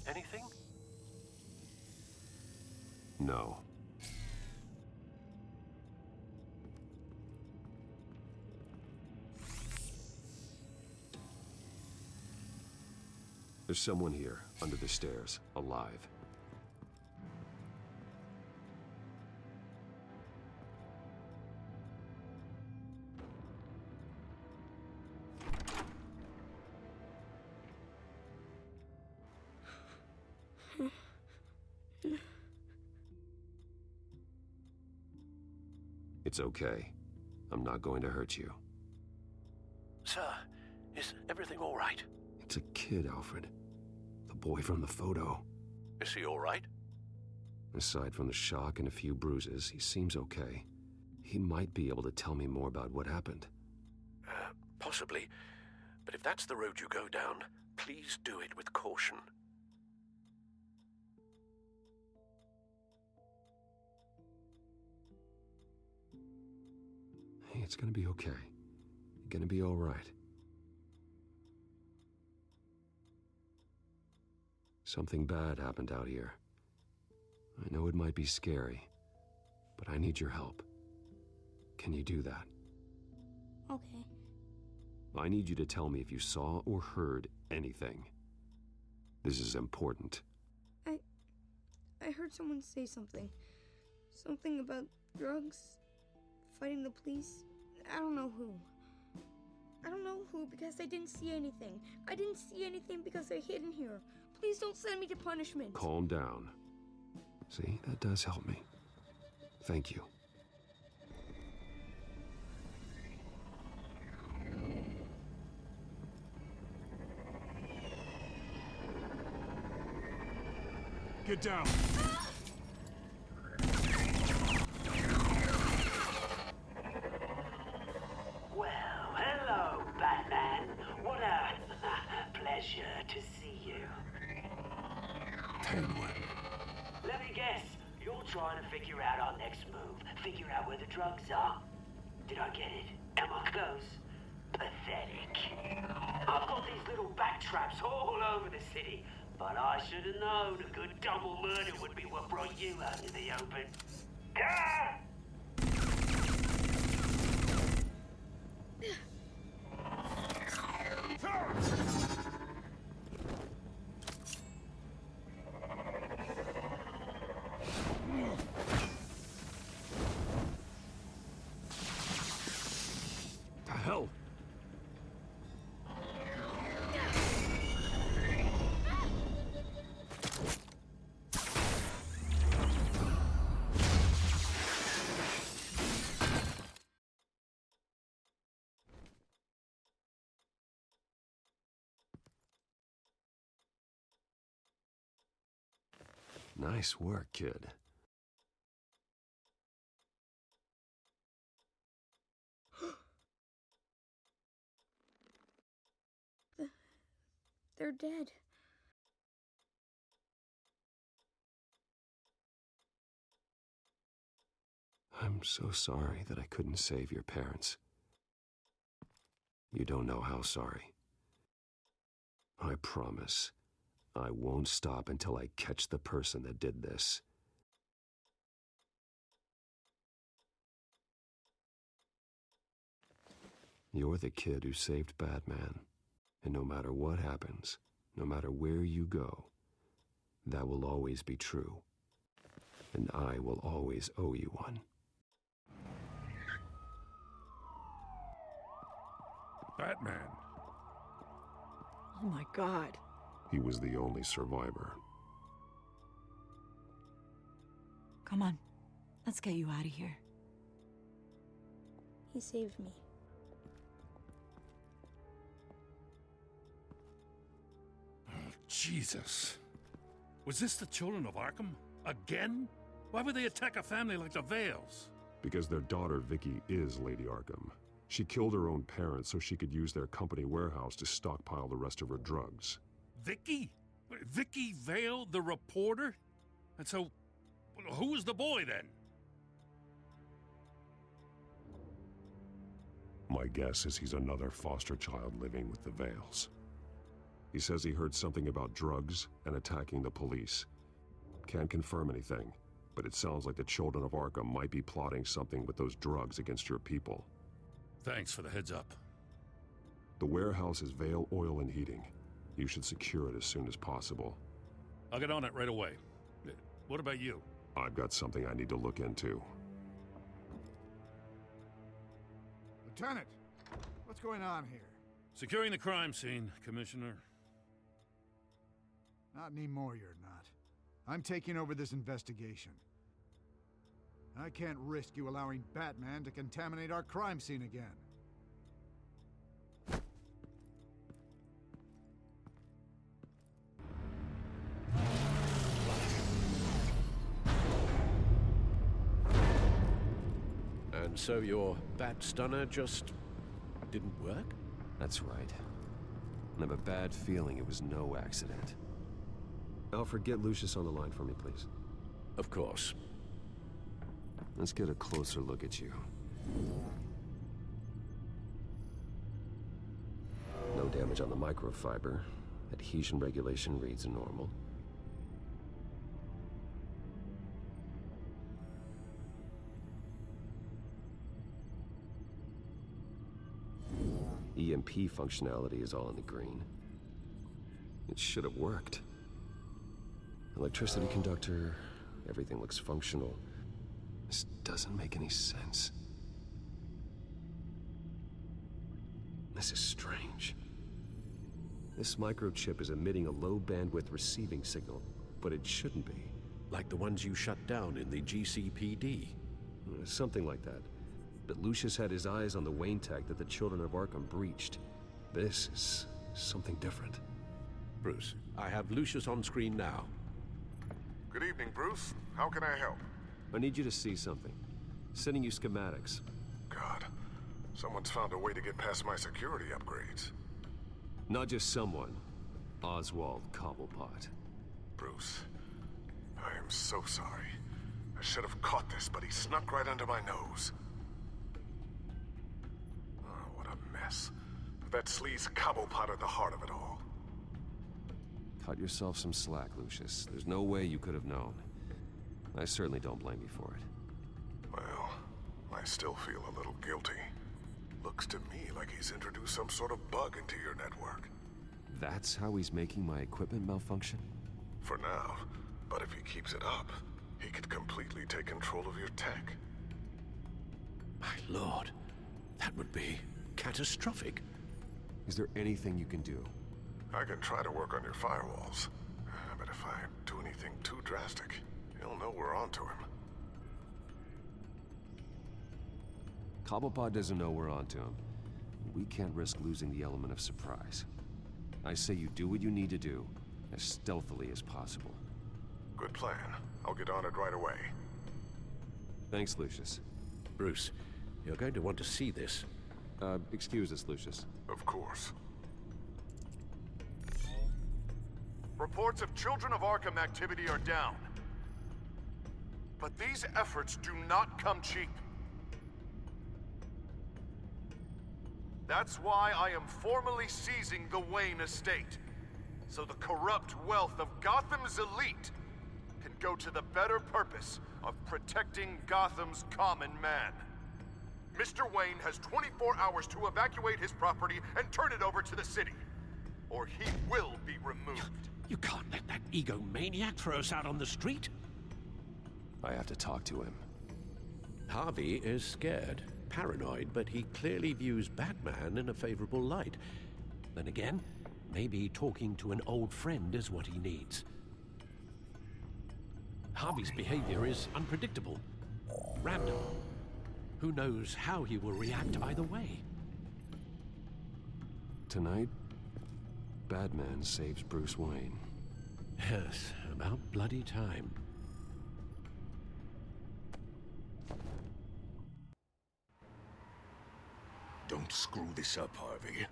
Anything? No. There's someone here, under the stairs, alive. It's okay. I'm not going to hurt you. Sir, is everything all right? It's a kid, Alfred. The boy from the photo. Is he all right? Aside from the shock and a few bruises, he seems okay. He might be able to tell me more about what happened. Possibly. But if that's the road you go down, please do it with caution. Hey, it's gonna be okay. You're gonna be all right. Something bad happened out here. I know it might be scary, but I need your help. Can you do that? Okay. I need you to tell me if you saw or heard anything. This is important. I heard someone say something. Something about drugs, fighting the police. I don't know who. I don't know who because I didn't see anything. I didn't see anything because they're hidden here. Please don't send me to punishment. Calm down. See, that does help me. Thank you. Get down. Well, hello, Batman. What a pleasure to see you. Penguin. Let me guess, you're trying to figure out our next move. Figure out where the drugs are. Did I get it? Am I close? Pathetic. I've got these little bat traps all over the city, but I should have known a good double murder would be what brought you out in the open. Ah! The hell? Nice work, kid. They're dead. I'm so sorry that I couldn't save your parents. You don't know how sorry. I promise, I won't stop until I catch the person that did this. You're the kid who saved Batman, and no matter what happens, no matter where you go, that will always be true. And I will always owe you one. Batman. Oh my God. He was the only survivor. Come on, let's get you out of here. He saved me. Oh, Jesus. Was this the children of Arkham? Again? Why would they attack a family like the Vales? Because their daughter, Vicky, is Lady Arkham. She killed her own parents so she could use their company warehouse to stockpile the rest of her drugs. Vicky? Vicky Vale, the reporter? And so, who was the boy then? My guess is he's another foster child living with the Vales. He says he heard something about drugs and attacking the police. Can't confirm anything, but it sounds like the children of Arkham might be plotting something with those drugs against your people. Thanks for the heads up. The warehouse is Vale Oil and Heating. You should secure it as soon as possible. I'll get on it right away. What about you? I've got something I need to look into. Lieutenant, what's going on here? Securing the crime scene, Commissioner. Not anymore, you're not. I'm taking over this investigation. I can't risk you allowing Batman to contaminate our crime scene again. And so your bat stunner just didn't work? That's right. I have a bad feeling it was no accident. Alfred, get Lucius on the line for me, please. Of course. Let's get a closer look at you. No damage on the microfiber. Adhesion regulation reads normal. EMP functionality is all in the green. It should have worked. Electricity conductor, everything looks functional. This doesn't make any sense. This is strange. This microchip is emitting a low bandwidth receiving signal, but it shouldn't be. Like the ones you shut down in the GCPD. Something like that. But Lucius had his eyes on the Wayne tag that the children of Arkham breached. This is something different. Bruce, I have Lucius on screen now. Good evening, Bruce. How can I help? I need you to see something. Sending you schematics. God, someone's found a way to get past my security upgrades. Not just someone. Oswald Cobblepot. Bruce, I am so sorry. I should have caught this, but he snuck right under my nose. Oh, what a mess. That sleaze Cobblepot at the heart of it all. Cut yourself some slack, Lucius. There's no way you could have known. I certainly don't blame you for it. Well, I still feel a little guilty. Looks to me like he's introduced some sort of bug into your network. That's how he's making my equipment malfunction? For now. But if he keeps it up, he could completely take control of your tech. My lord, that would be catastrophic. Is there anything you can do? I can try to work on your firewalls. But if I do anything too drastic, he'll know we're onto him. Cobblepot doesn't know we're onto him. We can't risk losing the element of surprise. I say you do what you need to do, as stealthily as possible. Good plan. I'll get on it right away. Thanks, Lucius. Bruce, you're going to want to see this. Excuse us, Lucius. Of course. Reports of Children of Arkham activity are down. But these efforts do not come cheap. That's why I am formally seizing the Wayne estate, so the corrupt wealth of Gotham's elite can go to the better purpose of protecting Gotham's common man. Mr. Wayne has 24 hours to evacuate his property and turn it over to the city. or he will be removed. You can't let that egomaniac throw us out on the street. I have to talk to him. Harvey is scared, paranoid, but he clearly views Batman in a favorable light. Then again, maybe talking to an old friend is what he needs. Harvey's behavior is unpredictable, random. Who knows how he will react either way? Tonight, Batman saves Bruce Wayne. Yes, about bloody time. Don't screw this up, Harvey.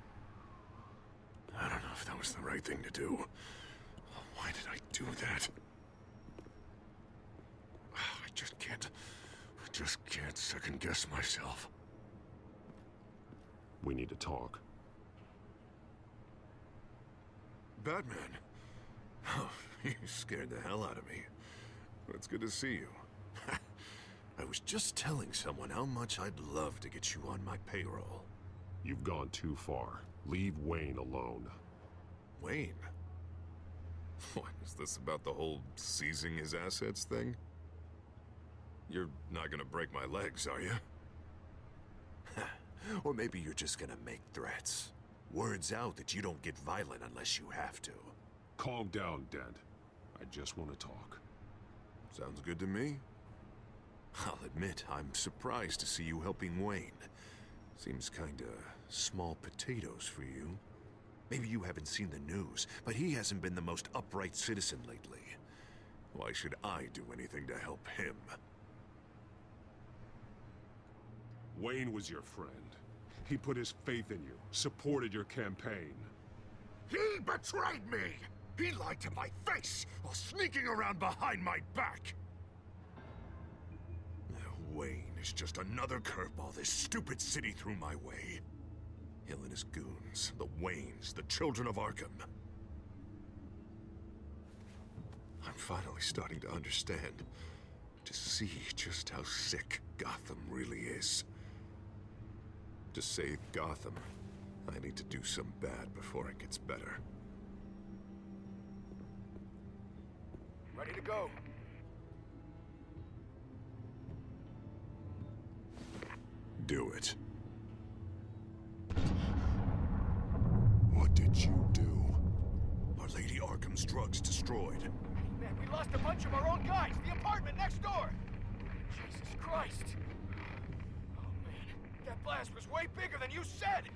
I don't know if that was the right thing to do. Why did I do that? I just can't second guess myself. We need to talk. Batman. Oh, you scared the hell out of me. It's good to see you. I was just telling someone how much I'd love to get you on my payroll. You've gone too far. Leave Wayne alone. Wayne? What, is this about the whole seizing his assets thing? You're not gonna break my legs, are you? Or maybe you're just gonna make threats. Words out that you don't get violent unless you have to. Calm down, Dent. I just want to talk. Sounds good to me. I'll admit, I'm surprised to see you helping Wayne. Seems kinda small potatoes for you. Maybe you haven't seen the news, but he hasn't been the most upright citizen lately. Why should I do anything to help him? Wayne was your friend. He put his faith in you, supported your campaign. He betrayed me! He lied to my face while sneaking around behind my back! Wayne is just another curveball this stupid city threw my way. Hill and his goons, the Waynes, the children of Arkham. I'm finally starting to understand, to see just how sick Gotham really is. To save Gotham, I need to do some bad before it gets better. Ready to go. Do it. What did you do? Our Lady Arkham's drugs destroyed. Man, we lost a bunch of our own guys. The apartment next door. Jesus Christ. Oh, man. That blast was way bigger than you said.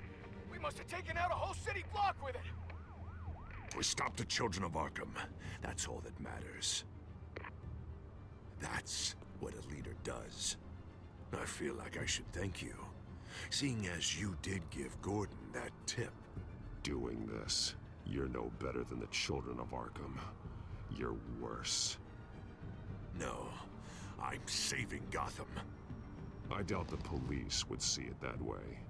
We must have taken out a whole city block with it. We stopped the children of Arkham. That's all that matters. That's what a leader does. I feel like I should thank you, seeing as you did give Gordon that tip. Doing this, you're no better than the children of Arkham. You're worse. No, I'm saving Gotham. I doubt the police would see it that way.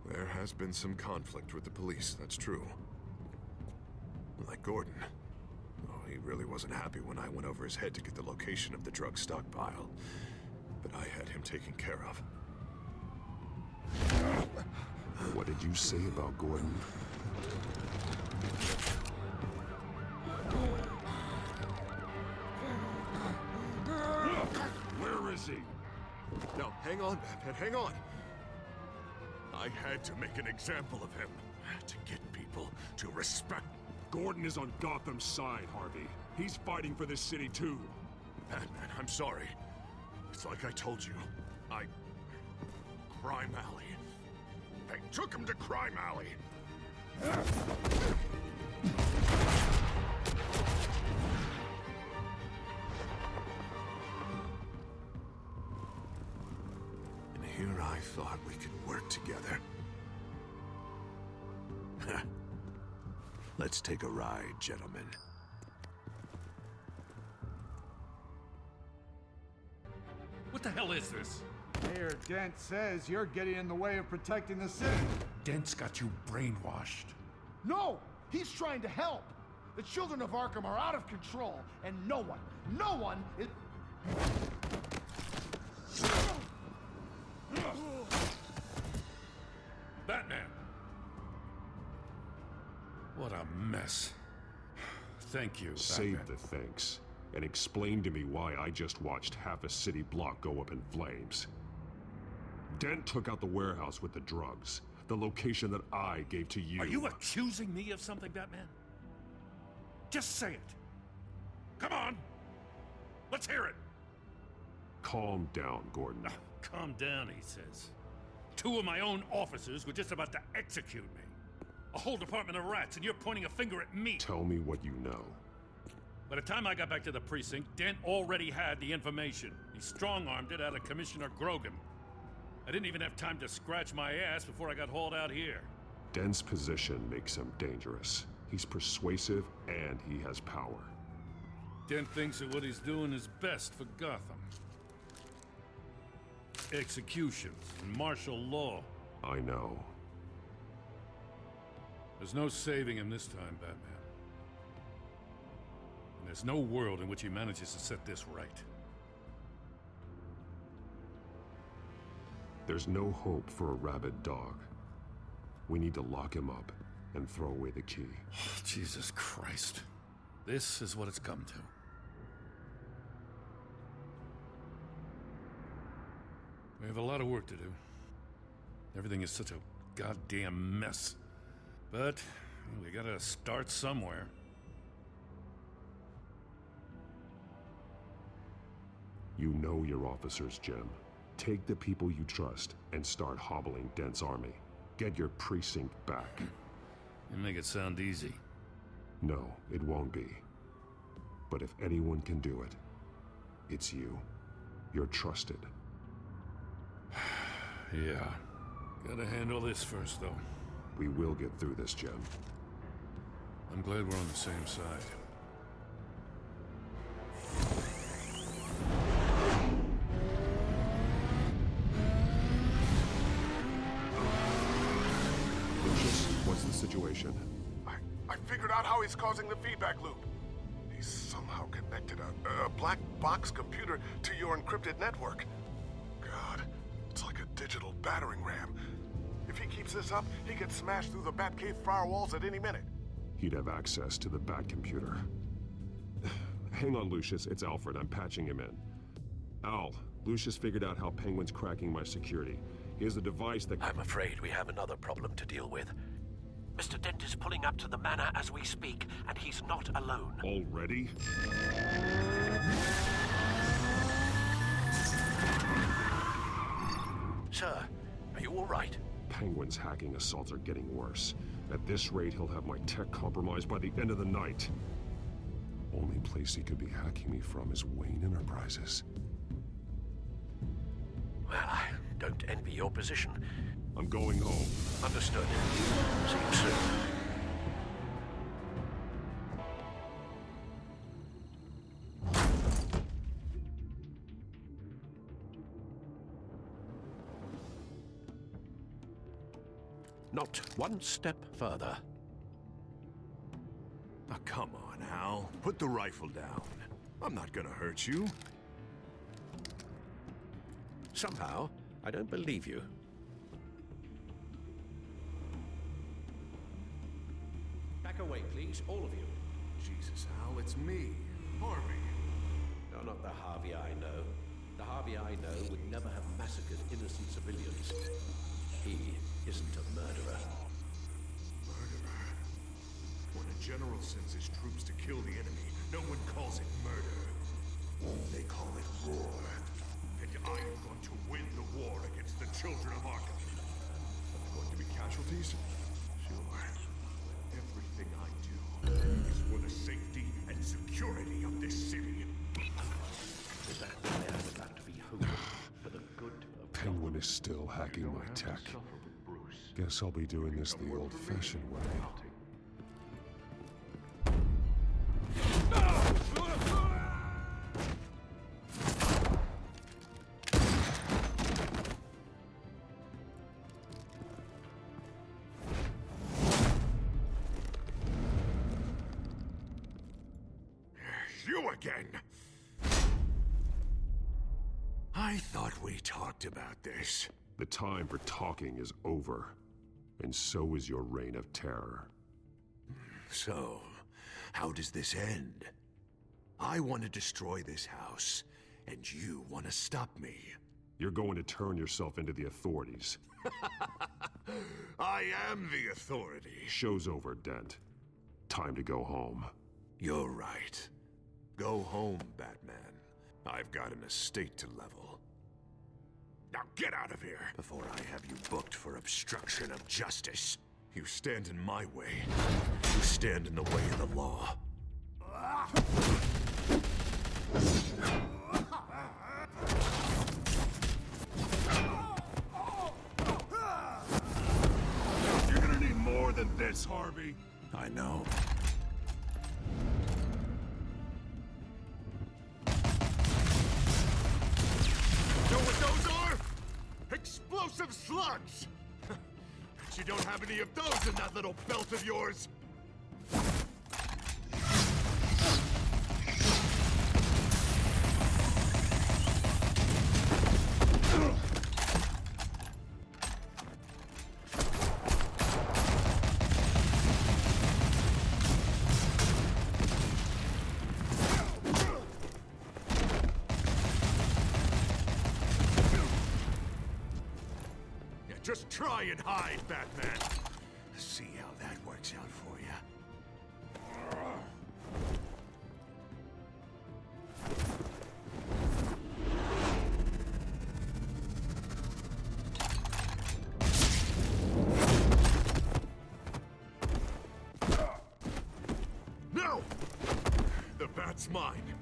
There has been some conflict with the police, that's true. Like Gordon. Oh, he really wasn't happy when I went over his head to get the location of the drug stockpile. But I had him taken care of. What did you say about Gordon? Where is he? No, hang on, Batman, hang on. I had to make an example of him. To get people to respect. Gordon is on Gotham's side, Harvey. He's fighting for this city too. Batman, I'm sorry. It's like I told you. Crime Alley. They took him to Crime Alley! And here I thought we could work together. Let's take a ride, gentlemen. What the hell is this? Mayor Dent says you're getting in the way of protecting the city. Dent's got you brainwashed. No! He's trying to help! The children of Arkham are out of control, and no one is... Batman! What Yes. Thank you, Save Batman. the thanks, and explain to me why I just watched half a city block go up in flames. Dent took out the warehouse with the drugs, the location that I gave to you. Are you accusing me of something, Batman? Just say it. Come on! Let's hear it! Calm down, Gordon. Calm down, he says. 2 of my own officers were just about to execute me. A whole department of rats, and you're pointing a finger at me. Tell me what you know. By the time I got back to the precinct, Dent already had the information. He strong-armed it out of Commissioner Grogan. I didn't even have time to scratch my ass before I got hauled out here. Dent's position makes him dangerous. He's persuasive, and he has power. Dent thinks that what he's doing is best for Gotham. Executions and martial law. I know. There's no saving him this time, Batman. And there's no world in which he manages to set this right. There's no hope for a rabid dog. We need to lock him up and throw away the key. Oh, Jesus Christ. This is what it's come to. We have a lot of work to do. Everything is such a goddamn mess. But we gotta start somewhere. You know your officers, Jim. Take the people you trust and start hobbling Dent's army. Get your precinct back. You make it sound easy. No, it won't be. But if anyone can do it, it's you. You're trusted. Yeah. Gotta handle this first, though. We will get through this, Jim. I'm glad we're on the same side. Lucius, what's the situation? I figured out how he's causing the feedback loop. He's somehow connected a black box computer to your encrypted network. God, it's like a digital battering ram. If he keeps this up, he could smash through the Batcave firewalls at any minute. He'd have access to the Bat computer. Hang on, Lucius. It's Alfred. I'm patching him in. Al, Lucius figured out how Penguin's cracking my security. He has a device that... I'm afraid we have another problem to deal with. Mr. Dent is pulling up to the manor as we speak, and he's not alone. Already? Sir, are you all right? Penguin's hacking assaults are getting worse. At this rate, he'll have my tech compromised by the end of the night. Only place he could be hacking me from is Wayne Enterprises. Well, I don't envy your position. I'm going home. Understood. See you soon. Not one step further. Oh, come on, Al. Put the rifle down. I'm not gonna hurt you. Somehow, I don't believe you. Back away, please, all of you. Jesus, Al, it's me, Harvey. No, not the Harvey I know. The Harvey I know would never have massacred innocent civilians. He isn't a murderer. Murderer? When a general sends his troops to kill the enemy, no one calls it murder. They call it war. And I am going to win the war against the children of Arkham. Are there going to be casualties? Sure. Everything I do is for the safety and security of this city. Is that why I'm about to be hoping for the good of Penguin is still hacking my tech. Guess I'll be doing this the old-fashioned way. You again! I thought we talked about this. The time for talking is over, and so is your reign of terror. So, how does this end? I want to destroy this house, and you want to stop me. You're going to turn yourself into the authorities. I am the authority. Show's over, Dent. Time to go home. You're right. Go home, Batman. I've got an estate to level. Now get out of here before I have you booked for obstruction of justice. You stand in my way. You stand in the way of the law. You're gonna need more than this, Harvey. I know. Know what those are? Explosive slugs! Bet you don't have any of those in that little belt of yours! Just try and hide, Batman. See how that works out for you. No! The bat's mine.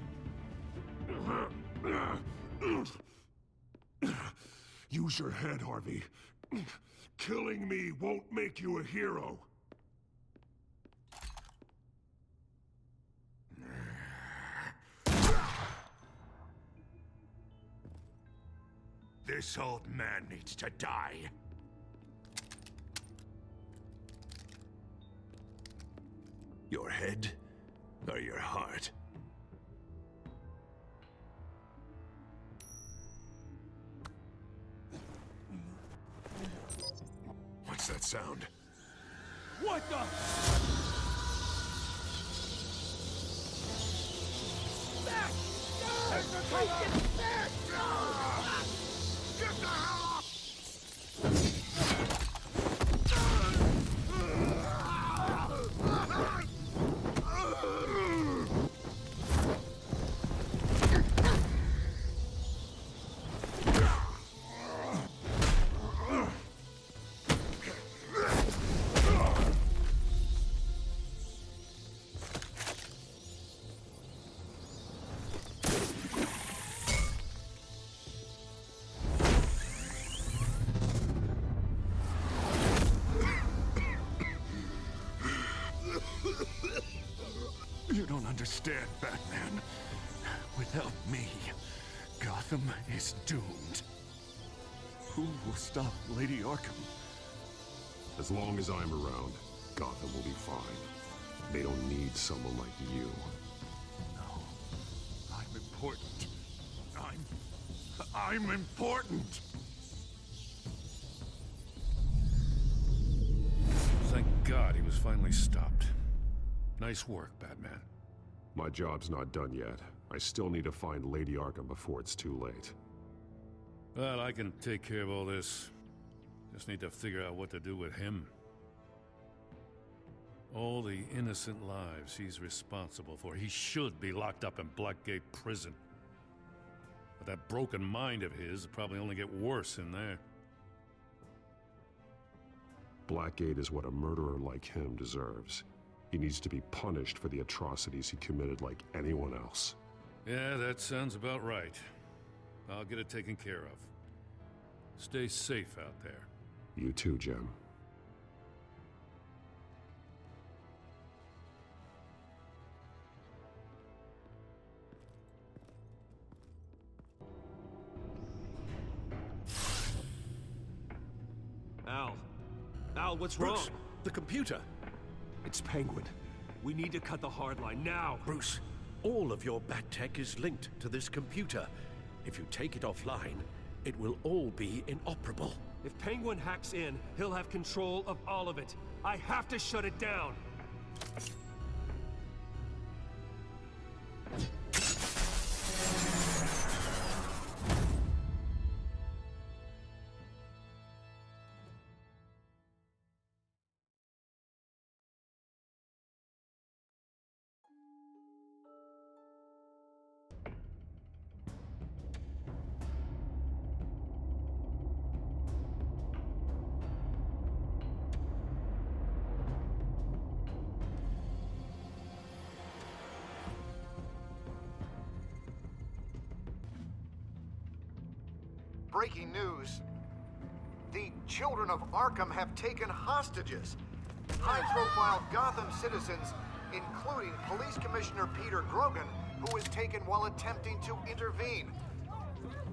Use your head, Harvey. Killing me won't make you a hero. This old man needs to die. Your head or your heart? What's that sound? What the? Back! No! Get back! Get the hell off! You don't understand, Batman. Without me, Gotham is doomed. Who will stop Lady Arkham? As long as I'm around, Gotham will be fine. They don't need someone like you. No. I'm important. I'm important! Thank God he was finally stopped. Nice work, Batman. My job's not done yet. I still need to find Lady Arkham before it's too late. Well, I can take care of all this. Just need to figure out what to do with him. All the innocent lives he's responsible for. He should be locked up in Blackgate Prison. But that broken mind of his will probably only get worse in there. Blackgate is what a murderer like him deserves. He needs to be punished for the atrocities he committed like anyone else. Yeah, that sounds about right. I'll get it taken care of. Stay safe out there. You too, Jim. Al, what's Bruce, wrong? the computer. It's Penguin. We need to cut the hard line now. Bruce, all of your bat tech is linked to this computer. If you take it offline, it will all be inoperable. If Penguin hacks in, he'll have control of all of it. I have to shut it down. Breaking news. The children of Arkham have taken hostages. High-profile Gotham citizens, including Police Commissioner Peter Grogan, who was taken while attempting to intervene.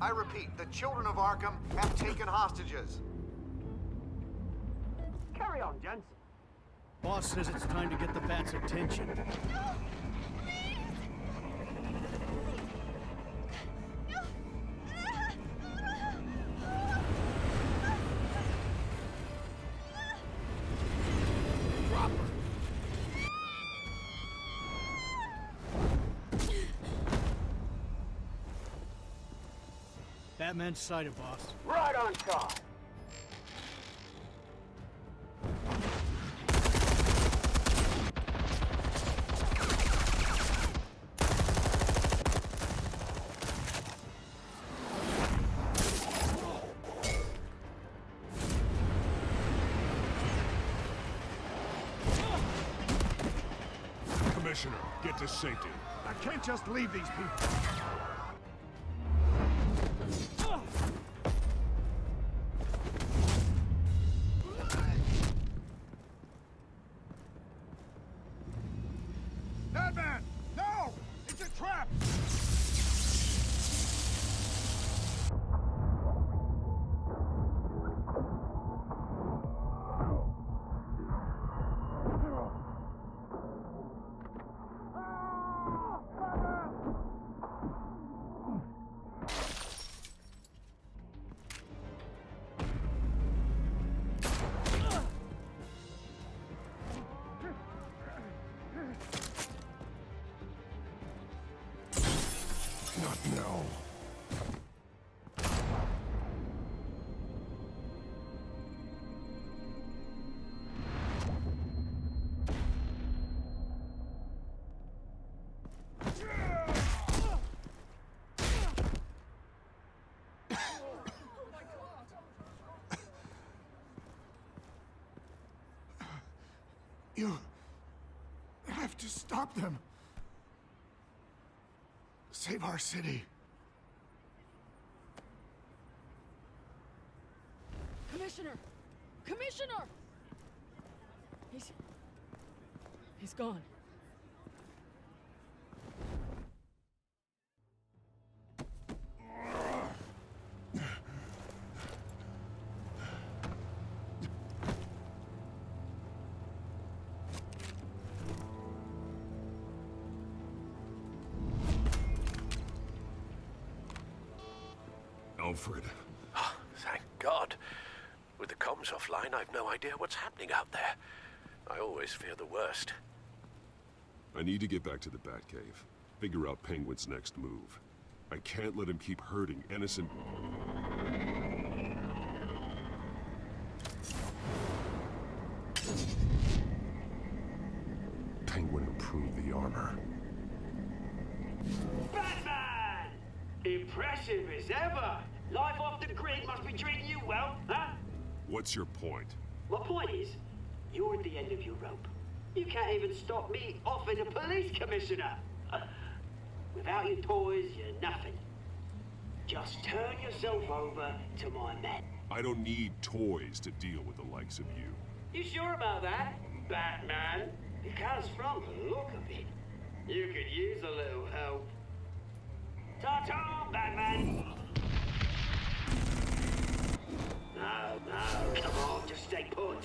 I repeat, the children of Arkham have taken hostages. Carry on, gents. Boss says it's time to get the Bat's attention. Batman's sighted, boss. Right on time. Commissioner, get to safety. I can't just leave these people. Batman! No! It's a trap! Not now. You have to stop them. Save our city. Commissioner! Commissioner! He's gone. Alfred. Thank God. With the comms offline, I've no idea what's happening out there. I always fear the worst. I need to get back to the Batcave. Figure out Penguin's next move. I can't let him keep hurting innocent... Penguin improved the armor. Batman! Impressive as ever. Life off the grid must be treating you well, huh? What's your point? My point is, you're at the end of your rope. You can't even stop me offing a police commissioner. Without your toys, you're nothing. Just turn yourself over to my men. I don't need toys to deal with the likes of you. You sure about that, Batman? Because from the look of it, you could use a little help. Ta-ta, Batman! No, come on, just stay put.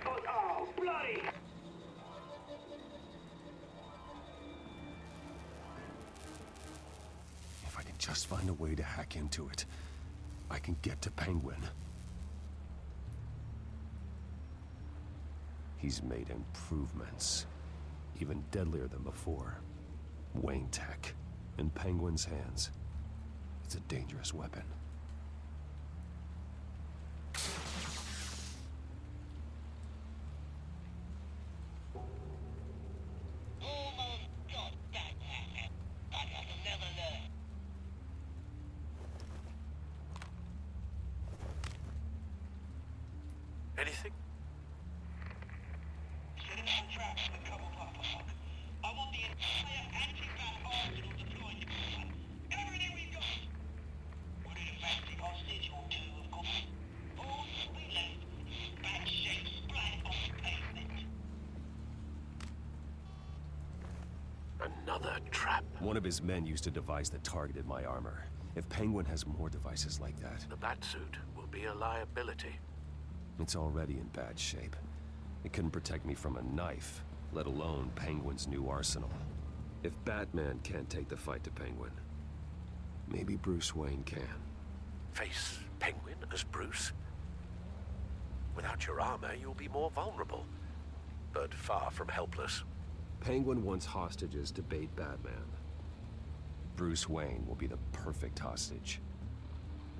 Oh, bloody! If I can just find a way to hack into it, I can get to Penguin. He's made improvements, even deadlier than before. Wayne Tech, in Penguin's hands. It's a dangerous weapon. Anything? Another trap. One of his men used a device that targeted my armor. If Penguin has more devices like that... The Batsuit will be a liability. It's already in bad shape. It couldn't protect me from a knife, let alone Penguin's new arsenal. If Batman can't take the fight to Penguin, maybe Bruce Wayne can. Face Penguin as Bruce? Without your armor, you'll be more vulnerable, but far from helpless. Penguin wants hostages to bait Batman. Bruce Wayne will be the perfect hostage.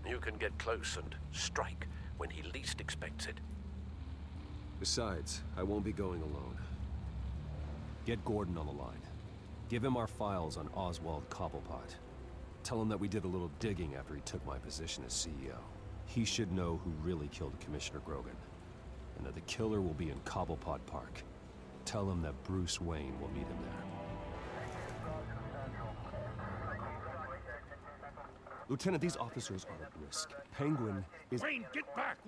You can get close and strike when he least expects it. Besides, I won't be going alone. Get Gordon on the line. Give him our files on Oswald Cobblepot. Tell him that we did a little digging after he took my position as CEO. He should know who really killed Commissioner Grogan, and that the killer will be in Cobblepot Park. Tell him that Bruce Wayne will meet him there. Lieutenant, these officers are at risk. Penguin is... Wayne, get back!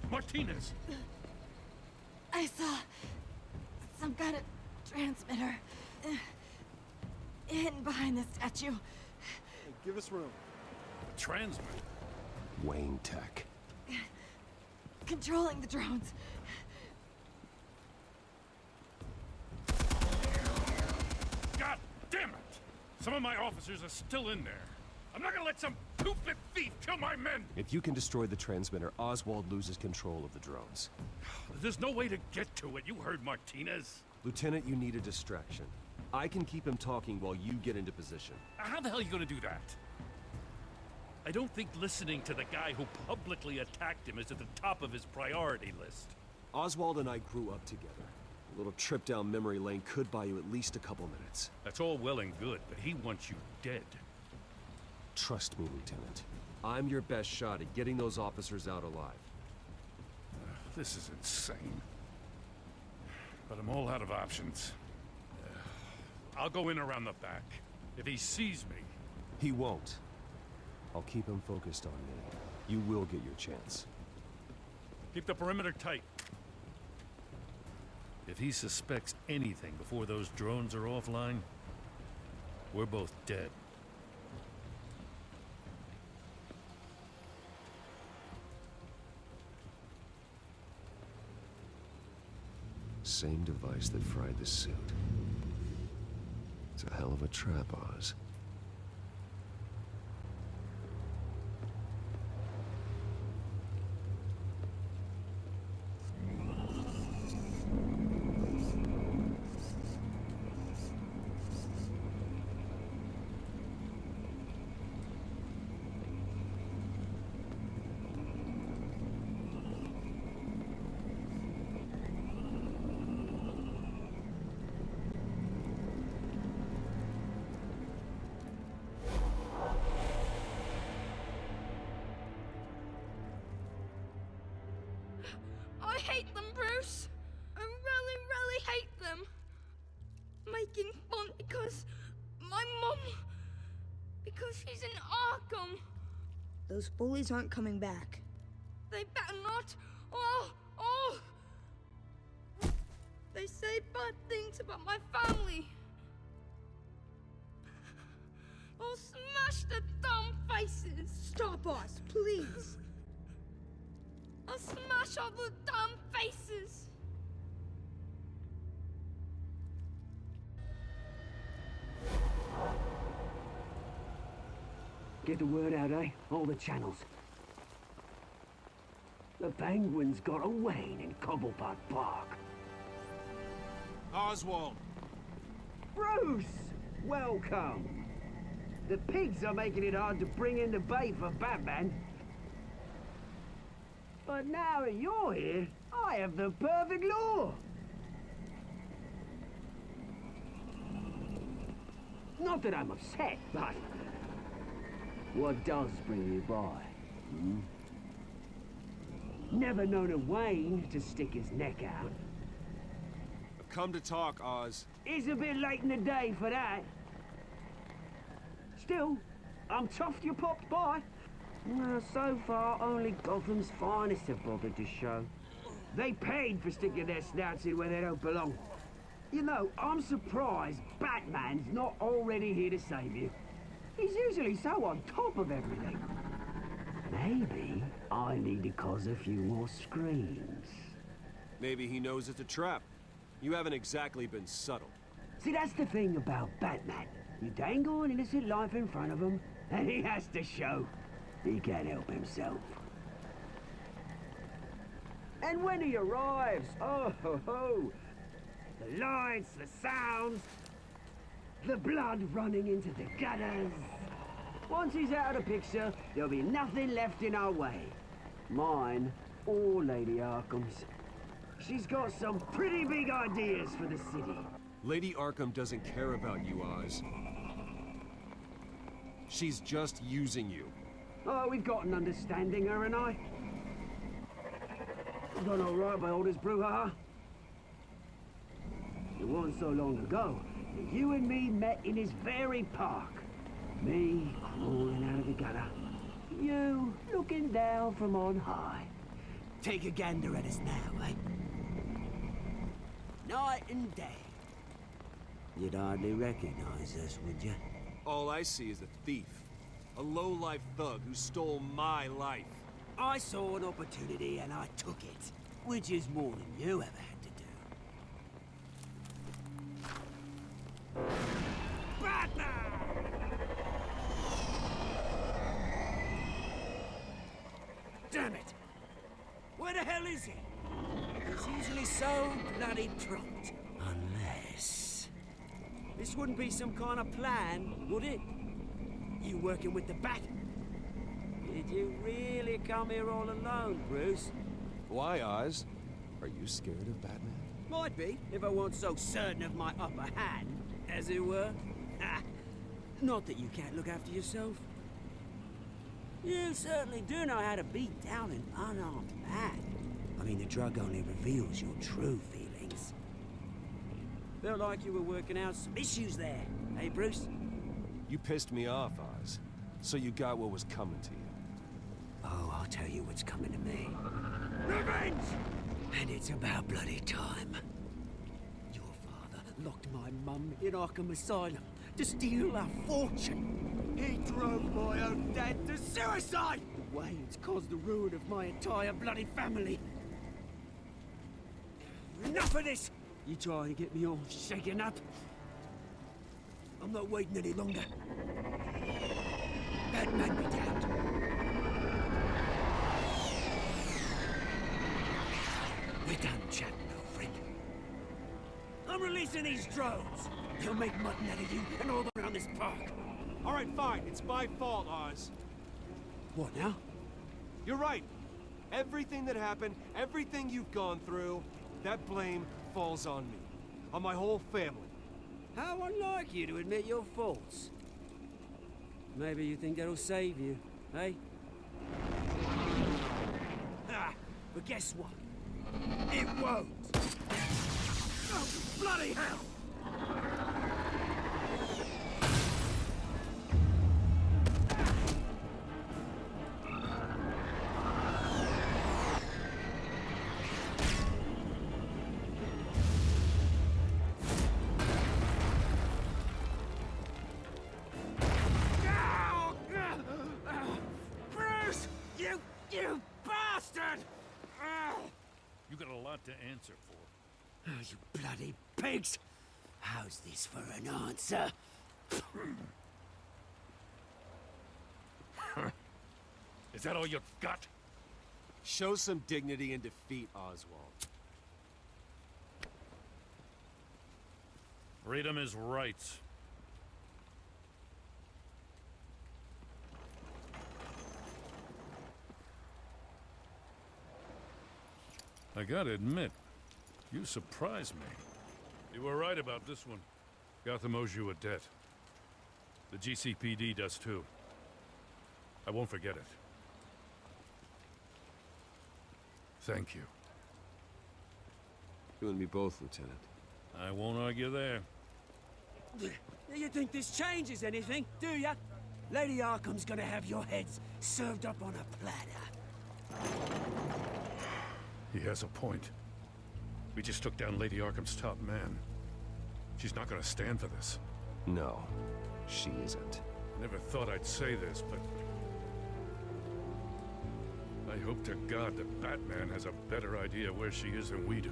Martinez! I saw some kind of transmitter hidden behind the statue. Hey, give us room. Transmitter? Wayne Tech. Controlling the drones. God damn it! Some of my officers are still in there. I'm not gonna let some two-bit thief kill my men! If you can destroy the transmitter, Oswald loses control of the drones. There's no way to get to it. You heard Martinez. Lieutenant, you need a distraction. I can keep him talking while you get into position. How the hell are you gonna do that? I don't think listening to the guy who publicly attacked him is at the top of his priority list. Oswald and I grew up together. A little trip down memory lane could buy you at least a couple minutes. That's all well and good, but he wants you dead. Trust me, Lieutenant. I'm your best shot at getting those officers out alive. This is insane. But I'm all out of options. I'll go in around the back. If he sees me... He won't. I'll keep him focused on me. You will get your chance. Keep the perimeter tight. If he suspects anything before those drones are offline, we're both dead. Same device that fried the suit. It's a hell of a trap, Oz. I hate them, Bruce. I really, really hate them. Making fun because my mom... because she's in Arkham. Those bullies aren't coming back. They better not. Oh! They say bad things about my family. I'll smash their dumb faces. Stop boss, please. I'll smash all the dumb faces. Get the word out, eh? All the channels. The penguin's got a Wayne in Cobblepot Park. Oswald! Bruce! Welcome! The pigs are making it hard to bring in the bait for Batman. But now that you're here, I have the perfect lure! Not that I'm upset, but... what does bring you by? Hmm? Never known a Wayne to stick his neck out. I've come to talk, Oz. It's a bit late in the day for that. Still, I'm chuffed you popped by. Well, so far, only Gotham's finest have bothered to show. They paid for sticking their snouts in where they don't belong. You know, I'm surprised Batman's not already here to save you. He's usually so on top of everything. Maybe I need to cause a few more screams. Maybe he knows it's a trap. You haven't exactly been subtle. See, that's the thing about Batman. You dangle an innocent life in front of him, and he has to show he can't help himself. And when he arrives, oh ho ho! The lights, the sounds, the blood running into the gutters. Once he's out of the picture, there'll be nothing left in our way. Mine or Lady Arkham's. She's got some pretty big ideas for the city. Lady Arkham doesn't care about you, Oz. She's just using you. Oh, we've got an understanding, her and I. We've done all right by all this brouhaha. It wasn't so long ago that you and me met in this very park. Me crawling out of the gutter. You looking down from on high. Take a gander at us now, eh? Night and day. You'd hardly recognize us, would you? All I see is a thief. A low-life thug who stole my life. I saw an opportunity and I took it. Which is more than you ever had to do. Batman! Damn it! Where the hell is he? He's usually so bloody prompt. Unless... this wouldn't be some kind of plan, would it? You working with the Bat? Did you really come here all alone, Bruce? Why, Oz? Are you scared of Batman? Might be, if I weren't so certain of my upper hand, as it were. Ah, not that you can't look after yourself. You certainly do know how to beat down an unarmed man. I mean, the drug only reveals your true feelings. Felt like you were working out some issues there, eh, Bruce? You pissed me off, Oz. So you got what was coming to you. Oh, I'll tell you what's coming to me. Revenge! And it's about bloody time. Your father locked my mum in Arkham Asylum to steal our fortune. He drove my own dad to suicide! Wayne's caused the ruin of my entire bloody family. Enough of this! You trying to get me all shaken up? I'm not waiting any longer. Batman be damned. We're done chatting, old friend. I'm releasing these drones. They'll make mutton out of you and all around this park. All right, fine. It's my fault, Oz. What now? You're right. Everything that happened, everything you've gone through, that blame falls on me. On my whole family. How unlike you to admit your faults. Maybe you think that'll save you, eh? Ah, but guess what? It won't! Oh, bloody hell! lot to answer for. Oh, you bloody pigs! How's this for an answer? Is that all you got? Show some dignity and defeat, Oswald. Freedom is rights. I gotta admit, you surprised me. You were right about this one. Gotham owes you a debt. The GCPD does too. I won't forget it. Thank you. You and me both, Lieutenant. I won't argue there. You think this changes anything, do ya? Lady Arkham's gonna have your heads served up on a platter. He has a point. We just took down Lady Arkham's top man. She's not gonna stand for this. No, she isn't. Never thought I'd say this, but I hope to God that Batman has a better idea where she is than we do.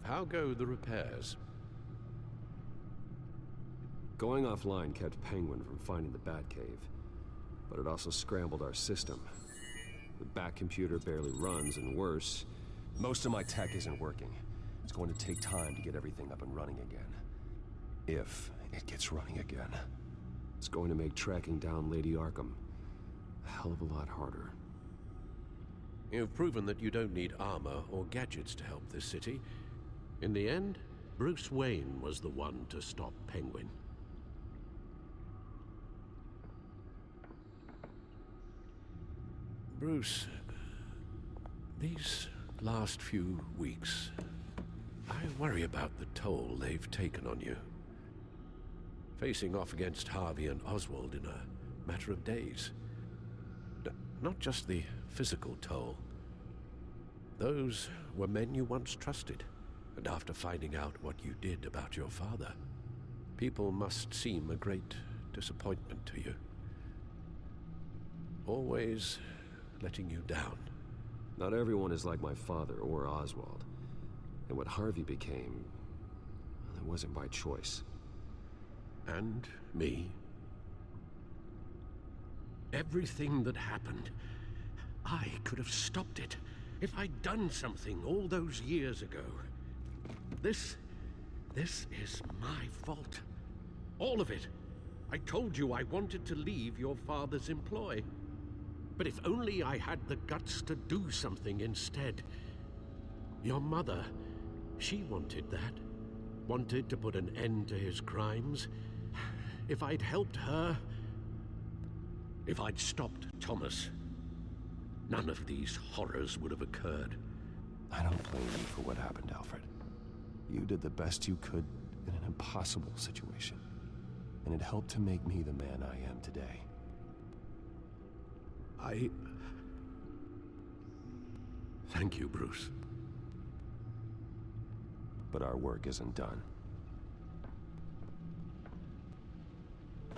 How go the repairs? Going offline kept Penguin from finding the Batcave, but it also scrambled our system. The Bat computer barely runs, and worse, most of my tech isn't working. It's going to take time to get everything up and running again. If it gets running again. It's going to make tracking down Lady Arkham a hell of a lot harder. You've proven that you don't need armor or gadgets to help this city. In the end, Bruce Wayne was the one to stop Penguin. Bruce, these last few weeks, I worry about the toll they've taken on you. Facing off against Harvey and Oswald in a matter of days. Not just the physical toll. Those were men you once trusted. And after finding out what you did about your father, people must seem a great disappointment to you. Always letting you down. Not everyone is like my father or Oswald. And what Harvey became, it wasn't by choice. And me. Everything that happened, I could have stopped it if I'd done something all those years ago. This is my fault. All of it. I told you I wanted to leave your father's employ. But if only I had the guts to do something instead. Your mother, she wanted that. Wanted to put an end to his crimes. If I'd helped her, if I'd stopped Thomas, none of these horrors would have occurred. I don't blame you for what happened, Alfred. You did the best you could in an impossible situation. And it helped to make me the man I am today. Thank you, Bruce. But our work isn't done.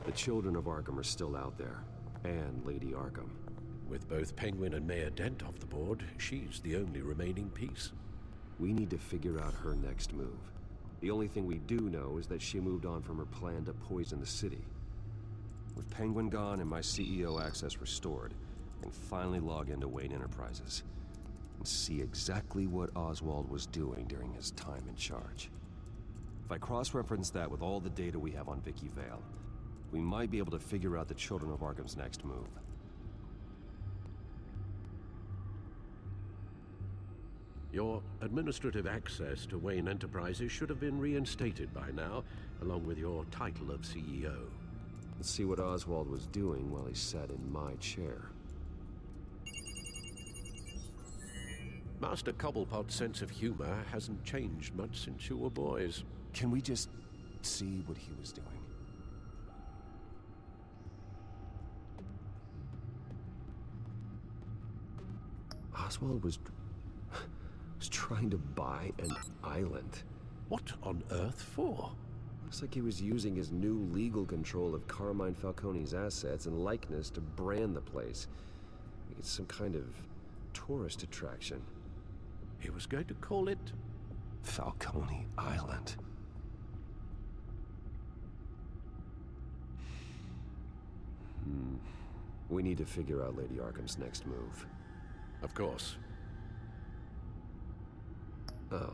The children of Arkham are still out there, and Lady Arkham. With both Penguin and Mayor Dent off the board, she's the only remaining piece. We need to figure out her next move. The only thing we do know is that she moved on from her plan to poison the city. With Penguin gone and my CEO access restored, I can finally log into Wayne Enterprises and see exactly what Oswald was doing during his time in charge. If I cross-reference that with all the data we have on Vicky Vale, we might be able to figure out the Children of Arkham's next move. Your administrative access to Wayne Enterprises should have been reinstated by now, along with your title of CEO. Let's see what Oswald was doing while he sat in my chair. Master Cobblepot's sense of humor hasn't changed much since you were boys. Can we just see what he was doing? Oswald was trying to buy an island. What on earth for? Looks like he was using his new legal control of Carmine Falcone's assets and likeness to brand the place. Make it some kind of tourist attraction. He was going to call it Falcone Island. We need to figure out Lady Arkham's next move. Of course. Oh,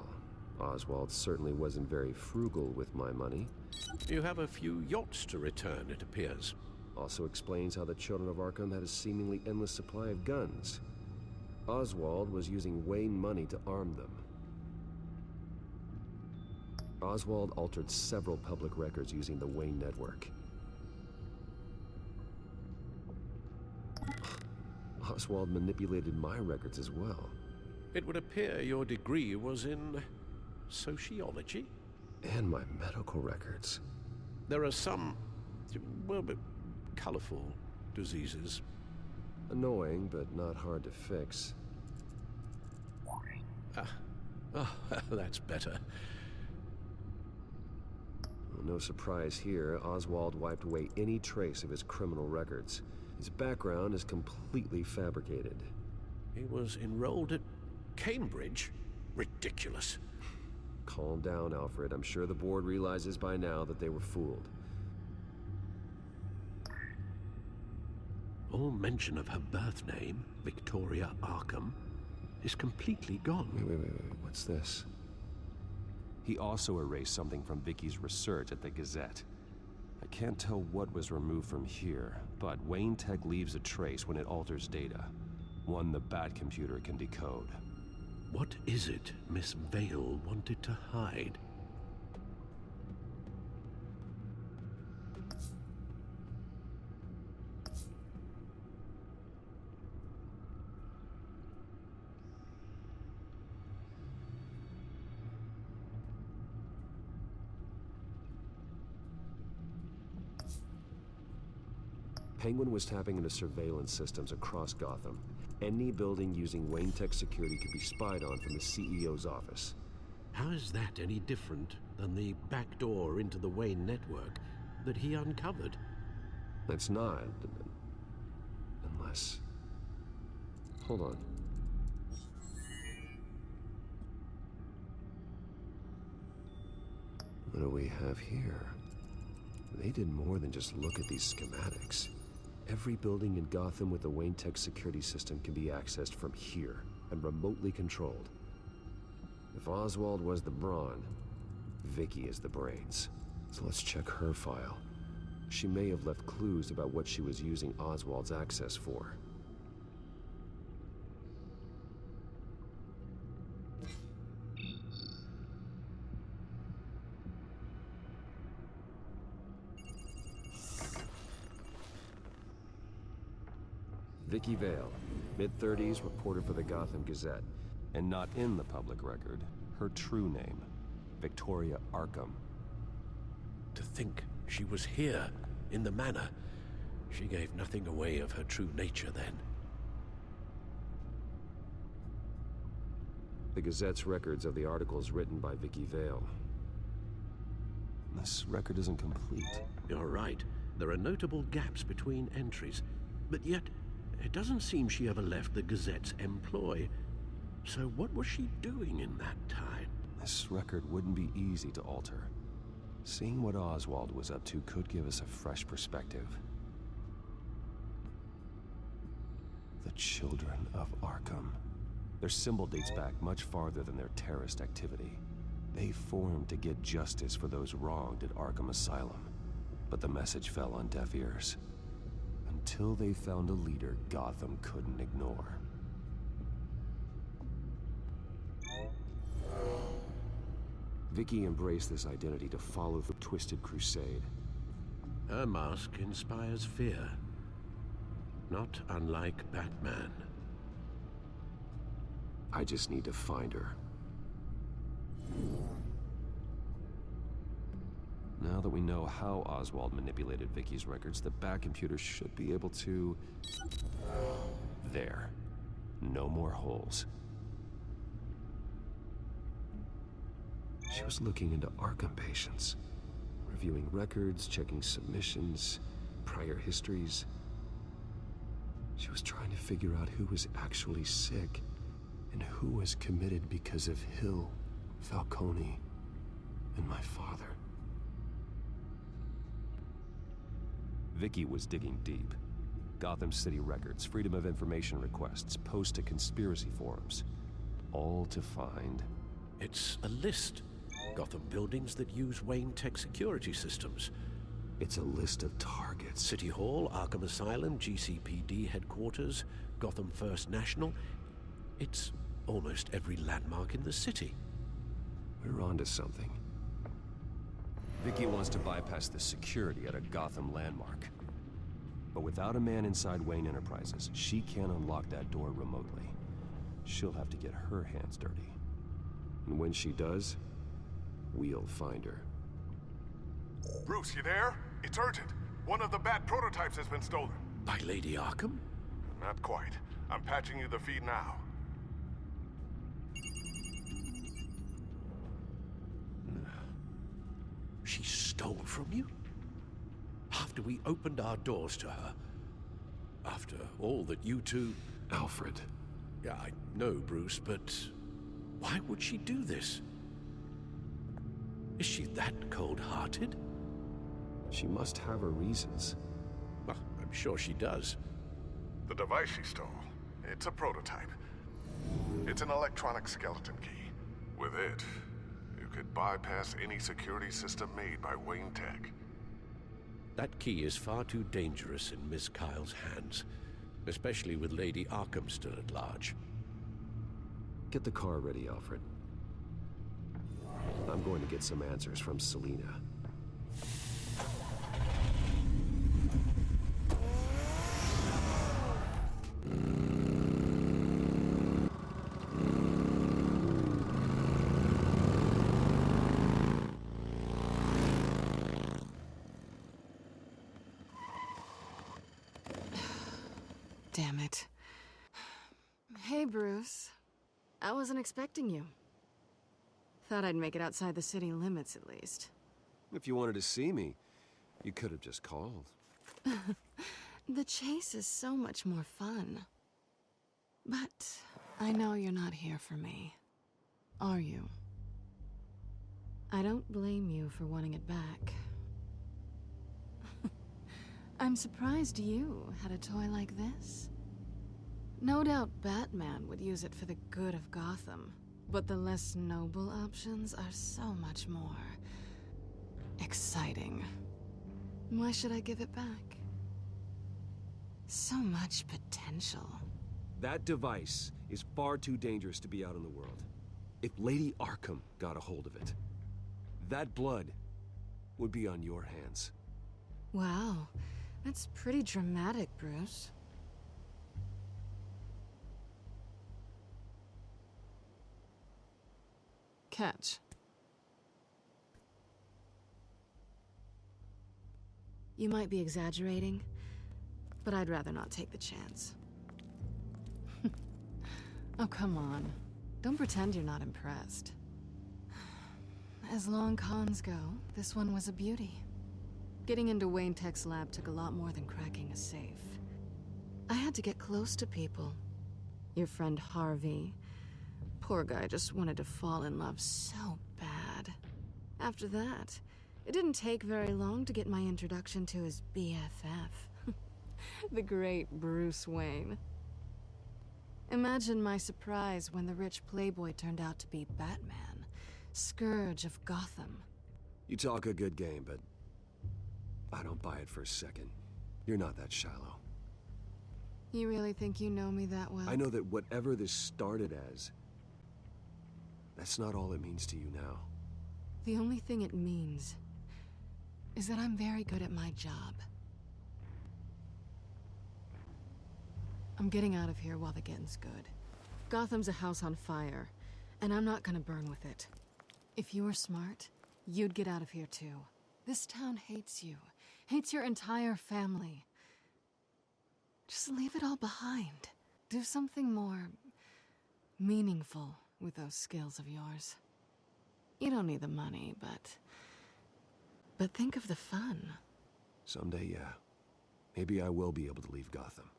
Oswald certainly wasn't very frugal with my money. You have a few yachts to return, it appears. Also explains how the Children of Arkham had a seemingly endless supply of guns. Oswald was using Wayne money to arm them. Oswald altered several public records using the Wayne network. Oswald manipulated my records as well. It would appear your degree was in sociology? And my medical records. There are some, well, colorful diseases. Annoying, but not hard to fix. That's better. Well, no surprise here, Oswald wiped away any trace of his criminal records. His background is completely fabricated. He was enrolled at Cambridge? Ridiculous. Calm down, Alfred. I'm sure the board realizes by now that they were fooled. All mention of her birth name, Victoria Arkham, is completely gone. Wait. What's this? He also erased something from Vicky's research at the Gazette. I can't tell what was removed from here, but Wayne Tech leaves a trace when it alters data. One the Bat computer can decode. What is it Miss Vale wanted to hide? Penguin was tapping into surveillance systems across Gotham. Any building using Wayne Tech security could be spied on from the CEO's office. How is that any different than the back door into the Wayne network that he uncovered? It's not. Unless... Hold on. What do we have here? They did more than just look at these schematics. Every building in Gotham with the Wayne Tech security system can be accessed from here and remotely controlled. If Oswald was the brawn, Vicky is the brains. So let's check her file. She may have left clues about what she was using Oswald's access for. Vicky Vale, mid-30s, reporter for the Gotham Gazette. And not in the public record, her true name, Victoria Arkham. To think she was here, in the manor. She gave nothing away of her true nature then. The Gazette's records of the articles written by Vicky Vale. This record isn't complete. You're right. There are notable gaps between entries, but yet it doesn't seem she ever left the Gazette's employ. So what was she doing in that time? This record wouldn't be easy to alter. Seeing what Oswald was up to could give us a fresh perspective. The Children of Arkham. Their symbol dates back much farther than their terrorist activity. They formed to get justice for those wronged at Arkham Asylum. But the message fell on deaf ears. Until they found a leader Gotham couldn't ignore. Vicky embraced this identity to follow the twisted crusade. Her mask inspires fear. Not unlike Batman. I just need to find her. Now that we know how Oswald manipulated Vicky's records, the Bat computer should be able to... There. No more holes. She was looking into Arkham patients, reviewing records, checking submissions, prior histories. She was trying to figure out who was actually sick and who was committed because of Hill, Falcone, and my father. Vicky was digging deep. Gotham City records, Freedom of Information requests, posts to conspiracy forums. All to find... It's a list. Gotham buildings that use Wayne Tech security systems. It's a list of targets. City Hall, Arkham Asylum, GCPD headquarters, Gotham First National. It's almost every landmark in the city. We're onto something. Vicky wants to bypass the security at a Gotham landmark. But without a man inside Wayne Enterprises, she can't unlock that door remotely. She'll have to get her hands dirty. And when she does, we'll find her. Bruce, you there? It's urgent. One of the Bat prototypes has been stolen. By Lady Arkham? Not quite. I'm patching you the feed now. She stole from you? After we opened our doors to her? After all that you two... Alfred. Yeah, I know, Bruce, but why would she do this? Is she that cold-hearted? She must have her reasons. Well, I'm sure she does. The device she stole, it's a prototype. It's an electronic skeleton key. With it, you could bypass any security system made by Wayne Tech. That key is far too dangerous in Miss Kyle's hands, especially with Lady Arkham still at large. Get the car ready, Alfred. I'm going to get some answers from Selina. Damn it. Hey, Bruce. I wasn't expecting you. Thought I'd make it outside the city limits, at least. If you wanted to see me, you could have just called. The chase is so much more fun. But I know you're not here for me. Are you? I don't blame you for wanting it back. I'm surprised you had a toy like this. No doubt Batman would use it for the good of Gotham, but the less noble options are so much more exciting. Why should I give it back? So much potential. That device is far too dangerous to be out in the world. If Lady Arkham got a hold of it, that blood would be on your hands. Wow, that's pretty dramatic, Bruce. Catch. You might be exaggerating, but I'd rather not take the chance. Oh, come on. Don't pretend you're not impressed. As long cons go, this one was a beauty. Getting into Wayne Tech's lab took a lot more than cracking a safe. I had to get close to people. Your friend Harvey. Poor guy just wanted to fall in love so bad. After that, it didn't take very long to get my introduction to his BFF. The great Bruce Wayne. Imagine my surprise when the rich playboy turned out to be Batman, Scourge of Gotham. You talk a good game, but I don't buy it for a second. You're not that shallow. You really think you know me that well? I know that whatever this started as, that's not all it means to you now. The only thing it means is that I'm very good at my job. I'm getting out of here while the getting's good. Gotham's a house on fire, and I'm not gonna burn with it. If you were smart, you'd get out of here too. This town hates you, hates your entire family. Just leave it all behind. Do something more meaningful with those skills of yours. You don't need the money, but think of the fun. Someday, yeah. Maybe I will be able to leave Gotham.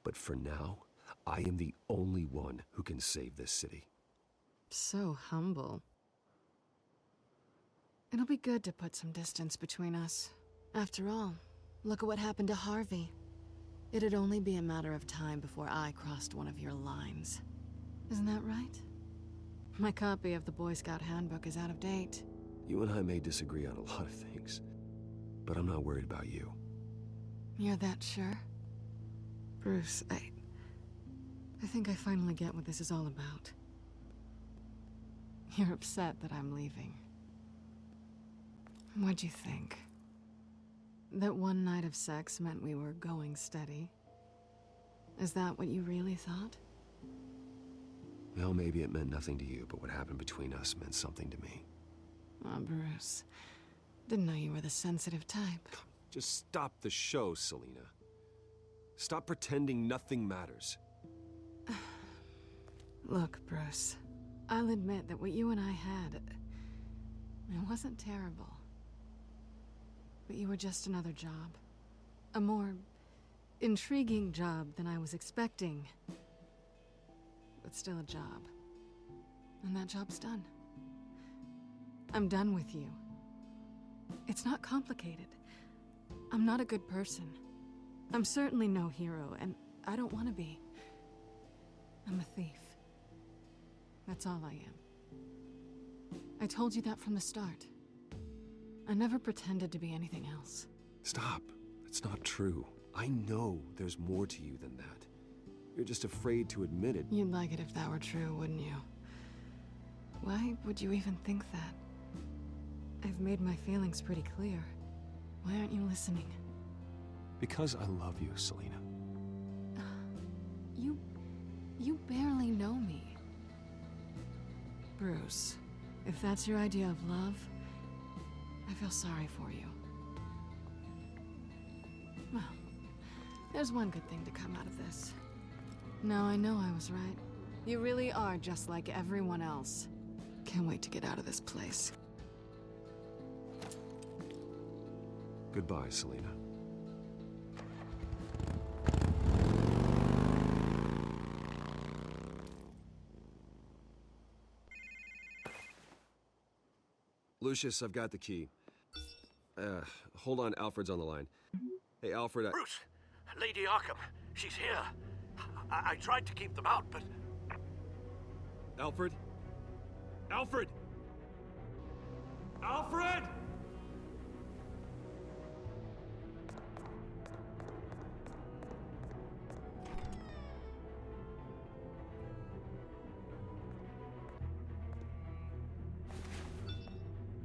But for now, I am the only one who can save this city. So humble. It'll be good to put some distance between us. After all, look at what happened to Harvey. It'd only be a matter of time before I crossed one of your lines. Isn't that right? My copy of the Boy Scout Handbook is out of date. You and I may disagree on a lot of things, but I'm not worried about you. You're that sure? Bruce, I think I finally get what this is all about. You're upset that I'm leaving. What'd you think? That one night of sex meant we were going steady? Is that what you really thought? Well, maybe it meant nothing to you, but what happened between us meant something to me. Oh, Bruce. Didn't know you were the sensitive type. Just stop the show, Selina. Stop pretending nothing matters. Look, Bruce. I'll admit that what you and I had, it wasn't terrible. But you were just another job. A more intriguing job than I was expecting. But still a job. And that job's done. I'm done with you. It's not complicated. I'm not a good person. I'm certainly no hero, and I don't want to be. I'm a thief. That's all I am. I told you that from the start. I never pretended to be anything else. Stop. It's not true. I know there's more to you than that. You're just afraid to admit it. You'd like it if that were true, wouldn't you? Why would you even think that? I've made my feelings pretty clear. Why aren't you listening? Because I love you, Selina. You barely know me. Bruce, if that's your idea of love, I feel sorry for you. Well, there's one good thing to come out of this. Now I know I was right. You really are just like everyone else. Can't wait to get out of this place. Goodbye, Selina. Lucius, I've got the key. Hold on, Alfred's on the line. Hey, Alfred, Bruce! Lady Arkham, she's here. I tried to keep them out, but... Alfred? Alfred! Alfred!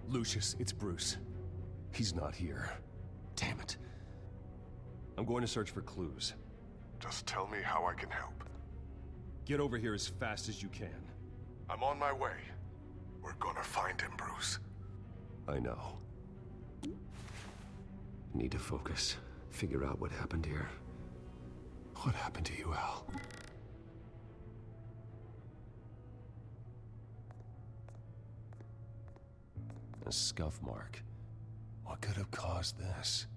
Lucius, it's Bruce. He's not here. Damn it. I'm going to search for clues. Just tell me how I can help. Get over here as fast as you can. I'm on my way. We're gonna find him, Bruce. I know. Need to focus. Figure out what happened here. What happened to you, Al? A scuff mark. What could have caused this?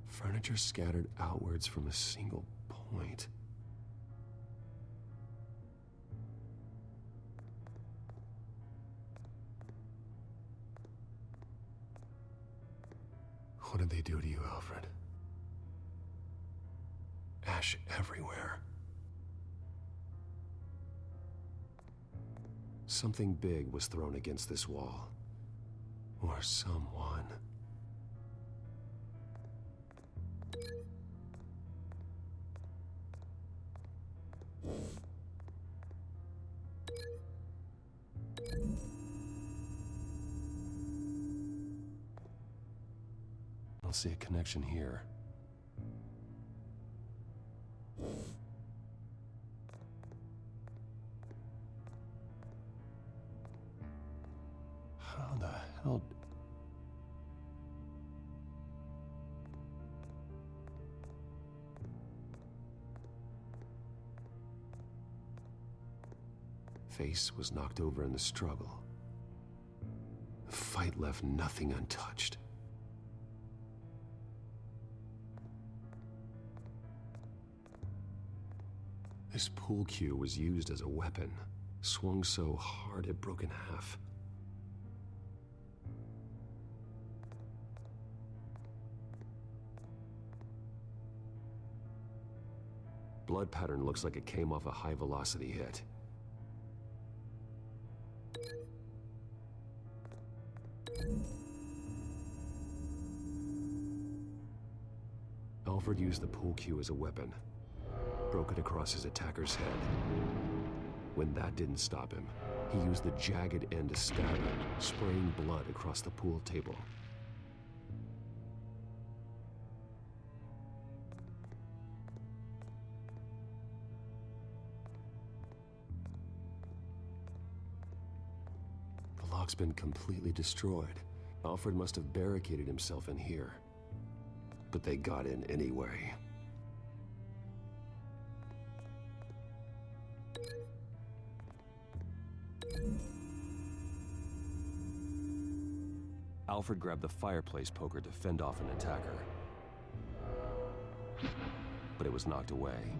Furniture scattered outwards from a single point. What did they do to you, Alfred? Ash everywhere. Something big was thrown against this wall. Or someone. I'll see a connection here. How the hell... face was knocked over in the struggle. The fight left nothing untouched. This pool cue was used as a weapon, swung so hard it broke in half. Blood pattern looks like it came off a high-velocity hit. Alfred used the pool cue as a weapon, broke it across his attacker's head. When that didn't stop him, he used the jagged end to stab him, spraying blood across the pool table. The lock's been completely destroyed. Alfred must have barricaded himself in here. But they got in anyway. Alfred grabbed the fireplace poker to fend off an attacker. But it was knocked away.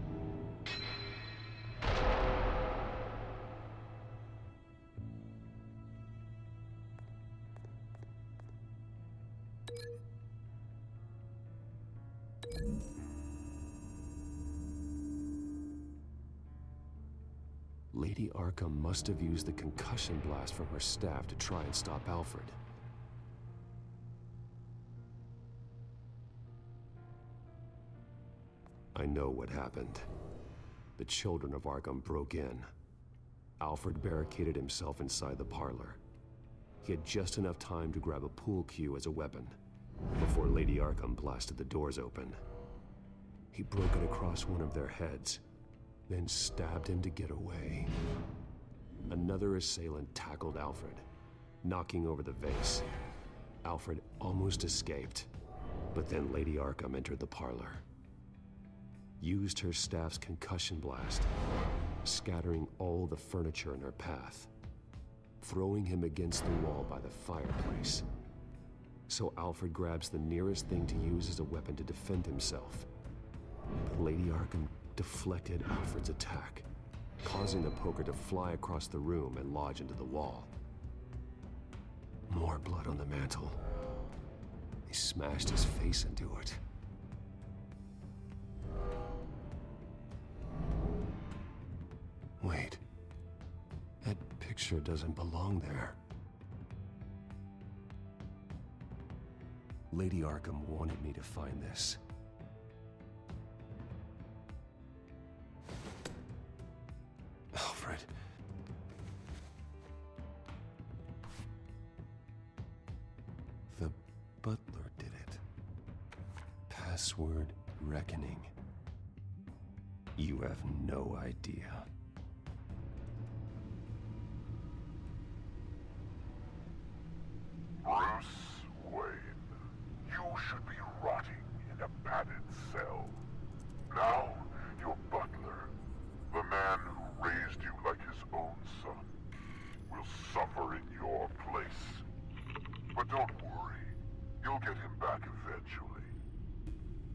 Lady Arkham must have used the concussion blast from her staff to try and stop Alfred. I know what happened. The children of Arkham broke in. Alfred barricaded himself inside the parlor. He had just enough time to grab a pool cue as a weapon before Lady Arkham blasted the doors open. He broke it across one of their heads, then stabbed him to get away. Another assailant tackled Alfred, knocking over the vase. Alfred almost escaped, but then Lady Arkham entered the parlor. Used her staff's concussion blast, scattering all the furniture in her path, throwing him against the wall by the fireplace. So Alfred grabs the nearest thing to use as a weapon to defend himself. But Lady Arkham deflected Alfred's attack, causing the poker to fly across the room and lodge into the wall. More blood on the mantle. He smashed his face into it. Wait. That picture doesn't belong there. Lady Arkham wanted me to find this. Alfred. The butler did it. Password reckoning. You have no idea. Bruce Wayne, you should be rotting in a padded cell. Now, your butler, the man who raised you like his own son, will suffer in your place. But don't worry, you'll get him back eventually.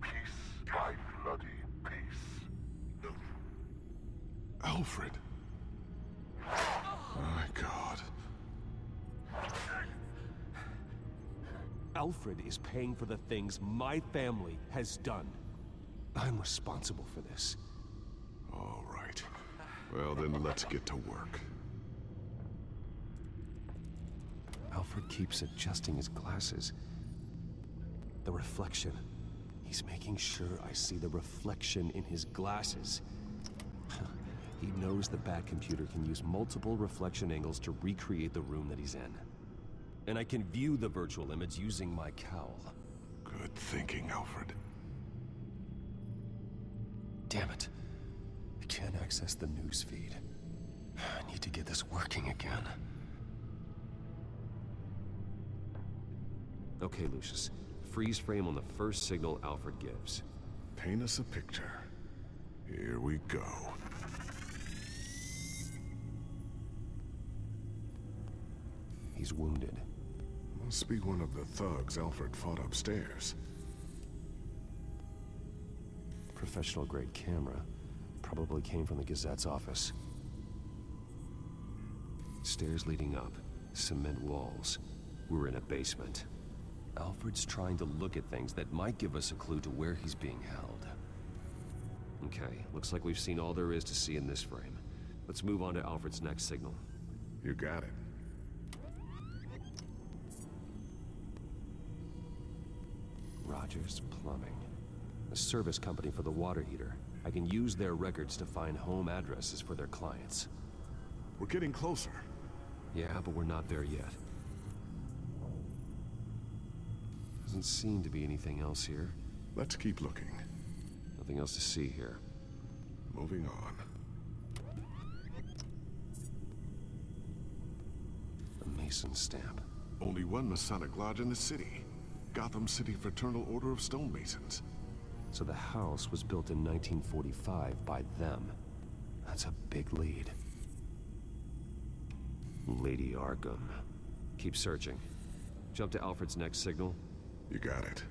Peace by bloody peace. Alfred. My God. Alfred is paying for the things my family has done. I'm responsible for this. All right. Well, then let's get to work. Alfred keeps adjusting his glasses. The reflection. He's making sure I see the reflection in his glasses. He knows the Batcomputer can use multiple reflection angles to recreate the room that he's in. And I can view the virtual image using my cowl. Good thinking, Alfred. Damn it. I can't access the news feed. I need to get this working again. Okay, Lucius. Freeze frame on the first signal Alfred gives. Paint us a picture. Here we go. He's wounded. Must be one of the thugs Alfred fought upstairs. Professional-grade camera. Probably came from the Gazette's office. Stairs leading up. Cement walls. We're in a basement. Alfred's trying to look at things that might give us a clue to where he's being held. Okay, looks like we've seen all there is to see in this frame. Let's move on to Alfred's next signal. You got it. Rogers Plumbing. A service company for the water heater. I can use their records to find home addresses for their clients. We're getting closer. Yeah, but we're not there yet. Doesn't seem to be anything else here. Let's keep looking. Nothing else to see here. Moving on. A Mason stamp. Only one Masonic lodge in the city. Gotham City Fraternal Order of Stonemasons. So the house was built in 1945 by them. That's a big lead. Lady Arkham. Keep searching. Jump to Alfred's next signal. You got it.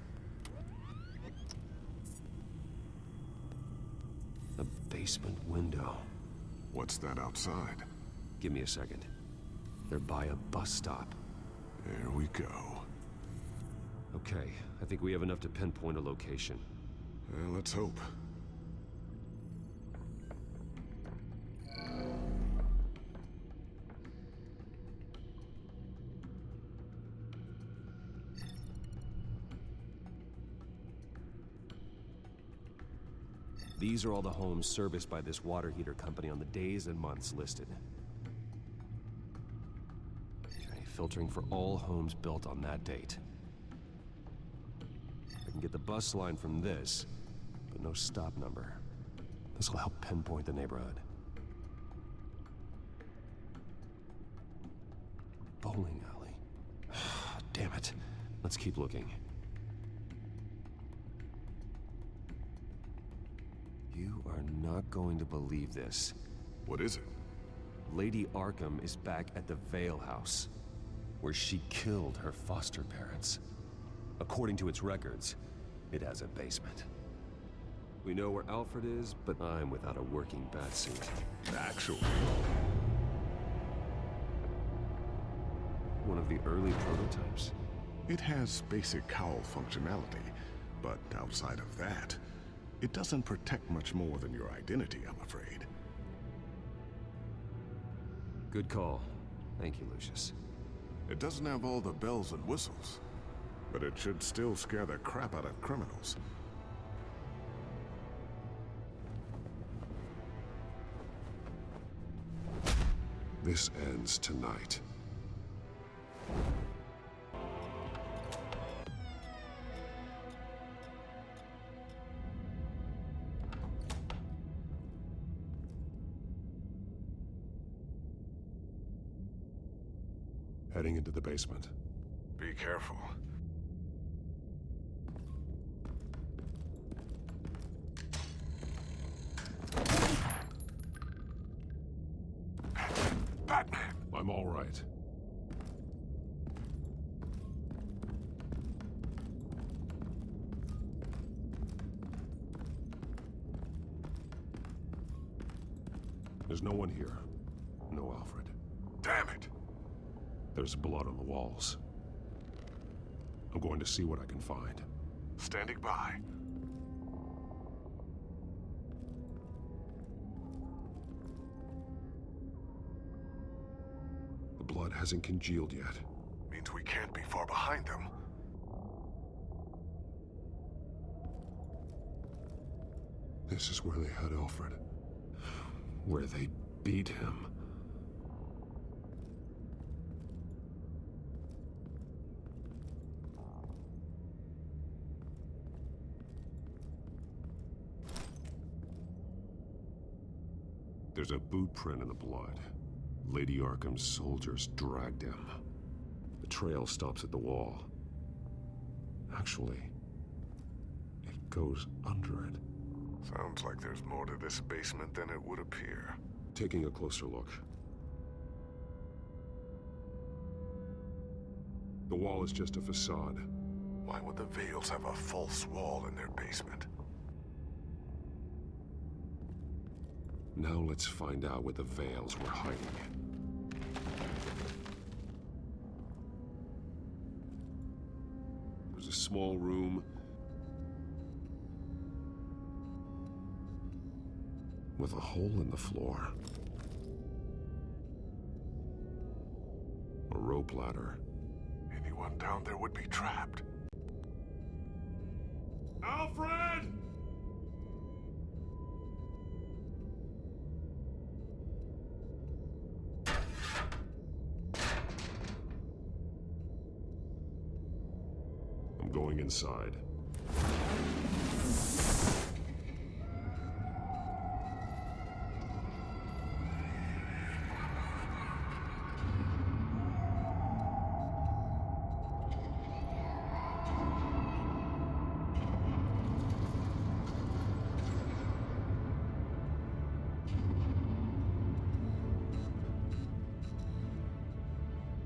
A basement window. What's that outside? Give me a second. They're by a bus stop. There we go. Okay, I think we have enough to pinpoint a location. Well, let's hope. These are all the homes serviced by this water heater company on the days and months listed. Okay, filtering for all homes built on that date. I can get the bus line from this, but no stop number. This will help pinpoint the neighborhood. Bowling alley. Damn it. Let's keep looking. You are not going to believe this. What is it? Lady Arkham is back at the Vale House, where she killed her foster parents. According to its records, it has a basement. We know where Alfred is, but I'm without a working batsuit. Actually. One of the early prototypes. It has basic cowl functionality, but outside of that, it doesn't protect much more than your identity, I'm afraid. Good call. Thank you, Lucius. It doesn't have all the bells and whistles, but it should still scare the crap out of criminals. This ends tonight. Heading into the basement. Be careful. Batman! I'm all right. There's no one here. No Alfred. Damn it! There's blood on the walls. I'm going to see what I can find. Standing by. The blood hasn't congealed yet. Means we can't be far behind them. This is where they had Alfred. Where they beat him. There's a boot print in the blood. Lady Arkham's soldiers dragged him. The trail stops at the wall. Actually, it goes under it. Sounds like there's more to this basement than it would appear. Taking a closer look. The wall is just a facade. Why would the Vales have a false wall in their basement? Now let's find out what the Vales were hiding. There's a small room with a hole in the floor. A rope ladder. Anyone down there would be trapped. Alfred! I'm going inside.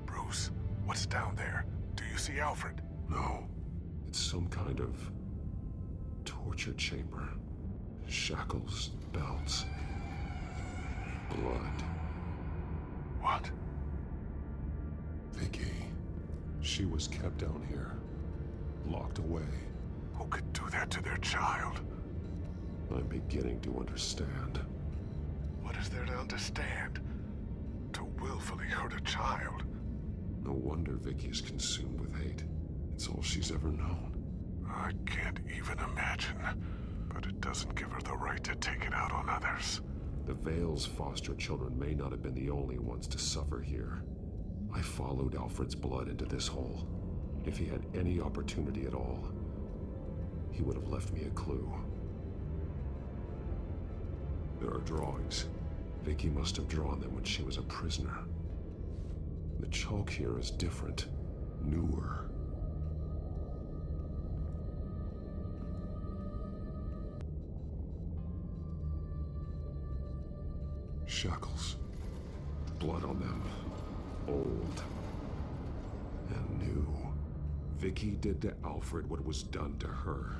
Bruce, what's down there? Do you see Alfred? No. It's some kind of torture chamber. Shackles, belts, blood. What? Vicky. She was kept down here. Locked away. Who could do that to their child? I'm beginning to understand. What is there to understand? To willfully hurt a child? No wonder Vicky is consumed with hate. It's all she's ever known. I can't even imagine. But it doesn't give her the right to take it out on others. The Vale's foster children may not have been the only ones to suffer here. I followed Alfred's blood into this hole. If he had any opportunity at all, he would have left me a clue. There are drawings. Vicky must have drawn them when she was a prisoner. The chalk here is different, newer. Shackles. Blood on them. Old. And new. Vicky did to Alfred what was done to her.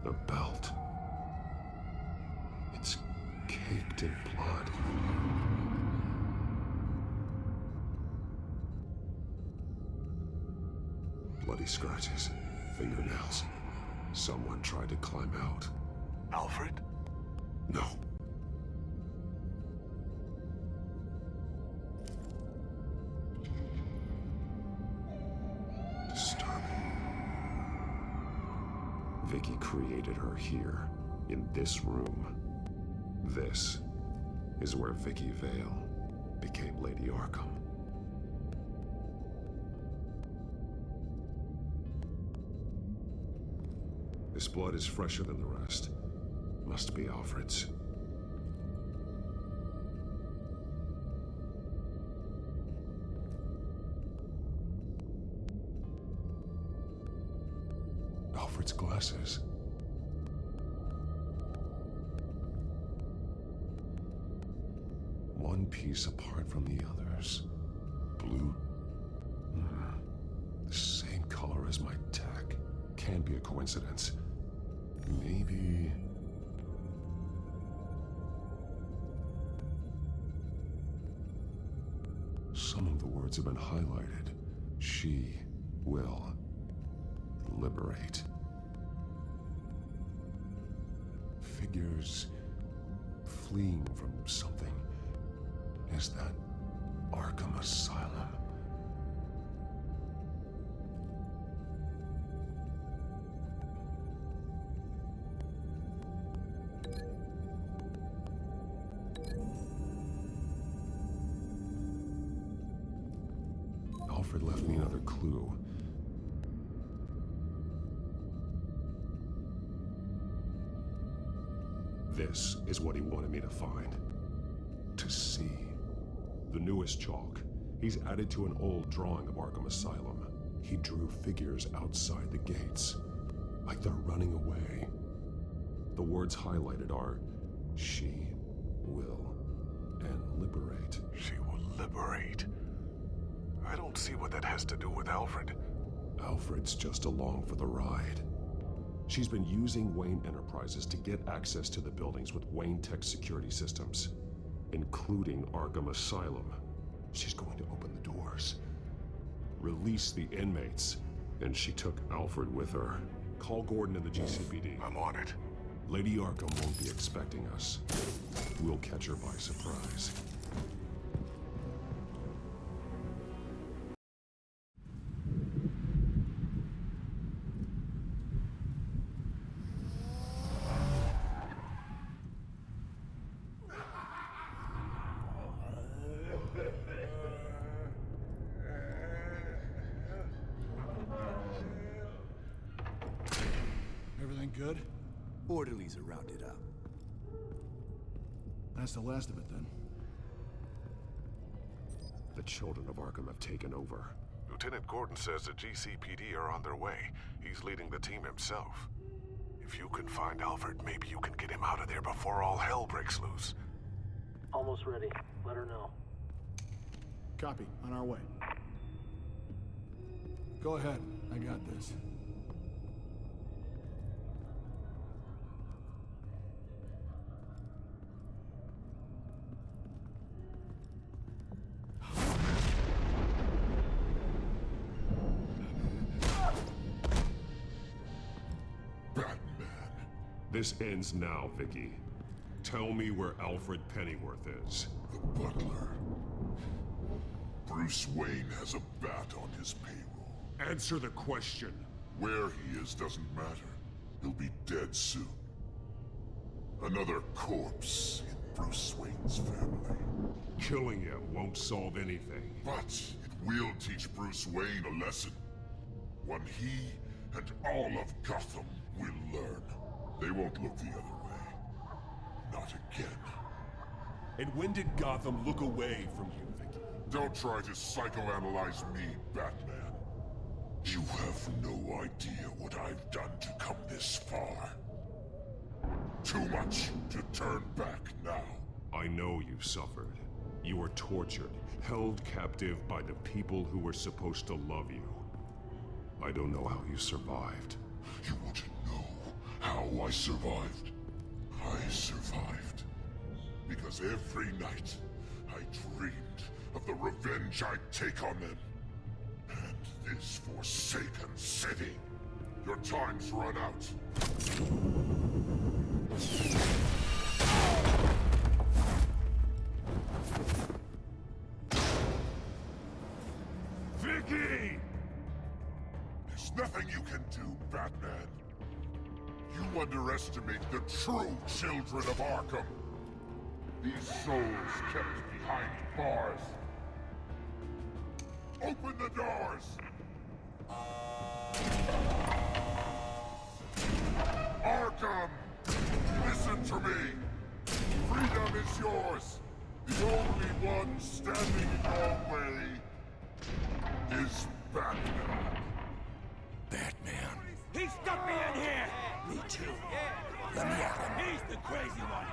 The belt. It's caked in blood. Bloody scratches. Fingernails. Someone tried to climb out. Alfred? No. Disturbing. Vicky created her here, in this room. This is where Vicky Vale became Lady Arkham. This blood is fresher than the rest. Must be Alfred's. Alfred's glasses. One piece apart from the others. Blue. The same color as my tech. Can't be a coincidence. Maybe... Some of the words have been highlighted. She will liberate. Figures fleeing from something. Is that Arkham Asylum? Alfred left me another clue. This is what he wanted me to find. To see. The newest chalk. He's added to an old drawing of Arkham Asylum. He drew figures outside the gates. Like they're running away. The words highlighted are, she will and liberate. She will liberate. I don't see what that has to do with Alfred. Alfred's just along for the ride. She's been using Wayne Enterprises to get access to the buildings with Wayne Tech security systems, including Arkham Asylum. She's going to open the doors, release the inmates, and she took Alfred with her. Call Gordon and the GCPD. I'm on it. Lady Arkham won't be expecting us. We'll catch her by surprise. Everything good? Orderlies are rounded up. That's the last of it, then. The children of Arkham have taken over. Lieutenant Gordon says the GCPD are on their way. He's leading the team himself. If you can find Alfred, maybe you can get him out of there before all hell breaks loose. Almost ready. Let her know. Copy. On our way. Go ahead. I got this. This ends now, Vicky. Tell me where Alfred Pennyworth is. The butler. Bruce Wayne has a bat on his payroll. Answer the question. Where he is doesn't matter. He'll be dead soon. Another corpse in Bruce Wayne's family. Killing him won't solve anything. But it will teach Bruce Wayne a lesson. One he and all of Gotham will learn. They won't look the other way. Not again. And when did Gotham look away from you, Vicky? Don't try to psychoanalyze me, Batman. You have no idea what I've done to come this far. Too much to turn back now. I know you suffered. You were tortured, held captive by the people who were supposed to love you. I don't know how you survived. You want to know how I survived? I survived because every night I dreamed of the revenge I'd take on them. And this forsaken city. Your time's run out. Vicky! There's nothing you can do, Batman. You underestimate the true children of Arkham. These souls kept behind bars. Open the doors! Arkham! Listen to me! Freedom is yours! The only one standing in your way is Batman. Batman. He stuck me in here! Me too. Let me at him. He's the crazy one!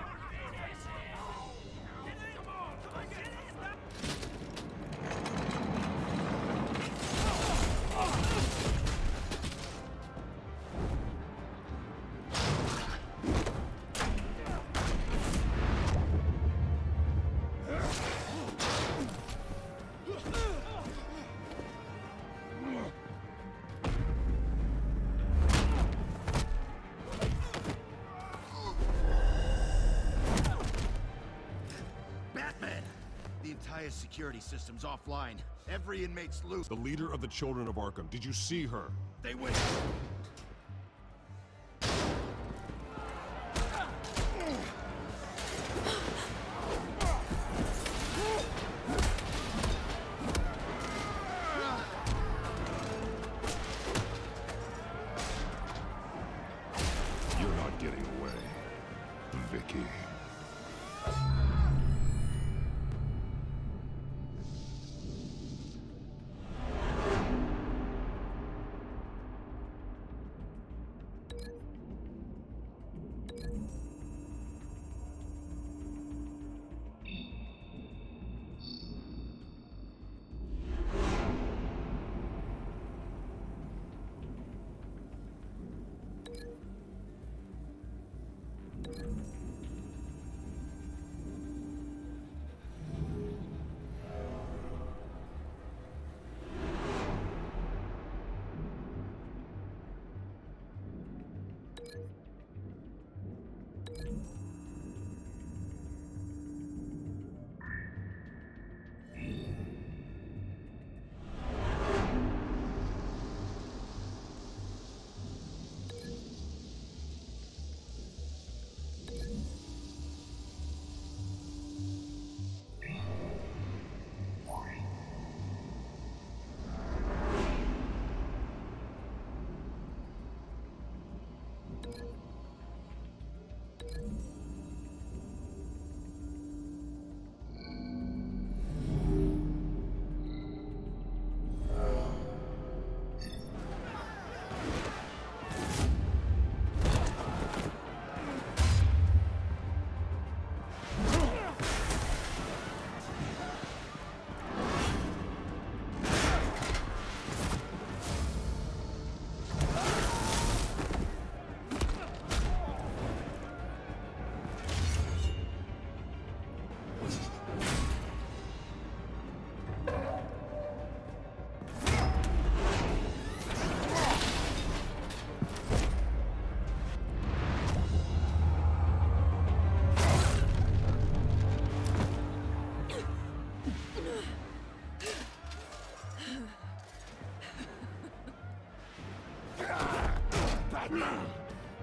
Security system's offline. Every inmate's loose. The leader of the Children of Arkham. Did you see her? They wait. You're not getting away, Vicky.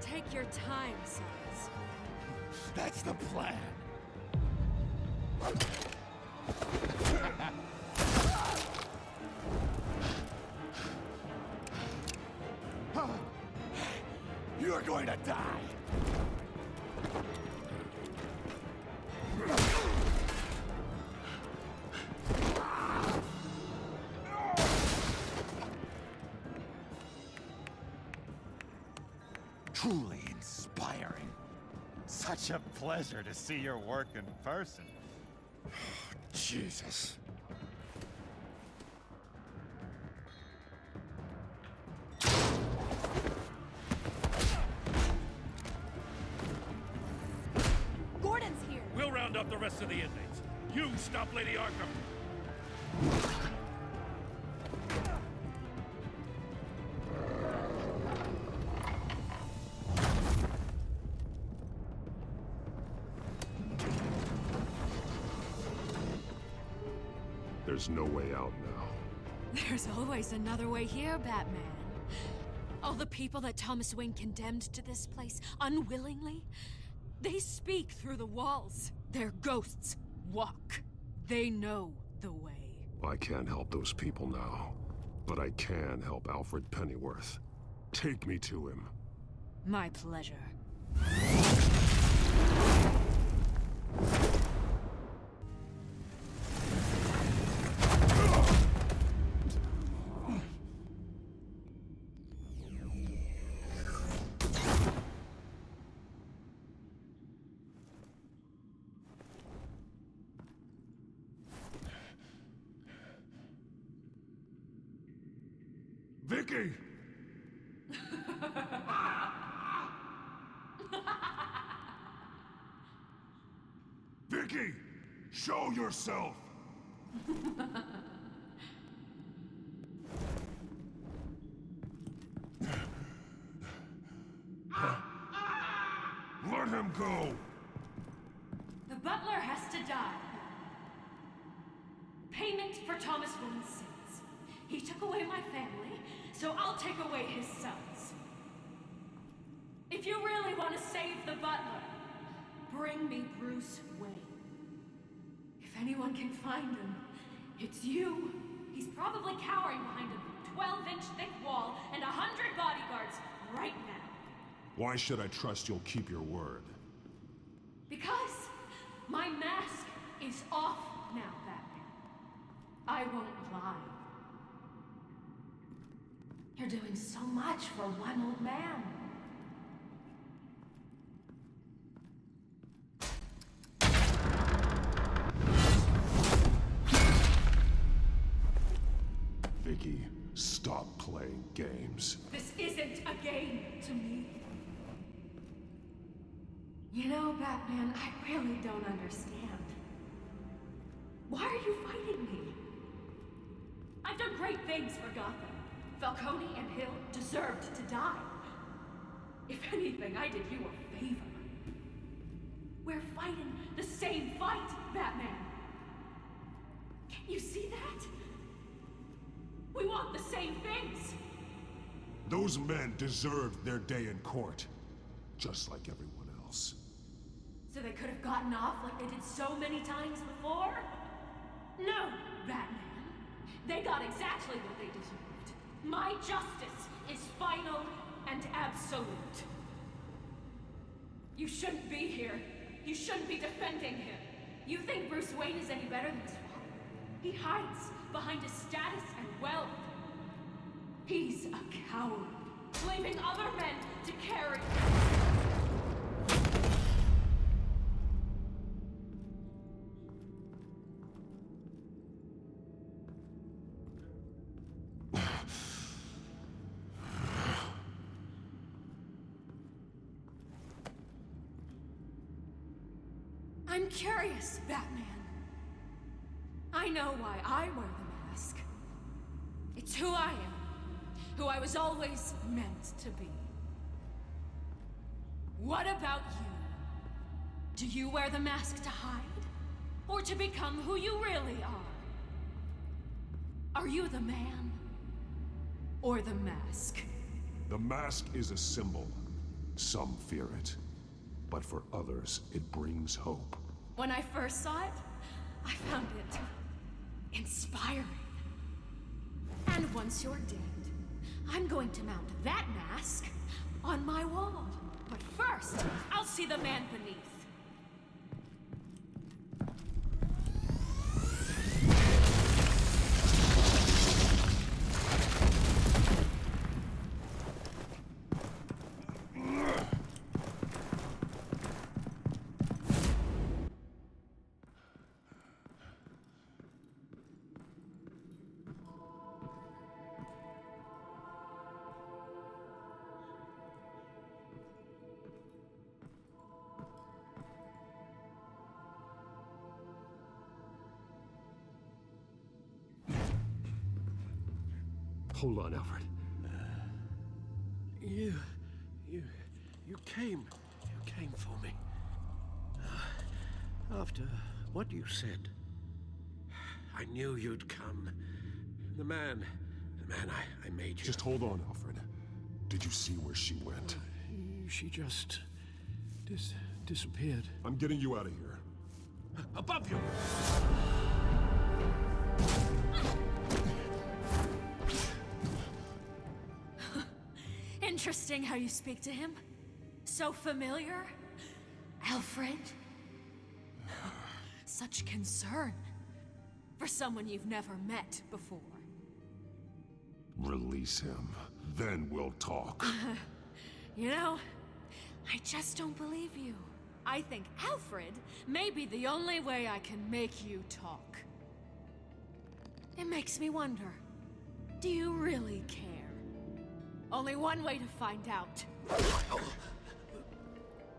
Take your time, Sons. That's the plan. You're going to die. Truly inspiring. Such a pleasure to see your work in person. Jesus. Gordon's here. We'll round up the rest of the inmates. You stop Lady Arkham. There's no way out now. There's always another way here, Batman. All the people that Thomas Wayne condemned to this place unwillingly, they speak through the walls. Their ghosts walk. They know the way. I can't help those people now, but I can help Alfred Pennyworth. Take me to him. My pleasure. Vicky! Vicky! Show yourself! Let him go! The butler has to die. Payment for Thomas Wayne's sins. He took away my family, so I'll take away his sons. If you really want to save the butler, bring me Bruce Wayne. If anyone can find him, it's you. He's probably cowering behind a 12-inch thick wall and 100 bodyguards right now. Why should I trust you'll keep your word? Because my mask is off now, Batman. I won't lie. You're doing so much for one old man. Vicky, stop playing games. This isn't a game to me. You know, Batman, I really don't understand. Why are you fighting me? I've done great things for Gotham. Falcone and Hill deserved to die. If anything, I did you a favor. We're fighting the same fight, Batman. Can't you see that? We want the same things. Those men deserved their day in court, just like everyone else. So they could have gotten off like they did so many times before? No, Batman. They got exactly what they deserved. My justice is final and absolute. You shouldn't be here. You shouldn't be defending him. You think Bruce Wayne is any better than his father? He hides behind his status and wealth. He's a coward, leaving other men to carry. I'm curious, Batman. I know why I wear the mask. It's who I am. Who I was always meant to be. What about you? Do you wear the mask to hide? Or to become who you really are? Are you the man? Or the mask? The mask is a symbol. Some fear it. But for others, it brings hope. When I first saw it, I found it inspiring. And once you're dead, I'm going to mount that mask on my wall. But first, I'll see the man beneath. Hold on, Alfred. You came for me. After what you said, I knew you'd come. The man I made you. Just hold on, Alfred. Did you see where she went? She just disappeared. I'm getting you out of here. Above you! Interesting how you speak to him. So familiar. Alfred. Such concern for someone you've never met before. Release him. Then we'll talk. You know, I just don't believe you. I think Alfred may be the only way I can make you talk. It makes me wonder, do you really care? Only one way to find out.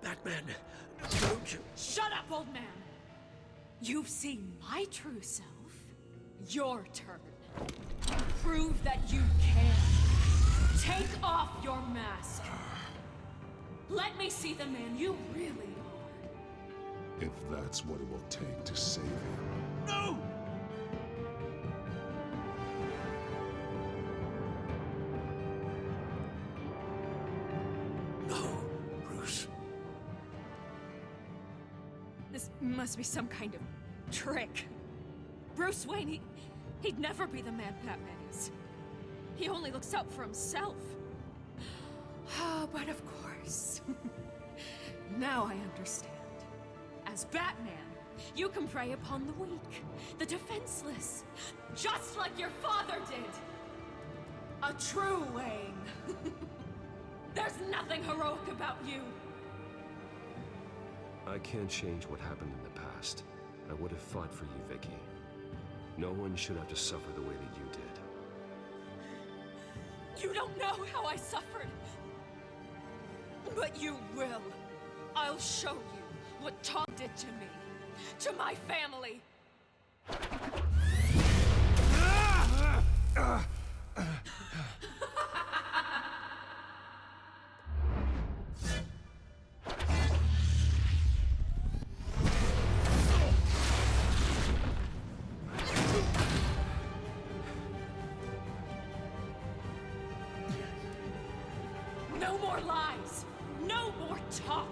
Batman, don't you... Shut up, old man! You've seen my true self. Your turn. Prove that you can. Take off your mask. Let me see the man you really are. If that's what it will take to save him. No! This must be some kind of trick. Bruce Wayne, he'd never be the man Batman is. He only looks out for himself. But of course. Now I understand. As Batman, you can prey upon the weak, the defenseless, just like your father did. A true Wayne. There's nothing heroic about you. I can't change what happened in the past. I would have fought for you, Vicky. No one should have to suffer the way that you did. You don't know how I suffered. But you will. I'll show you what Tom did to me. To my family. No more lies. No more talk.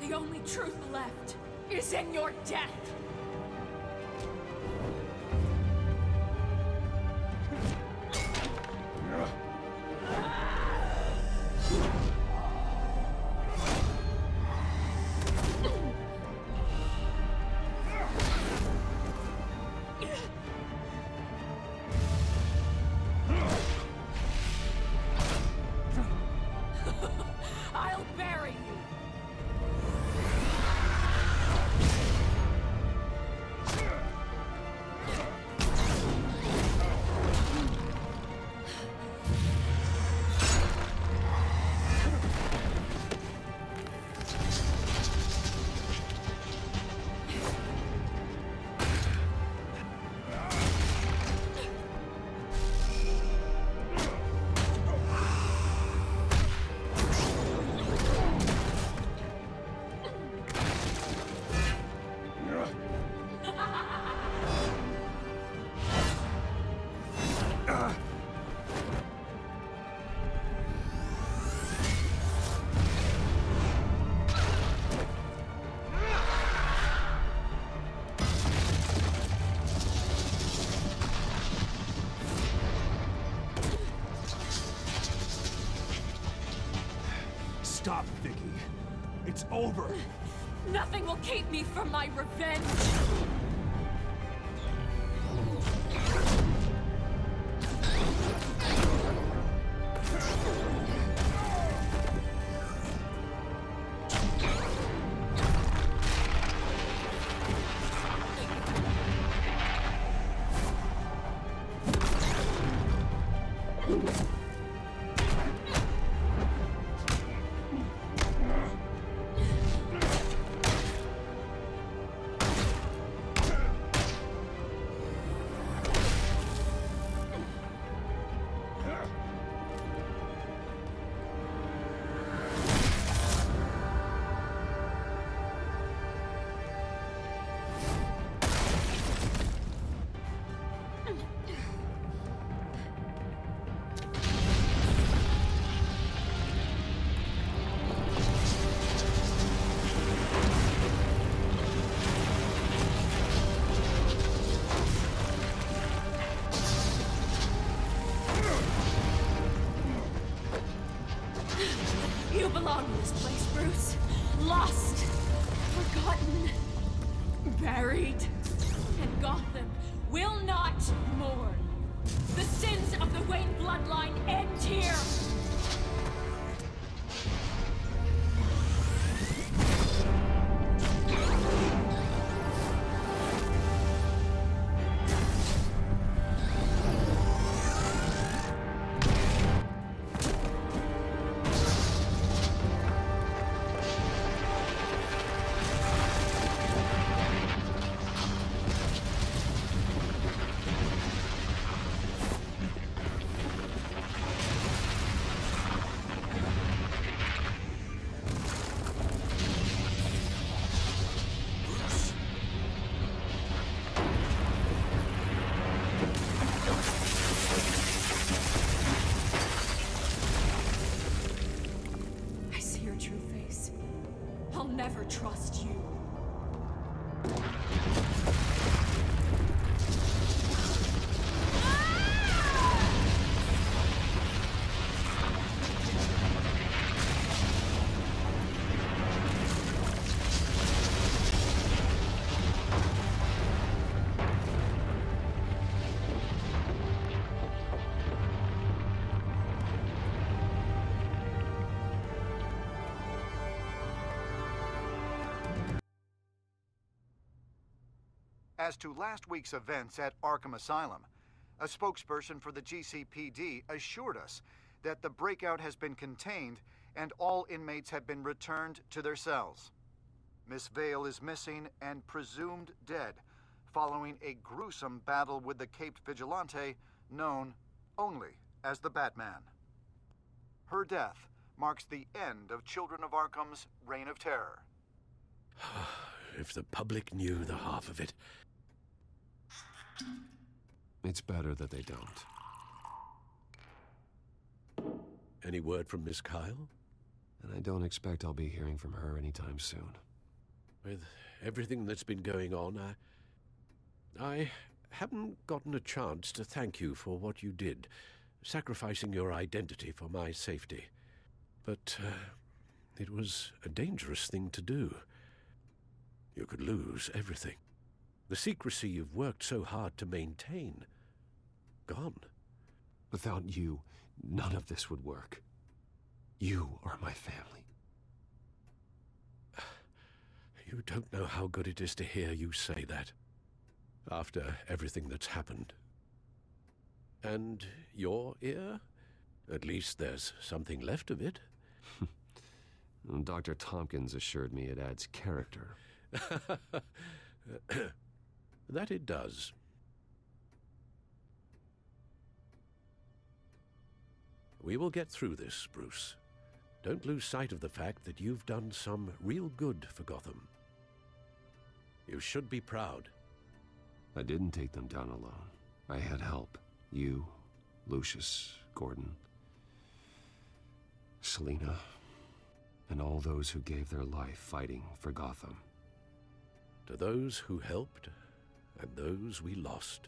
The only truth left is in your death. I'll bury you. Stop, Vicky. It's over. Nothing will keep me from my revenge. You belong in this place, Bruce. Lost, forgotten, buried. And Gotham will not mourn. The sins of the Wayne bloodline end here. I see your true face. I'll never trust you. As to last week's events at Arkham Asylum, a spokesperson for the GCPD assured us that the breakout has been contained and all inmates have been returned to their cells. Miss Vale is missing and presumed dead following a gruesome battle with the caped vigilante known only as the Batman. Her death marks the end of Children of Arkham's reign of terror. If the public knew the half of it. It's better that they don't. Any word from Miss Kyle? And I don't expect I'll be hearing from her anytime soon. With everything that's been going on, I haven't gotten a chance to thank you for what you did, sacrificing your identity for my safety. But it was a dangerous thing to do. You could lose everything. The secrecy you've worked so hard to maintain. Gone. Without you, none of this would work. You are my family. You don't know how good it is to hear you say that. After everything that's happened. And your ear? At least there's something left of it. Dr. Tompkins assured me it adds character. That it does. We will get through this, Bruce. Don't lose sight of the fact that you've done some real good for Gotham. You should be proud. I didn't take them down alone. I had help. You, Lucius, Gordon, Selina, and all those who gave their life fighting for Gotham. To those who helped, and those we lost.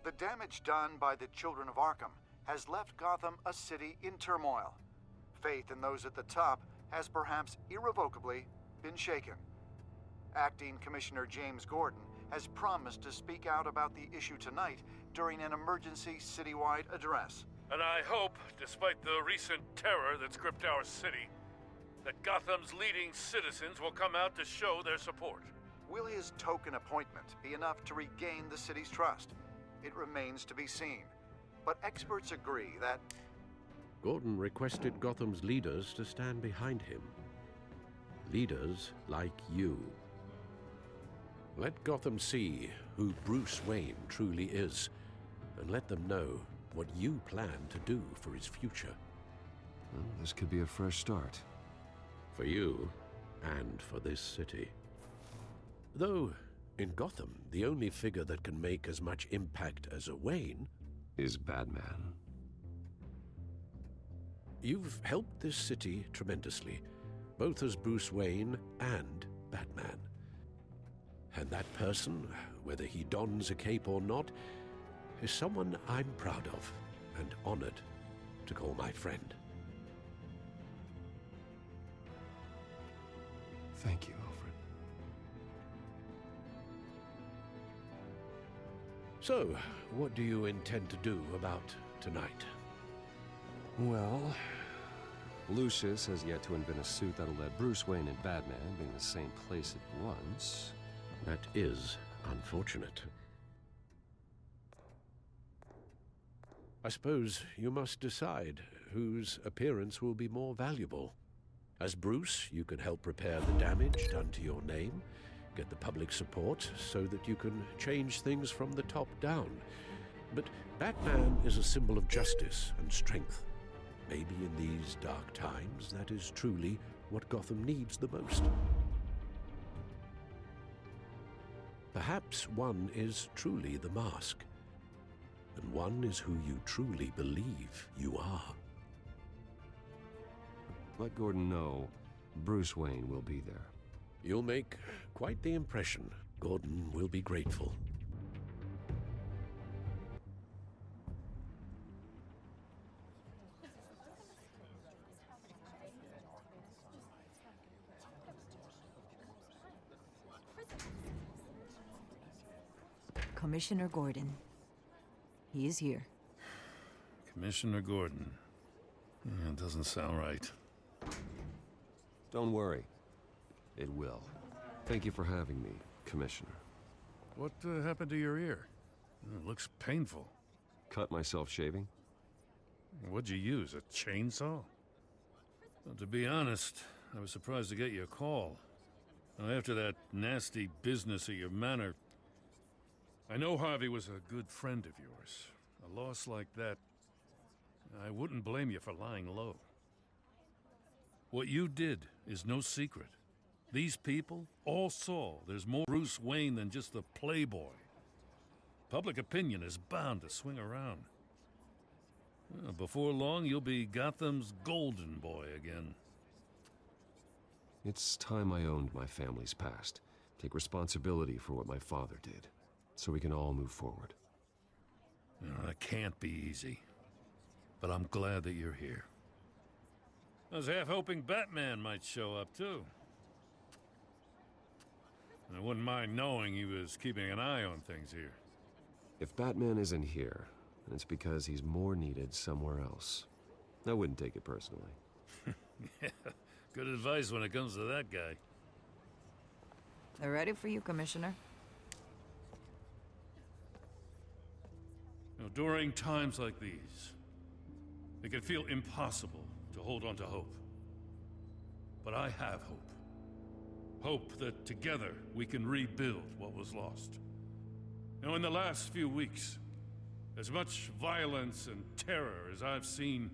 The damage done by the Children of Arkham has left Gotham a city in turmoil. faith in those at the top has perhaps irrevocably been shaken. Acting Commissioner James Gordon has promised to speak out about the issue tonight during an emergency citywide address. And I hope, despite the recent terror that's gripped our city, that Gotham's leading citizens will come out to show their support. Will his token appointment be enough to regain the city's trust? It remains to be seen. But experts agree that Gordon requested Gotham's leaders to stand behind him. Leaders like you. Let Gotham see who Bruce Wayne truly is, and let them know what you plan to do for his future. Well, this could be a fresh start. For you, and for this city. Though, in Gotham, the only figure that can make as much impact as a Wayne is Batman. You've helped this city tremendously, both as Bruce Wayne and Batman. And that person, whether he dons a cape or not, is someone I'm proud of and honored to call my friend. Thank you, Alfred. So, what do you intend to do about tonight? Well, Lucius has yet to invent a suit that'll let Bruce Wayne and Batman be in the same place at once. That is unfortunate. I suppose you must decide whose appearance will be more valuable. As Bruce, you can help repair the damage done to your name, get the public support so that you can change things from the top down. But Batman is a symbol of justice and strength. Maybe in these dark times, that is truly what Gotham needs the most. Perhaps one is truly the mask, and one is who you truly believe you are. Let Gordon know Bruce Wayne will be there. You'll make quite the impression. Gordon will be grateful. Commissioner Gordon. He is here. Commissioner Gordon. Yeah, it doesn't sound right. Don't worry. It will. Thank you for having me, Commissioner. What happened to your ear? It looks painful. Cut myself shaving? What'd you use, a chainsaw? Well, to be honest, I was surprised to get your call. Now, after that nasty business at your manor, I know Harvey was a good friend of yours. A loss like that, I wouldn't blame you for lying low. What you did is no secret. These people all saw there's more Bruce Wayne than just the playboy. Public opinion is bound to swing around. Well, before long, you'll be Gotham's golden boy again. It's time I owned my family's past. Take responsibility for what my father did, so we can all move forward. You know, that can't be easy. But I'm glad that you're here. I was half hoping Batman might show up, too. I wouldn't mind knowing he was keeping an eye on things here. If Batman isn't here, then it's because he's more needed somewhere else. I wouldn't take it personally. Yeah, good advice when it comes to that guy. They're ready for you, Commissioner. You know, during times like these, it can feel impossible to hold on to hope. But I have hope. Hope that together we can rebuild what was lost. Now, in the last few weeks, as much violence and terror as I've seen,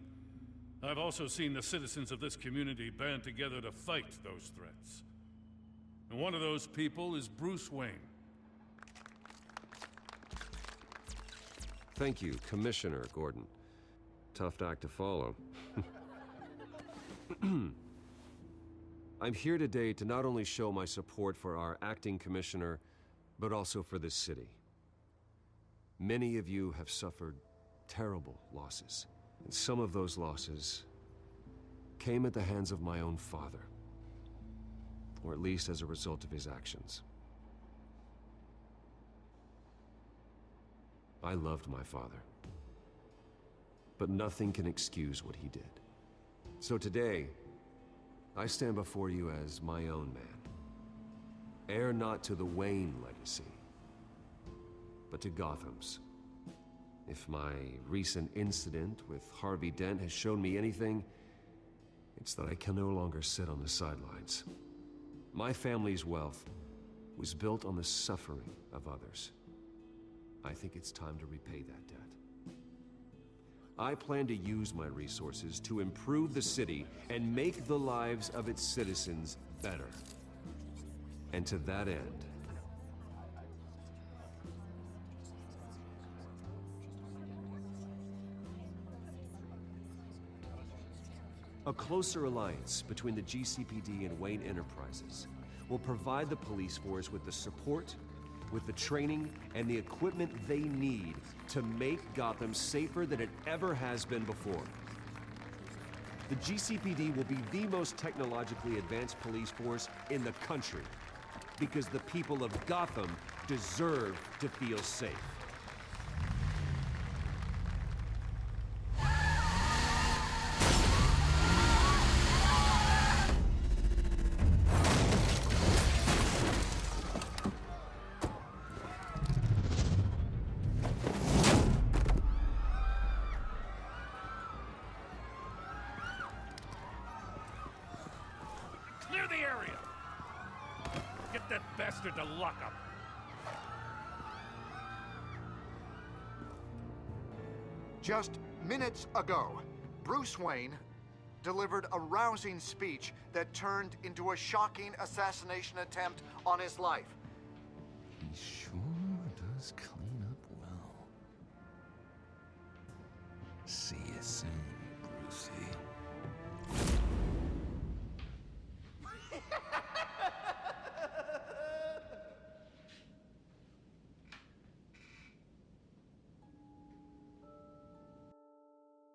I've also seen the citizens of this community band together to fight those threats. And one of those people is Bruce Wayne. Thank you, Commissioner Gordon. Tough act to follow. I'm here today to not only show my support for our acting commissioner, but also for this city. Many of you have suffered terrible losses, and some of those losses came at the hands of my own father. Or at least as a result of his actions. I loved my father. But nothing can excuse what he did. So today, I stand before you as my own man. Heir not to the Wayne legacy, but to Gotham's. If my recent incident with Harvey Dent has shown me anything, it's that I can no longer sit on the sidelines. My family's wealth was built on the suffering of others. I think it's time to repay that debt. I plan to use my resources to improve the city and make the lives of its citizens better. And to that end, a closer alliance between the GCPD and Wayne Enterprises will provide the police force with the support, with the training, and the equipment they need to make Gotham safer than it ever has been before. The GCPD will be the most technologically advanced police force in the country, because the people of Gotham deserve to feel safe. Clear the area! Get that bastard to lock up! Just minutes ago, Bruce Wayne delivered a rousing speech that turned into a shocking assassination attempt on his life. He sure does clean up well. See you soon.